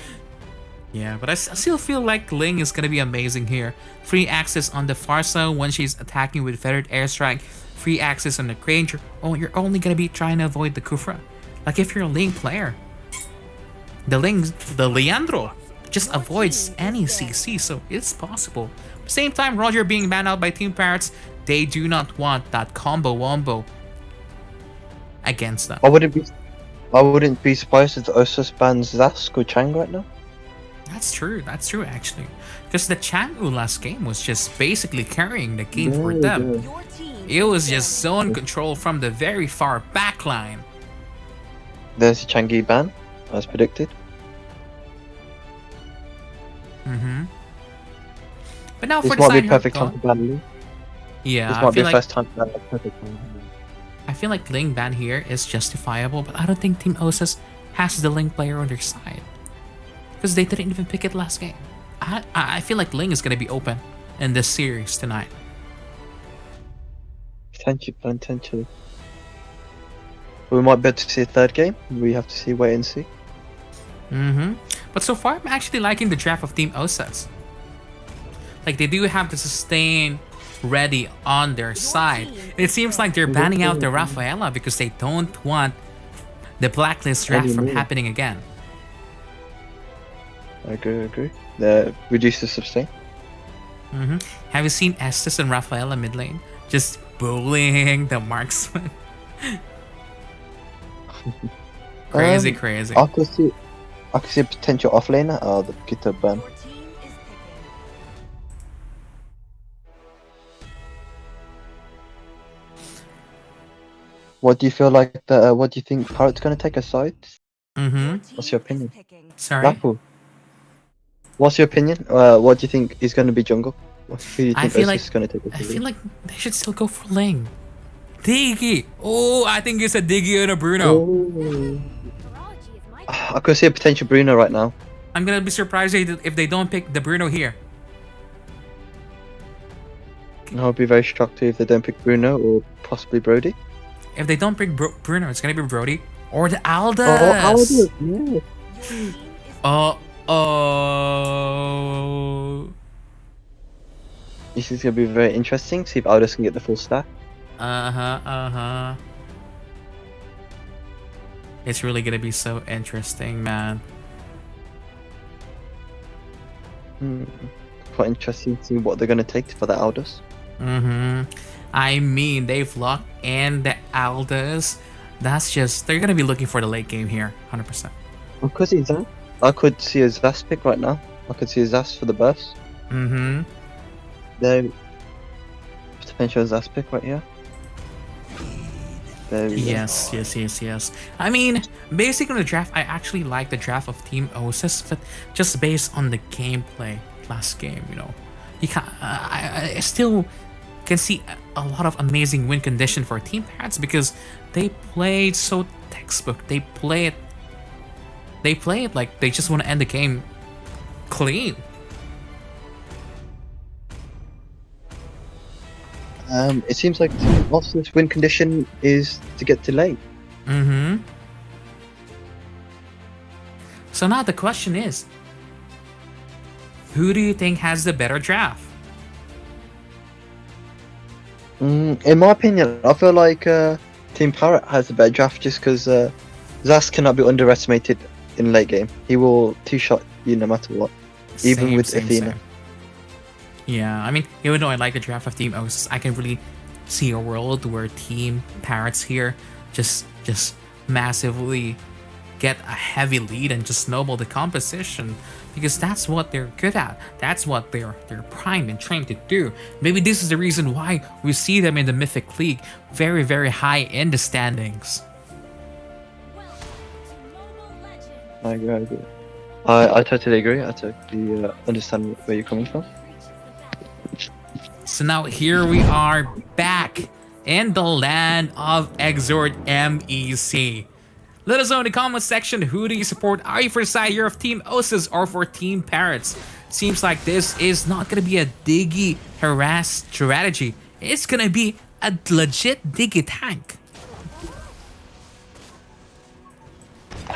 Yeah, but I still feel like Ling is gonna be amazing here. Free access on the Farsa when she's attacking with feathered airstrike. Free access on the Granger. Oh, you're only gonna be trying to avoid the Kufra. Like if you're a Ling player, the Leandro just avoids any CC, so it's possible. Same time, Roger being banned out by Team Parrots, they do not want that combo wombo against them.
I wouldn't be surprised if the Osus bans Zask or Chang right now.
That's true actually. Because the Changu last game was just basically carrying the game for them.
Your team
It was
is
just
banning.
zone control from the very far back line.
There's a Changi ban, as predicted.
But now
This
for the
might be a
side
perfect
hard
time to ban Ling.
yeah,
This
I
might be
feel
the
like
first time to ban a perfect time.
I feel like Ling ban here is justifiable, but I don't think Team Osus has the Ling player on their side. Because they didn't even pick it last game. I feel like Ling is gonna be open in this series tonight.
Potentially. We might be able to see a third game. We have to see, wait and see.
But so far, I'm actually liking the draft of Team Osus. Like, they do have the sustain ready on their side. It seems like they're banning out the Rafaela because they don't want the blacklist draft from happening again.
I agree. The reduce the sustain.
Have you seen Estes and Rafaela mid lane? Just bullying the marksman. Crazy.
I could see a potential offlaner. The Kita ban.
Your team is picking.
What do you feel like? What do you think Parrot's gonna take a side?
What's
your opinion?
Sorry.
Rafu, what's your opinion? What do you think is gonna be jungle? Who do you
I
think
feel
Osus
like
is gonna take a
I
side?
feel like they should still go for Ling. Diggy. Oh, I think it's a Diggy and a Bruno.
Oh. I could see a potential Bruno right now.
I'm gonna be surprised if they don't pick the Bruno here.
I'll be very shocked too if they don't pick Bruno or possibly Brody.
If they don't pick Bruno, it's gonna be Brody or the Aldous.
Aldous, yeah.
Your team is
Oh.
This is gonna be very interesting. See if Aldous can get the full stack.
It's really gonna be so interesting, man.
Quite interesting to see what they're gonna take for the Aldous.
I mean, they've locked in the Aldous. That's just, they're gonna be looking for the late game here, 100%.
I could see Zas. I could see a Zas pick right now. I could see a Zas for the burst. There, potential Zas pick right here. There we go.
Yes. I mean, basically on the draft, I actually like the draft of Team Osus, but just based on the gameplay last game, you know, you can I still can see a lot of amazing win condition for Team Parrots because they played so textbook. They play it like they just want to end the game clean.
It seems like Osus' win condition is to get delayed.
So now the question is, who do you think has the better draft?
In my opinion, I feel like Team Parrot has a better draft just because Zas cannot be underestimated in late game. He will two-shot you no matter what, even with Athena.
Same. Yeah, I mean, even though I like the draft of Team Osus, I can really see a world where Team Parrots here just massively get a heavy lead and just snowball the composition because that's what they're good at. That's what they're primed and trained to do. Maybe this is the reason why we see them in the Mythic League very, very high in the standings.
I agree. I totally agree. I totally understand where you're coming from.
So now here we are back in the land of Exord MEC. Let us know in the comment section, who do you support? Are you for the side here of Team Osus or for Team Parrots? Seems like this is not going to be a Diggy harass strategy. It's going to be a legit Diggy tank.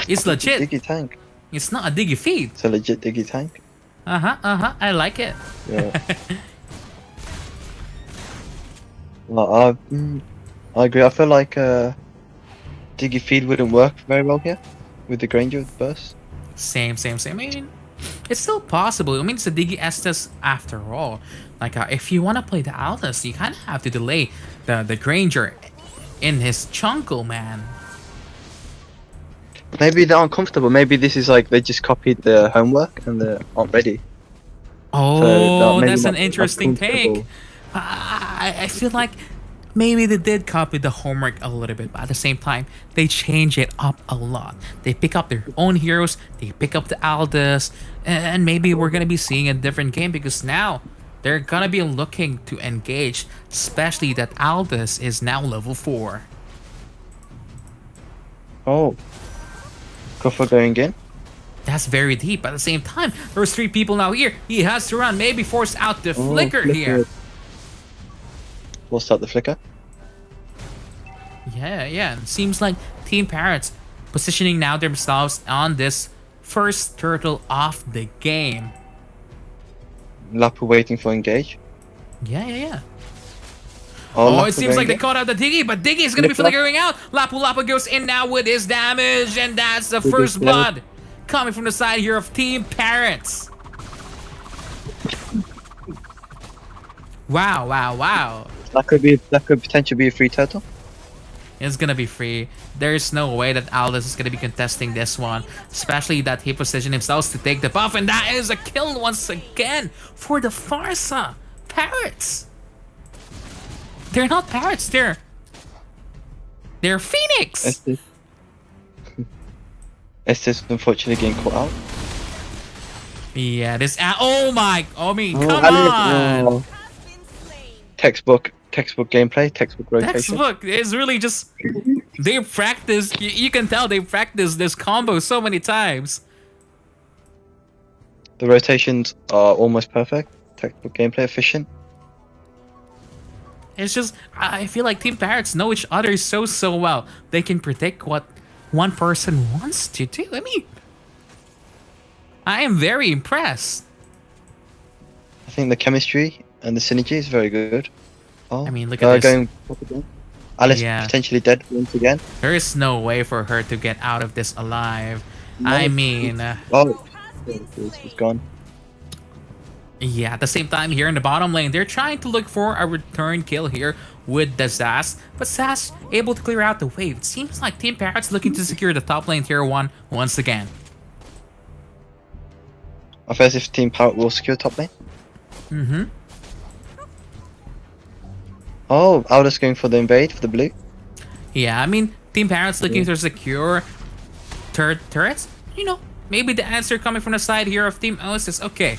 It's legit.
Diggy tank.
It's not a Diggy feed.
It's a legit Diggy tank.
I like it.
Yeah. Well, I agree. I feel like Diggy feed wouldn't work very well here with the Granger with burst.
Same. I mean, it's still possible. I mean, it's a Diggy Estes after all. Like, if you want to play the Aldous, you kind of have to delay the Granger in his Chunkle, man.
Maybe they're uncomfortable. Maybe this is like they just copied the homework and they aren't ready.
Oh,
maybe
that's an
not
interesting
uncomfortable.
take. I feel like maybe they did copy the homework a little bit, but at the same time, they change it up a lot. They pick up their own heroes, they pick up the Aldous, and maybe we're going to be seeing a different game because now they're going to be looking to engage, especially that Aldous is now level 4.
Oh. Kufra going in.
That's very deep. At the same time, there's 3 people now here. He has to run, maybe force out the flicker here.
We'll start the flicker.
Yeah. It seems like Team Parrots positioning now themselves on this first turtle of the game.
Lapu waiting for engage.
Yeah.
Oh,
Oh,
Lapu
it seems like they
going
caught out the Diggy, but Diggy is going to be
Flip
flickering out. Lapu goes in now with his damage, and that's the first
flip.
blood coming from the side here of Team Parrots. Wow.
That could potentially be a free turtle.
It's gonna be free. There's no way that Aldous is gonna be contesting this one, especially that he positioned himself to take the buff, and that is a kill once again for the Farsa Parrots. They're not Parrots, they're Phoenix.
Estes unfortunately getting caught out.
Yeah, this. Oh, come
Alice,
on.
oh. Textbook gameplay, textbook rotation.
Textbook is really just. They practice. You can tell they practice this combo so many times.
The rotations are almost perfect. Textbook gameplay, efficient.
It's just, I feel like Team Parrots know each other so well. They can predict what one person wants to do. I mean, I am very impressed.
I think the chemistry and the synergy is very good. Oh,
I mean, look at this.
Going up again. Alice
Yeah.
potentially dead once again.
There is no way for her to get out of this alive.
No.
I mean,
Oh, it's gone.
yeah, at the same time here in the bottom lane, they're trying to look for a return kill here with the Zas, but Zas able to clear out the wave. It seems like Team Parrots looking to secure the top lane tier 1 once again.
I guess if Team Parrot will secure top lane.
Mm-hmm.
Oh, Aldous going for the invade for the blue.
Yeah, I mean, Team Parrots looking to secure turrets. You know, maybe the answer coming from the side here of Team Osus. Okay,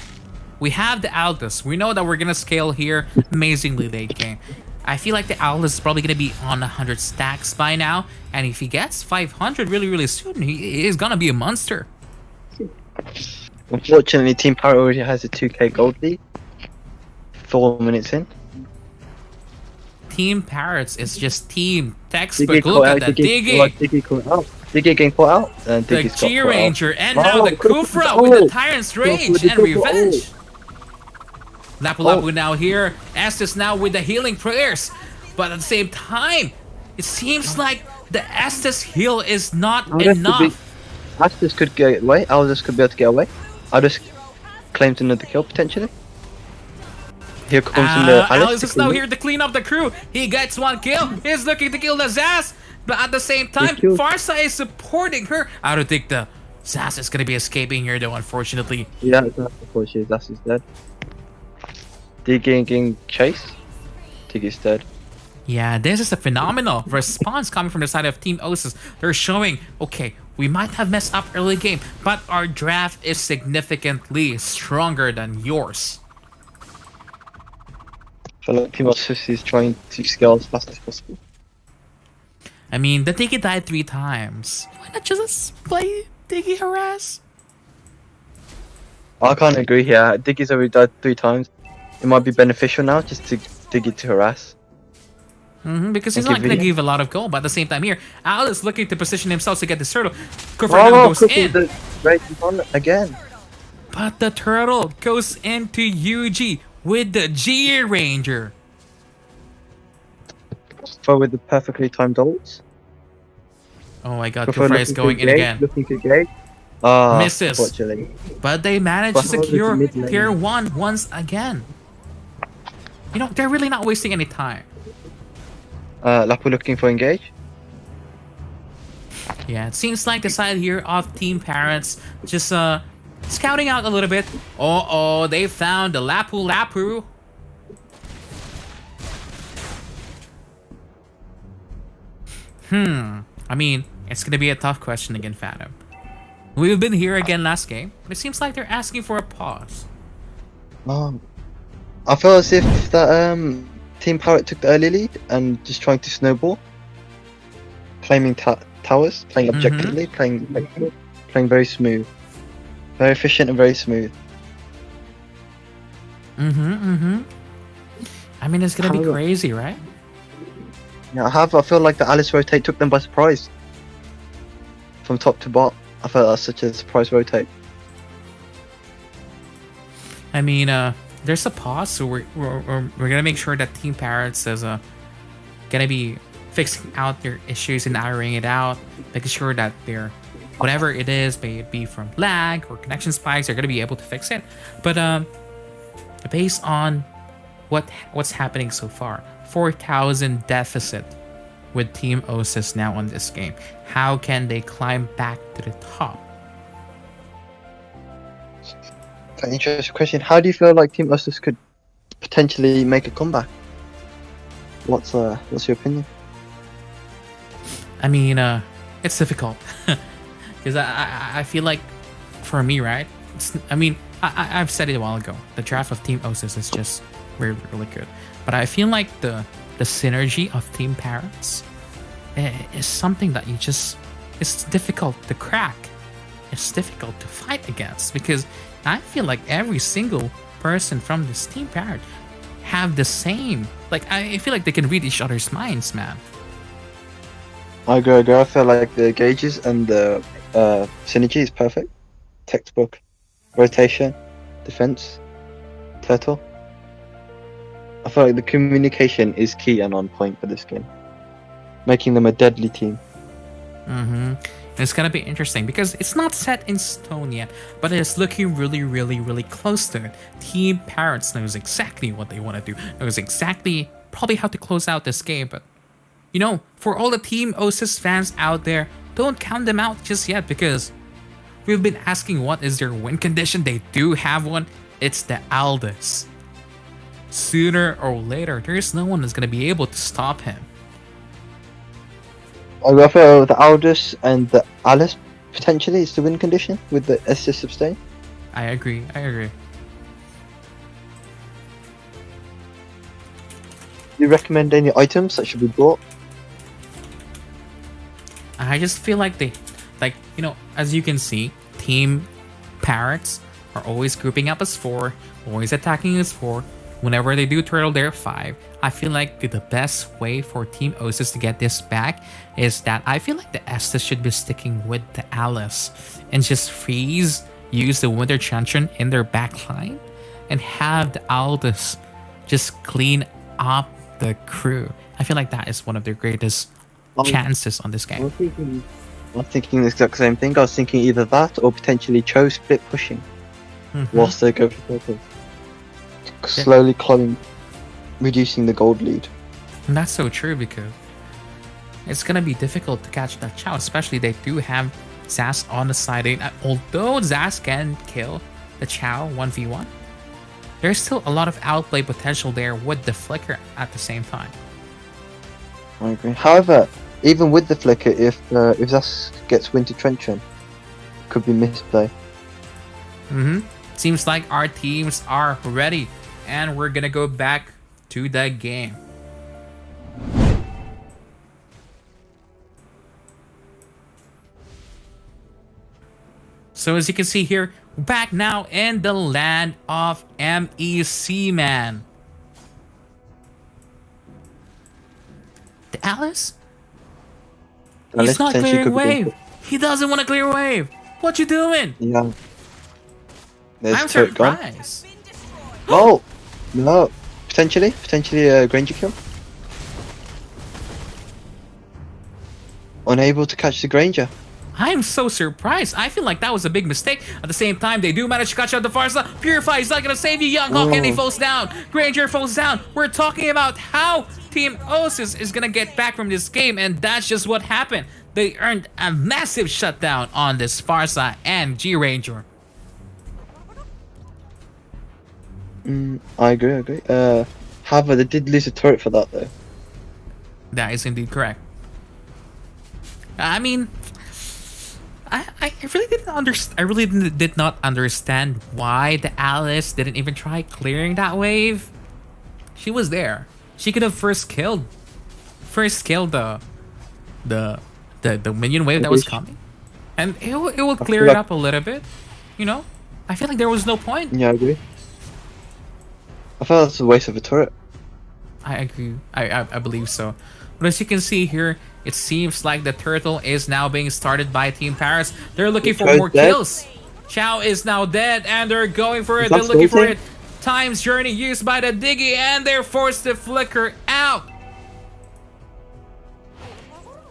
we have the Aldous. We know that we're gonna scale here amazingly late game. I feel like the Aldous is probably gonna be on 100 stacks by now, and if he gets 500 really soon, he is gonna be a monster.
Unfortunately, Team Parrot already has a 2k gold lead. 4 minutes in.
Team Parrots is just team
Diggy
textbook.
caught
Look
out,
at that
Diggy caught out. Diggy getting caught out. And
The
Diggy's got
G
caught out.
Ranger, and
Oh,
now the
Kufra.
Kufra with the
Oh.
Tyrant's
Kufra
Rage
with the
and
Kufra.
Revenge. Lapu
Oh.
now here. Estes now with the healing prayers. But at the same time, it seems like the Estes heal is not enough.
Aldous could get away. Aldous could be able to get away. Aldous claims another kill potentially. Here comes in the
Alice is now here to clean up the crew. He gets 1 kill. He's looking to kill the Zaz. But at the same time,
killed.
Farsa is supporting her. I don't think the Zaz is going to be escaping here though, unfortunately.
Yeah, unfortunately, that's dead. Diggy getting chased. Diggy's dead.
Yeah, this is a phenomenal response coming from the side of Team Osus. They're showing, okay, We might have messed up early game, but our draft is significantly stronger than yours.
I feel like Team Osus is trying to scale as fast as possible.
I mean, the Diggy died 3 times. Why not just play Diggy Harass?
I can't agree here. Diggy's already died 3 times. It might be beneficial now just to Diggy to harass.
Because he's
Thank
not
you,
going to
Villa.
give a lot of gold, but at the same time here, Al is looking to position himself to get this turtle. Now goes in,
The raid is on again.
but the turtle goes into UG with the G Ranger.
For with the perfectly timed ults.
Oh my god,
Before
Kufra is
looking
going
to
in
engage,
again.
Looking to engage. Ah,
Misses.
unfortunately.
But they managed
But
to
how did
secure
mid lane-
tier 1 once again. You know, they're really not wasting any time.
Lapu looking for engage.
Yeah, it seems like the side here of Team Parrots just scouting out a little bit. Oh, they found the Lapu. I mean, it's gonna be a tough question again, Phantom. We've been here again last game, but it seems like they're asking for a pause.
I feel as if that Team Parrot took the early lead and just trying to snowball, claiming towers, playing objectively, playing very smooth, very efficient and very smooth.
I mean, it's gonna be
However-
crazy, right?
Yeah, I feel like the Alice rotate took them by surprise. From top to bot, I felt that was such a surprise rotate.
I mean, there's a pause, so we're gonna make sure that Team Parrots is gonna be fixing out their issues and ironing it out, making sure that they're whatever it is, may it be from lag or connection spikes, they're gonna be able to fix it. But based on what's happening so far, 4,000 deficit with Team Osus now on this game. How can they climb back to the top?
That's an interesting question. How do you feel like Team Osus could potentially make a comeback? What's your opinion?
I mean, it's difficult because I feel like for me, right? I've said it a while ago. The draft of Team Osus is just really, really good, but I feel like the synergy of Team Parrots is something that it's difficult to crack. It's difficult to fight against because I feel like every single person from this Team Parrot have the same. Like I feel like they can read each other's minds, man.
I agree. I feel like the gauges and the synergy is perfect. Textbook, rotation, defense, turtle. I feel like the communication is key and on point for this game, making them a deadly team.
It's gonna be interesting because it's not set in stone yet, but it's looking really, really, really close to it. Team Parrots knows exactly what they want to do, knows exactly probably how to close out this game, but you know, for all the Team Osus fans out there, don't count them out just yet because we've been asking what is their win condition. They do have one. It's the Aldous. Sooner or later, there's no one that's gonna be able to stop him.
I feel the Aldous and the Alice potentially is the win condition with the assist sustain.
I agree.
Do you recommend any items that should be bought?
I just feel like as you can see, Team Parrots are always grouping up as 4, always attacking as 4. Whenever they do turtle, they're 5. I feel like the best way for Team Osus to get this back is that I feel like the Estes should be sticking with the Alice and just use the Winter Champion in their backline and have the Aldous just clean up the crew. I feel like that is one of their greatest chances on this game.
I'm thinking the exact same thing. I was thinking either that or potentially Cho split pushing whilst they go for turtle. Slowly climbing, reducing the gold lead.
And that's so true because it's gonna be difficult to catch that Chow, especially they do have Zas on the side lane. Although Zas can kill the Chow 1v1, there's still a lot of outplay potential there with the Flicker at the same time.
I agree. However, even with the flicker, if Zas gets Winter Trench on, could be misplay.
Seems like our teams are ready, and we're gonna go back to the game. So as you can see here, back now in the land of MEC, man. The Alice? He's not
potentially
clearing
could be
wave. He doesn't want to clear wave. What you doing?
Yeah. There's
I'm
turret gone.
surprised.
Oh no! Potentially a Granger kill. Unable to catch the Granger.
I'm so surprised. I feel like that was a big mistake. At the same time, they do manage to catch out the Farsa. Purify is not going to save you, Young Hawk, and he falls down. Granger falls down. We're talking about how Team Osus is going to get back from this game, and that's just what happened. They earned a massive shutdown on this Farsa and G-Ranger.
I agree. However, they did lose a turret for that though.
That is indeed correct. I mean, I really didn't understand. I really did not understand why the Alice didn't even try clearing that wave. She was there. She could have first killed the minion wave that was coming, and it will clear it up a little bit. You know, I feel like there was no point.
Yeah, I agree. I felt that's a waste of a turret.
I agree. I believe so. But as you can see here, it seems like the turtle is now being started by Team Parrots. They're looking for more kills. Chow is now dead, and they're going for it. They're looking for it. Time's journey used by the Diggy, and they're forced to flicker out.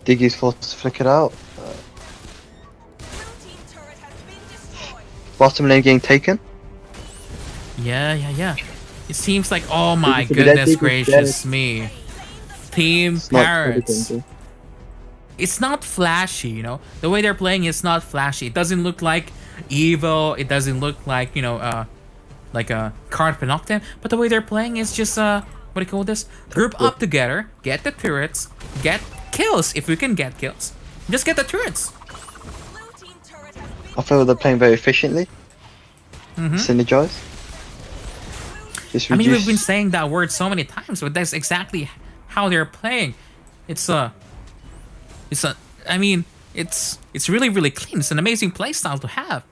Diggy's forced to flicker out. Bottom lane getting taken.
Yeah. It seems like, oh my goodness gracious me. Team Parrots. It's not flashy, you know. The way they're playing is not flashy. It doesn't look like Evo. It doesn't look like, you know, like a card Penoctem. But the way they're playing is just, what do you call this? Group up together, get the turrets, get kills if we can get kills. Just get the turrets.
I feel they're playing very efficiently. Synergize.
I mean, we've been saying that word so many times, but that's exactly how they're playing. It's really, really clean. It's an amazing playstyle to have.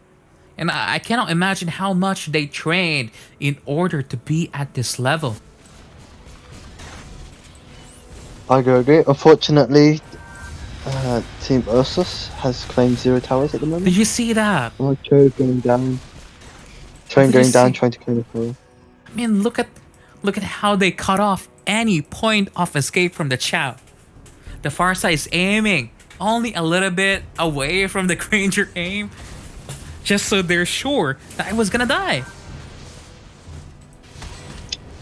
And I cannot imagine how much they trained in order to be at this level.
I agree. Unfortunately, Team Osus has claimed 0 towers at the moment.
Did you see that?
Oh, Cho going down. Train going down, trying to claim the tower.
I mean, look at how they cut off any point of escape from the Chow. The far side is aiming only a little bit away from the Granger aim, just so they're sure that I was gonna die.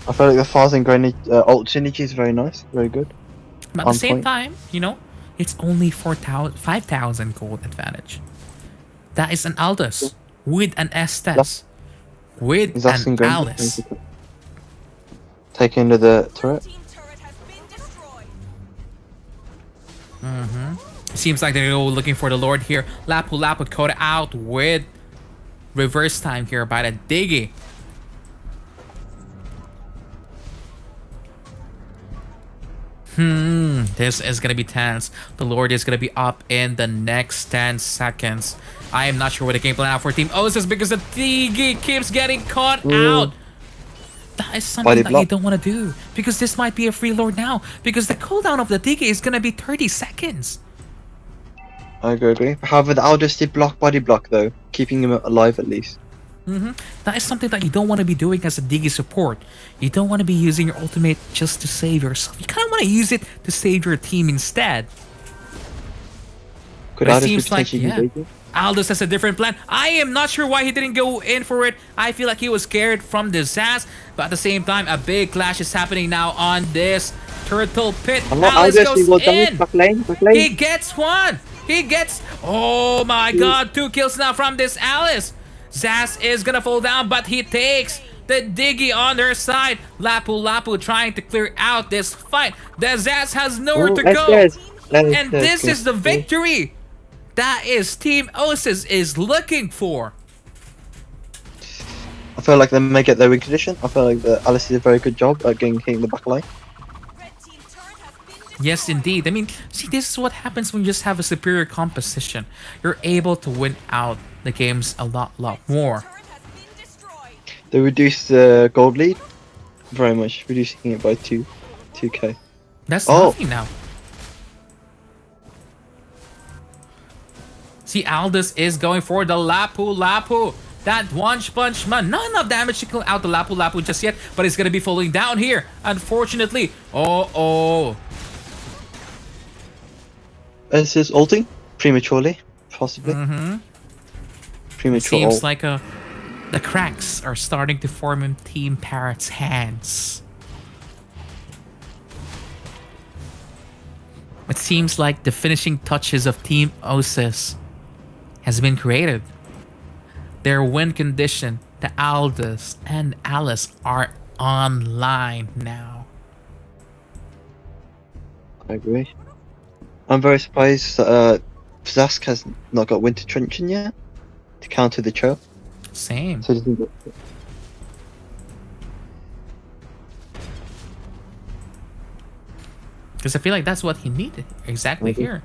I feel like the Fars and Granger ult synergy is very nice, very good.
But at the same time, you know, it's only 5,000 gold advantage. That is an Aldous with an Estes, with an Alice.
Take into the turret.
Seems like they're looking for the Lord here. Lapu Lapu caught out with reverse time here by the Diggy. This is gonna be tense. The Lord is gonna be up in the next 10 seconds. I am not sure what the game plan out for Team Osus because the Diggy keeps getting caught out. That is something that you don't want to do, because this might be a free Lord now, because the cooldown of the Diggy is gonna be 30 seconds.
I agree. However, the Aldous did block body block though, keeping him alive at least.
That is something that you don't want to be doing as a Diggy support. You don't want to be using your ultimate just to save yourself. You kind of want to use it to save your team instead.
Could
But it seems like, Aldous has a different plan. I am not sure why he didn't go in for it. I feel like he was scared from the Zaz. But at the same time, a big clash is happening now on this turtle pit. Alice goes in.
Back lane.
He gets one. He gets... Oh my god. 2 kills now from this Alice. Zaz is gonna fall down, but he takes the Diggy on their side. Lapu Lapu trying to clear out this fight. The Zaz has nowhere to go. And this is the victory that is Team Osus is looking for.
I feel like they may get their win condition. I feel like Alice did a very good job at hitting the back line.
Red team turret has been destroyed.
Yes, indeed. I mean, see, this is what happens when you just have a superior composition. You're able to win out the games a lot more.
Turret has been destroyed.
They reduced the gold lead very much, reducing it by 2k.
That's
Oh.
nothing now. See, Aldous is going for the Lapu Lapu. That one punch man. Not enough damage to kill out the Lapu Lapu just yet, but it's gonna be falling down here. Unfortunately. Oh.
This is ulting prematurely, possibly. Premature
Seems
ult.
like the cracks are starting to form in Team Parrots' hands. It seems like the finishing touches of Team Osus has been created. Their win condition, the Aldous and Alice are online now.
I agree. I'm very surprised that Zask has not got Winter Truncheon yet to counter the Cho.
Same.
So he doesn't get...
Because I feel like that's what he needed exactly
Maybe.
here.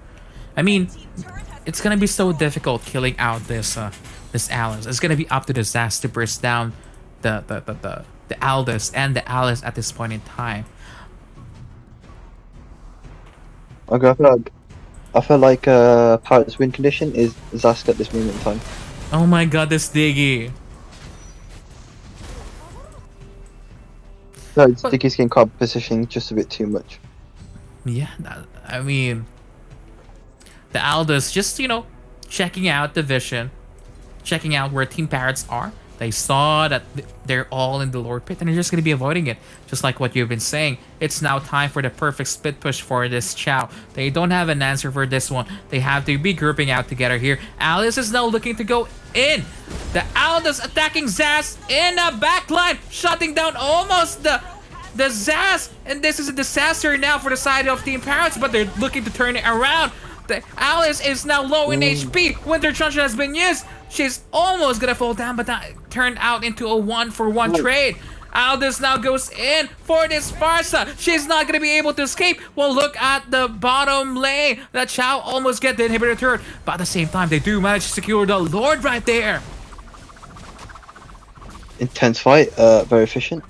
I mean,
Team turret has
it's gonna be so difficult killing out this Alice. It's gonna be up to the Zaz to burst down the Aldous and the Alice at this point in time.
Okay, I feel like Parrot's win condition is Zask at this moment in time.
Oh my god, this Diggy.
No, it's
But-
Dicky's getting caught positioning just a bit too much.
Yeah, I mean, the Aldous just, checking out the vision, checking out where Team Parrots are. They saw that they're all in the Lord Pit and they're just going to be avoiding it. Just like what you've been saying. It's now time for the perfect split push for this Chow. They don't have an answer for this one. They have to be grouping out together here. Alice is now looking to go in. The Aldous attacking Zaz in the backline. Shutting down almost the Zaz. And this is a disaster now for the side of Team Parrots. But they're looking to turn it around. The Alice is now low in HP. Winter Truncheon has been used. She's almost gonna fall down, but that turned out into a 1-for-1 trade. Aldous now goes in for this Farsa. She's not gonna be able to escape. Well, look at the bottom lane. That Chow almost get the inhibitor turret, but at the same time, they do manage to secure the Lord right there.
Intense fight, very efficient.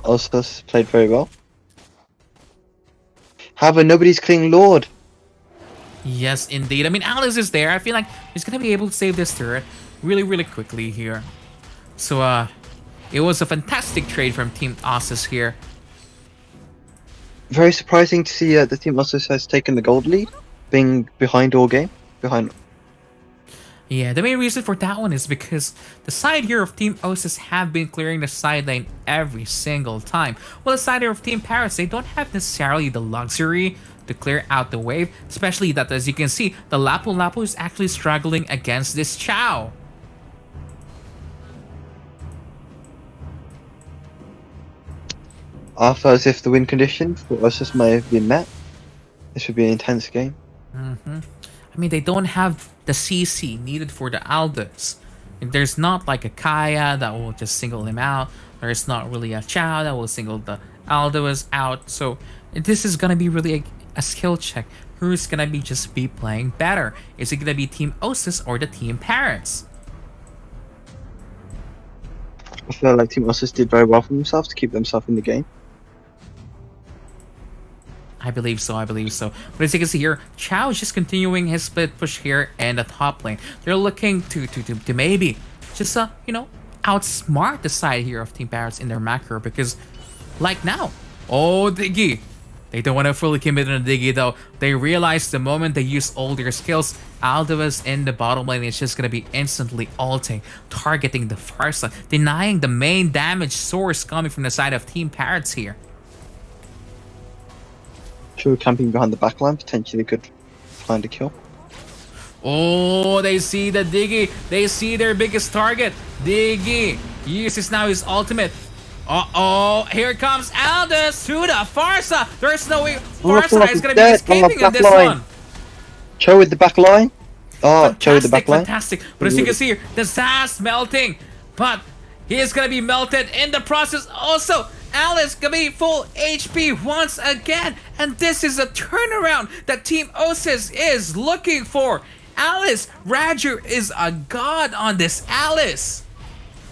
Osus played very well. However, nobody's killing Lord.
Yes, indeed. I mean, Alice is there. I feel like he's gonna be able to save this turret really quickly here. So, it was a fantastic trade from Team Osus here.
Very surprising to see the team Osus has taken the gold lead, being behind all game.
Yeah, the main reason for that one is because the side here of Team Osus have been clearing the side lane every single time. Well, the side here of Team Parrots, they don't have necessarily the luxury to clear out the wave, especially that, as you can see, the Lapu Lapu is actually struggling against this Chow.
I felt as if the win condition for Osus may have been met. This would be an intense game.
I mean, they don't have the CC needed for the Aldous. There's not like a Kaya that will just single him out. There's not really a Chow that will single the Aldous out. So this is gonna be really a skill check. Who's gonna be playing better? Is it gonna be Team Osus or the Team Parrots?
I feel like Team Osus did very well for themselves to keep themselves in the game.
I believe so. But as you can see here, Chow is just continuing his split push here in the top lane. They're looking to maybe just outsmart the side here of Team Parrots in their macro, because like now, Diggy. They don't want to fully commit on Diggy though. They realize the moment they use all their skills, Aldous in the bottom lane is just gonna be instantly ulting, targeting the Farsa, denying the main damage source coming from the side of Team Parrots here.
Sure, camping behind the backline potentially could find a kill.
Oh, they see the Diggy. They see their biggest target. Diggy uses now his ultimate. Uh-oh, here comes Aldous to the Farsa. There's no way
Oh,
Farsa
fuck,
is going to be
dead on the
escaping in
back
this
line.
one.
Cho with the back line. Oh, Cho with the back line.
Fantastic. But as you can see here, the Zaz melting. But he is going to be melted in the process. Also, Alice going to be full HP once again. And this is a turnaround that Team Osus is looking for. Alice, Roger is a god on this Alice.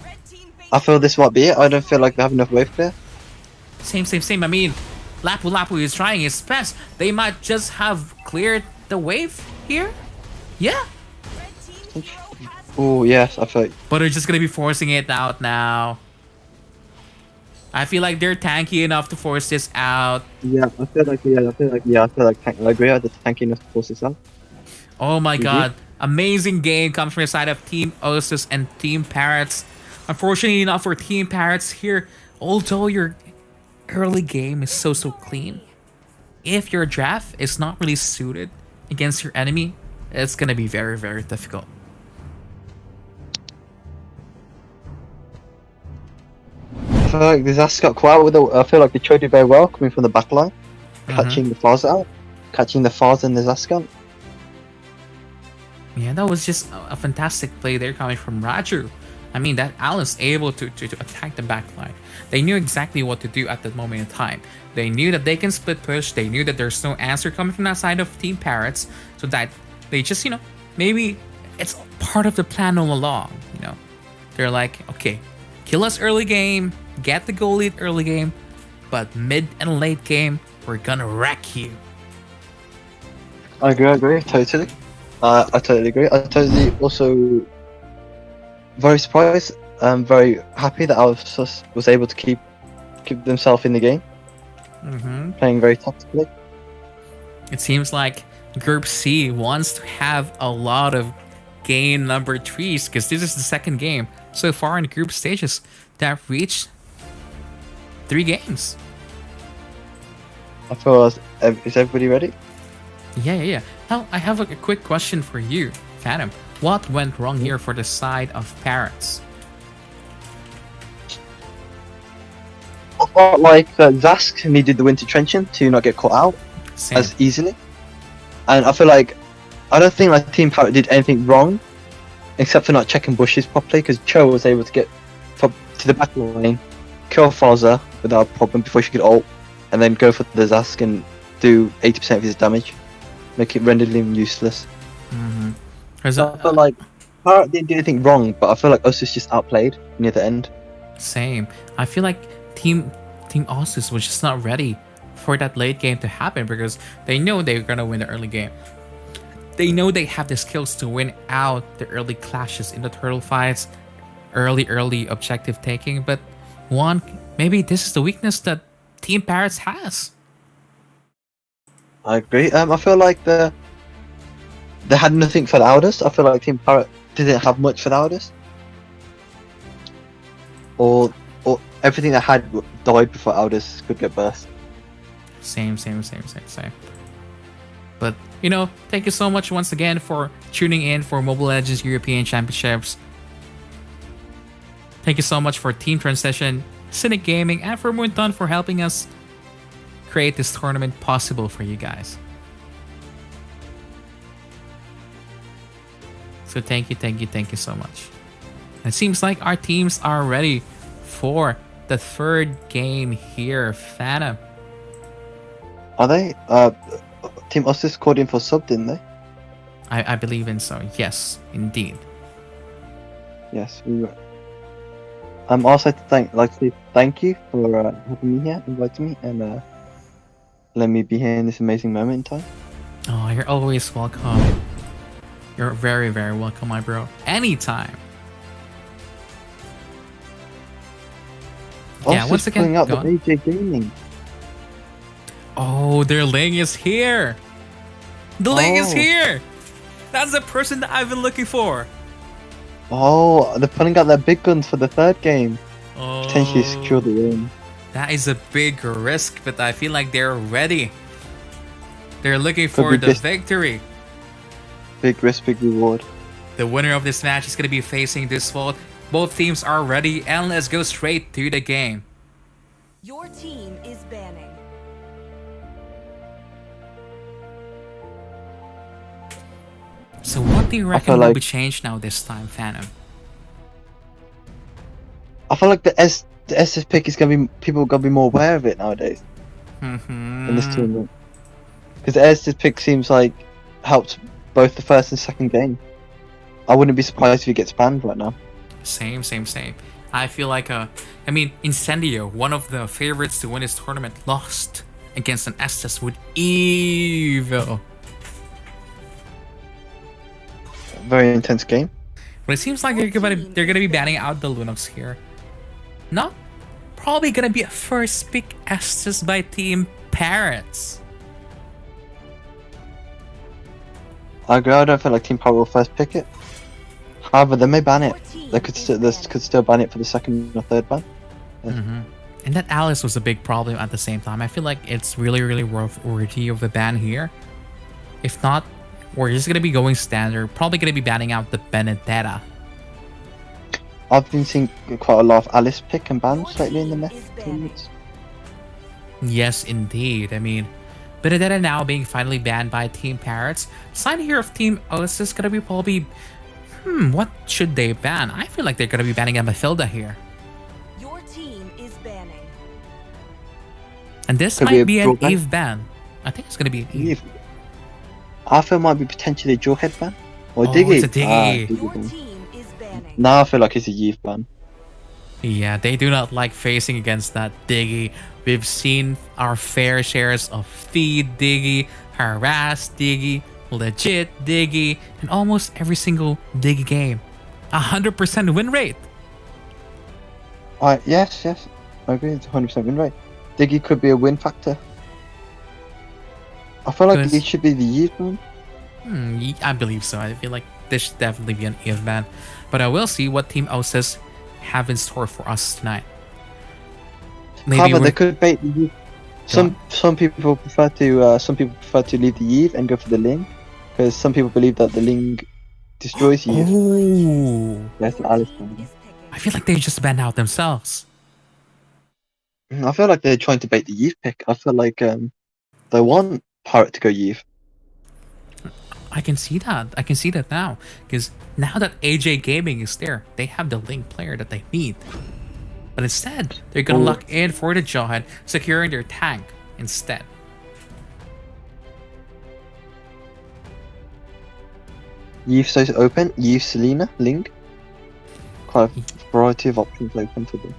Red team base
I feel this might be it. I don't feel like they have enough wave clear.
Same. I mean, Lapu Lapu is trying his best. They might just have cleared the wave here. Yeah.
red team hero has
Oh yes, I feel like
But they're just gonna be forcing it out now. I feel like they're tanky enough to force this out.
I feel like I agree with the tankiness to force this out.
Oh my
Mhm.
god. Amazing game comes from the side of Team Osus and Team Parrots. Unfortunately enough for Team Parrots here, although your early game is so clean, if your draft is not really suited against your enemy, it's gonna be very difficult.
I feel like the Zas got quiet with it. I feel like they tried it very well coming from the back line, catching the Farza out, catching the Farza and the Zaskan.
Yeah, that was just a fantastic play there coming from Roger. I mean, that Alice able to attack the backline. They knew exactly what to do at that moment in time. They knew that they can split push. They knew that there's no answer coming from that side of Team Parrots. So that they just, maybe it's part of the plan all along, They're like, okay, kill us early game, get the goal lead early game, but mid and late game, we're gonna wreck you.
I agree, totally. I totally agree. I totally also very surprised. I'm very happy that Osus was able to keep themselves in the game, playing very tactically.
It seems like Group C wants to have a lot of game number 3s because this is the second game so far in the group stages that have reached 3 games.
I feel is everybody ready?
Yeah. Now, I have a quick question for you, Phantom. What went wrong here for the side of Parrots?
I felt like Zask needed the winter trenching to not get caught out
Same.
as easily, and I feel like I don't think like Team Parrot did anything wrong, except for not checking bushes properly. Because Cho was able to get to the back line, kill Farza without a problem before she could ult, and then go for the Zask and do 80% of his damage, make it render him useless. So I feel like Parrot didn't do anything wrong, but I feel like Osus just outplayed near the end.
Same. I feel like Team Osus was just not ready for that late game to happen because they know they're gonna win the early game. They know they have the skills to win out the early clashes in the turtle fights, early objective taking, but maybe this is the weakness that Team Parrots has.
I agree. I feel like they had nothing for the Aldous. I feel like Team Parrot didn't have much for the Aldous. Or everything they had died before Aldous could get burst.
Same. But, thank you so much once again for tuning in for Mobile Legends European Championships. Thank you so much for Team Transition, Cynic Gaming, and for Moonton for helping us create this tournament possible for you guys. So thank you so much. It seems like our teams are ready for the third game here, Phantom.
Are they? Team Osus called in for sub, didn't they?
I believe in so. Yes, indeed.
Yes, we were. Also to say thank you for having me here, inviting me, and letting me be here in this amazing moment in time.
Oh, you're always welcome. You're very welcome, my bro. Anytime. Yeah,
Osus
once again,
pulling out
go
the
on.
AJ Gaming.
Oh, their Ling is here. The Ling is
Oh.
here. That's the person that I've been looking for.
Oh, they're pulling out their big guns for the third game.
Oh,
Potentially secure the win.
that is a big risk, but I feel like they're ready. They're looking
Could
for
be
the
this-
victory.
Big risk, big reward.
The winner of this match is going to be facing Deus Vult. Both teams are ready, and let's go straight to the game.
Your team is banning.
So what do you
feel
reckon will
like-
be changed now this time, Phantom?
I feel like the SS pick is gonna be people gonna be more aware of it nowadays in this
Mm-hmm.
tournament. Because the SS pick seems like helped both the first and second game. I wouldn't be surprised if he gets banned right now.
Same. I feel like I mean, Incendio, one of the favorites to win this tournament, lost against an Estes with evil.
Very intense game.
But it seems like they're gonna be banning out the Lunox here. Not probably gonna be a first pick Estes by Team Parrots.
I agree. I don't feel like Team Power will first pick it. However, they may ban it. They could still ban it for the second or third ban.
And that Alice was a big problem at the same time. I feel like it's really worthy of the ban here. If not, we're just gonna be going standard. Probably gonna be banning out the Benedetta.
I've been seeing quite a lot of Alice pick and bans lately in the mech tournaments.
Yes, indeed. I mean, Benedetta now being finally banned by Team Parrots. Sign here of Team Osus gonna be probably... what should they ban? I feel like they're gonna be banning a Mathilda here.
Your team is banning.
And this
Could be
might
a
be an
drawback.
Eve ban. I think it's gonna be an Eve.
I feel it might be potentially a Jawhead ban. Or
Oh,
Diggy.
it's a Diggy.
Diggy
Your
ban.
team is banning.
Now I feel like it's a Yeeve ban.
Yeah, they do not like facing against that Diggy. We've seen our fair shares of feed Diggy, harass Diggy, legit Diggy, and almost every single Diggy game. 100% win rate.
Yes. I agree, it's 100% win rate. Diggy could be a win factor. I feel like
Because-
it should be the Yeeve ban.
I believe so. I feel like this should definitely be an Eve ban. But I will see what Team Osus have in store for us tonight. Maybe
However,
we're-
they could bait the Yeeve. Some people prefer to leave the Yeeve and go for the Ling, because some people believe that the Ling destroys Yeeve.
Oh,
That's the Alice ban.
Is picking.
I feel like they just banned out themselves.
I feel like they're trying to bait the Yeeve pick. I feel like they want Pirate to go Yeeve.
I can see that now. Because now that AJ Gaming is there, they have the Link player that they need. But instead, they're gonna
Oh.
lock in for the Jawhead, securing their tank instead.
Yeeve stays open. Yeeve, Selena, Ling. Quite a variety of options open for them.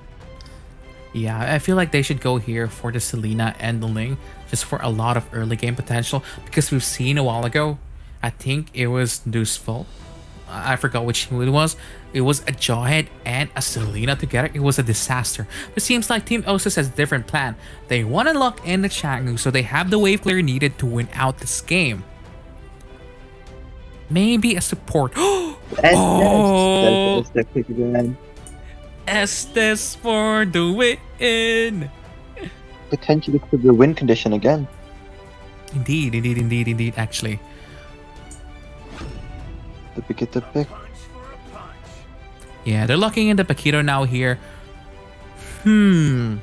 Yeah, I feel like they should go here for the Selena and the Ling, just for a lot of early game potential. Because we've seen a while ago, I think it was Deus Vult. I forgot which team it was. It was a Jawhead and a Selena together. It was a disaster. It seems like Team Osus has a different plan. They want to lock in the Changu, so they have the wave clear needed to win out this game. Maybe a support. Oh!
That's their pick again.
Estes for the win.
Potentially could be a win condition again.
Indeed, actually.
The pick the pick.
Yeah, they're locking in the Paquito now here. I'm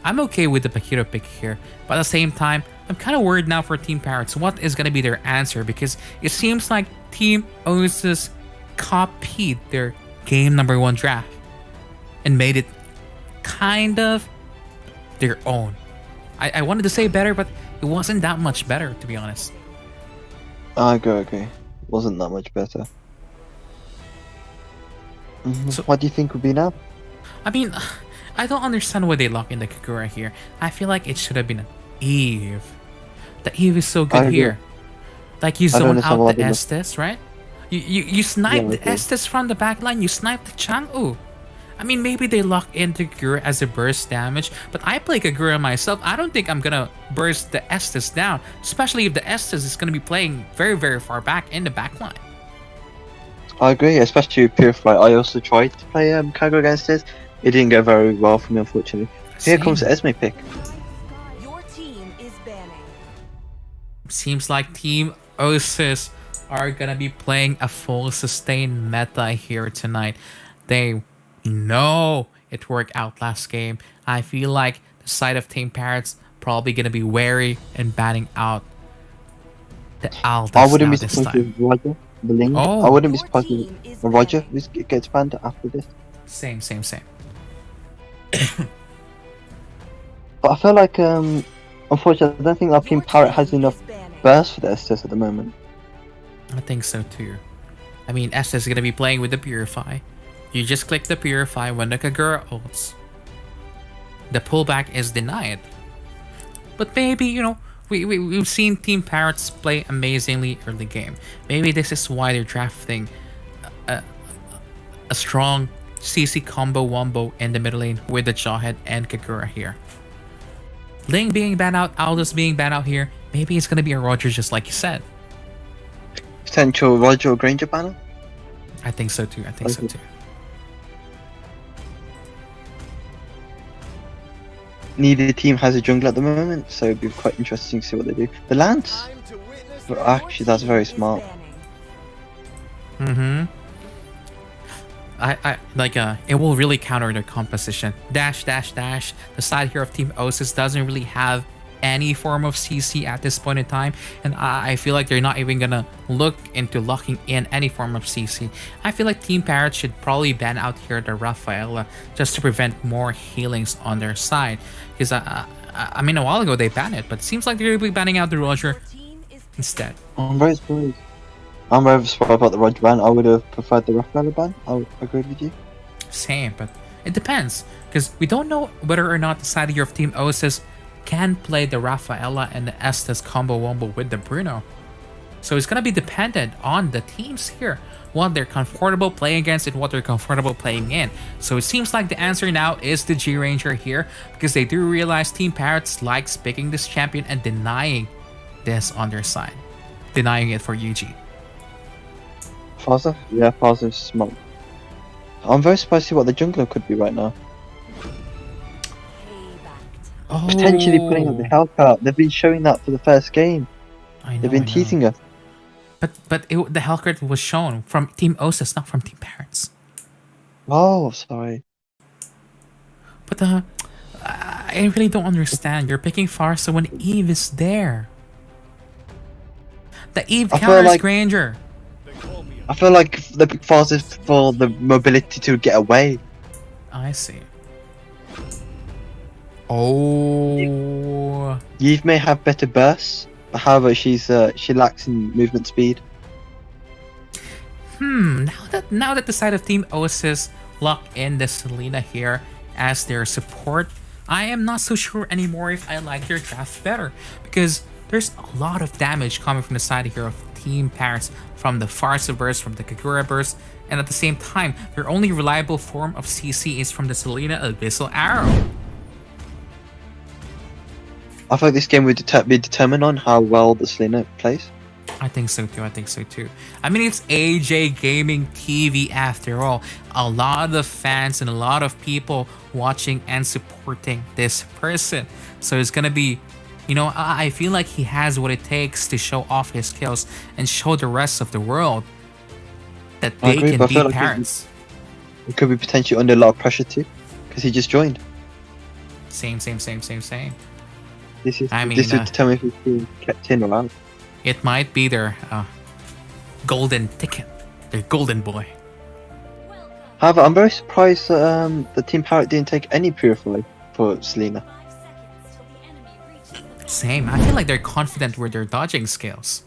okay with the Paquito pick here. But at the same time, I'm kind of worried now for Team Parrots. What is going to be their answer? Because it seems like Team Osus copied their game number 1 draft and made it kind of their own. I wanted to say better, but it wasn't that much better, to be honest.
I agree. Wasn't that much better.
So-
What do you think would be now?
I mean, I don't understand why they lock in the Kagura here. I feel like it should have been an Eve. The Eve is so
I
good
agree.
here. Like you
I don't
zone
understand why
out
they
the
look-
Estes, right? You snipe
Yeah,
the
okay.
Estes from the back line, you snipe the Chang'u. I mean, maybe they lock in the Kagura as a burst damage, but I play Kagura myself. I don't think I'm gonna burst the Estes down, especially if the Estes is gonna be playing very far back in the back line.
I agree, especially with Purify. I also tried to play Kago against this. It didn't go very well for me, unfortunately. Here comes the Esme pick.
Your team is banning.
Seems like Team Osus are gonna be playing a full sustain meta here tonight. They know it worked out last game. I feel like side of Team Parrots probably gonna be wary and banning out the Aldous
I wouldn't
now
be
this
surprised
time.
if Roger, the Ling.
Oh.
I wouldn't be
Your
surprised
team
if
is
Roger
banning.
gets banned after this.
Same.
But I feel like, unfortunately, I don't think our Team
Your
Parrot
team
has enough
is banning.
burst for the Estes at the moment.
I think so too. I mean, Estes is gonna be playing with the Purify. You just click the Purify when the Kagura ults. The pullback is denied. But maybe, you know, we've seen Team Parrots play amazingly early game. Maybe this is why they're drafting a strong CC combo wombo in the middle lane with the Jawhead and Kagura here. Ling being banned out, Aldous being banned out here. Maybe it's gonna be a Roger just like you said.
Potential Roger or Granger banner?
I think so too.
Okay. Neither team has a jungle at the moment, so it'd be quite interesting to see what they do. The Lance?
Time to witness
But
the
actually, that's very
Is
smart.
banning.
I like it will really counter their composition. Dash. The side here of Team Osus doesn't really have any form of CC at this point in time, and I feel like they're not even gonna look into locking in any form of CC. I feel like Team Parrot should probably ban out here the Rafaela just to prevent more healings on their side. Because I mean, a while ago they banned it, but it seems like they're gonna be banning out the Roger
Your team is
instead.
I'm very surprised. I'm very surprised about the Roger ban. I would have preferred the Rafaela ban. I agree with you.
Same, but it depends because we don't know whether or not the side here of Team Osus can play the Rafaela and the Estes combo wombo with the Bruno. So it's gonna be dependent on the teams here, what they're comfortable playing against and what they're comfortable playing in. So it seems like the answer now is the G Ranger here because they do realize Team Parrots likes picking this champion and denying this on their side, denying it for UG.
Faza? Yeah, Faza's smart. I'm very surprised to see what the jungler could be right now.
payback.
Potentially putting up the Hellcat. They've been showing that for the first game.
I know,
They've been
I know.
teasing us.
But the Hellcurt was shown from Team Osus, not from Team Parrots.
Oh, sorry.
But I really don't understand. You're picking Farsa when Eve is there. The Eve
I feel
counters
like-
Granger.
I feel like the big Faza is for the mobility to get away.
I see. Oh,
Eve may have better bursts, but however, she lacks in movement speed.
now that the side of Team Osus lock in the Selena here as their support, I am not so sure anymore if I like their draft better because there's a lot of damage coming from the side here of Team Parrots from the Farsa burst, from the Kagura burst, and at the same time, their only reliable form of CC is from the Selena Abyssal Arrow.
I feel like this game would be determined on how well the Selena plays.
I think so too. I mean, it's AJ Gaming TV after all. A lot of fans and a lot of people watching and supporting this person. So it's gonna be, you know, I feel like he has what it takes to show off his skills and show the rest of the world that
I
they
agree,
can
but I feel
beat
like
Parrots.
It could be potentially under a lot of pressure too, because he just joined.
Same.
This
I
would
mean,
determine if he's being kept in or out.
It might be their golden ticket, their golden boy.
However, I'm very surprised that the Team Parrot didn't take any Purify for Selena.
Same. I feel like they're confident with their dodging skills.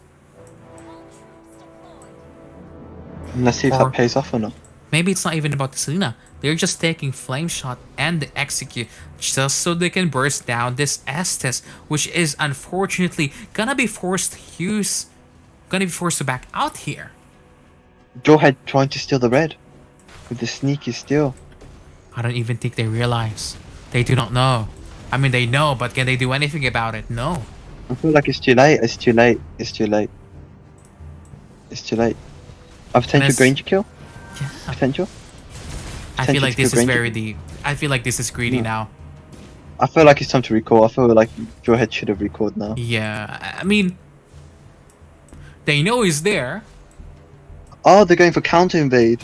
Let's see if
Or-
that pays off or not.
Maybe it's not even about the Selena. They're just taking Flame Shot and the Execute just so they can burst down this Estes, which is unfortunately gonna be forced to back out here.
Jawhead trying to steal the red with the sneaky steal.
I don't even think they realize. They do not know. I mean, they know, but can they do anything about it? No.
I feel like it's too late. It's too late. A potential
Miss-
Granger kill?
Yeah.
Potential?
I feel like this is
Potential
very
Granger.
deep. I feel like this is greedy
No.
now.
I feel like it's time to recall. I feel like Jawhead should have recalled now.
Yeah. I mean, they know he's there.
Oh, they're going for counter invade.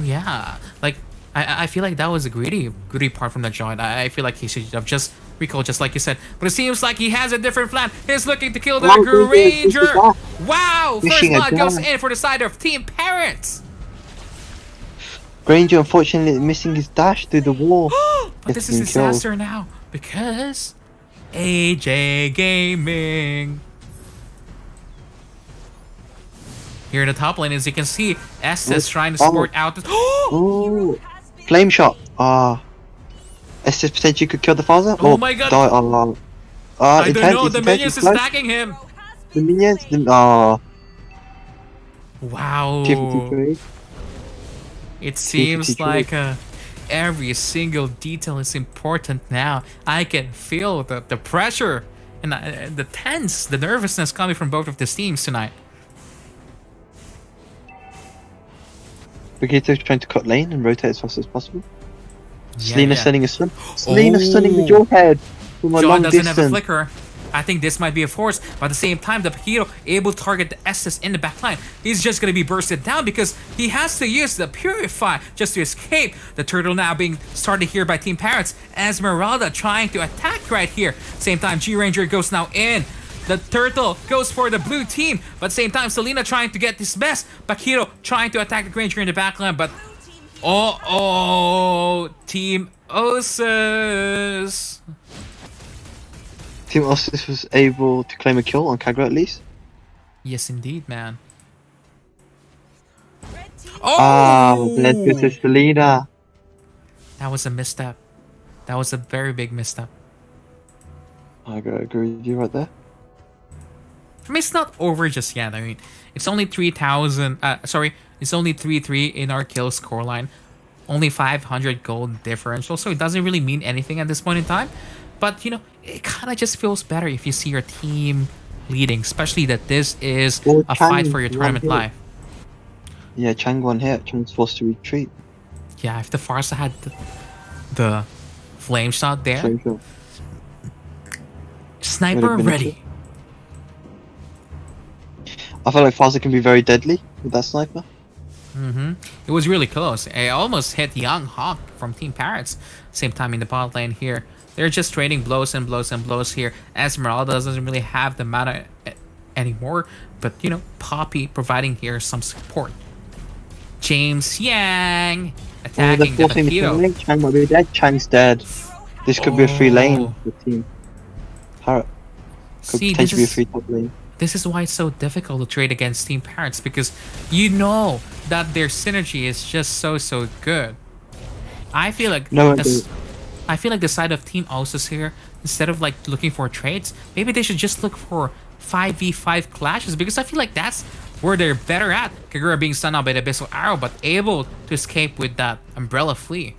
Yeah. Like, I feel like that was a greedy part from the joint. I feel like he should have just recalled, just like you said. But it seems like he has a different plan. He's looking to kill the
Oh,
Granger.
Granger.
Wow! First
Wishing a
blood goes
dash.
in for the side of Team Parrots.
Granger unfortunately missing his dash through the wall.
But this is
Getting killed.
disaster now because AJ Gaming. Here in the top lane, as you can see, Estes trying to support out.
Oh, flame shot. Estes potentially could kill the father.
Oh my God.
Die.
I don't know. The minions is stacking him.
The minions.
Wow.
253.
It seems
253.
like every single detail is important now. I can feel the pressure and the tense, the nervousness coming from both of these teams tonight.
Vegeto's trying to cut lane and rotate as fast as possible.
Yeah,
Selena
yeah.
sending a stun. Selena stunning the
Oh.
Jawhead from a
John
long
doesn't have a
distance.
flicker. I think this might be a force, but at the same time, the Paquito able to target the Estes in the back line. He's just going to be bursted down because he has to use the Purify just to escape. The turtle now being started here by Team Parrots. Esmeralda trying to attack right here. Same time, G-Ranger goes now in. The turtle goes for the blue team, but same time, Selena trying to get this best. Paquito trying to attack the Granger in the back line, but Team Osus.
Team Osus was able to claim a kill on Kagura at least.
Yes, indeed, man.
Let's go to Selena.
That was a misstep. That was a very big misstep.
I gotta agree with you right there.
I mean, it's not over just yet. I mean, it's only 3,000. It's only 3-3 in our kill scoreline. Only 500 gold differential, so it doesn't really mean anything at this point in time. But, you know, it kind of just feels better if you see your team leading, especially that this is
Well,
a fight
Chang
for your
won
tournament
here.
life.
Yeah, Chang won here. Chang's forced to retreat.
Yeah, if the Farsa had the flame shot there,
Flame shot.
sniper
Would've been a
ready.
I feel like Faza can be very deadly with that sniper.
It was really close. I almost hit Young Hawk from Team Parrots. Same time in the bot lane here. They're just trading blows and blows and blows here. Esmeralda doesn't really have the mana anymore. But, you know, Poppy providing here some support. James Yang attacking the
forcing the
Paquito.
lane. Chang might be dead. Chang's dead. This could be a free lane for the team. Parrot could
See,
potentially be a free top lane.
This is why it's so difficult to trade against Team Parrots, because you know that their synergy is just so good. I feel like
No,
I feel like the side of Team Osus here, instead of like looking for trades, maybe they should just look for 5v5 clashes, because I feel like that's where they're better at. Kagura being stunned out by the Abyssal Arrow, but able to escape with that Umbrella Flea.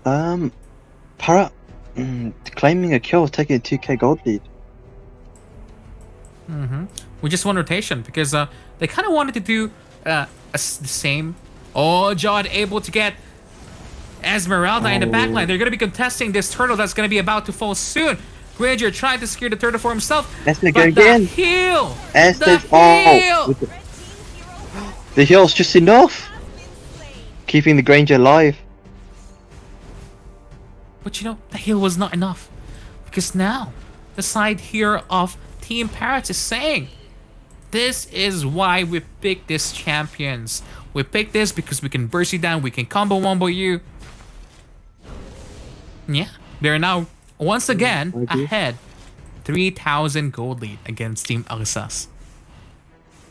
Parrot claiming a kill, taking a 2k gold lead.
With just one rotation, because they kind of wanted to do the same. Jod able to get Esmeralda in the backline. They're going to be contesting this turtle that's going to be about to fall soon. Granger trying to secure the turtle for himself.
Estes
But
again.
the heal!
Estes,
The heal!
The heal's just enough. Keeping the Granger alive.
But you know, the heal was not enough. Because now, the side here of Team Parrots is saying, this is why we picked this champions. We picked this because we can burst you down, we can combo wombo you. Yeah, they're now once again ahead. 3,000 gold lead against Team Osus.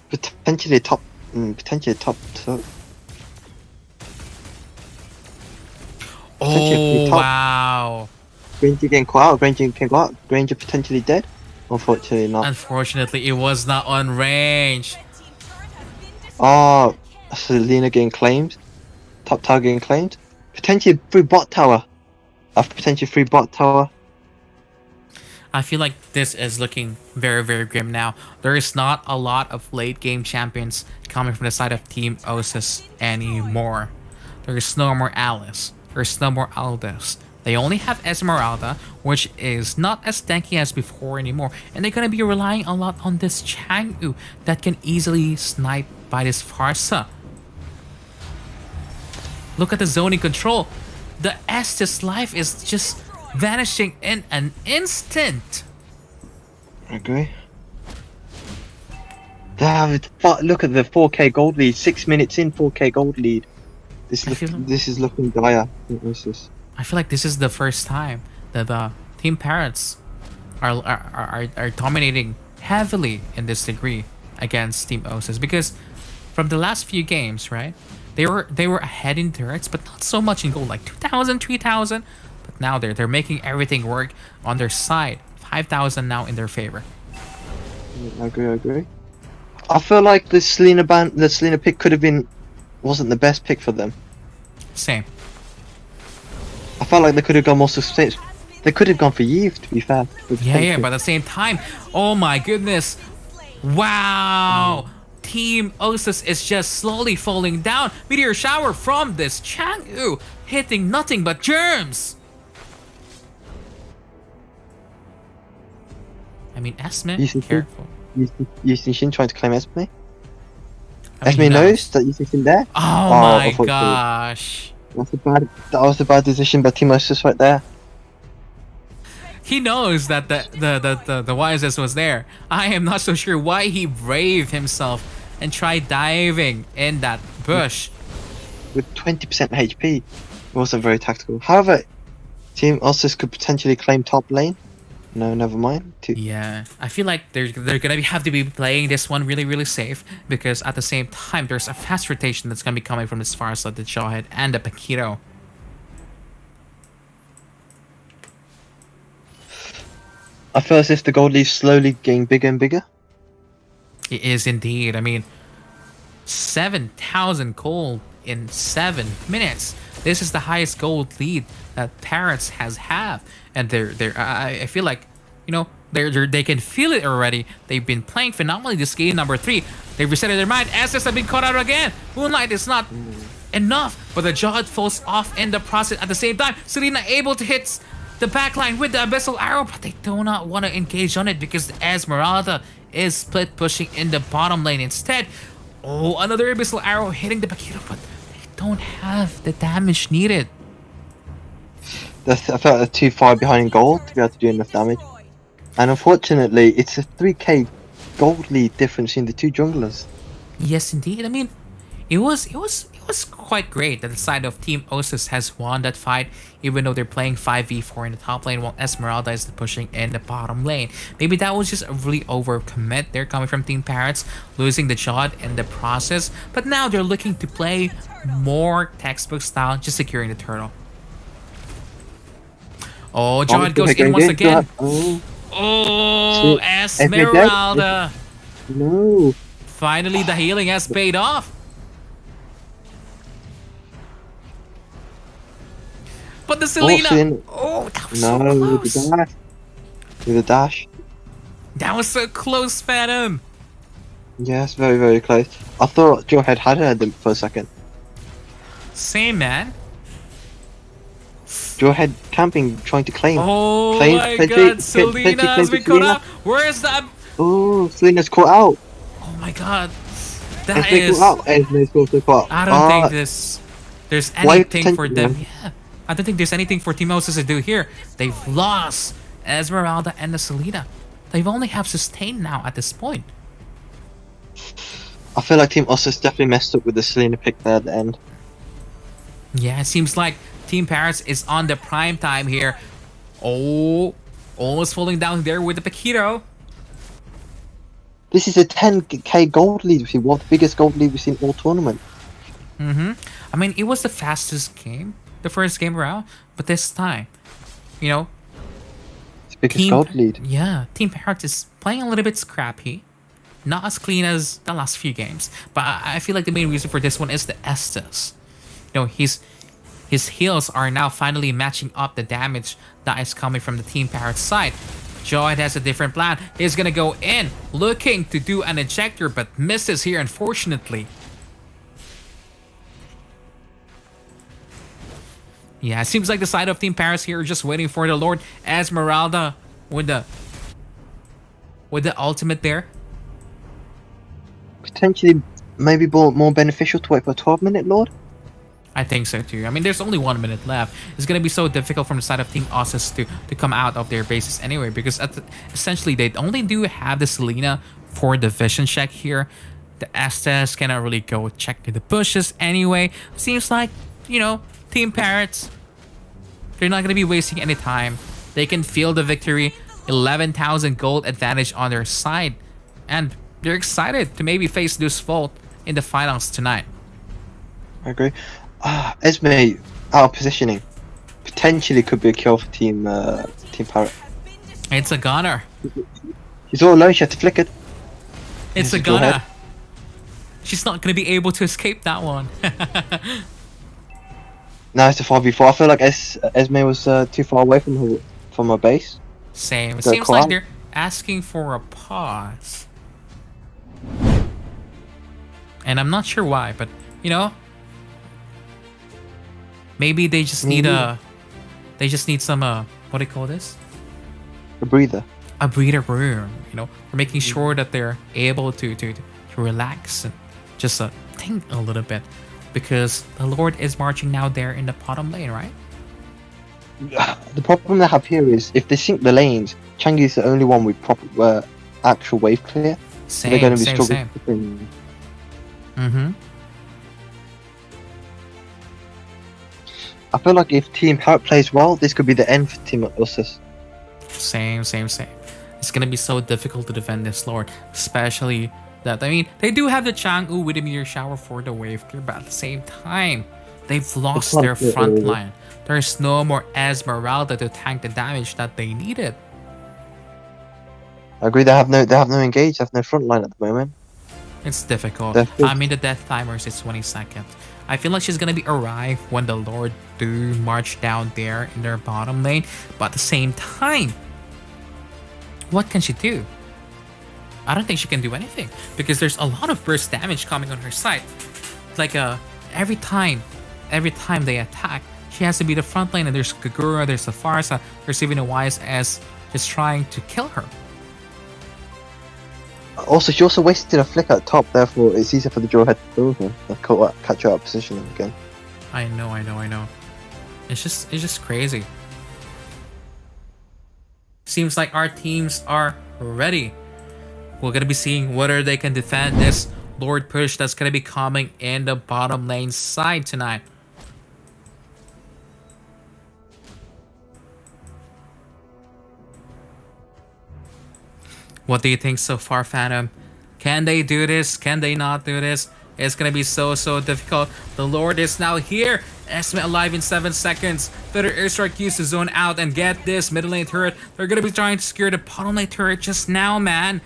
Potentially top. Potentially top.
Oh,
top.
wow.
Granger getting caught out. Granger can go out. Granger potentially dead. Unfortunately not.
Unfortunately, it was not on range.
Selena getting claimed. Top tower getting claimed. Potentially free bot tower. After potentially free bot tower.
I feel like this is looking very grim now. There is not a lot of late game champions coming from the side of Team Osus anymore. There is no more Alice. There's no more Aldous. They only have Esmeralda, which is not as tanky as before anymore. And they're going to be relying a lot on this Chang'u that can easily snipe by this Farsa. Look at the zoning control. The Estes life is just vanishing in an instant.
I agree. Damn, look at the 4K gold lead. 6 minutes in, 4K gold lead. This is looking dire.
I feel like this is the first time that Team Parrots are dominating heavily in this degree against Team Osus, because from the last few games, right, they were ahead in turrets, but not so much in gold, like 2,000, 3,000. But now they're making everything work on their side. 5,000 now in their favor.
I agree. I feel like the Selena pick wasn't the best pick for them.
Same.
I felt like they could have gone more sustained. They could have gone for Yves, to be fair.
Yeah, but at the same time, oh my goodness. Wow. Team Osus is just slowly falling down. Meteor shower from this Chang'e, hitting nothing but germs. I mean, Esme, careful.
Yushin Shin trying to claim Esme?
I mean,
Esme knows that Yushin Shin there?
Oh my gosh.
That was a bad decision by Team Osus right there.
He knows that the YSS was there. I am not so sure why he braved himself and tried diving in that bush.
With 20% HP, it wasn't very tactical. However, Team Osus could potentially claim top lane. No, never mind.
Yeah, I feel like they're gonna have to be playing this one really safe, because at the same time there's a fast rotation that's gonna be coming from as far as the Jawhead and the Paquito.
I feel as if the gold leaves slowly getting bigger and bigger.
It is indeed. I mean, 7,000 gold in 7 minutes. This is the highest gold lead that Parrots has and I feel like, you know, they can feel it already. They've been playing phenomenally this game number 3. They've reset their mind. SS have been caught out again. Moonlight is not enough, but the Jawhead falls off in the process at the same time. Selena able to hit the backline with the Abyssal Arrow, but they do not want to engage on it because Esmeralda is split pushing in the bottom lane instead. Oh, another Abyssal Arrow hitting the Paquito, but they don't have the damage needed.
I felt they're too far behind in gold to be able to do enough damage. And unfortunately, it's a 3k gold lead difference between the two junglers.
Yes, indeed. I mean, it was quite great that the side of Team Osus has won that fight, even though they're playing 5v4 in the top lane while Esmeralda is pushing in the bottom lane. Maybe that was just a really overcommit. They're coming from Team Parrots, losing the Jawhead in the process, but now they're looking to play more textbook style, just securing the turtle. Oh, Jawhead goes in once again. Oh, Esmeralda.
No.
Finally, the healing has paid off. But the Selena. Oh, that was so close.
With the dash.
That was so close, Phantom.
Yes, very close. I thought Jawhead had her for a second.
Same, man.
Jawhead camping, trying to claim.
Oh my god, Selena has been caught out. Where is that?
Oh, Selena's caught out.
Oh my god. That is... I don't think there's anything for them. Yeah. I don't think there's anything for Team Osus to do here. They've lost Esmeralda and the Selena. They've only have sustained now at this point.
I feel like Team Osus definitely messed up with the Selena pick there at the end.
Yeah, it seems like Team Parrots is on the prime time here. Oh, almost falling down there with the Paquito.
This is a 10k gold lead. What the biggest gold lead we've seen all tournament.
I mean, it was the fastest game, the first game around, but this time, you know,
it's the biggest gold lead.
Yeah, Team Parrots is playing a little bit scrappy, not as clean as the last few games. But I feel like the main reason for this one is the Estes. You know, his heals are now finally matching up the damage that is coming from the Team Parrots side. Jawhead has a different plan. He's gonna go in, looking to do an ejector, but misses here, unfortunately. Yeah, it seems like the side of Team Parrots here are just waiting for the Lord Esmeralda with the ultimate there.
Potentially, maybe more beneficial to wait for a 12-minute Lord.
I think so too. I mean, there's only 1 minute left. It's gonna be so difficult from the side of Team Osus to come out of their bases anyway, because essentially they only do have the Selena for the vision check here. The Estes cannot really go check to the bushes anyway. Seems like, you know, Team Parrots, they're not gonna be wasting any time. They can feel the victory. 11,000 gold advantage on their side, and they're excited to maybe face Deus Vult in the finals tonight.
I agree. Esme, out of positioning, potentially could be a kill for Team Parrot.
It's a gunner.
She's all alone. She had to flick it.
It's a
Just go
gunner.
ahead.
She's not gonna be able to escape that one.
Now it's a 4v4. I feel like Esme was too far away from her base.
Same. It
Go
seems like
quiet.
they're asking for a pause. And I'm not sure why, but you know, maybe they just need some what do you call this?
A breather.
A breather room, you know, for making sure that they're able to relax and just think a little bit, because the Lord is marching now there in the bottom lane, right?
The problem they have here is if they sink the lanes, Changi is the only one with proper actual wave clear. So they're going to be struggling.
Mm-hmm.
I feel like if Team Parrot plays well, this could be the end for Team Osus.
Same. It's gonna be so difficult to defend this Lord, especially that, I mean, they do have the Chang'u with a meteor shower for the wave clear, but at the same time, they've lost their front line. There's no more Esmeralda to tank the damage that they needed.
I agree. They have no engage. They have no front line at the moment.
It's difficult.
Definitely.
I mean, the death timers is 20 seconds. I feel like she's gonna be arrive when the Lord do march down there in their bottom lane, but at the same time, what can she do? I don't think she can do anything, because there's a lot of burst damage coming on her side. Like every time they attack, she has to be the front lane, and there's Kagura, there's the Farsa, there's even a YSS just trying to kill her.
Also, she also wasted a flick at top, therefore it's easier for the draw head to kill her and catch her out of position again.
I know. It's just crazy. Seems like our teams are ready. We're gonna be seeing whether they can defend this Lord push that's gonna be coming in the bottom lane side tonight. What do you think so far, Phantom? Can they do this? Can they not do this? It's gonna be so difficult. The Lord is now here. Esme alive in 7 seconds. Better airstrike used to zone out and get this middle lane turret. They're gonna be trying to secure the bottom lane turret just now, man.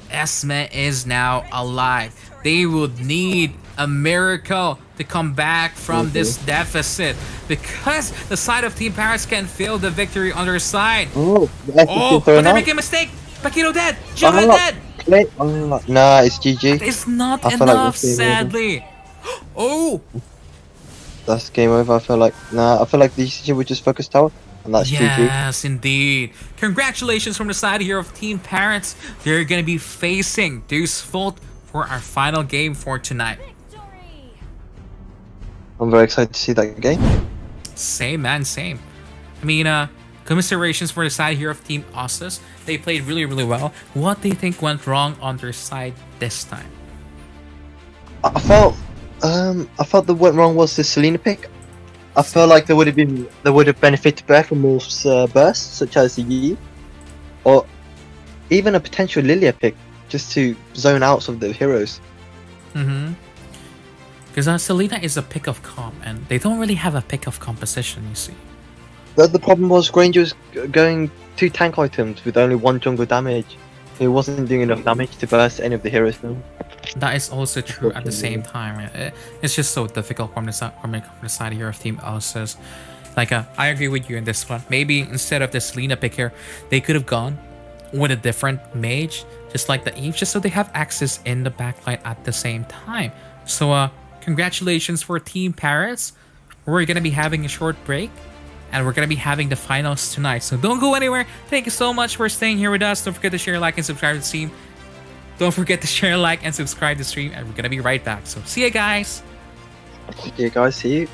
Esme is now alive. They would need a miracle to come back from this deficit, because the side of Team Parrots can feel the victory on their side.
Oh,
but they're making a mistake. Paquito dead. Java dead.
Nah, it's GG.
It's not
I feel like
enough,
it's game over.
sadly. Oh,
That's game over. I feel like the ECG would just focus tower, and that's GG.
yes, indeed. Congratulations from the side here of Team Parrots. They're gonna be facing Deus Vult for our final game for tonight.
I'm very excited to see that game.
Same, man, same. I mean, commiserations for the side here of Team Osus. They played really well. What do you think went wrong on their side this time?
I felt the went wrong was the Selena pick. I feel like they would have benefited better from more bursts, such as the Yi, or even a potential Lilia pick, just to zone out some of the heroes.
Because Selena is a pick of comp, and they don't really have a pick of composition, you see.
The problem was Granger was going 2 tank items with only 1 jungle damage. He wasn't doing enough damage to burst any of the heroes now.
That is also true at the same time. It's just so difficult from the side here of Team Osus. Like, I agree with you in this one. Maybe instead of the Selena pick here, they could have gone with a different mage, just like the Eve, just so they have access in the backline at the same time. So, congratulations for Team Parrots. We're gonna be having a short break, and we're gonna be having the finals tonight. So don't go anywhere. Thank you so much for staying here with us. Don't forget to share, like, and subscribe to the stream. Don't forget to share, like, and subscribe to the stream, and we're gonna be right back. So see you guys.
Okay, guys, see you.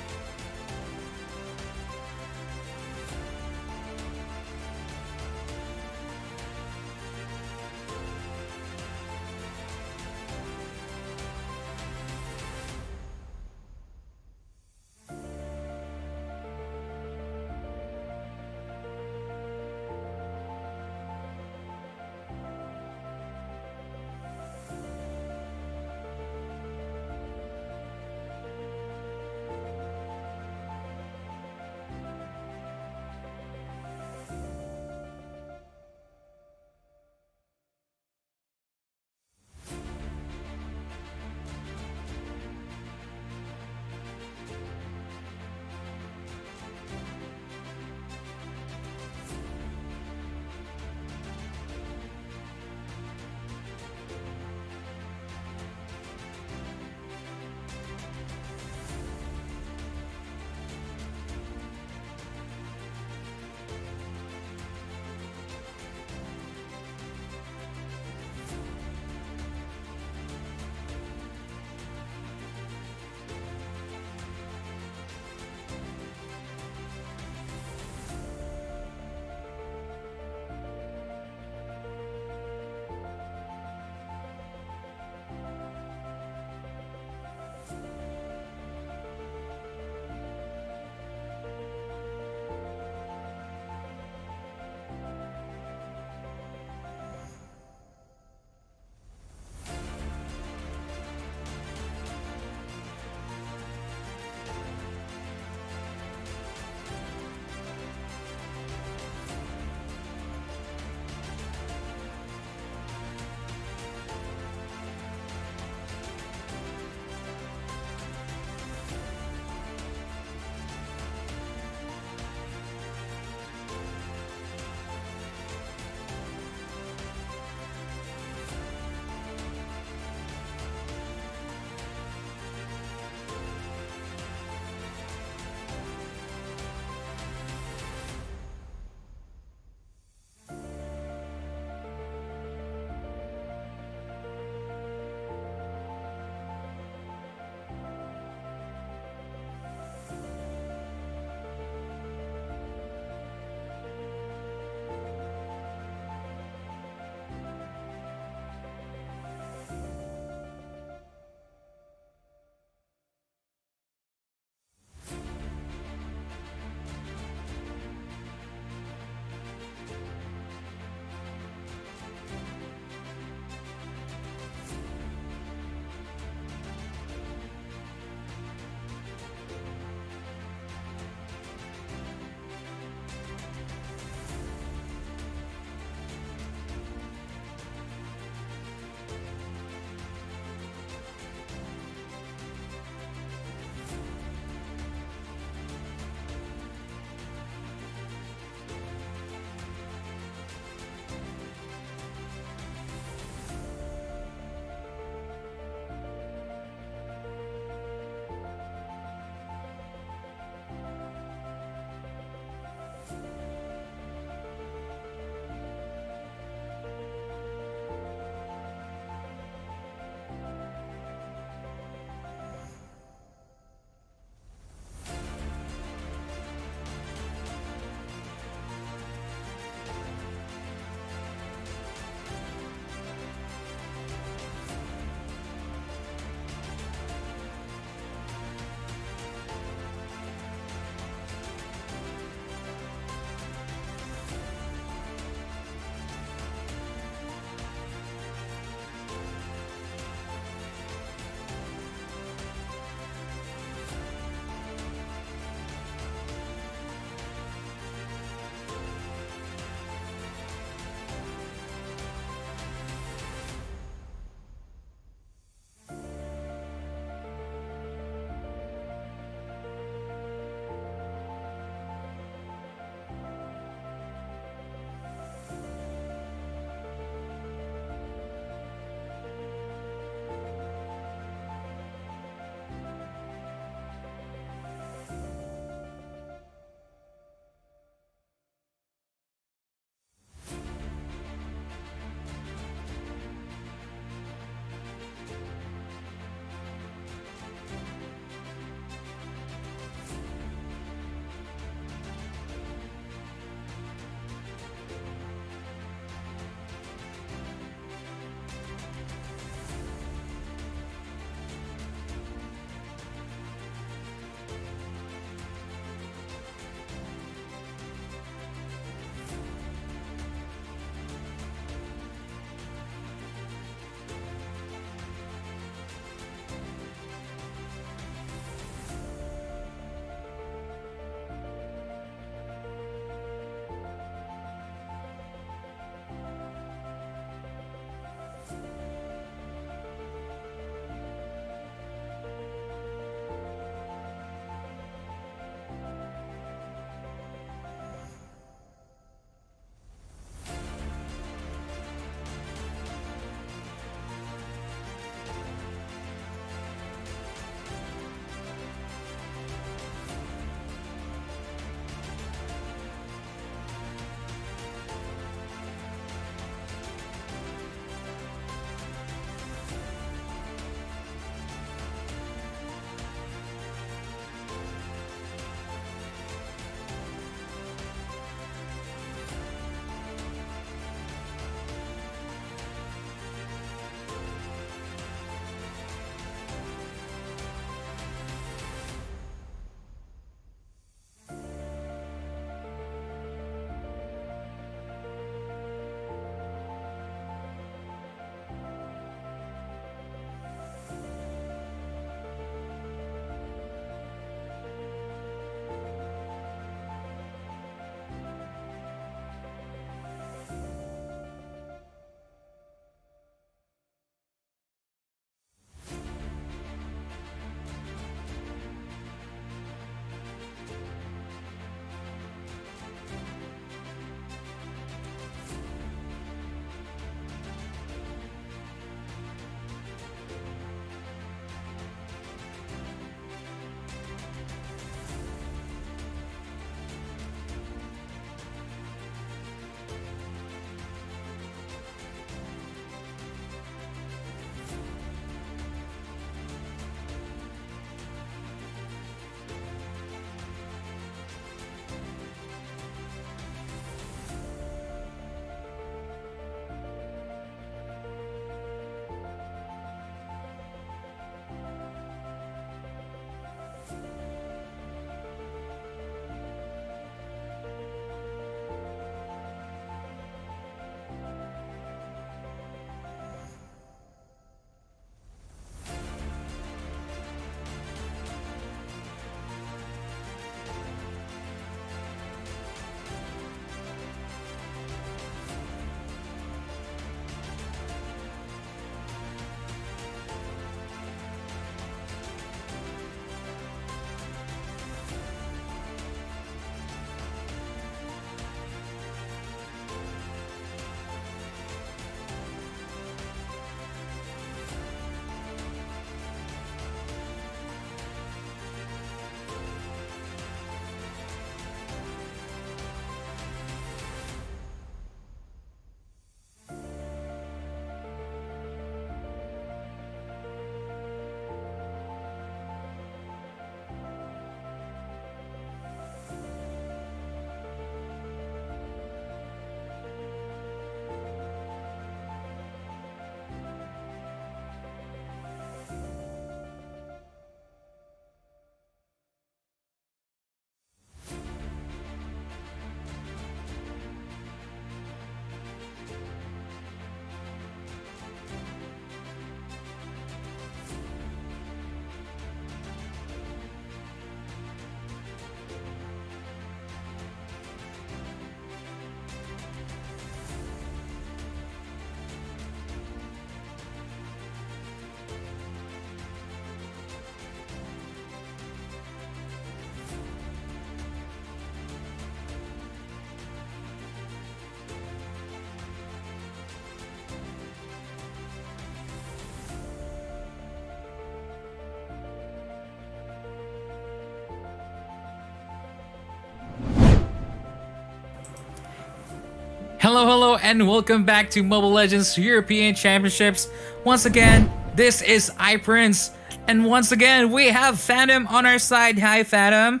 Hello, and welcome back to Mobile Legends European Championships. Once again, this is iPrince, and once again, we have Phantom on our side. Hi, Phantom.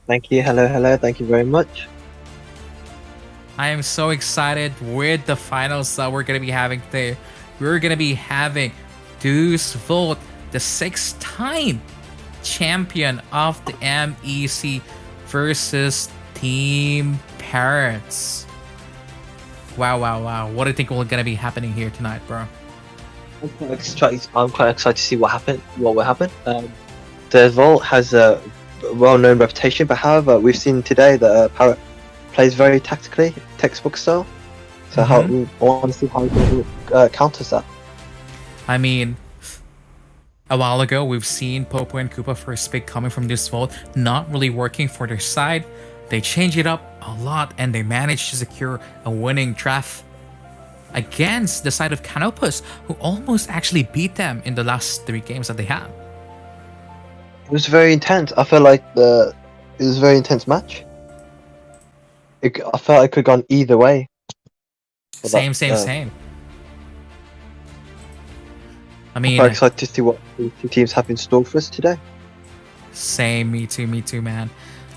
Thank you. Hello. Thank you very much.
I am so excited with the finals that we're going to be having today. We're going to be having Deus Vult, the 6th-time champion of the MEC, versus Team Parrots. Wow. What do you think will going to be happening here tonight, bro?
I'm quite excited to see what will happen. The Vault has a well-known reputation, but however, we've seen today that Parrot plays very tactically, textbook style. So I want to see how he counters that.
I mean, a while ago, we've seen Popo and Koopa first pick coming from this vault, not really working for their side. They change it up a lot, and they managed to secure a winning draft against the side of Canopus, who almost actually beat them in the last 3 games that they had.
It was very intense. I feel like it was a very intense match. I felt it could have gone either way.
Same. I mean,
I'm quite excited to see what the 2 teams have in store for us today.
Same, me too, man.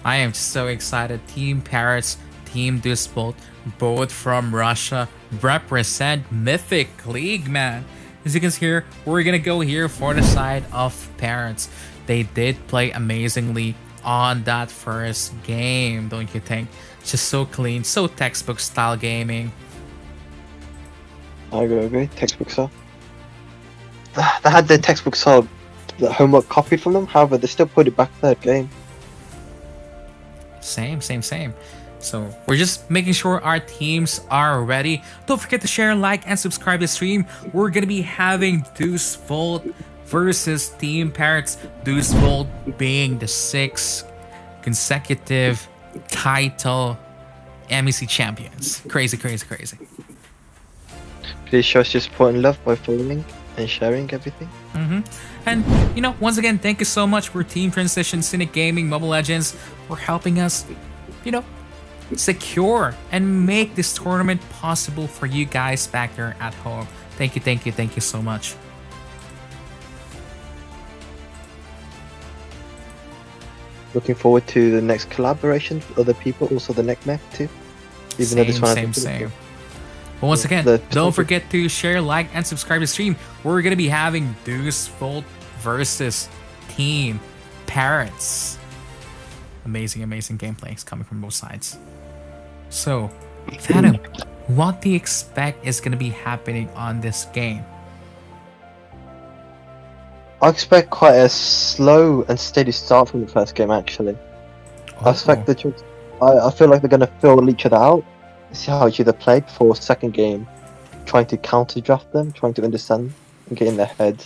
I am so excited. Team Parrots, Team Deus Vult, both from Russia, represent Mythic League, man. As you can see here, we're gonna go here for the side of Parrots. They did play amazingly on that first game, don't you think? It's just so clean, so textbook style gaming.
I agree. Textbook style. They had their textbook style, the homework copied from them. However, they still put it back third game.
Same. So we're just making sure our teams are ready. Don't forget to share, like, and subscribe to the stream. We're gonna be having Deus Vult versus Team Parrots. Deus Vult being the 6th consecutive title MEC champions. Crazy.
Please show us your support and love by following and sharing everything.
And once again, thank you so much for Team Transition, Cynic Gaming, Mobile Legends for helping us, secure and make this tournament possible for you guys back there at home. Thank you so much.
Looking forward to the next collaboration with other people, also the neck mech too. Even though this one
Same. But once again, don't forget to share, like, and subscribe to the stream. We're gonna be having Deus Vult versus Team Parrots. Amazing gameplays coming from both sides. So, Phantom, what do you expect is gonna be happening on this game?
I expect quite a slow and steady start from the first game. Actually, I expect I feel like they're gonna fill each other out. See how each other play before second game, trying to counter draft them, trying to understand and get in their head.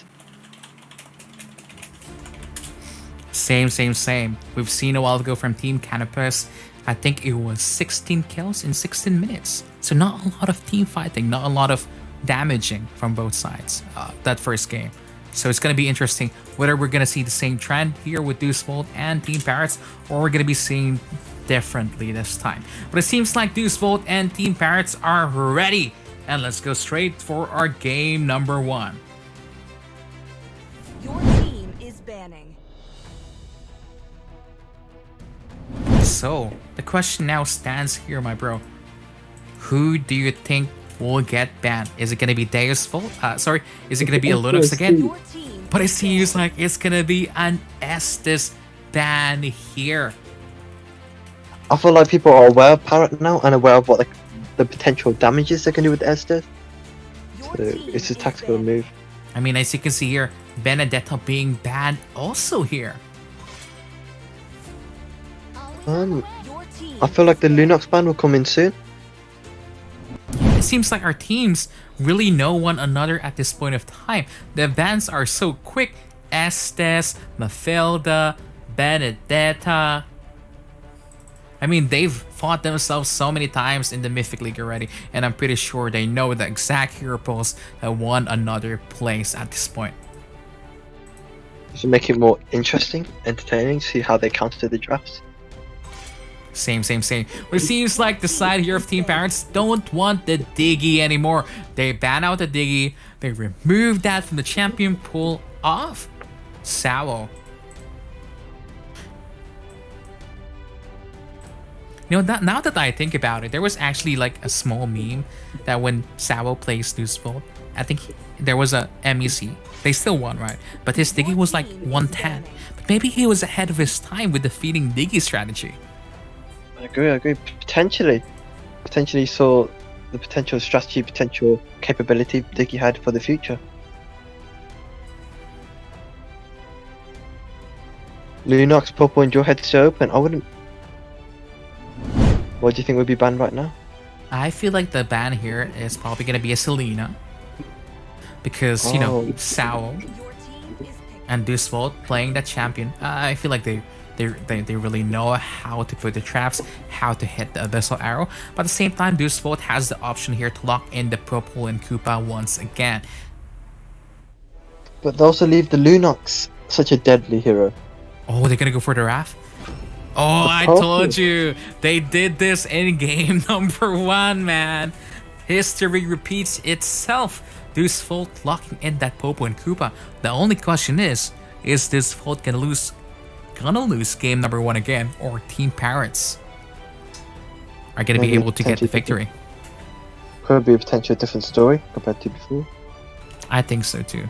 Same. We've seen a while ago from Team Canopus. I think it was 16 kills in 16 minutes. So not a lot of team fighting, not a lot of damaging from both sides that first game. So it's going to be interesting whether we're going to see the same trend here with Deus Vult and Team Parrots, or we're going to be seeing differently this time. But it seems like Deus Vult and Team Parrots are ready. And let's go straight for our game number 1.
Your team is banning.
So, the question now stands here, my bro. Who do you think will get banned? Is it going to be Deus Vult? Is it going to be a Linux again?
Your team
But it
is
seems
banning.
like it's going to be an Estes ban here.
I feel like people are aware of Parrot now and aware of what the potential damages they can do with Estes.
Your
So
team
it's a
is
tactical
banning.
move.
I mean, as you can see here, Benedetta being banned also here.
Um,
Your team
I feel like the
is banning.
Lunox ban will come in soon.
It seems like our teams really know one another at this point of time. The bans are so quick. Estes, Mafilda, Benedetta. I mean, they've fought themselves so many times in the Mythic League already, and I'm pretty sure they know the exact hero pulls that one another plays at this point.
To make it more interesting, entertaining, see how they counter the drafts.
Same. But it seems like the side here of Team Parrots don't want the Diggy anymore. They ban out the Diggy. They remove that from the champion pool of Sao. You know, now that I think about it, there was actually like a small meme that when Sao plays Deus Vult, I think there was a MEC. They still won, right? But his Diggy was like 110. But maybe he was ahead of his time with defeating Diggy strategy.
I agree. Potentially saw the potential strategy, potential capability Diggy had for the future. Lunox, Purple, and your head still open. I wouldn't. What do you think would be banned right now?
I feel like the ban here is probably gonna be a Selena. Because, you know, Sao
Your team is picking.
and Deus Vult playing that champion, I feel like they really know how to put the traps, how to hit the Abyssal Arrow. But at the same time, Deus Vult has the option here to lock in the Purple and Koopa once again.
But they also leave the Lunox, such a deadly hero.
Oh, they're gonna go for the Wrath? Oh, I told you! They did this in game number 1, man! History repeats itself. Deus Vult locking in that Popo and Koopa. The only question is Deus Vult gonna lose game number 1 again, or Team Parrots are gonna be
Maybe
able to get the
potentially
victory?
Could be a potentially different story compared to before.
I think so too.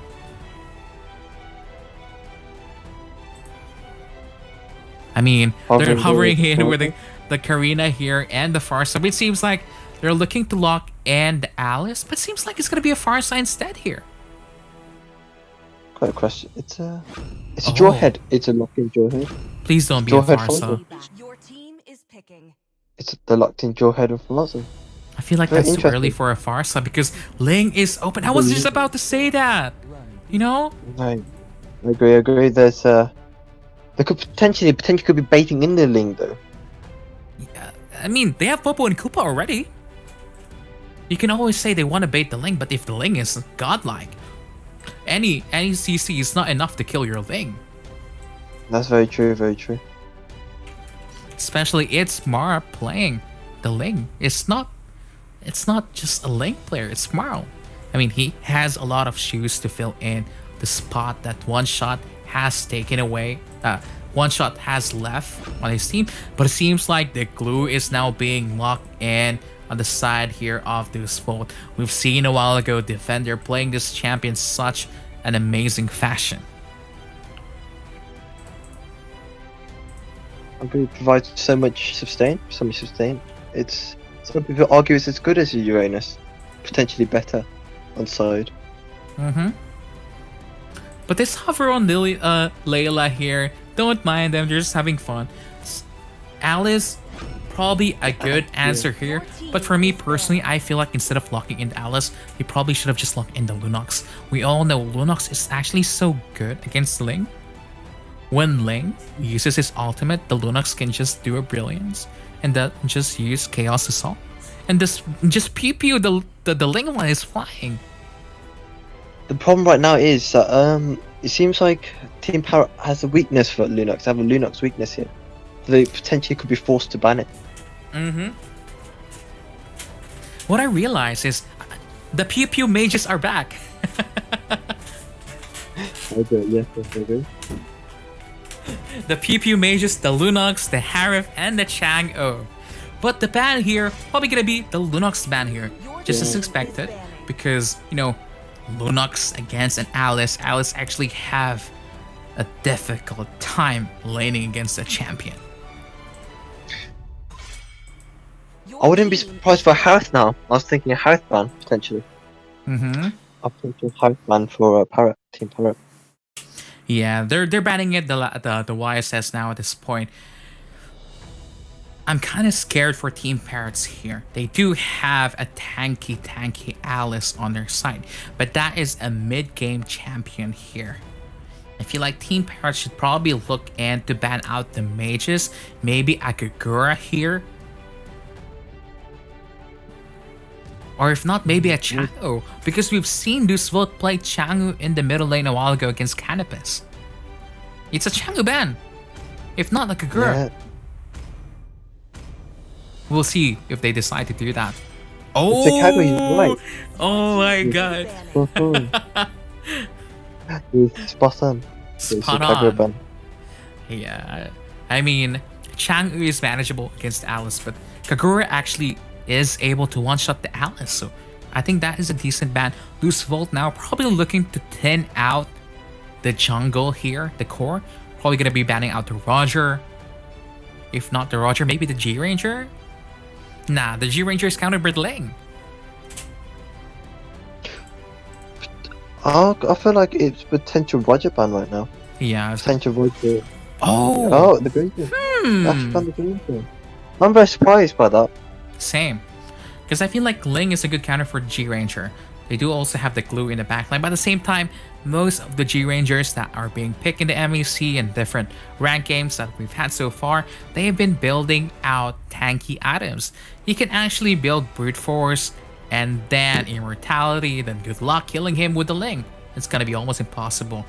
I mean, they're hovering in with the Karina here and the Farsa, but it seems like they're looking to lock in the Alice, but it seems like it's gonna be a Farsa instead here.
Quite a question. It's a Jawhead. It's a locked-in Jawhead.
Please don't be a
Jawhead
Farsa.
Your team is picking.
It's the locked-in Jawhead of Palazzo.
I feel like
Very
that's too early
interesting.
for a Farsa because Ling is open. I was just about to say that. You know?
I agree. There's they could potentially could be baiting in the Ling though.
I mean, they have Popo and Koopa already. You can always say they want to bait the Ling, but if the Ling is godlike, any CC is not enough to kill your Ling.
That's very true.
Especially it's Mara playing the Ling. It's not just a Ling player, it's Marl. I mean, he has a lot of shoes to fill in the spot that One Shot has taken away. One Shot has left on his team, but it seems like the glue is now being locked in on the side here of Deus Vult. We've seen a while ago Defender playing this champion such an amazing fashion.
I agree. It provides so much sustain. It's some people argue it's as good as a Uranus, potentially better on side.
But this hover on Layla here, don't mind them, they're just having fun. Alice, probably a good answer here, but for me personally, I feel like instead of locking in Alice, he probably should have just locked in the Lunox. We all know Lunox is actually so good against Ling. When Ling uses his ultimate, the Lunox can just do a brilliance and just use Chaos Assault. And just pew the Ling one is flying.
The problem right now is that it seems like Team Parrot has a weakness for Lunox. They have a Lunox weakness here. They potentially could be forced to ban it.
What I realize is the pew mages are back.
Yes, I agree.
The pew mages, the Lunox, the Harif, and the Chang'o. But the ban here, probably gonna be the Lunox ban here. Just as expected. Because, you know, Lunox against an Alice actually have a difficult time laning against a champion.
I wouldn't be surprised for a Hearth now. I was thinking a Hearth ban, potentially. A potential Hearth ban for Parrot, Team Parrot.
Yeah, they're banning it, the YSS now at this point. I'm kind of scared for Team Parrots here. They do have a tanky Alice on their side, but that is a mid-game champion here. I feel like Team Parrots should probably look in to ban out the mages, maybe a Kagura here. Or if not, maybe a Changu, because we've seen Deus Vult play Changu in the middle lane a while ago against Canopus. It's a Changu ban. If not, a Kagura.
Yeah.
We'll see if they decide to do that.
Chicago, he's right.
Oh my god.
Spot on. He's spot on.
Spot
Chicago
on.
ban.
Yeah. I mean, Chang'e is manageable against Alice, but Kagura actually is able to one-shot the Alice, so I think that is a decent ban. Deus Vult now probably looking to thin out the jungle here, the core. Probably going to be banning out the Roger. If not the Roger, maybe the G-Ranger? Nah, the G-Ranger is countered by Ling.
I feel like it's potential Roger ban right now.
Yeah.
Potential Roger.
Oh!
Oh, the Granger. That's fun, the Granger. I'm very surprised by that.
Same. Because I feel like Ling is a good counter for G-Ranger. They do also have the glue in the backline, but at the same time, most of the G-Rangers that are being picked in the MEC and different rank games that we've had so far, they have been building out tanky items. You can actually build Brute Force and then Immortality, then good luck killing him with the Ling. It's gonna be almost impossible.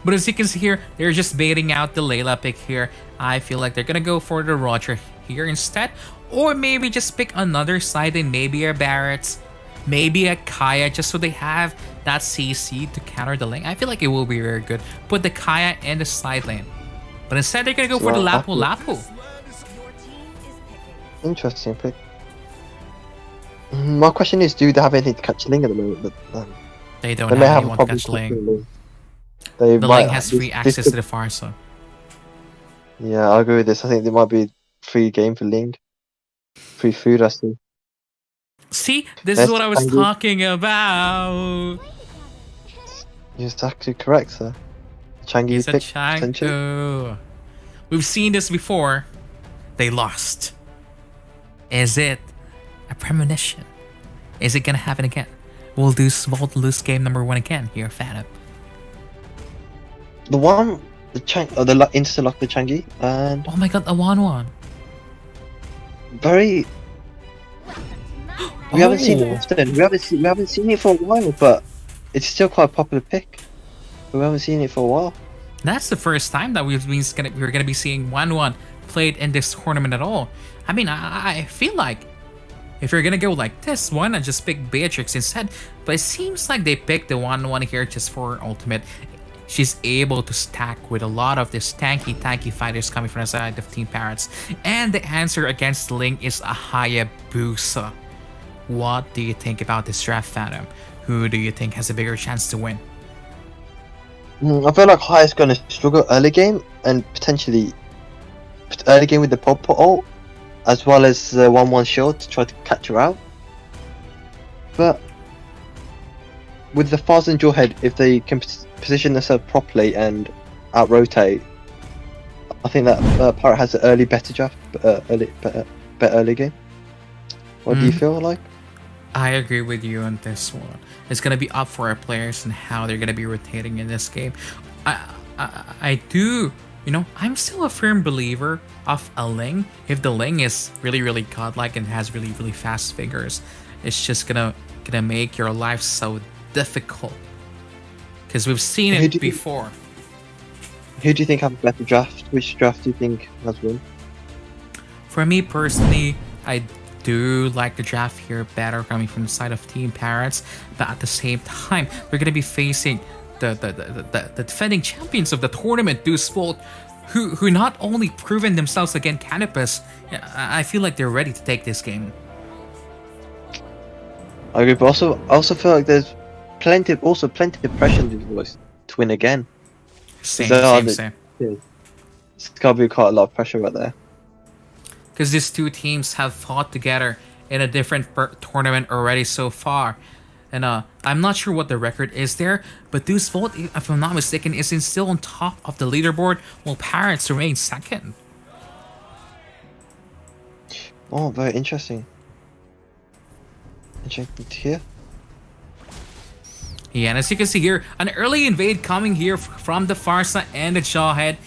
But as you can see here, they're just baiting out the Layla pick here. I feel like they're gonna go for the Roger here instead. Or maybe just pick another side and maybe a Parrots, maybe a Kaya, just so they have that CC to counter the lane. I feel like it will be very good. Put the Kaya in the side lane. But instead, they're gonna go for the Lapu Lapu.
Your team is picking.
Interesting pick. My question is, do they have anything to catch Ling at the moment? But
They don't
they may
have
have a
anyone to
problem
catch Ling.
catching Ling. They
The
might
Ling has free access to the Farsa.
Yeah, I agree with this. I think there might be free game for Ling. Free food, I see.
See, this
Yes,
is what I was
thank you.
talking about.
You're exactly correct, sir. Changi
It's a
pick, potentially.
Changu. We've seen this before. They lost. Is it a premonition? Is it gonna happen again? Will Deus Vult lose game number 1 again here, Phantom?
The one, the insta lock the Changi, and
Oh my god, a 1-1.
very. We haven't seen
Oh.
it often. We haven't seen it for a while, but it's still quite a popular pick. We haven't seen it for a while.
That's the first time that we're gonna be seeing 1-1 played in this tournament at all. I mean, I feel like if you're gonna go like this, why not just pick Beatrix instead? But it seems like they picked the 1-1 here just for ultimate. She's able to stack with a lot of these tanky fighters coming from the side of Team Parrots. And the answer against Ling is a Hayabusa. What do you think about this draft, Phantom? Who do you think has a bigger chance to win?
I feel like Haya's gonna struggle early game and potentially early game with the pop ult, as well as the 1-1 shield to try to catch her out. But with the Fars and Jawhead, if they can position themselves properly and out rotate, I think that Parrot has an early better draft, better early game. What do you feel like?
I agree with you on this one. It's gonna be up for our players and how they're gonna be rotating in this game. I do, I'm still a firm believer of a Ling. If the Ling is really godlike and has really fast fingers, it's just gonna make your life so difficult. Because we've seen it before.
Who do you think have a better draft? Which draft do you think has won?
For me personally, I do like the draft here better coming from the side of Team Parrots, but at the same time, we're gonna be facing the defending champions of the tournament, Deus Vult, who not only proven themselves against Canopus. I feel like they're ready to take this game.
I agree, but I also feel like there's plenty of pressure on these boys to win again.
Same.
It's gotta be quite a lot of pressure right there.
Because these two teams have fought together in a different tournament already so far. And I'm not sure what the record is there, but Deus Vult, if I'm not mistaken, is still on top of the leaderboard, while Parrots remain second.
Oh, very interesting. Interesting to hear.
Yeah, and as you can see here, an early invade coming here from the Farsa and the Jawhead,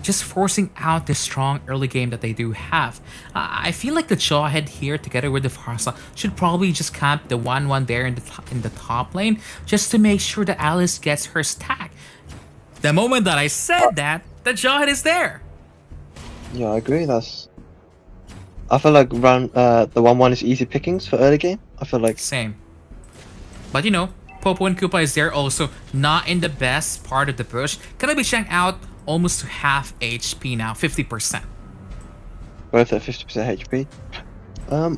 just forcing out the strong early game that they do have. I feel like the Jawhead here together with the Farsa should probably just camp the 1-1 there in the top lane just to make sure that Alice gets her stack. The moment that I said that, The Jawhead is there.
Yeah, I agree. I feel like round the 1-1 is easy pickings for early game. I feel like
Same. But you know, Popo and Koopa is there also, not in the best part of the bush. Gonna be checked out almost to half HP now, 50%.
both at 50% HP.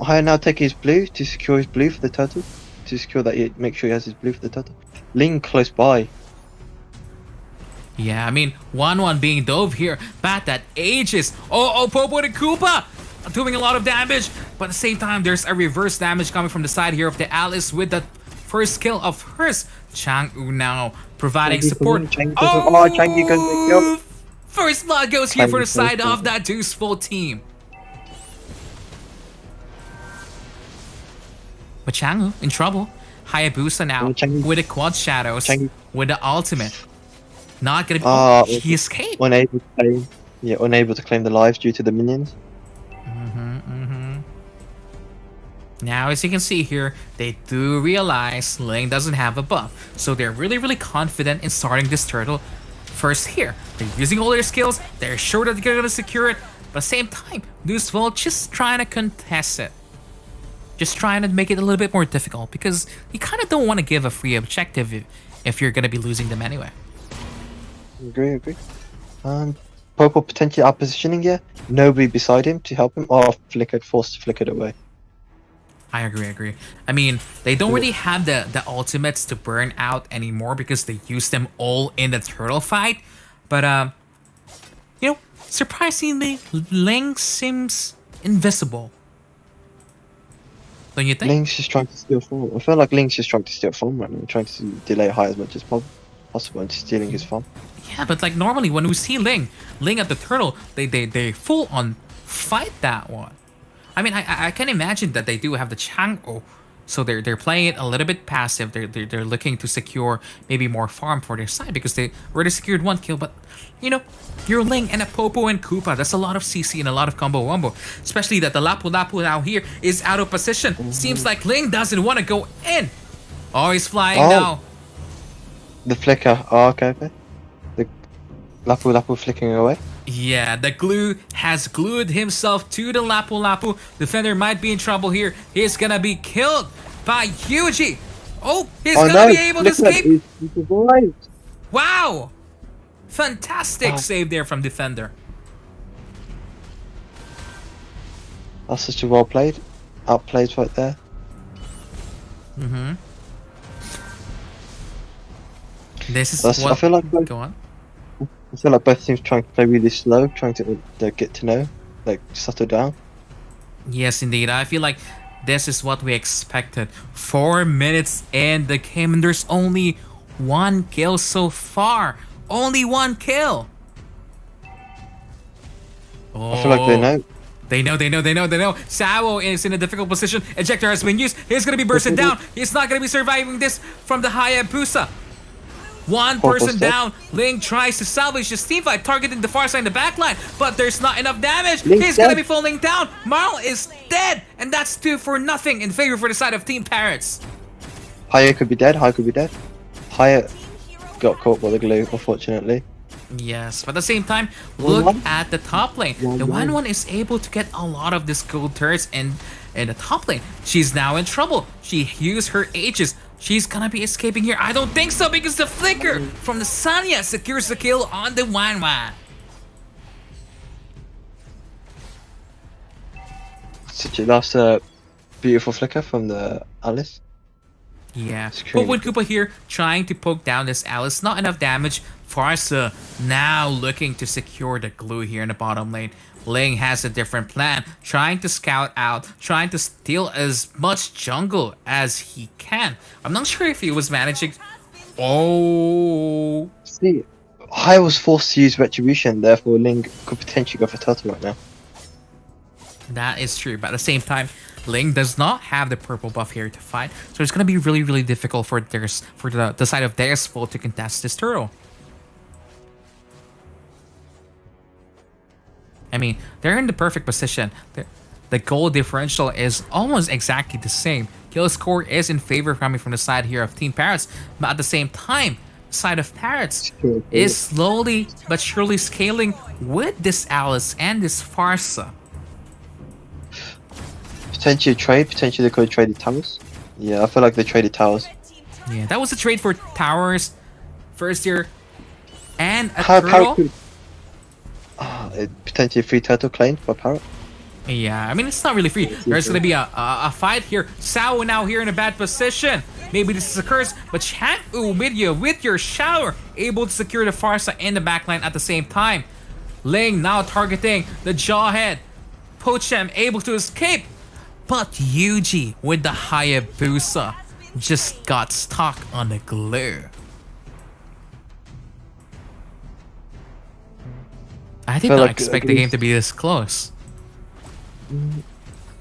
Haya now taking his blue to secure his blue for the turtle. To secure that, make sure he has his blue for the turtle. Ling close by.
Yeah, I mean, 1-1 being dove here, bat that ages. Oh, Popo and Koopa doing a lot of damage, but at the same time, there's a reverse damage coming from the side here of the Alice with the first kill of hers. Chang'u now providing support.
Changi goes the kill.
First blood goes here for the
Changi
side
goes
of that Deus Vult team. But Chang'u in trouble. Hayabusa now
Changi-
with the quad shadows,
Changi-
with the ultimate. Not gonna be. He escaped.
Unable to claim. Yeah, unable to claim the lives due to the minions.
Now, as you can see here, they do realize Ling doesn't have a buff, so they're really confident in starting this turtle first here. They're using all their skills. They're sure that they're gonna secure it, but at the same time, Deus Vult just trying to contest it. Just trying to make it a little bit more difficult because you kind of don't want to give a free objective if you're gonna be losing them anyway.
Agree. Popo potentially out positioning here. Nobody beside him to help him. Or forced to flicker it away.
I agree. I mean, they don't really have the ultimates to burn out anymore because they use them all in the turtle fight. But you know, surprisingly, Ling seems invisible. Don't you think?
Ling's just trying to steal farm. I feel like Ling's just trying to steal farm right now. Trying to delay high as much as possible and stealing his farm.
Yeah, but like normally when we see Ling at the turtle, they full on fight that one. I mean, I can imagine that they do have the Chang'u, so they're playing it a little bit passive. They're looking to secure maybe more farm for their side because they already secured 1 kill. But you know, you're Ling and a Popo and Koopa. That's a lot of CC and a lot of combo wombo. Especially that the Lapu Lapu now here is out of position. Seems like Ling doesn't want to go in. Oh, he's flying now.
The flicker. Oh, okay. The Lapu flicking away.
Yeah, the glue has glued himself to the Lapu Lapu. Defender might be in trouble here. He's gonna be killed by Yuji. Oh, he's gonna be able to escape.
He survived.
Wow! Fantastic save there from Defender.
That's such a well played. Outplayed right there.
This is
I feel like
Go on.
I feel like both teams trying to play really slow, trying to get to know, like settle down.
Yes, indeed. I feel like this is what we expected. 4 minutes in the game and there's only 1 kill so far. Only 1 kill. Oh.
I feel like they know.
They know. Sao is in a difficult position. Ejector has been used. He's gonna be bursting down. He's not gonna be surviving this from the Hayabusa. 1 person down. Ling tries to salvage his team fight, targeting the far side in the back line, but there's not enough damage. He's gonna be falling down. Marl is dead, and that's 2-0 in favor for the side of Team Parrots.
Haya could be dead. Haya got caught by the glue, unfortunately.
Yes, but at the same time, look at the top lane. The 1-1 is able to get a lot of this gold turrets in the top lane. She's now in trouble. She used her H's. She's gonna be escaping here. I don't think so because the flicker from the Sanya secures the kill on the 1-1.
Such a last beautiful flicker from the Alice.
Yeah,
Scream.
Popo and Koopa here trying to poke down this Alice. Not enough damage. Farsa now looking to secure the glue here in the bottom lane. Ling has a different plan, trying to scout out, trying to steal as much jungle as he can. I'm not sure if he was managing. Oh,
See, Haya was forced to use Retribution, therefore Ling could potentially go for turtle right now.
that is true. But at the same time, Ling does not have the purple buff here to fight, so it's gonna be really difficult for the side of Deus Vult to contest this turtle. I mean, they're in the perfect position. The goal differential is almost exactly the same. Kill score is in favor coming from the side here of Team Parrots, but at the same time, side of Parrots
Sure.
is slowly but surely scaling with this Alice and this Farsa.
Potentially trade. Potentially they could have traded towers. Yeah, I feel like they traded towers.
Yeah, that was a trade for towers, first year, and a
How
turtle.
could potentially a free turtle claim for Parrot?
Yeah, I mean, it's not really free. There's going to be a fight here. Sao now here in a bad position. Maybe this is a curse, but Changu with your shower, able to secure the Farsa in the backline at the same time. Ling now targeting the Jawhead. Pochem able to escape, but Yuji with the Hayabusa just got stuck on the glue. I did
Feel
not
like
expect the game to be this close.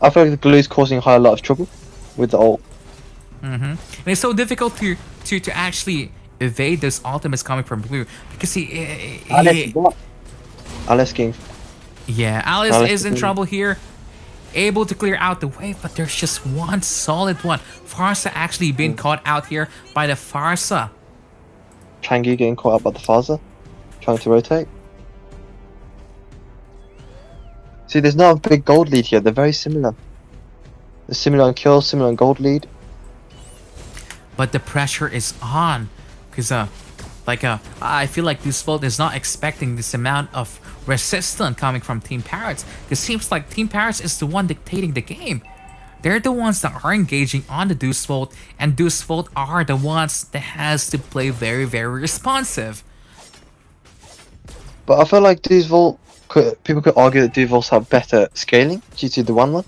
I feel like the glue is causing High a lot of trouble with the ult.
And it's so difficult to actually evade those ultimates coming from blue because
Alice getting
yeah, Alice
Alice
is in
is-
trouble here, able to clear out the wave, but there's just one solid one. Farsa actually been caught out here by the Farsa.
Changi getting caught up by the Faza, trying to rotate. See, there's not a big gold lead here. They're very similar. They're similar on kills, similar on gold lead.
But the pressure is on because I feel like Deus Vult is not expecting this amount of resistance coming from Team Parrots. It seems like Team Parrots is the one dictating the game. They're the ones that are engaging on the Deus Vult, and Deus Vult are the ones that has to play very, very responsive.
But I feel like Deus Vult people could argue that Deus Vult have better scaling due to the 1-1.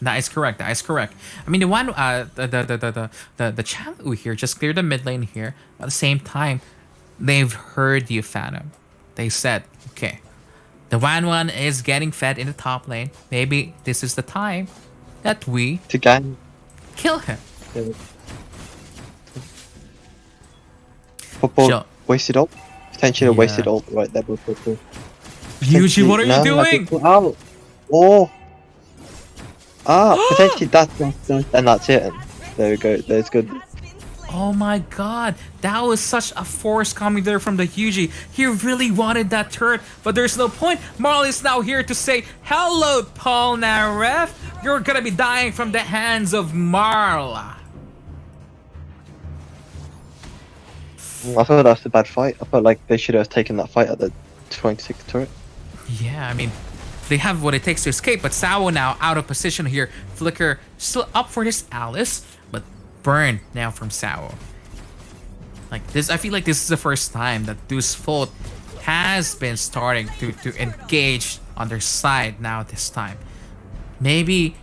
That is correct. That is correct. I mean, the one, the Changu here just cleared the mid lane here. At the same time, they've heard you, Phantom. They said, okay, the 1-1 is getting fed in the top lane. Maybe this is the time that we
To gang.
kill him.
Football
Sure.
wasted ult. Potentially a
Yeah.
wasted ult right there, but football.
Yuji, what are you
No, I
doing?
think- Ow. Oh. Potentially that's and that's it. There we go. That's good.
Oh my god, that was such a force coming there from the Yuji. He really wanted that turret, but there's no point. Marl is now here to say, hello, Paul Naref. You're gonna be dying from the hands of Marl.
I thought that's a bad fight. I felt like they should have taken that fight at the 26th turret.
Yeah, I mean, they have what it takes to escape, but Sao now out of position here. Flicker still up for this Alice, but burn now from Sao. Like this, I feel like this is the first time that Deus Vult has been starting to engage on their side now this time. Maybe,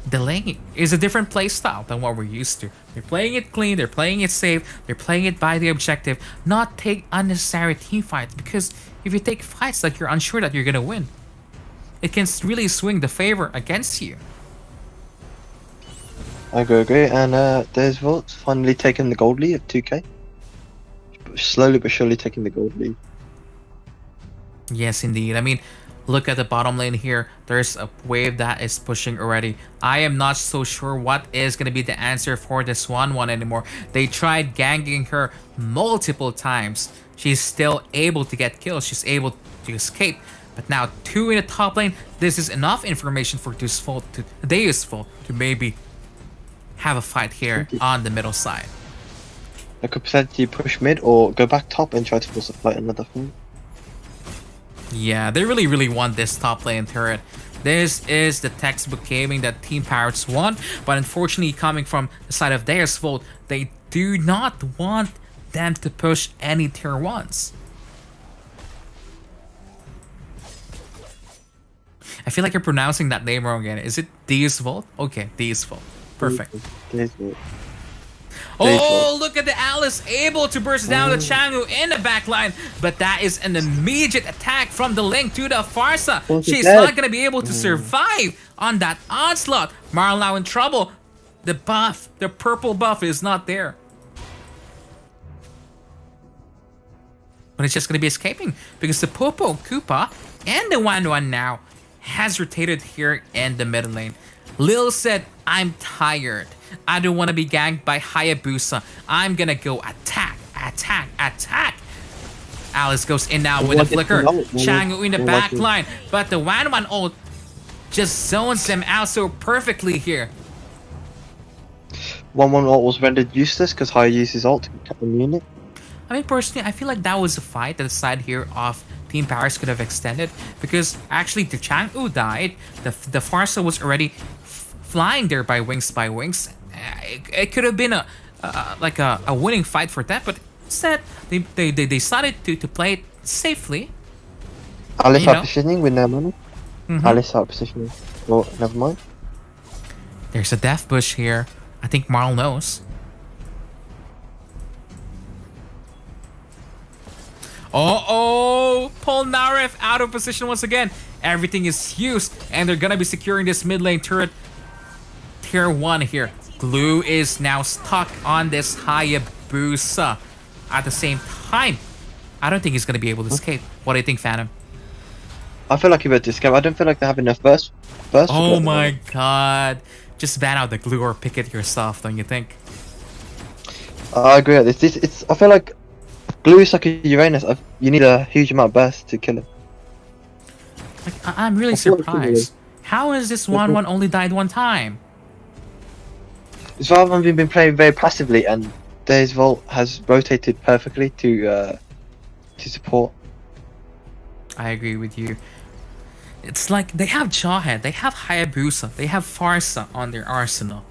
delaying is a different play style than what we're used to. They're playing it clean, they're playing it safe, they're playing it by the objective, not take unnecessary team fights, because if you take fights like you're unsure that you're gonna win, it can really swing the favor against you.
I agree. And Deus Vult finally taking the gold lead at 2k. Slowly but surely taking the gold lead.
Yes, indeed. I mean, look at the bottom lane here. There's a wave that is pushing already. I am not so sure what is going to be the answer for this 1-1 anymore. They tried ganking her multiple times. She's still able to get kills. She's able to escape. But now 2 in the top lane. This is enough information for Deus Vult to maybe have a fight here on the middle side.
They could potentially push mid or go back top and try to force a fight another fight.
Yeah, they really, really want this top lane turret. This is the textbook gaming that Team Parrots want, but unfortunately coming from the side of Deus Vult, they do not want them to push any tier 1s. I feel like you're pronouncing that name wrong again. Is it Deus Vult? Okay, Deus Vult. Perfect.
Deus Vult.
Oh, look at the Alice able to burst down the Changu in the backline, but that is an immediate attack from the Link to the Farsa. She's
dead.
not going to be able to survive on that onslaught. Marl now in trouble. The buff, the purple buff is not there. But it's just going to be escaping because the Popo Koopa and the 1-1 now has rotated here in the middle lane. Lil said, I'm tired. I don't want to be ganked by Hayabusa. I'm gonna go attack. attack, attack. Alice goes in now with a flicker. Chang'e in the back line, but the Wanwan ult just zones them out so perfectly here.
1-1 ult was rendered useless because High used his ult to immune it.
I mean, personally, I feel like that was a fight that the side here of Team Parrots could have extended, because actually the Chang'e died, the Farsa was already flying there by wings. It could have been a winning fight for that, but instead they decided to play it safely.
Alice
You
out
know?
positioning with no money. Alice out positioning. Well, never mind.
There's a death bush here. I think Marl knows. Oh, Polnareff out of position once again. Everything is used, and they're gonna be securing this mid lane turret. Tier 1 here. Glue is now stuck on this Hayabusa. At the same time, I don't think he's gonna be able to escape. What do you think, Phantom?
I feel like he better escape. I don't feel like they have enough burst.
Oh my god. Just ban out the glue or pick it yourself, don't you think?
I agree with this. It's. I feel like Glue is like a Uranus. You need a huge amount of burst to kill him.
Like, I'm really surprised. How has this 1-1 only died one time?
It's rather than we've been playing very passively, and Deus Vult has rotated perfectly to support.
I agree with you. It's like they have Jawhead, they have Hayabusa, they have Farsa on their arsenal.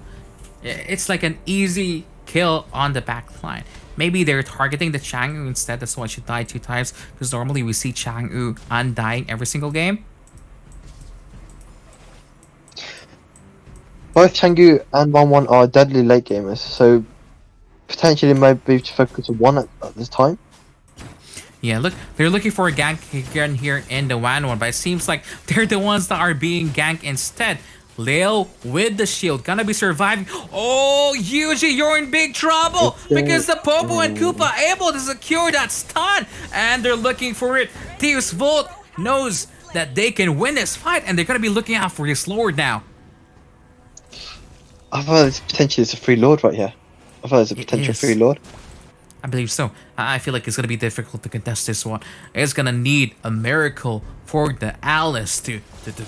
It's like an easy kill on the back line. Maybe they're targeting the Chang'e instead, that's why she died 2 times, because normally we see Chang'e undying every single game.
Both Chang'e and 1-1 are deadly late gamers, so potentially maybe to focus on one at this time.
Yeah, look, they're looking for a gank again here in the 1-1, but it seems like they're the ones that are being ganked instead. Leo with the shield, gonna be surviving. Oh, Yuji, you're in big trouble because the Popo and Koopa able to secure that stun, and they're looking for it. Deus Vult knows that they can win this fight, and they're gonna be looking out for his lord now.
I thought this potentially is a free lord right here. I thought there's a potential
is.
free lord.
I believe so. I feel like it's gonna be difficult to contest this one. It's gonna need a miracle for the Alice to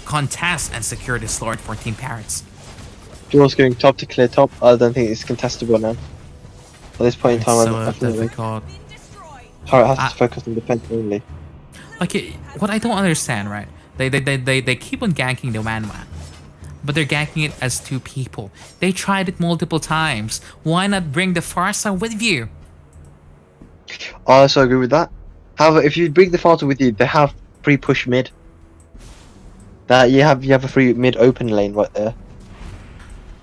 contest and secure this lord for Team Parrots.
Draw's going top to clear top. I don't think it's contestable now. At this point in
It's
time,
so
I think
difficult.
Parrot has to focus on defense only.
Okay, what I don't understand, right? They keep on ganking the Wanwan, but they're ganking it as 2 people. They tried it multiple times. Why not bring the Farsa with you?
I also agree with that. However, if you bring the Falter with you, they have free push mid. That you have a free mid open lane right there.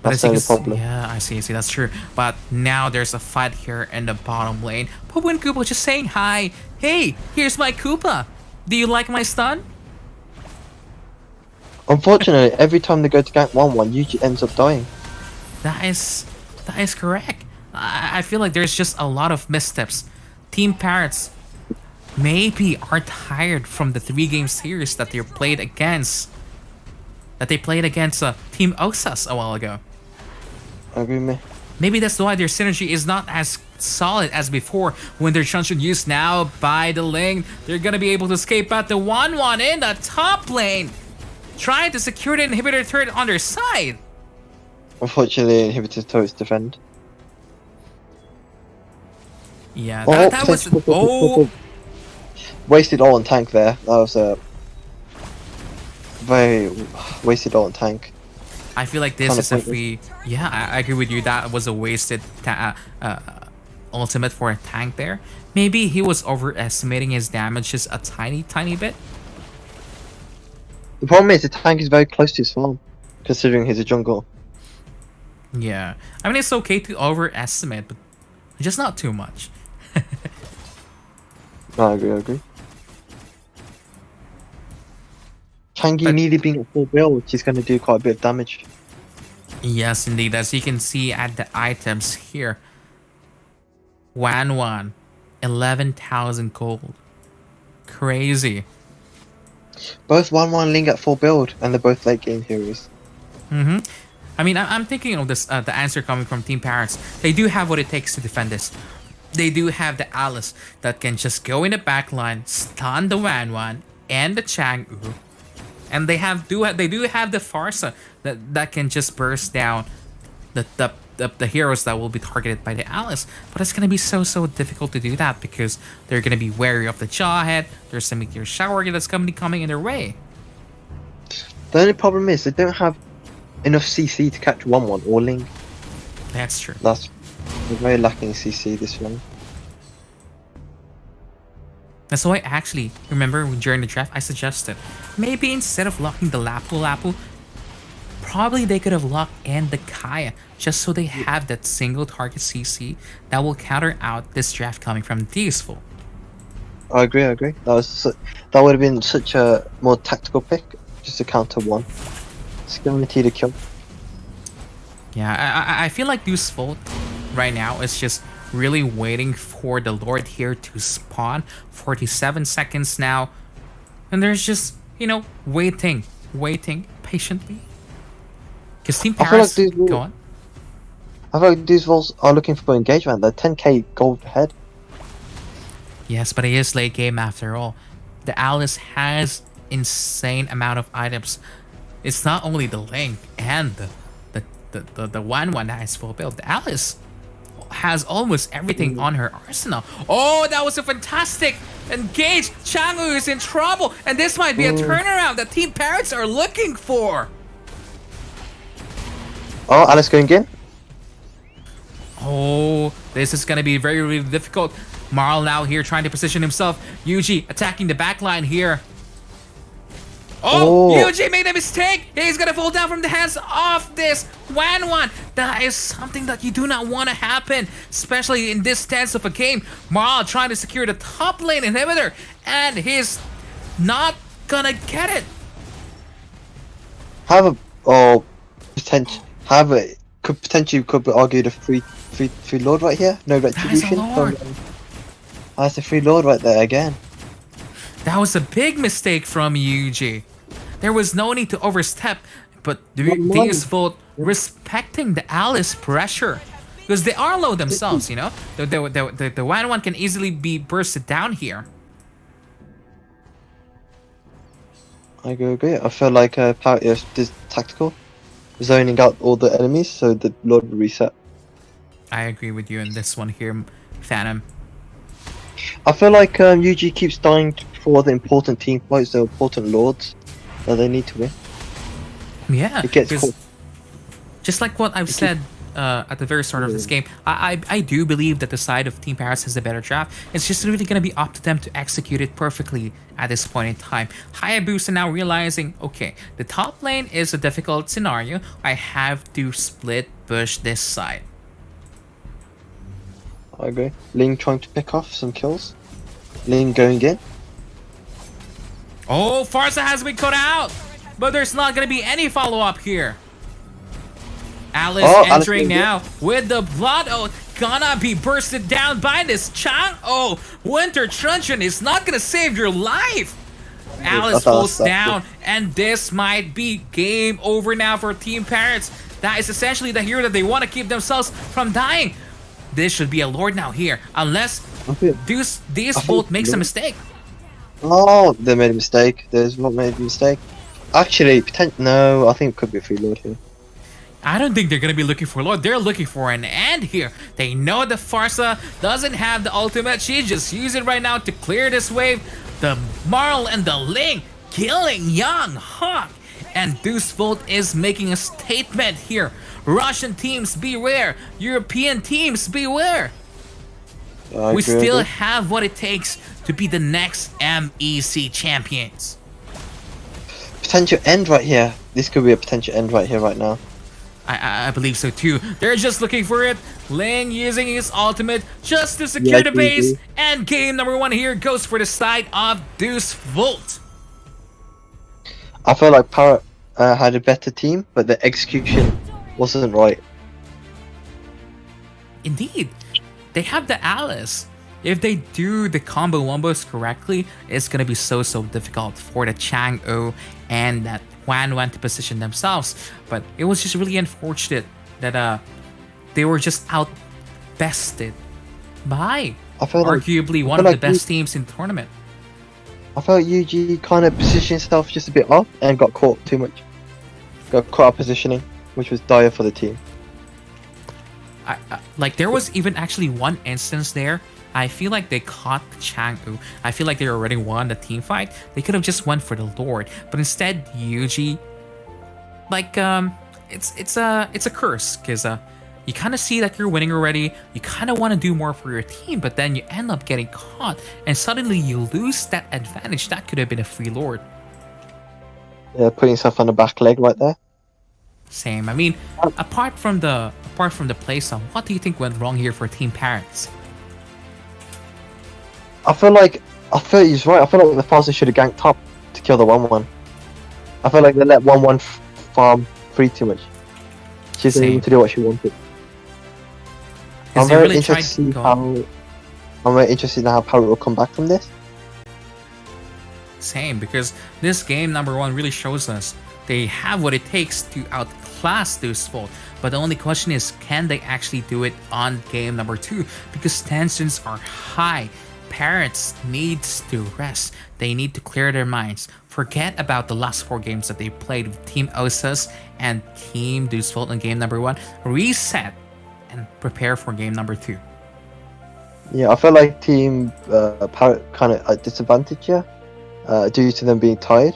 But
That's
I
the
think
only problem.
yeah, I see, that's true. But now there's a fight here in the bottom lane. Popo and Koopa just saying hi. Hey, here's my Koopa. Do you like my stun?
Unfortunately, every time they go to gank 1-1, Yuji ends up dying.
That is correct. I feel like there's just a lot of missteps. Team Parrots maybe are tired from the 3-game series that they played against. Team Osus a while ago.
Agree with me.
Maybe that's why their synergy is not as solid as before. When their Chuncheon used now by the lane, they're gonna be able to escape out the 1-1 in the top lane, trying to secure the inhibitor turret on their side.
Unfortunately, inhibitor turrets defend.
Yeah, that was
wasted all on tank there. That was a very wasted all on tank.
I feel like this
Kinda
is a
pointless.
free. Yeah, I agree with you. That was a wasted ultimate for a tank there. Maybe he was overestimating his damages a tiny bit.
The problem is the tank is very close to his farm, considering he's a jungle.
Yeah, I mean it's okay to overestimate, but just not too much.
No, I agree. Changi nearly being at full build, which is going to do quite a bit of damage.
Yes, indeed. As you can see at the items here, 1-1, 11,000 gold. Crazy.
Both 1-1 Ling at full build, and they're both late game heroes.
I mean, I'm thinking of this. The answer coming from Team Parrots. They do have what it takes to defend this. they do have the Alice that can just go in the back line, stun the Wan and the Chang'e. And they do have the Farsa that can just burst down the heroes that will be targeted by the Alice. But it's gonna be so difficult to do that because they're gonna be wary of the Jawhead. There's a meteor shower that's gonna be coming in their way.
The only problem is they don't have enough CC to catch 1-1 or Ling.
That's true.
They're very lacking CC this one.
That's why actually, remember during the draft, I suggested maybe instead of locking the Lapu, probably they could have locked in the Kaya just so they have that single target CC that will counter out this draft coming from Deus Vult.
I agree. That would have been such a more tactical pick, just to counter 1. It's guaranteed a kill.
Yeah, I feel like Deus Vult right now is just really waiting for the Lord here to spawn. 47 seconds now. And there's just, waiting patiently. Because Team Parrots... Go on.
I feel like these Volts are looking for engagement. They're 10k gold ahead.
Yes, but it is late game after all. The Alice has insane amount of items. It's not only the Link and the one that is full build. The Alice has almost everything on her arsenal. Oh, that was a fantastic engage. Chang'e is in trouble, and this might be a turnaround that Team Parrots are looking for.
Oh, Alice going in.
Oh, this is gonna be very, really difficult. Marl now here trying to position himself. Yuji attacking the backline here. Oh, Yuji made a mistake. He's gonna fall down from the hands of this Wan. That is something that you do not want to happen, especially in this stance of a game. Marl trying to secure the top lane inhibitor, and he's not gonna get it.
Could potentially be argued a free Lord right here. No retribution. That's a free Lord right there again.
That was a big mistake from Yuji. There was no need to overstep, but Deus Vult respecting the Alice pressure. Because they are low themselves, The Wan can easily be bursted down here.
I agree. I feel like Parrots is tactical, zoning out all the enemies so the Lord will reset.
I agree with you in this one here, Phantom.
I feel like UG keeps dying for the important team fights, the important Lords that they need to win.
Yeah,
it gets caught.
Just like what I've said at the very start of this game, I do believe that the side of Team Parrots has a better draft. It's just really going to be up to them to execute it perfectly at this point in time. Hayabusa now realizing, okay, the top lane is a difficult scenario. I have to split push this side.
I agree. Ling trying to pick off some kills. Ling going in.
Oh, Farsa has been cut out, but there's not going to be any follow-up here. Alice entering now with the blood oath, gonna be bursted down by this Chang. Oh, Winter Truncheon is not gonna save your life. Alice falls down, and this might be game over now for Team Parrots. That is essentially the hero that they want to keep themselves from dying. This should be a Lord now here, unless Deus Vult makes a mistake.
Oh, they made a mistake. Deus Vult made a mistake. Actually, no, I think it could be a free Lord here.
I don't think they're going to be looking for Lord. They're looking for an end here. They know the Farsa doesn't have the ultimate. She just use it right now to clear this wave. The Marl and the Ling killing Young Hawk. And Deus Vult is making a statement here. Russian teams beware. European teams beware. We still have what it takes to be the next MEC champions.
Potential end right here. This could be a potential end right here, right now.
I believe so too. They're just looking for it. Ling using his ultimate just to secure the base. And game number 1 here goes for the side of Deus Vult.
I feel like Parrot had a better team, but the execution wasn't right.
Indeed. They have the Alice. If they do the combo wombos correctly, it's going to be so difficult for the Chang'e and that Wan to position themselves. But it was just really unfortunate that they were just outbested by
I feel like
arguably one
feel
of
like
the best teams in the tournament.
I felt UG kind of positioned himself just a bit off and got caught too much. Got caught out positioning, which was dire for the team.
Like there was even actually one instance there. I feel like they caught Chang'u. I feel like they already won the team fight. They could have just went for the Lord, but instead UG, like it's a curse because you kind of see that you're winning already. You kind of want to do more for your team, but then you end up getting caught, and suddenly you lose that advantage. That could have been a free Lord.
Yeah, putting himself on the back leg right there.
Same. I mean, apart from the playstyle, what do you think went wrong here for Team Parrots?
I feel he's right. I feel like the Falcons should have ganked top to kill the 1-1. I feel like they let 1-1 farm free too much. She's able to do what she wanted. I'm very interested in how Parrot will come back from this.
Same, because this game number 1 really shows us they have what it takes to outclass Deus Vult. But the only question is, can they actually do it on game number 2? Because tensions are high. Parrots needs to rest. They need to clear their minds. Forget about the last 4 games that they played with Team Osus and Team Deus Vult in game number 1. Reset and prepare for game number 2.
Yeah, I feel like Team Parrot kind of at disadvantage here, due to them being tired,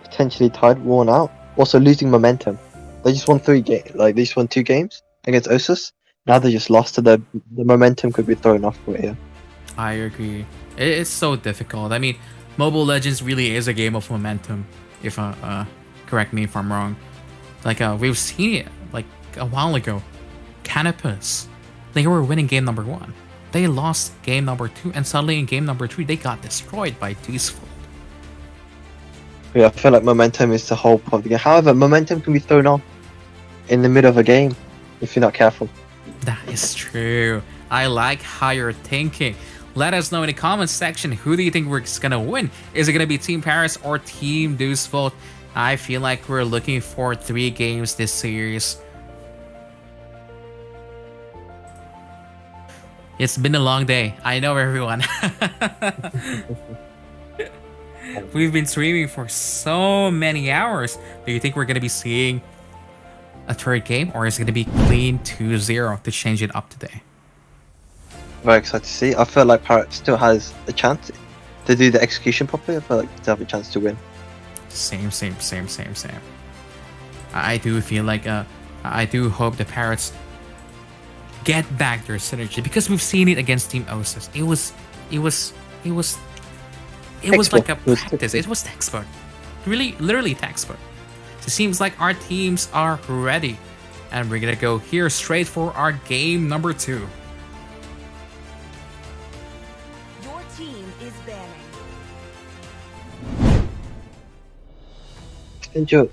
potentially tired, worn out, also losing momentum. They just won 2 games against Osus. Now they just lost, so the momentum could be thrown off for it here.
I agree. It's so difficult. I mean, Mobile Legends really is a game of momentum. If correct me if I'm wrong. Like we've seen it like a while ago. Canopus, they were winning game number 1. They lost game number 2, and suddenly in game number 3 they got destroyed by Deus Vult.
Yeah, I feel like momentum is the whole point of the game. However, momentum can be thrown off in the middle of a game if you're not careful.
That is true. I like how you're thinking. Let us know in the comments section, who do you think we're gonna win? Is it gonna be Team Parrots or Team Deus Vult? I feel like we're looking for 3 games this series. It's been a long day. I know, everyone. We've been streaming for so many hours. Do you think we're gonna be seeing a 3rd game, or is it gonna be clean 2-0 to change it up today?
Very excited to see. I feel like Parrot still has a chance to do the execution properly. I feel like they have a chance to win.
Same. I do feel like I do hope the Parrots get back their synergy, because we've seen it against Team Osus. It was like a practice. It was textbook. Really, literally textbook. It seems like our teams are ready, and we're gonna go here straight for our game number 2.
Your team is banning.
Enjoy.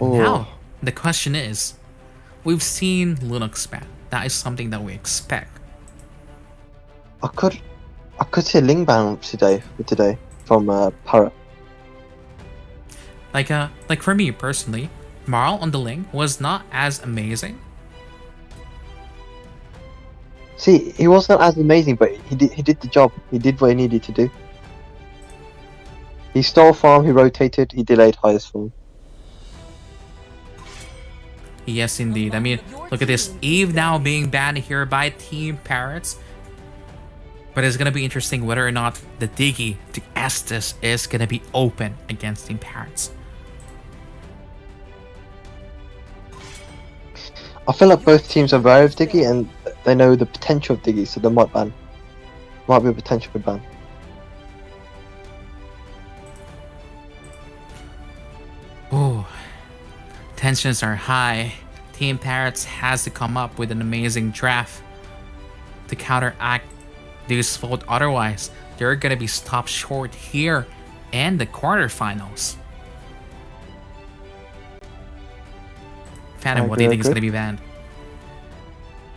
Now, the question is, we've seen Linux ban. That is something that we expect.
I could see a Ling ban today from Parrot.
Like for me personally, Marl on the Ling was not as amazing.
See, he wasn't as amazing, but he did the job. He did what he needed to do. He stole farm, he rotated, he delayed highest farm.
Yes, indeed. I mean, look at this. Eve now being banned here by Team Parrots. But it's going to be interesting whether or not the Diggy to Estes is going to be open against Team Parrots.
I feel like both teams are aware of Diggy and they know the potential of Diggy, so they might ban. Might be a potential for ban.
Oh, tensions are high. Team Parrots has to come up with an amazing draft to counteract Deus Vult. Otherwise, they're gonna be stopped short here in the quarterfinals. Phantom, what do you think is gonna be banned?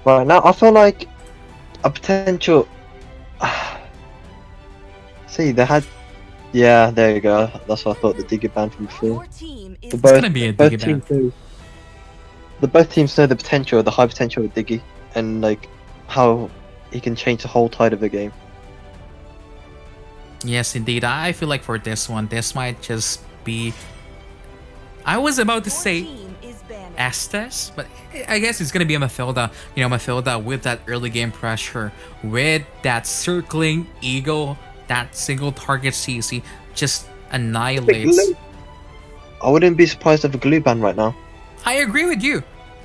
Right now, I feel like a potential. See, they had. Yeah, there you go. That's what I thought the Diggy ban from before.
Your team is
It's gonna be a Diggy ban.
Both teams know the potential, the high potential of Diggy, and like how he can change the whole tide of the game.
Yes, indeed. I feel like for this one, this might just be. I was about to
Your
say
team is banning.
Estes, but I guess it's gonna be a Mathilda. You know, Mathilda with that early game pressure, with that circling eagle, that single target CC just annihilates.
I wouldn't be surprised if a glue ban right now.
I agree with you.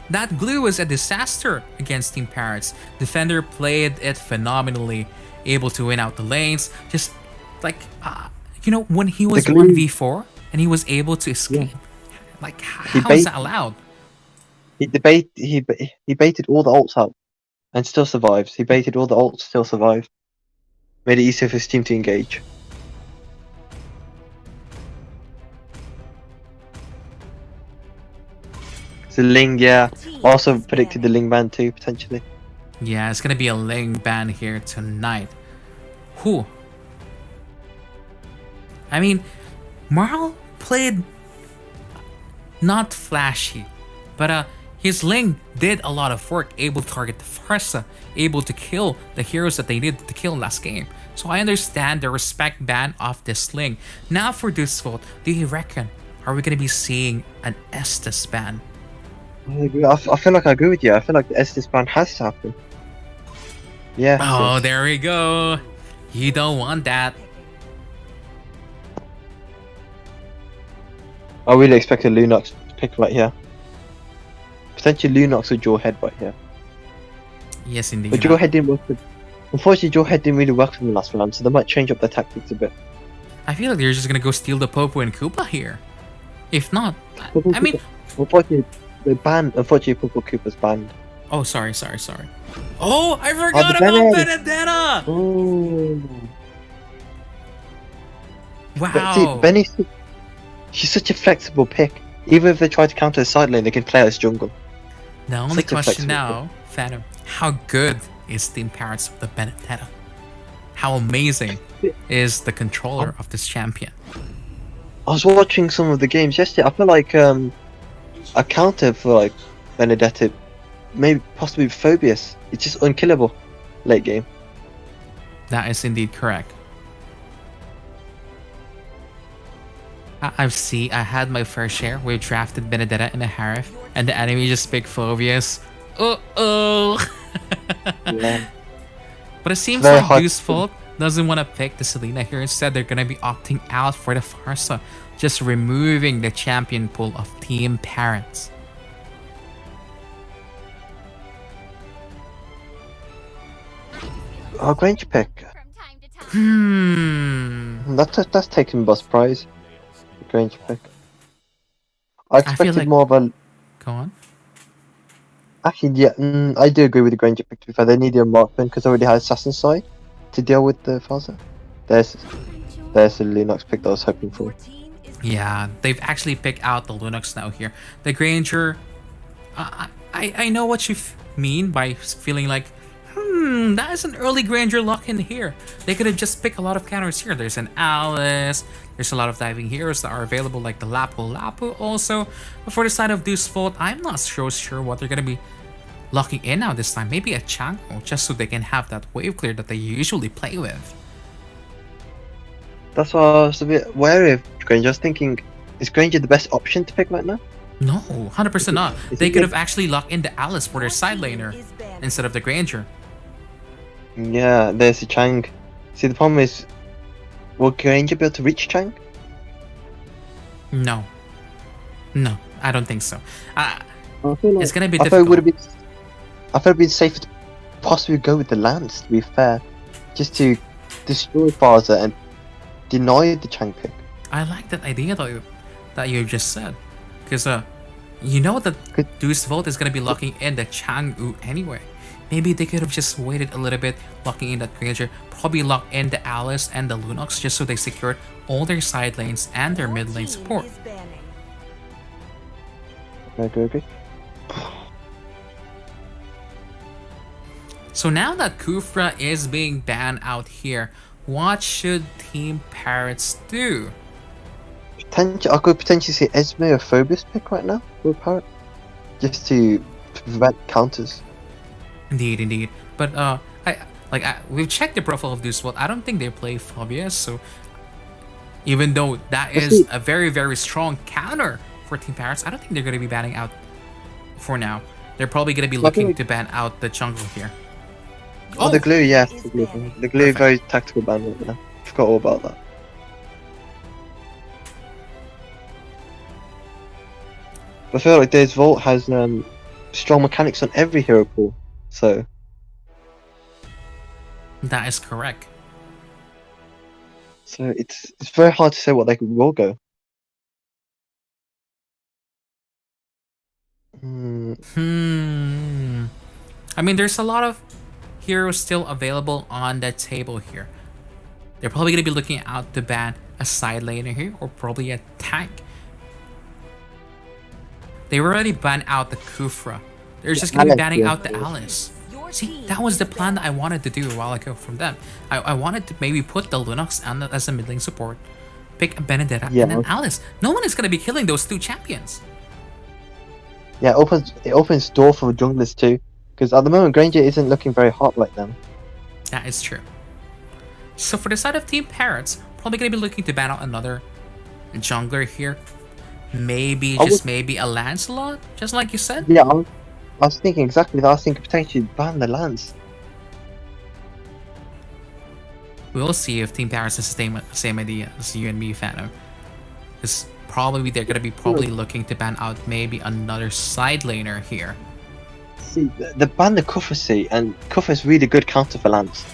That glue was a disaster against Team Parrots. Defender played it phenomenally, able to win out the lanes. Just like, you know, when he was
The glue-
1v4 and he was able to escape. Like, how is that allowed?
He baited all the ults out and still survives. He baited all the ults, still survived. Made it easier for his team to engage. So Ling, yeah. Also predicted the Ling ban too, potentially.
Yeah, it's gonna be a Ling ban here tonight. Who? I mean, Marl played not flashy, but his Ling did a lot of work, able to target the Farsa, able to kill the heroes that they needed to kill last game. So I understand the respect ban of this Ling. Now for Deus Vult, do you reckon, are we gonna be seeing an Estes ban?
I feel like I agree with you. I feel like the Estes ban has to happen. Yeah.
Oh, there we go. You don't want that.
I really expect a Lunox pick right here. Potentially Lunox or Jaw Head right here.
Yes, indeed.
But Jaw Head didn't work. Unfortunately, Jaw Head didn't really work for the last round, so they might change up their tactics a bit.
I feel like they're just gonna go steal the Popo and Koopa here. If not, I mean,
Unfortunately, the ban. Unfortunately, Purple Cooper's banned.
oh, sorry. Oh, I forgot
the
about
Bennett.
Benedetta.
Oh.
Wow.
See, Benny's she's such a flexible pick. Even if they try to counter a side lane, they can play as jungle.
The only
such a
question
flexible
now, Phantom, how good is Team Parrots with the Benedetta? How amazing is the controller of this champion?
I was watching some of the games yesterday. I feel like a counter for like Benedetta, maybe possibly Phobius. It's just unkillable late game.
That is indeed correct. I had my fair share. We drafted Benedetta in a Harif, and the enemy just picked Phobius. Uh-oh!
Yeah.
But it seems
Very
like
hard
Deus
to-
Vult doesn't want to pick the Selena here. Instead, they're going to be opting out for the Farsa, just removing the champion pool of Team Parrots.
Oh, Granger pick. That's taken by surprise. Granger pick. I expected
like-
more of a.
Go on.
Actually, yeah, I do agree with the Granger pick. To be fair, they needed a marksman because they already had Assassin's Side to deal with the Faza. There's the Linux pick that I was hoping for.
Your team is
Yeah, they've actually picked out the Linux now here. The Granger, I know what you mean by feeling like, that is an early Granger lock in here. They could have just picked a lot of counters here. There's an Alice, there's a lot of diving heroes that are available, like the Lapu also. But for the side of Deus Vult, I'm not so sure what they're going to be locking in now this time. Maybe a Chango, just so they can have that wave clear that they usually play with.
That's why I was a bit wary of Granger. I was thinking, is Granger the best option to pick right now?
No, 100% not.
Is
They
it
could
like-
have actually locked in the Alice for their side laner
is banning.
instead of the Granger.
Yeah, there's the Chang. See, the problem is, will Granger be able to reach Chang?
No, I don't think so. It's gonna be
I thought it
difficult.
would have been. I thought it'd been safer to possibly go with the Lance. To be fair, just to destroy Faza and deny the Chang pick.
I like that idea though that you just said, because you know that
Good.
Deus Vult is gonna be locking in the Chang'u anyway. Maybe they could have just waited a little bit, locking in that Granger, probably lock in the Alice and the Lunox just so they secured all their side lanes and their mid lane
Your team
support.
is banning.
I agree.
So now that Kufra is being banned out here, what should Team Parrots do?
I could potentially see Esme or Phobius pick right now for Parrot, just to prevent counters.
Indeed, indeed. But we've checked the profile of this. Well, I don't think they play Phobias. So even though that is a very very strong counter for Team Parrots, I don't think they're gonna be banning out for now. They're probably gonna be looking to ban out the jungle here.
Oh, the glue, yes. The glue, very tactical ban right there. Forgot all about that. I feel like Deus Vult has strong mechanics on every hero pool, so
That is correct.
it's very hard to say what they will go.
I mean, there's a lot of heroes still available on that table here. They're probably gonna be looking out to ban a side laner here, or probably a tank. They already banned out the Kufra. They're just gonna be banning out the Alice. See, that was the plan that I wanted to do a while ago from them. I wanted to maybe put the Lunox as a mid lane support, pick a Benedetta, and then Alice. No one is gonna be killing those two champions.
Yeah, it opens door for junglers too, because at the moment Granger isn't looking very hot like them.
That is true. So for the side of Team Parrots, probably gonna be looking to ban out another jungler here. Maybe maybe a Lancelot, just like you said.
Yeah, I was thinking exactly that. I was thinking potentially ban the Lance.
We'll see if Team Parrots has the same idea as you and me, Phantom. Because probably they're gonna be looking to ban out maybe another side laner here.
See, they ban the Kufra, and Kufra's really good counter for Lance.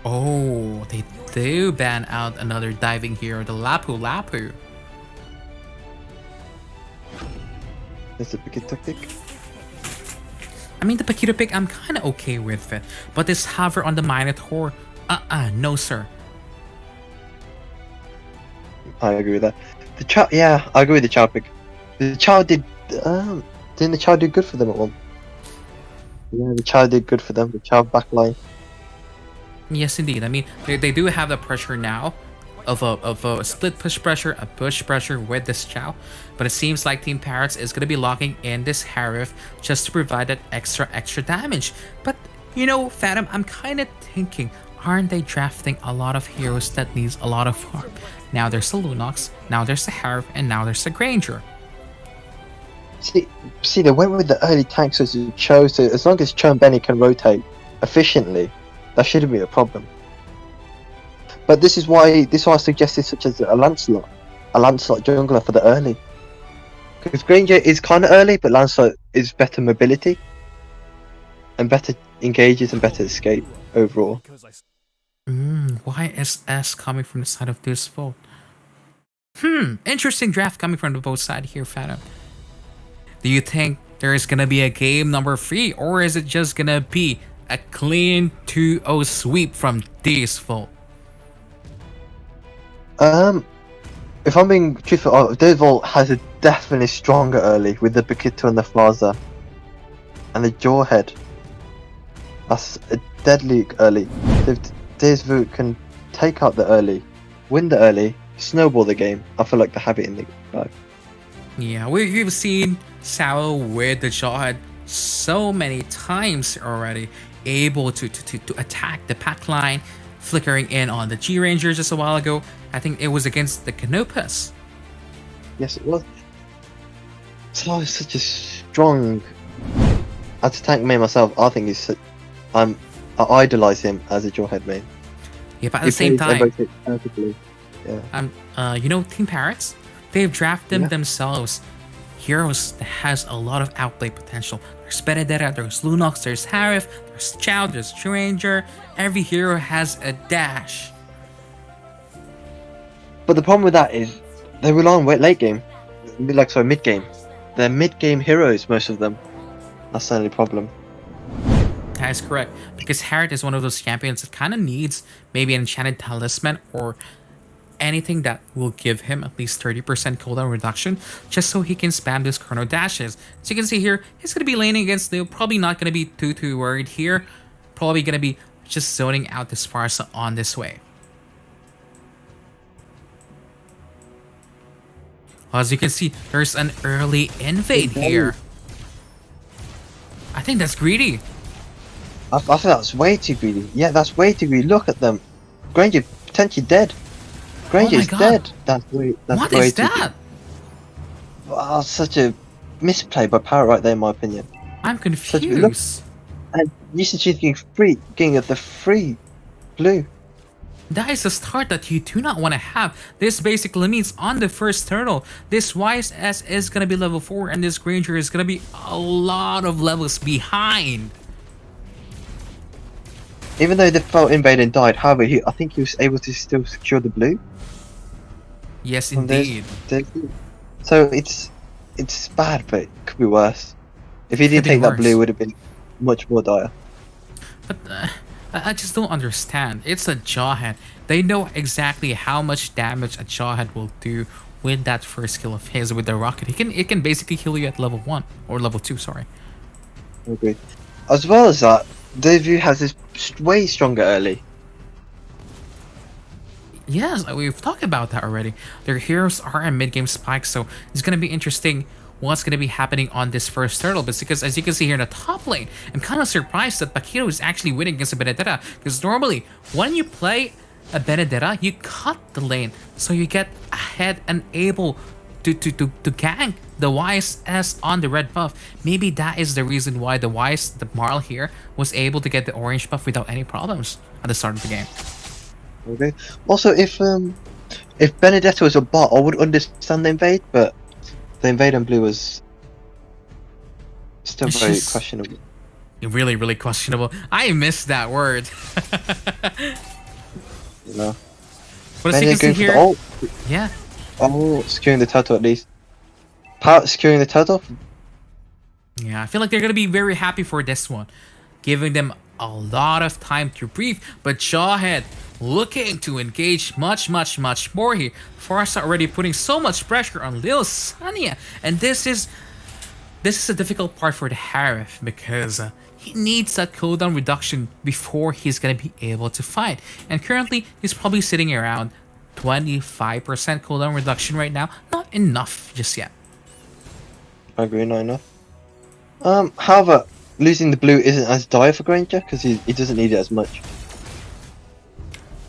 Oh, they do ban out another diving hero, the Lapu Lapu.
That's a big tactic.
I mean, the Paquito pick, I'm kind of okay with it. But this hover on the Minotaur, no sir.
I agree with that. The Chow, yeah, I agree with the Chow pick. The Chow didn't the Chow do good for them at one? Yeah, the Chow did good for them. The Chow backline.
Yes, indeed. I mean, they do have the pressure now of a split push pressure, a push pressure with this Chow. But it seems like Team Parrots is going to be locking in this Harif just to provide that extra damage. But, you know, Phantom, I'm kind of thinking, aren't they drafting a lot of heroes that needs a lot of farm? Now there's a Lunox, now there's a Harif, and now there's a Granger.
See, they went with the early tanks as you chose. So as long as Cho and Benny can rotate efficiently, that shouldn't be a problem. But this is why I suggested such as a Lancelot jungler for the early. Because Granger is kind of early, but Lancelot is better mobility and better engages and better escape overall.
Why is S coming from the side of this Vult? Interesting draft coming from the both side here, Phantom. Do you think there is gonna be a game number 3, or is it just gonna be a clean 2-0 sweep from Deus Vult?
If I'm being truthful, Deus Vult has a definitely stronger early with the Bakito and the Faza and the Jawhead. That's a deadly early. If Deus Vult can take out the early, win the early, snowball the game, I feel like they have it in the bag.
Yeah, we've seen Sao with the Jawhead so many times already, able to attack the pack line, flickering in on the G Rangers just a while ago. I think it was against the Canopus.
Yes, it was. Sao is such a strong. As a tank main myself, I think I idolize him as a Jawhead main.
Yeah, but at the same time,
yeah.
you know, Team Parrots, they've drafted themselves heroes that has a lot of outplay potential. There's Benedetta, there's Lunox, there's Harif, there's Chow, there's Stranger. Every hero has a dash.
But the problem with that is they rely on late game. Mid game. They're mid game heroes, most of them. That's the only problem.
That is correct. Because Harith is one of those champions that kind of needs maybe an enchanted talisman or anything that will give him at least 30% cooldown reduction just so he can spam those chrono dashes. So you can see here, he's going to be laning against Leo. Probably not going to be too worried here. Probably going to be just zoning out this Farsa on this way. As you can see, there's an early invade here. I think that's greedy.
I think that's way too greedy. Yeah, that's way too greedy. Look at them. Granger potentially dead. Granger's
God.
dead. That's way
What
way
is
too
that?
Wow, such a misplay by Parrot right there, in my opinion.
I'm
Look-
confused.
And Yusin getting the free blue.
That is a start that you do not want to have. This basically means on the first turtle, this YS is going to be level 4 and this Granger is going to be a lot of levels behind.
Even though the felt invade and died, however, I think he was able to still secure the blue.
Yes,
from this-
indeed.
So it's bad, but it could be worse. If he didn't
Could be
take that
worse.
blue, it would have been much more dire.
But I just don't understand. It's a Jawhead. They know exactly how much damage a Jawhead will do with that first skill of his with the rocket. It can basically kill you at level 1 or level 2, sorry.
I agree. As well as that, Devu has this way stronger early.
Yes, we've talked about that already. Their heroes are a mid-game spike, so it's gonna be interesting what's gonna be happening on this first turtle. But because as you can see here in the top lane, I'm kind of surprised that Paquito is actually winning against a Benedetta. Because normally, when you play a Benedetta, you cut the lane, so you get ahead and able to gank the YS on the red buff. Maybe that is the reason why the Marl here was able to get the orange buff without any problems at the start of the game.
Okay. Also, if Benedetta was a bot, I would understand the invade, but the invade on blue was still
It's
very
just-
questionable.
Really, really questionable. I missed that word.
You know.
But as
Then
you
they're
can see
going for
here,
the ult.
yeah,
Oh, securing the turtle at least. Parrot securing the turtle.
yeah, I feel like they're gonna be very happy for this one, giving them a lot of time to breathe. But Jawhead looking to engage much more here. Farsa already putting so much pressure on Lil Sanya, and this is a difficult part for the Harif because he needs that cooldown reduction before he's gonna be able to fight. And currently, he's probably sitting around 25% cooldown reduction right now. Not enough just yet.
I agree, not enough. However, losing the blue isn't as dire for Granger because he doesn't need it as much.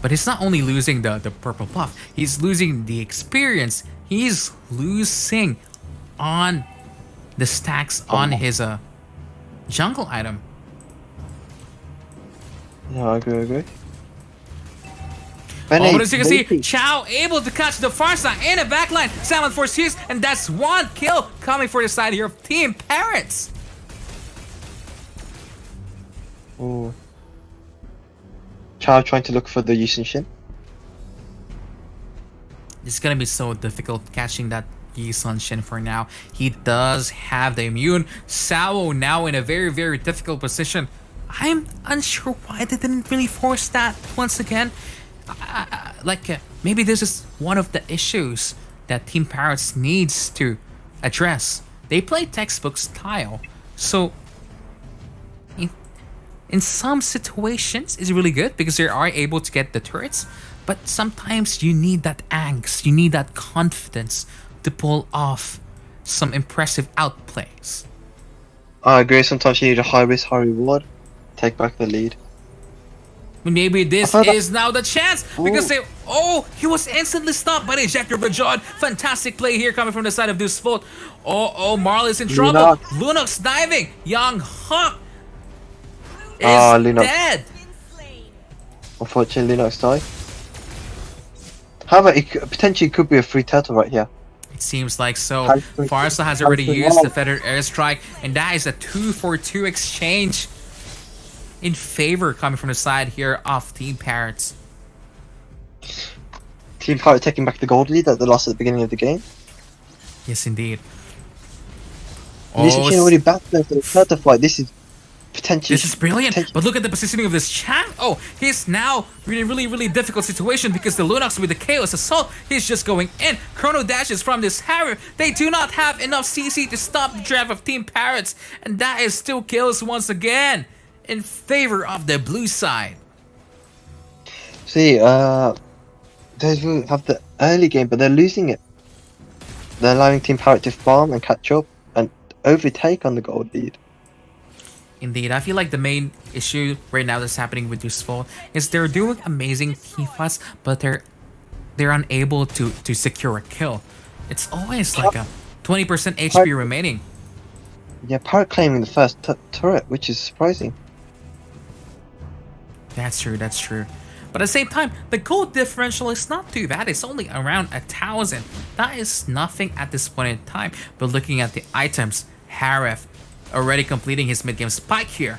But he's not only losing the purple buff, he's losing the experience. He's losing on the stacks on his jungle item.
Yeah, I agree.
Oh, but as you can see, Chow able to catch the Farsa in the backline. 7-4-6, and that's one kill coming for the side here of Team Parrots.
Oh. Chow trying to look for the Yusin Shin.
It's gonna be so difficult catching that Yi Sun Shin for now. He does have the immune. Sao now in a very difficult position. I'm unsure why they didn't really force that once again. Maybe this is one of the issues that Team Parrots needs to address. They play textbook style, so in some situations it's really good because they are able to get the turrets, but sometimes you need that angst, you need that confidence to pull off some impressive outplays.
I agree, sometimes you need a high risk, high reward. Take back the lead.
Maybe this
I thought
is now the chance because he was instantly stopped by the ejector of John. Fantastic play here coming from the side of Deus Vult. Marl is in trouble. Lunox diving. Young Hawk is
Lunox.
dead.
Unfortunately, Linux died. However, it potentially could be a free turtle right here.
It seems like so. Farsa has already used the feathered airstrike, and that is a 2-for-2 exchange in favor coming from the side here of Team Parrots.
Team Parrot taking back the gold lead that they lost at the beginning of the game.
Yes, indeed.
Yusin Shin already back there for the turtle fight. This is potentially.
This is brilliant, but look at the positioning of this Chang. Oh, he's now in a really difficult situation because the Lunox with the Chaos Assault, he's just going in. Chrono dashes from this Harrier. They do not have enough CC to stop the draft of Team Parrots, and that is still kills once again in favor of the blue side.
See, they will have the early game, but they're losing it. They're allowing Team Parrot to farm and catch up and overtake on the gold lead.
Indeed, I feel like the main issue right now that's happening with Deus Vult is they're doing amazing team fights, but they're unable to secure a kill. It's always like a 20% HP remaining.
Yeah, Parrot claiming the first turret, which is surprising.
That's true, that's true. But at the same time, the gold differential is not too bad. It's only around 1,000. That is nothing at this point in time. But looking at the items, Harif already completing his mid-game spike here.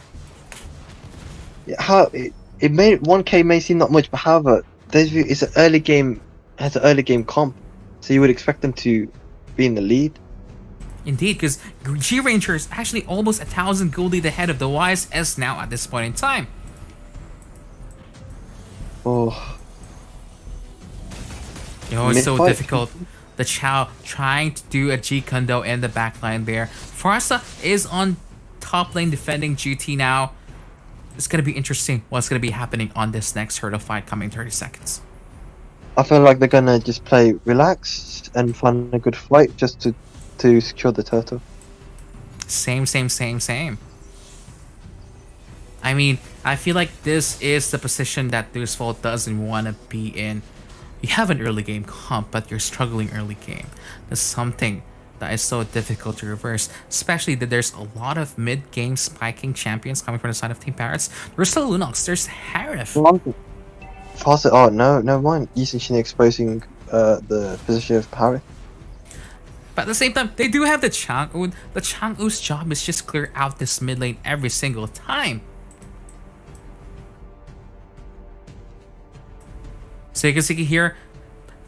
Yeah, how it may 1k may seem not much, but however, it's an early game, has an early game comp, so you would expect them to be in the lead.
Indeed, because G Ranger is actually almost 1,000 gold lead ahead of the YSS now at this point in time.
Oh,
You know, it's so
Mid-fight.
difficult. The Chow trying to do a G Kundo in the backline there. Farsa is on top lane defending GT now. It's going to be interesting what's going to be happening on this next hurdle fight coming 30 seconds.
I feel like they're gonna just play relaxed and find a good fight just to secure the turtle.
Same. I mean, I feel like this is the position that Deus Vult doesn't want to be in. You have an early game comp, but you're struggling early game. That's something that is so difficult to reverse, especially that there's a lot of mid-game spiking champions coming from the side of Team Parrots. There's still Lunox, there's Harif.
Faucet, oh no, never mind. Essentially exposing the position of Parrot.
But at the same time, they do have the Chang'u. The Chang'u's job is just clear out this mid lane every single time. So you can see here,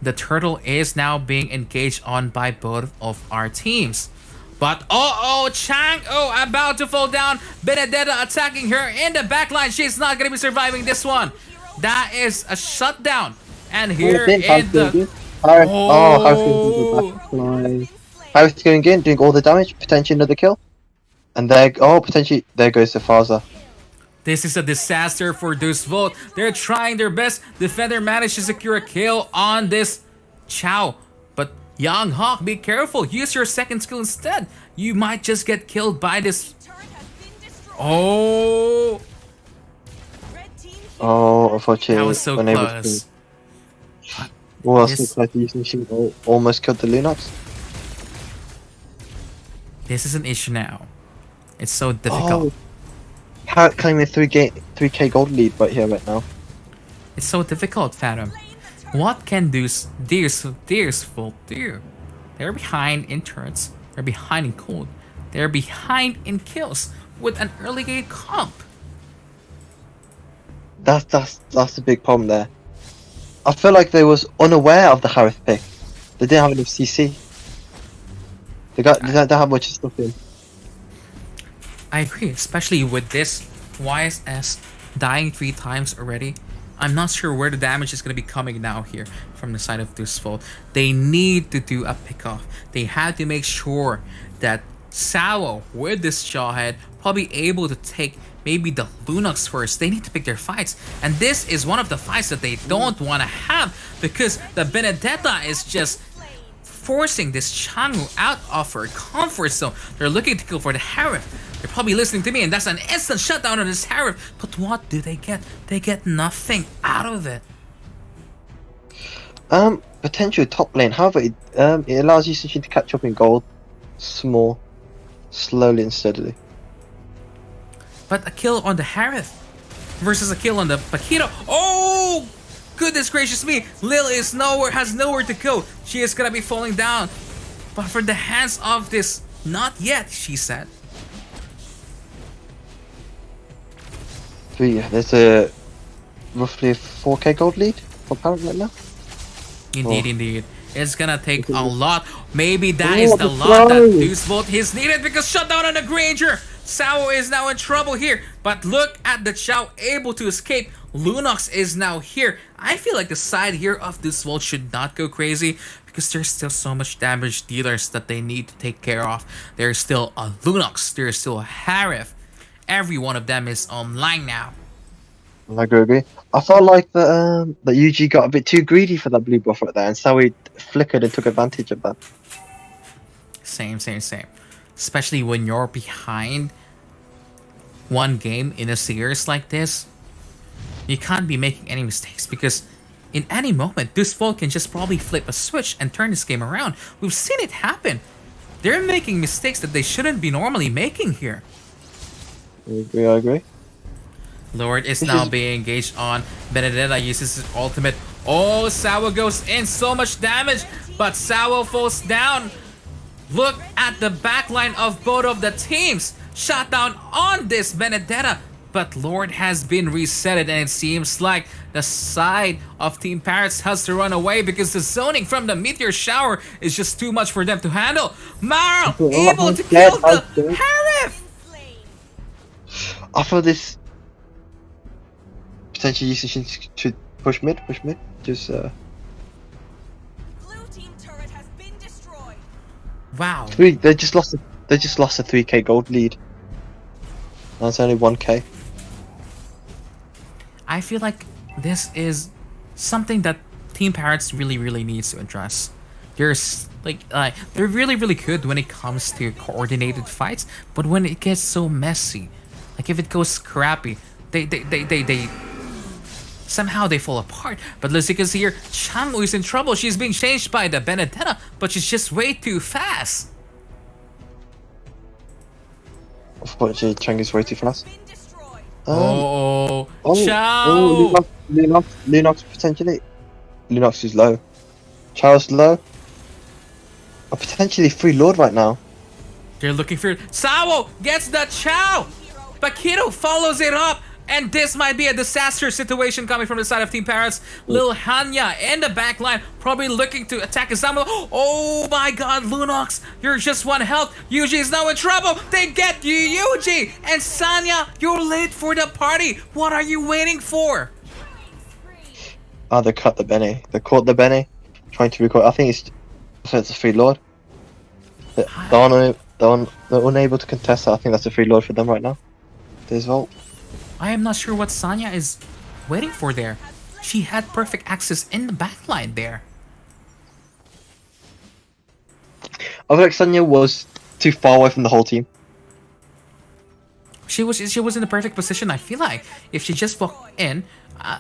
the turtle is now being engaged on by both of our teams. But Chang'u about to fall down. Benedetta attacking her in the backline. She's not going to be surviving this one. That is a shutdown. And here in the...
Harris going in, doing all the damage, potentially another kill. And there, potentially, there goes the Faza.
This is a disaster for Deus Vult. They're trying their best. Defender managed to secure a kill on this Chow. But Young Hawk, be careful. Use your second skill instead. You might just get killed by this. Oh,
Unfortunately,
that was so
unable
close.
to. Well,
This-
so close to using almost killed the Lunox.
This is an issue now. It's so difficult.
Parrot claiming 3k gold lead right here, right now.
It's so difficult, Phantom. What can Deus Vult do? They're behind in turrets. They're behind in gold. They're behind in kills with an early game comp.
That's the big problem there. I feel like they was unaware of the Harith pick. They didn't have enough CC. They don't have much stuff in.
I agree, especially with this YSS dying 3 times already. I'm not sure where the damage is going to be coming now here from the side of Deus Vult. They need to do a pickoff. They had to make sure that Sao with this Jawhead probably able to take maybe the Lunox first. They need to pick their fights. And this is one of the fights that they don't want to have because the Benedetta is just forcing this Chang'u out of her comfort zone. They're looking to kill for the Harif. They're probably listening to me, and that's an instant shutdown on this Harif. But what do they get? They get nothing out of it.
Potential top lane. However, it allows you to catch up in gold, slowly and steadily.
But a kill on the Harith versus a kill on the Paquito. Oh, goodness gracious me! Lil is has nowhere to go. She is gonna be falling down. But for the hands of this, not yet, she said.
There's a roughly 4k gold lead for Parrot right now.
Indeed. It's gonna take a lot. Maybe that is the lot that Deus Vult is needed because shutdown on the Granger. Sao is now in trouble here. But look at the Chow able to escape. Lunox is now here. I feel like the side here of Deus Vult should not go crazy because there's still so much damage dealers that they need to take care of. There's still a Lunox. There's still a Harif. Every one of them is online now.
I agree. I felt like that UG got a bit too greedy for that blue buff right there, and so he flickered and took advantage of that.
Same. Especially when you're behind one game in a series like this, you can't be making any mistakes because in any moment, Deus Vult can just probably flip a switch and turn this game around. We've seen it happen. They're making mistakes that they shouldn't be normally making here.
I agree.
Lord is now being engaged on. Benedetta uses his ultimate. Oh, Sawa goes in. So much damage, but Sawa falls down. Look at the backline of both of the teams. Shot down on this Benedetta. But Lord has been resetted, and it seems like the side of Team Parrots has to run away because the zoning from the meteor shower is just too much for them to handle. Marl able to kill the Harif.
I thought this potentially should push mid. Just
Blue team turret has been destroyed.
Wow.
they just lost a 3k gold lead. That's only 1k.
I feel like this is something that Team Parrots really needs to address. There's they're really good when it comes to coordinated fights, but when it gets so messy, like if it goes scrappy, they somehow they fall apart. But as you can see here, Chang'u is in trouble. She's being changed by the Benedetta, but she's just way too fast.
Unfortunately, Chang is way too fast.
Been destroyed.
Chao!
Lunox potentially. Lunox is low. Chao's low. Or potentially free Lord right now.
They're looking for Sawo gets the Chao! Bakito follows it up! And this might be a disaster situation coming from the side of Team Parrots. Lil Hanya in the back line, probably looking to attack Izamu. Oh my god, Lunox, you're just one health. Yuji is now in trouble. They get you, Yuji! And Sanya, you're late for the party. What are you waiting for?
Oh, they cut the Bene. They caught the Bene. Trying to record. I think it's a free Lord. They're unable to contest that. I think that's a free Lord for them right now. Deus Vult.
I am not sure what Sanya is waiting for there. She had perfect access in the backline there.
I feel like Sonya was too far away from the whole team.
She was in the perfect position. I feel like if she just walked in,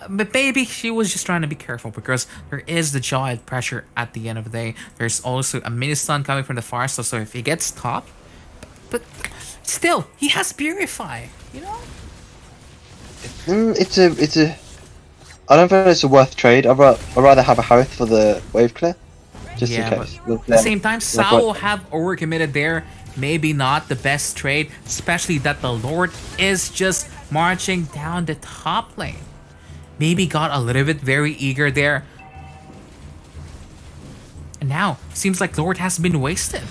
but maybe she was just trying to be careful because there is the giant pressure at the end of the day. There's also a mini stun coming from the far side, so if he gets top, but still he has Purify, you know.
It's a. I don't think it's a worth trade. I'd rather have a Harith for the wave clear, just in case.
At the same time, Sao will have overcommitted there. Maybe not the best trade, especially that the Lord is just marching down the top lane. Maybe got a little bit very eager there. And now, seems like Lord has been wasted.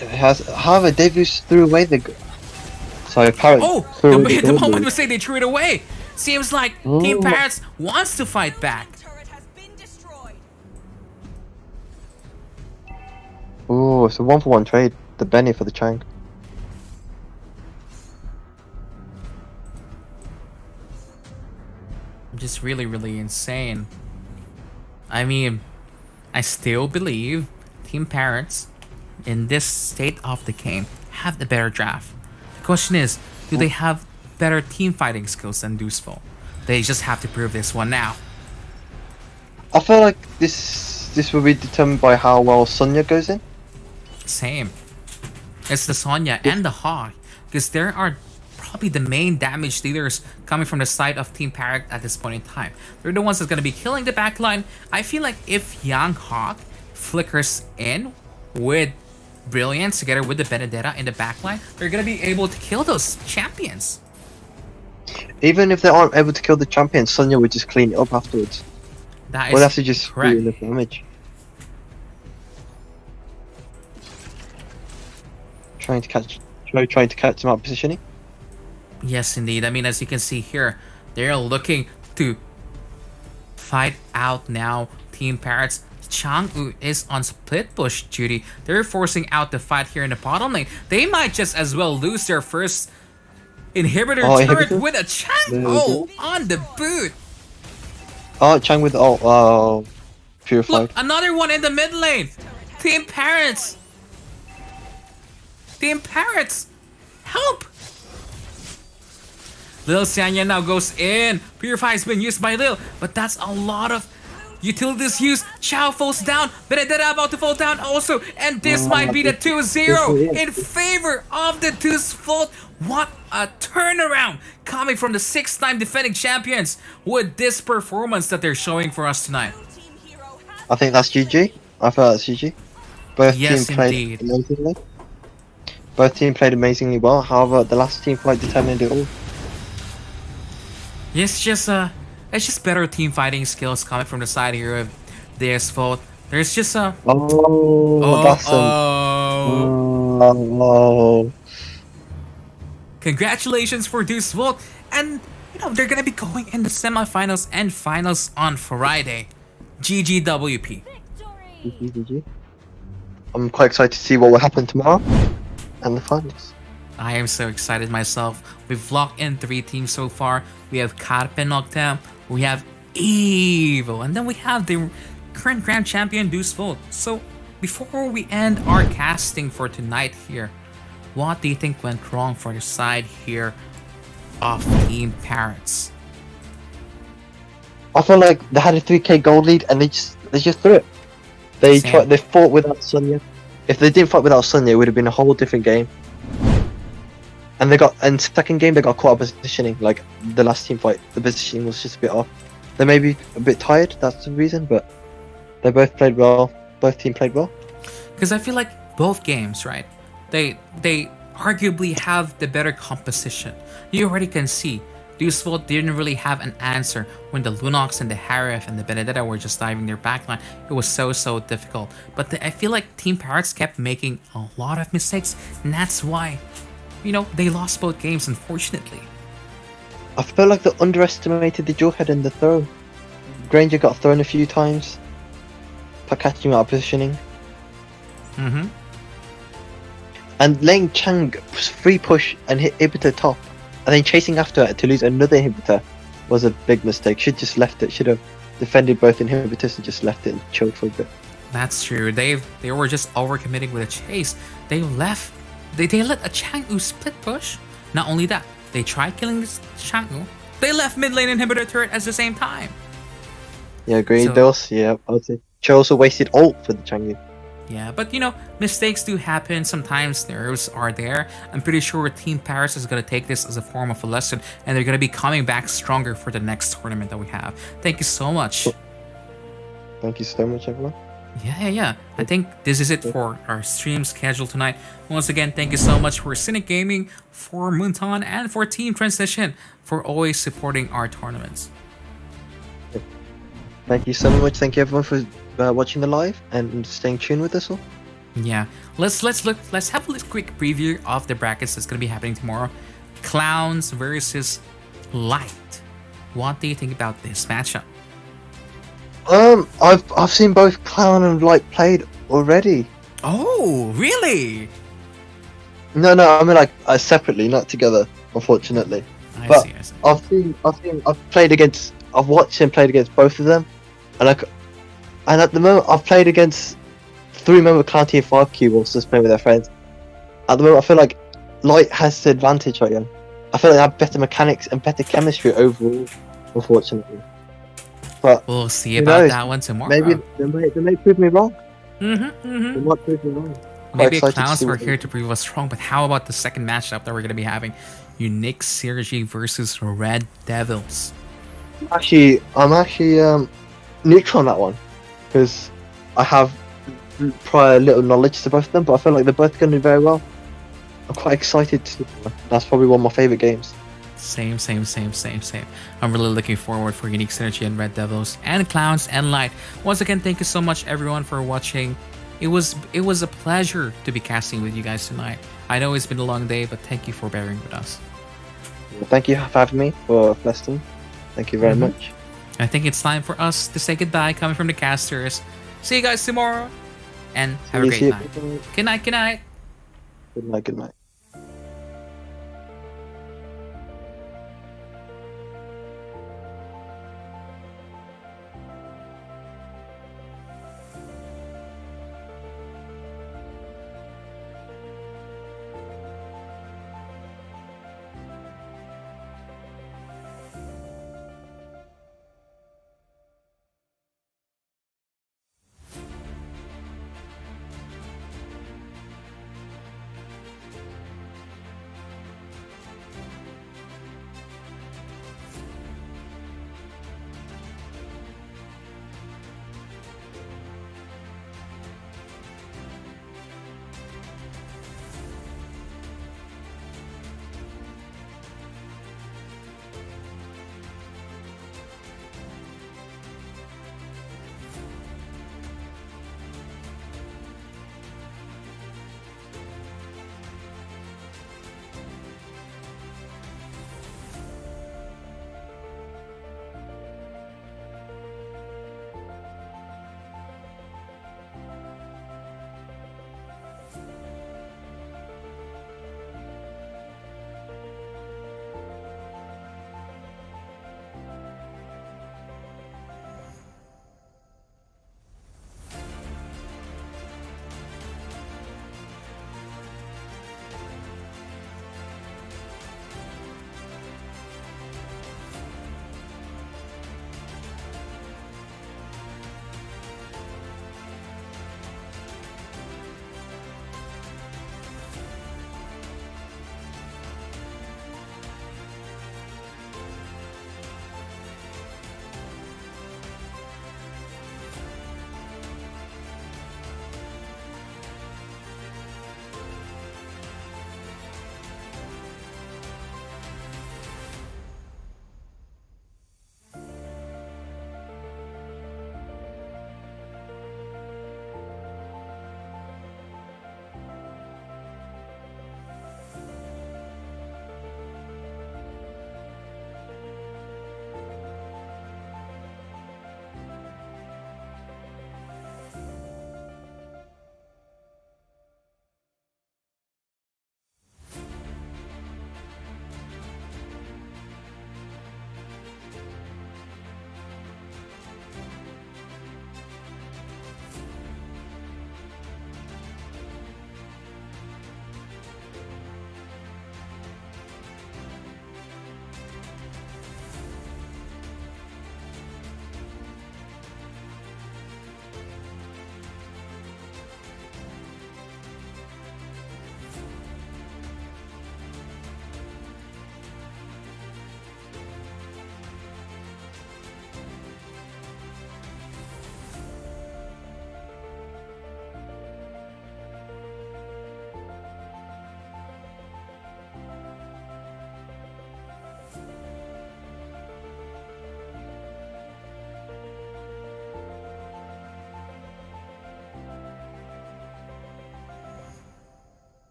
However, Davies threw away the. Sorry, Parrot.
Oh, the moment we say they threw it away. Seems like Team Parrots wants to fight back.
Turret has been destroyed.
Oh, it's a 1-for-1 trade. The Benny for the Chang.
Just really insane. I mean, I still believe Team Parrots in this state of the game have the better draft. The question is, do they have better team fighting skills than Deus Vult? They just have to prove this one now.
I feel like this will be determined by how well Sonya goes in.
Same. It's the Sonya and the Hawk, because there are probably the main damage dealers coming from the side of Team Parrot at this point in time. They're the ones that's going to be killing the backline. I feel like if Young Hawk flickers in with Brilliance together with the Benedetta in the backline, they're going to be able to kill those champions.
Even if they aren't able to kill the champion, Sonya would just clean it up afterwards.
That
We'll
is
have to just
correct.
do the damage. Trying to catch him out positioning.
Yes, indeed. I mean, as you can see here, they're looking to fight out now. Team Parrots. Chang'u is on split push duty. They're forcing out the fight here in the bottom lane. They might just as well lose their first inhibitor turret
inhibitor?
with a Chang'u on the boot.
Oh, Chang with the ult. Oh, purified.
Look, another one in the mid lane. Team Parrots. Team Parrots, help! Lil Xianya now goes in. Purify has been used by Lil, but that's a lot of utilities used. Chao falls down. Benedetta about to fall down also. And this might be the 2-0 in favor of the Deus Vult. What a turnaround coming from the 6-time defending champions with this performance that they're showing for us tonight.
Team hero has
I think that's GG. I feel that's GG. Both
Yes,
teams played
indeed.
amazingly. Both teams played amazingly well. However, the last team quite determined it all.
It's just better team fighting skills coming from the side here of Deus Vult. There's just a
That's oh.
congratulations for Deus Vult, and they're gonna be going in the semifinals and finals on Friday. GGWP.
GG. I'm quite excited to see what will happen tomorrow and the finals.
I am so excited myself. We've locked in 3 teams so far. We have Carpe Noctem, we have Evil, and then we have the current Grand Champion Deus Vult. So before we end our casting for tonight here, what do you think went wrong for the side here of Team Parrots?
I feel like they had a 3k goal lead and they just threw it. They fought without Sonya. If they didn't fight without Sonya, it would have been a whole different game. And second game they got caught up positioning. Like the last team fight, the positioning was just a bit off. They may be a bit tired, that's the reason, but they both played well. Both teams played well.
Because I feel like both games, right? They arguably have the better composition. You already can see Deus Vult didn't really have an answer when the Lunox and the Harif and the Benedetta were just diving their backline. It was so difficult. But I feel like Team Parrots kept making a lot of mistakes, and that's why, they lost both games, unfortunately.
I feel like they underestimated the dual head and the throw. Granger got thrown a few times for catching out of positioning.
Mm-hmm.
And letting Chang free push and hit inhibitor top, and then chasing after it to lose another inhibitor was a big mistake. Should just left it. Should have defended both inhibitors and just left it and chilled for a bit.
That's true. They were just overcommitting with a chase. They let a Chang'u split push. Not only that, they tried killing this Chang'u. They left mid lane inhibitor turret at the same time.
Yeah, agreed.
So-
I would say. She also wasted ult for the Chang'u.
Yeah, but mistakes do happen. Sometimes nerves are there. I'm pretty sure Team Paris is going to take this as a form of a lesson, and they're going to be coming back stronger for the next tournament that we have. Thank you so much.
Thank you so much, everyone.
Yeah. I think this is it for our stream schedule tonight. Once again, thank you so much for Cynic Gaming, for Munton, and for Team Transition for always supporting our tournaments.
Thank you so much. Thank you everyone for watching the live and staying tuned with us all.
Yeah, let's have a quick preview of the brackets that's gonna be happening tomorrow. Clowns versus Light. What do you think about this matchup?
I've seen both Clown and Light played already.
Oh, really?
No, I mean like separately, not together, unfortunately.
I see.
I've watched him played against both of them, and at the moment I've played against 3-member Clown Tier 5 queue whilst just playing with their friends. At the moment I feel like Light has the advantage right now. I feel like they have better mechanics and better chemistry overall, unfortunately. But
We'll see
who
about
knows?
that one tomorrow.
Maybe they may prove me wrong. They
Mm-hmm.
might prove me wrong.
Maybe
Quite excited to
Clowns
see
were
what they
here to prove us wrong, but how about the second matchup that we're going to be having? Unique Synergy versus Red Devils.
I'm actually neutral on that one because I have prior little knowledge to both of them, but I feel like they're both going to do very well. I'm quite excited to. That's probably one of my favorite games.
Same. I'm really looking forward for Unique Synergy and Red Devils and Clowns and Light. Once again, thank you so much everyone for watching. It was a pleasure to be casting with you guys tonight. I know it's been a long day, but thank you for bearing with us.
Thank you for having me for Preston. Thank you very much.
I think it's time for us to say goodbye coming from the casters. See you guys tomorrow and have a great night. Good night.
Good night.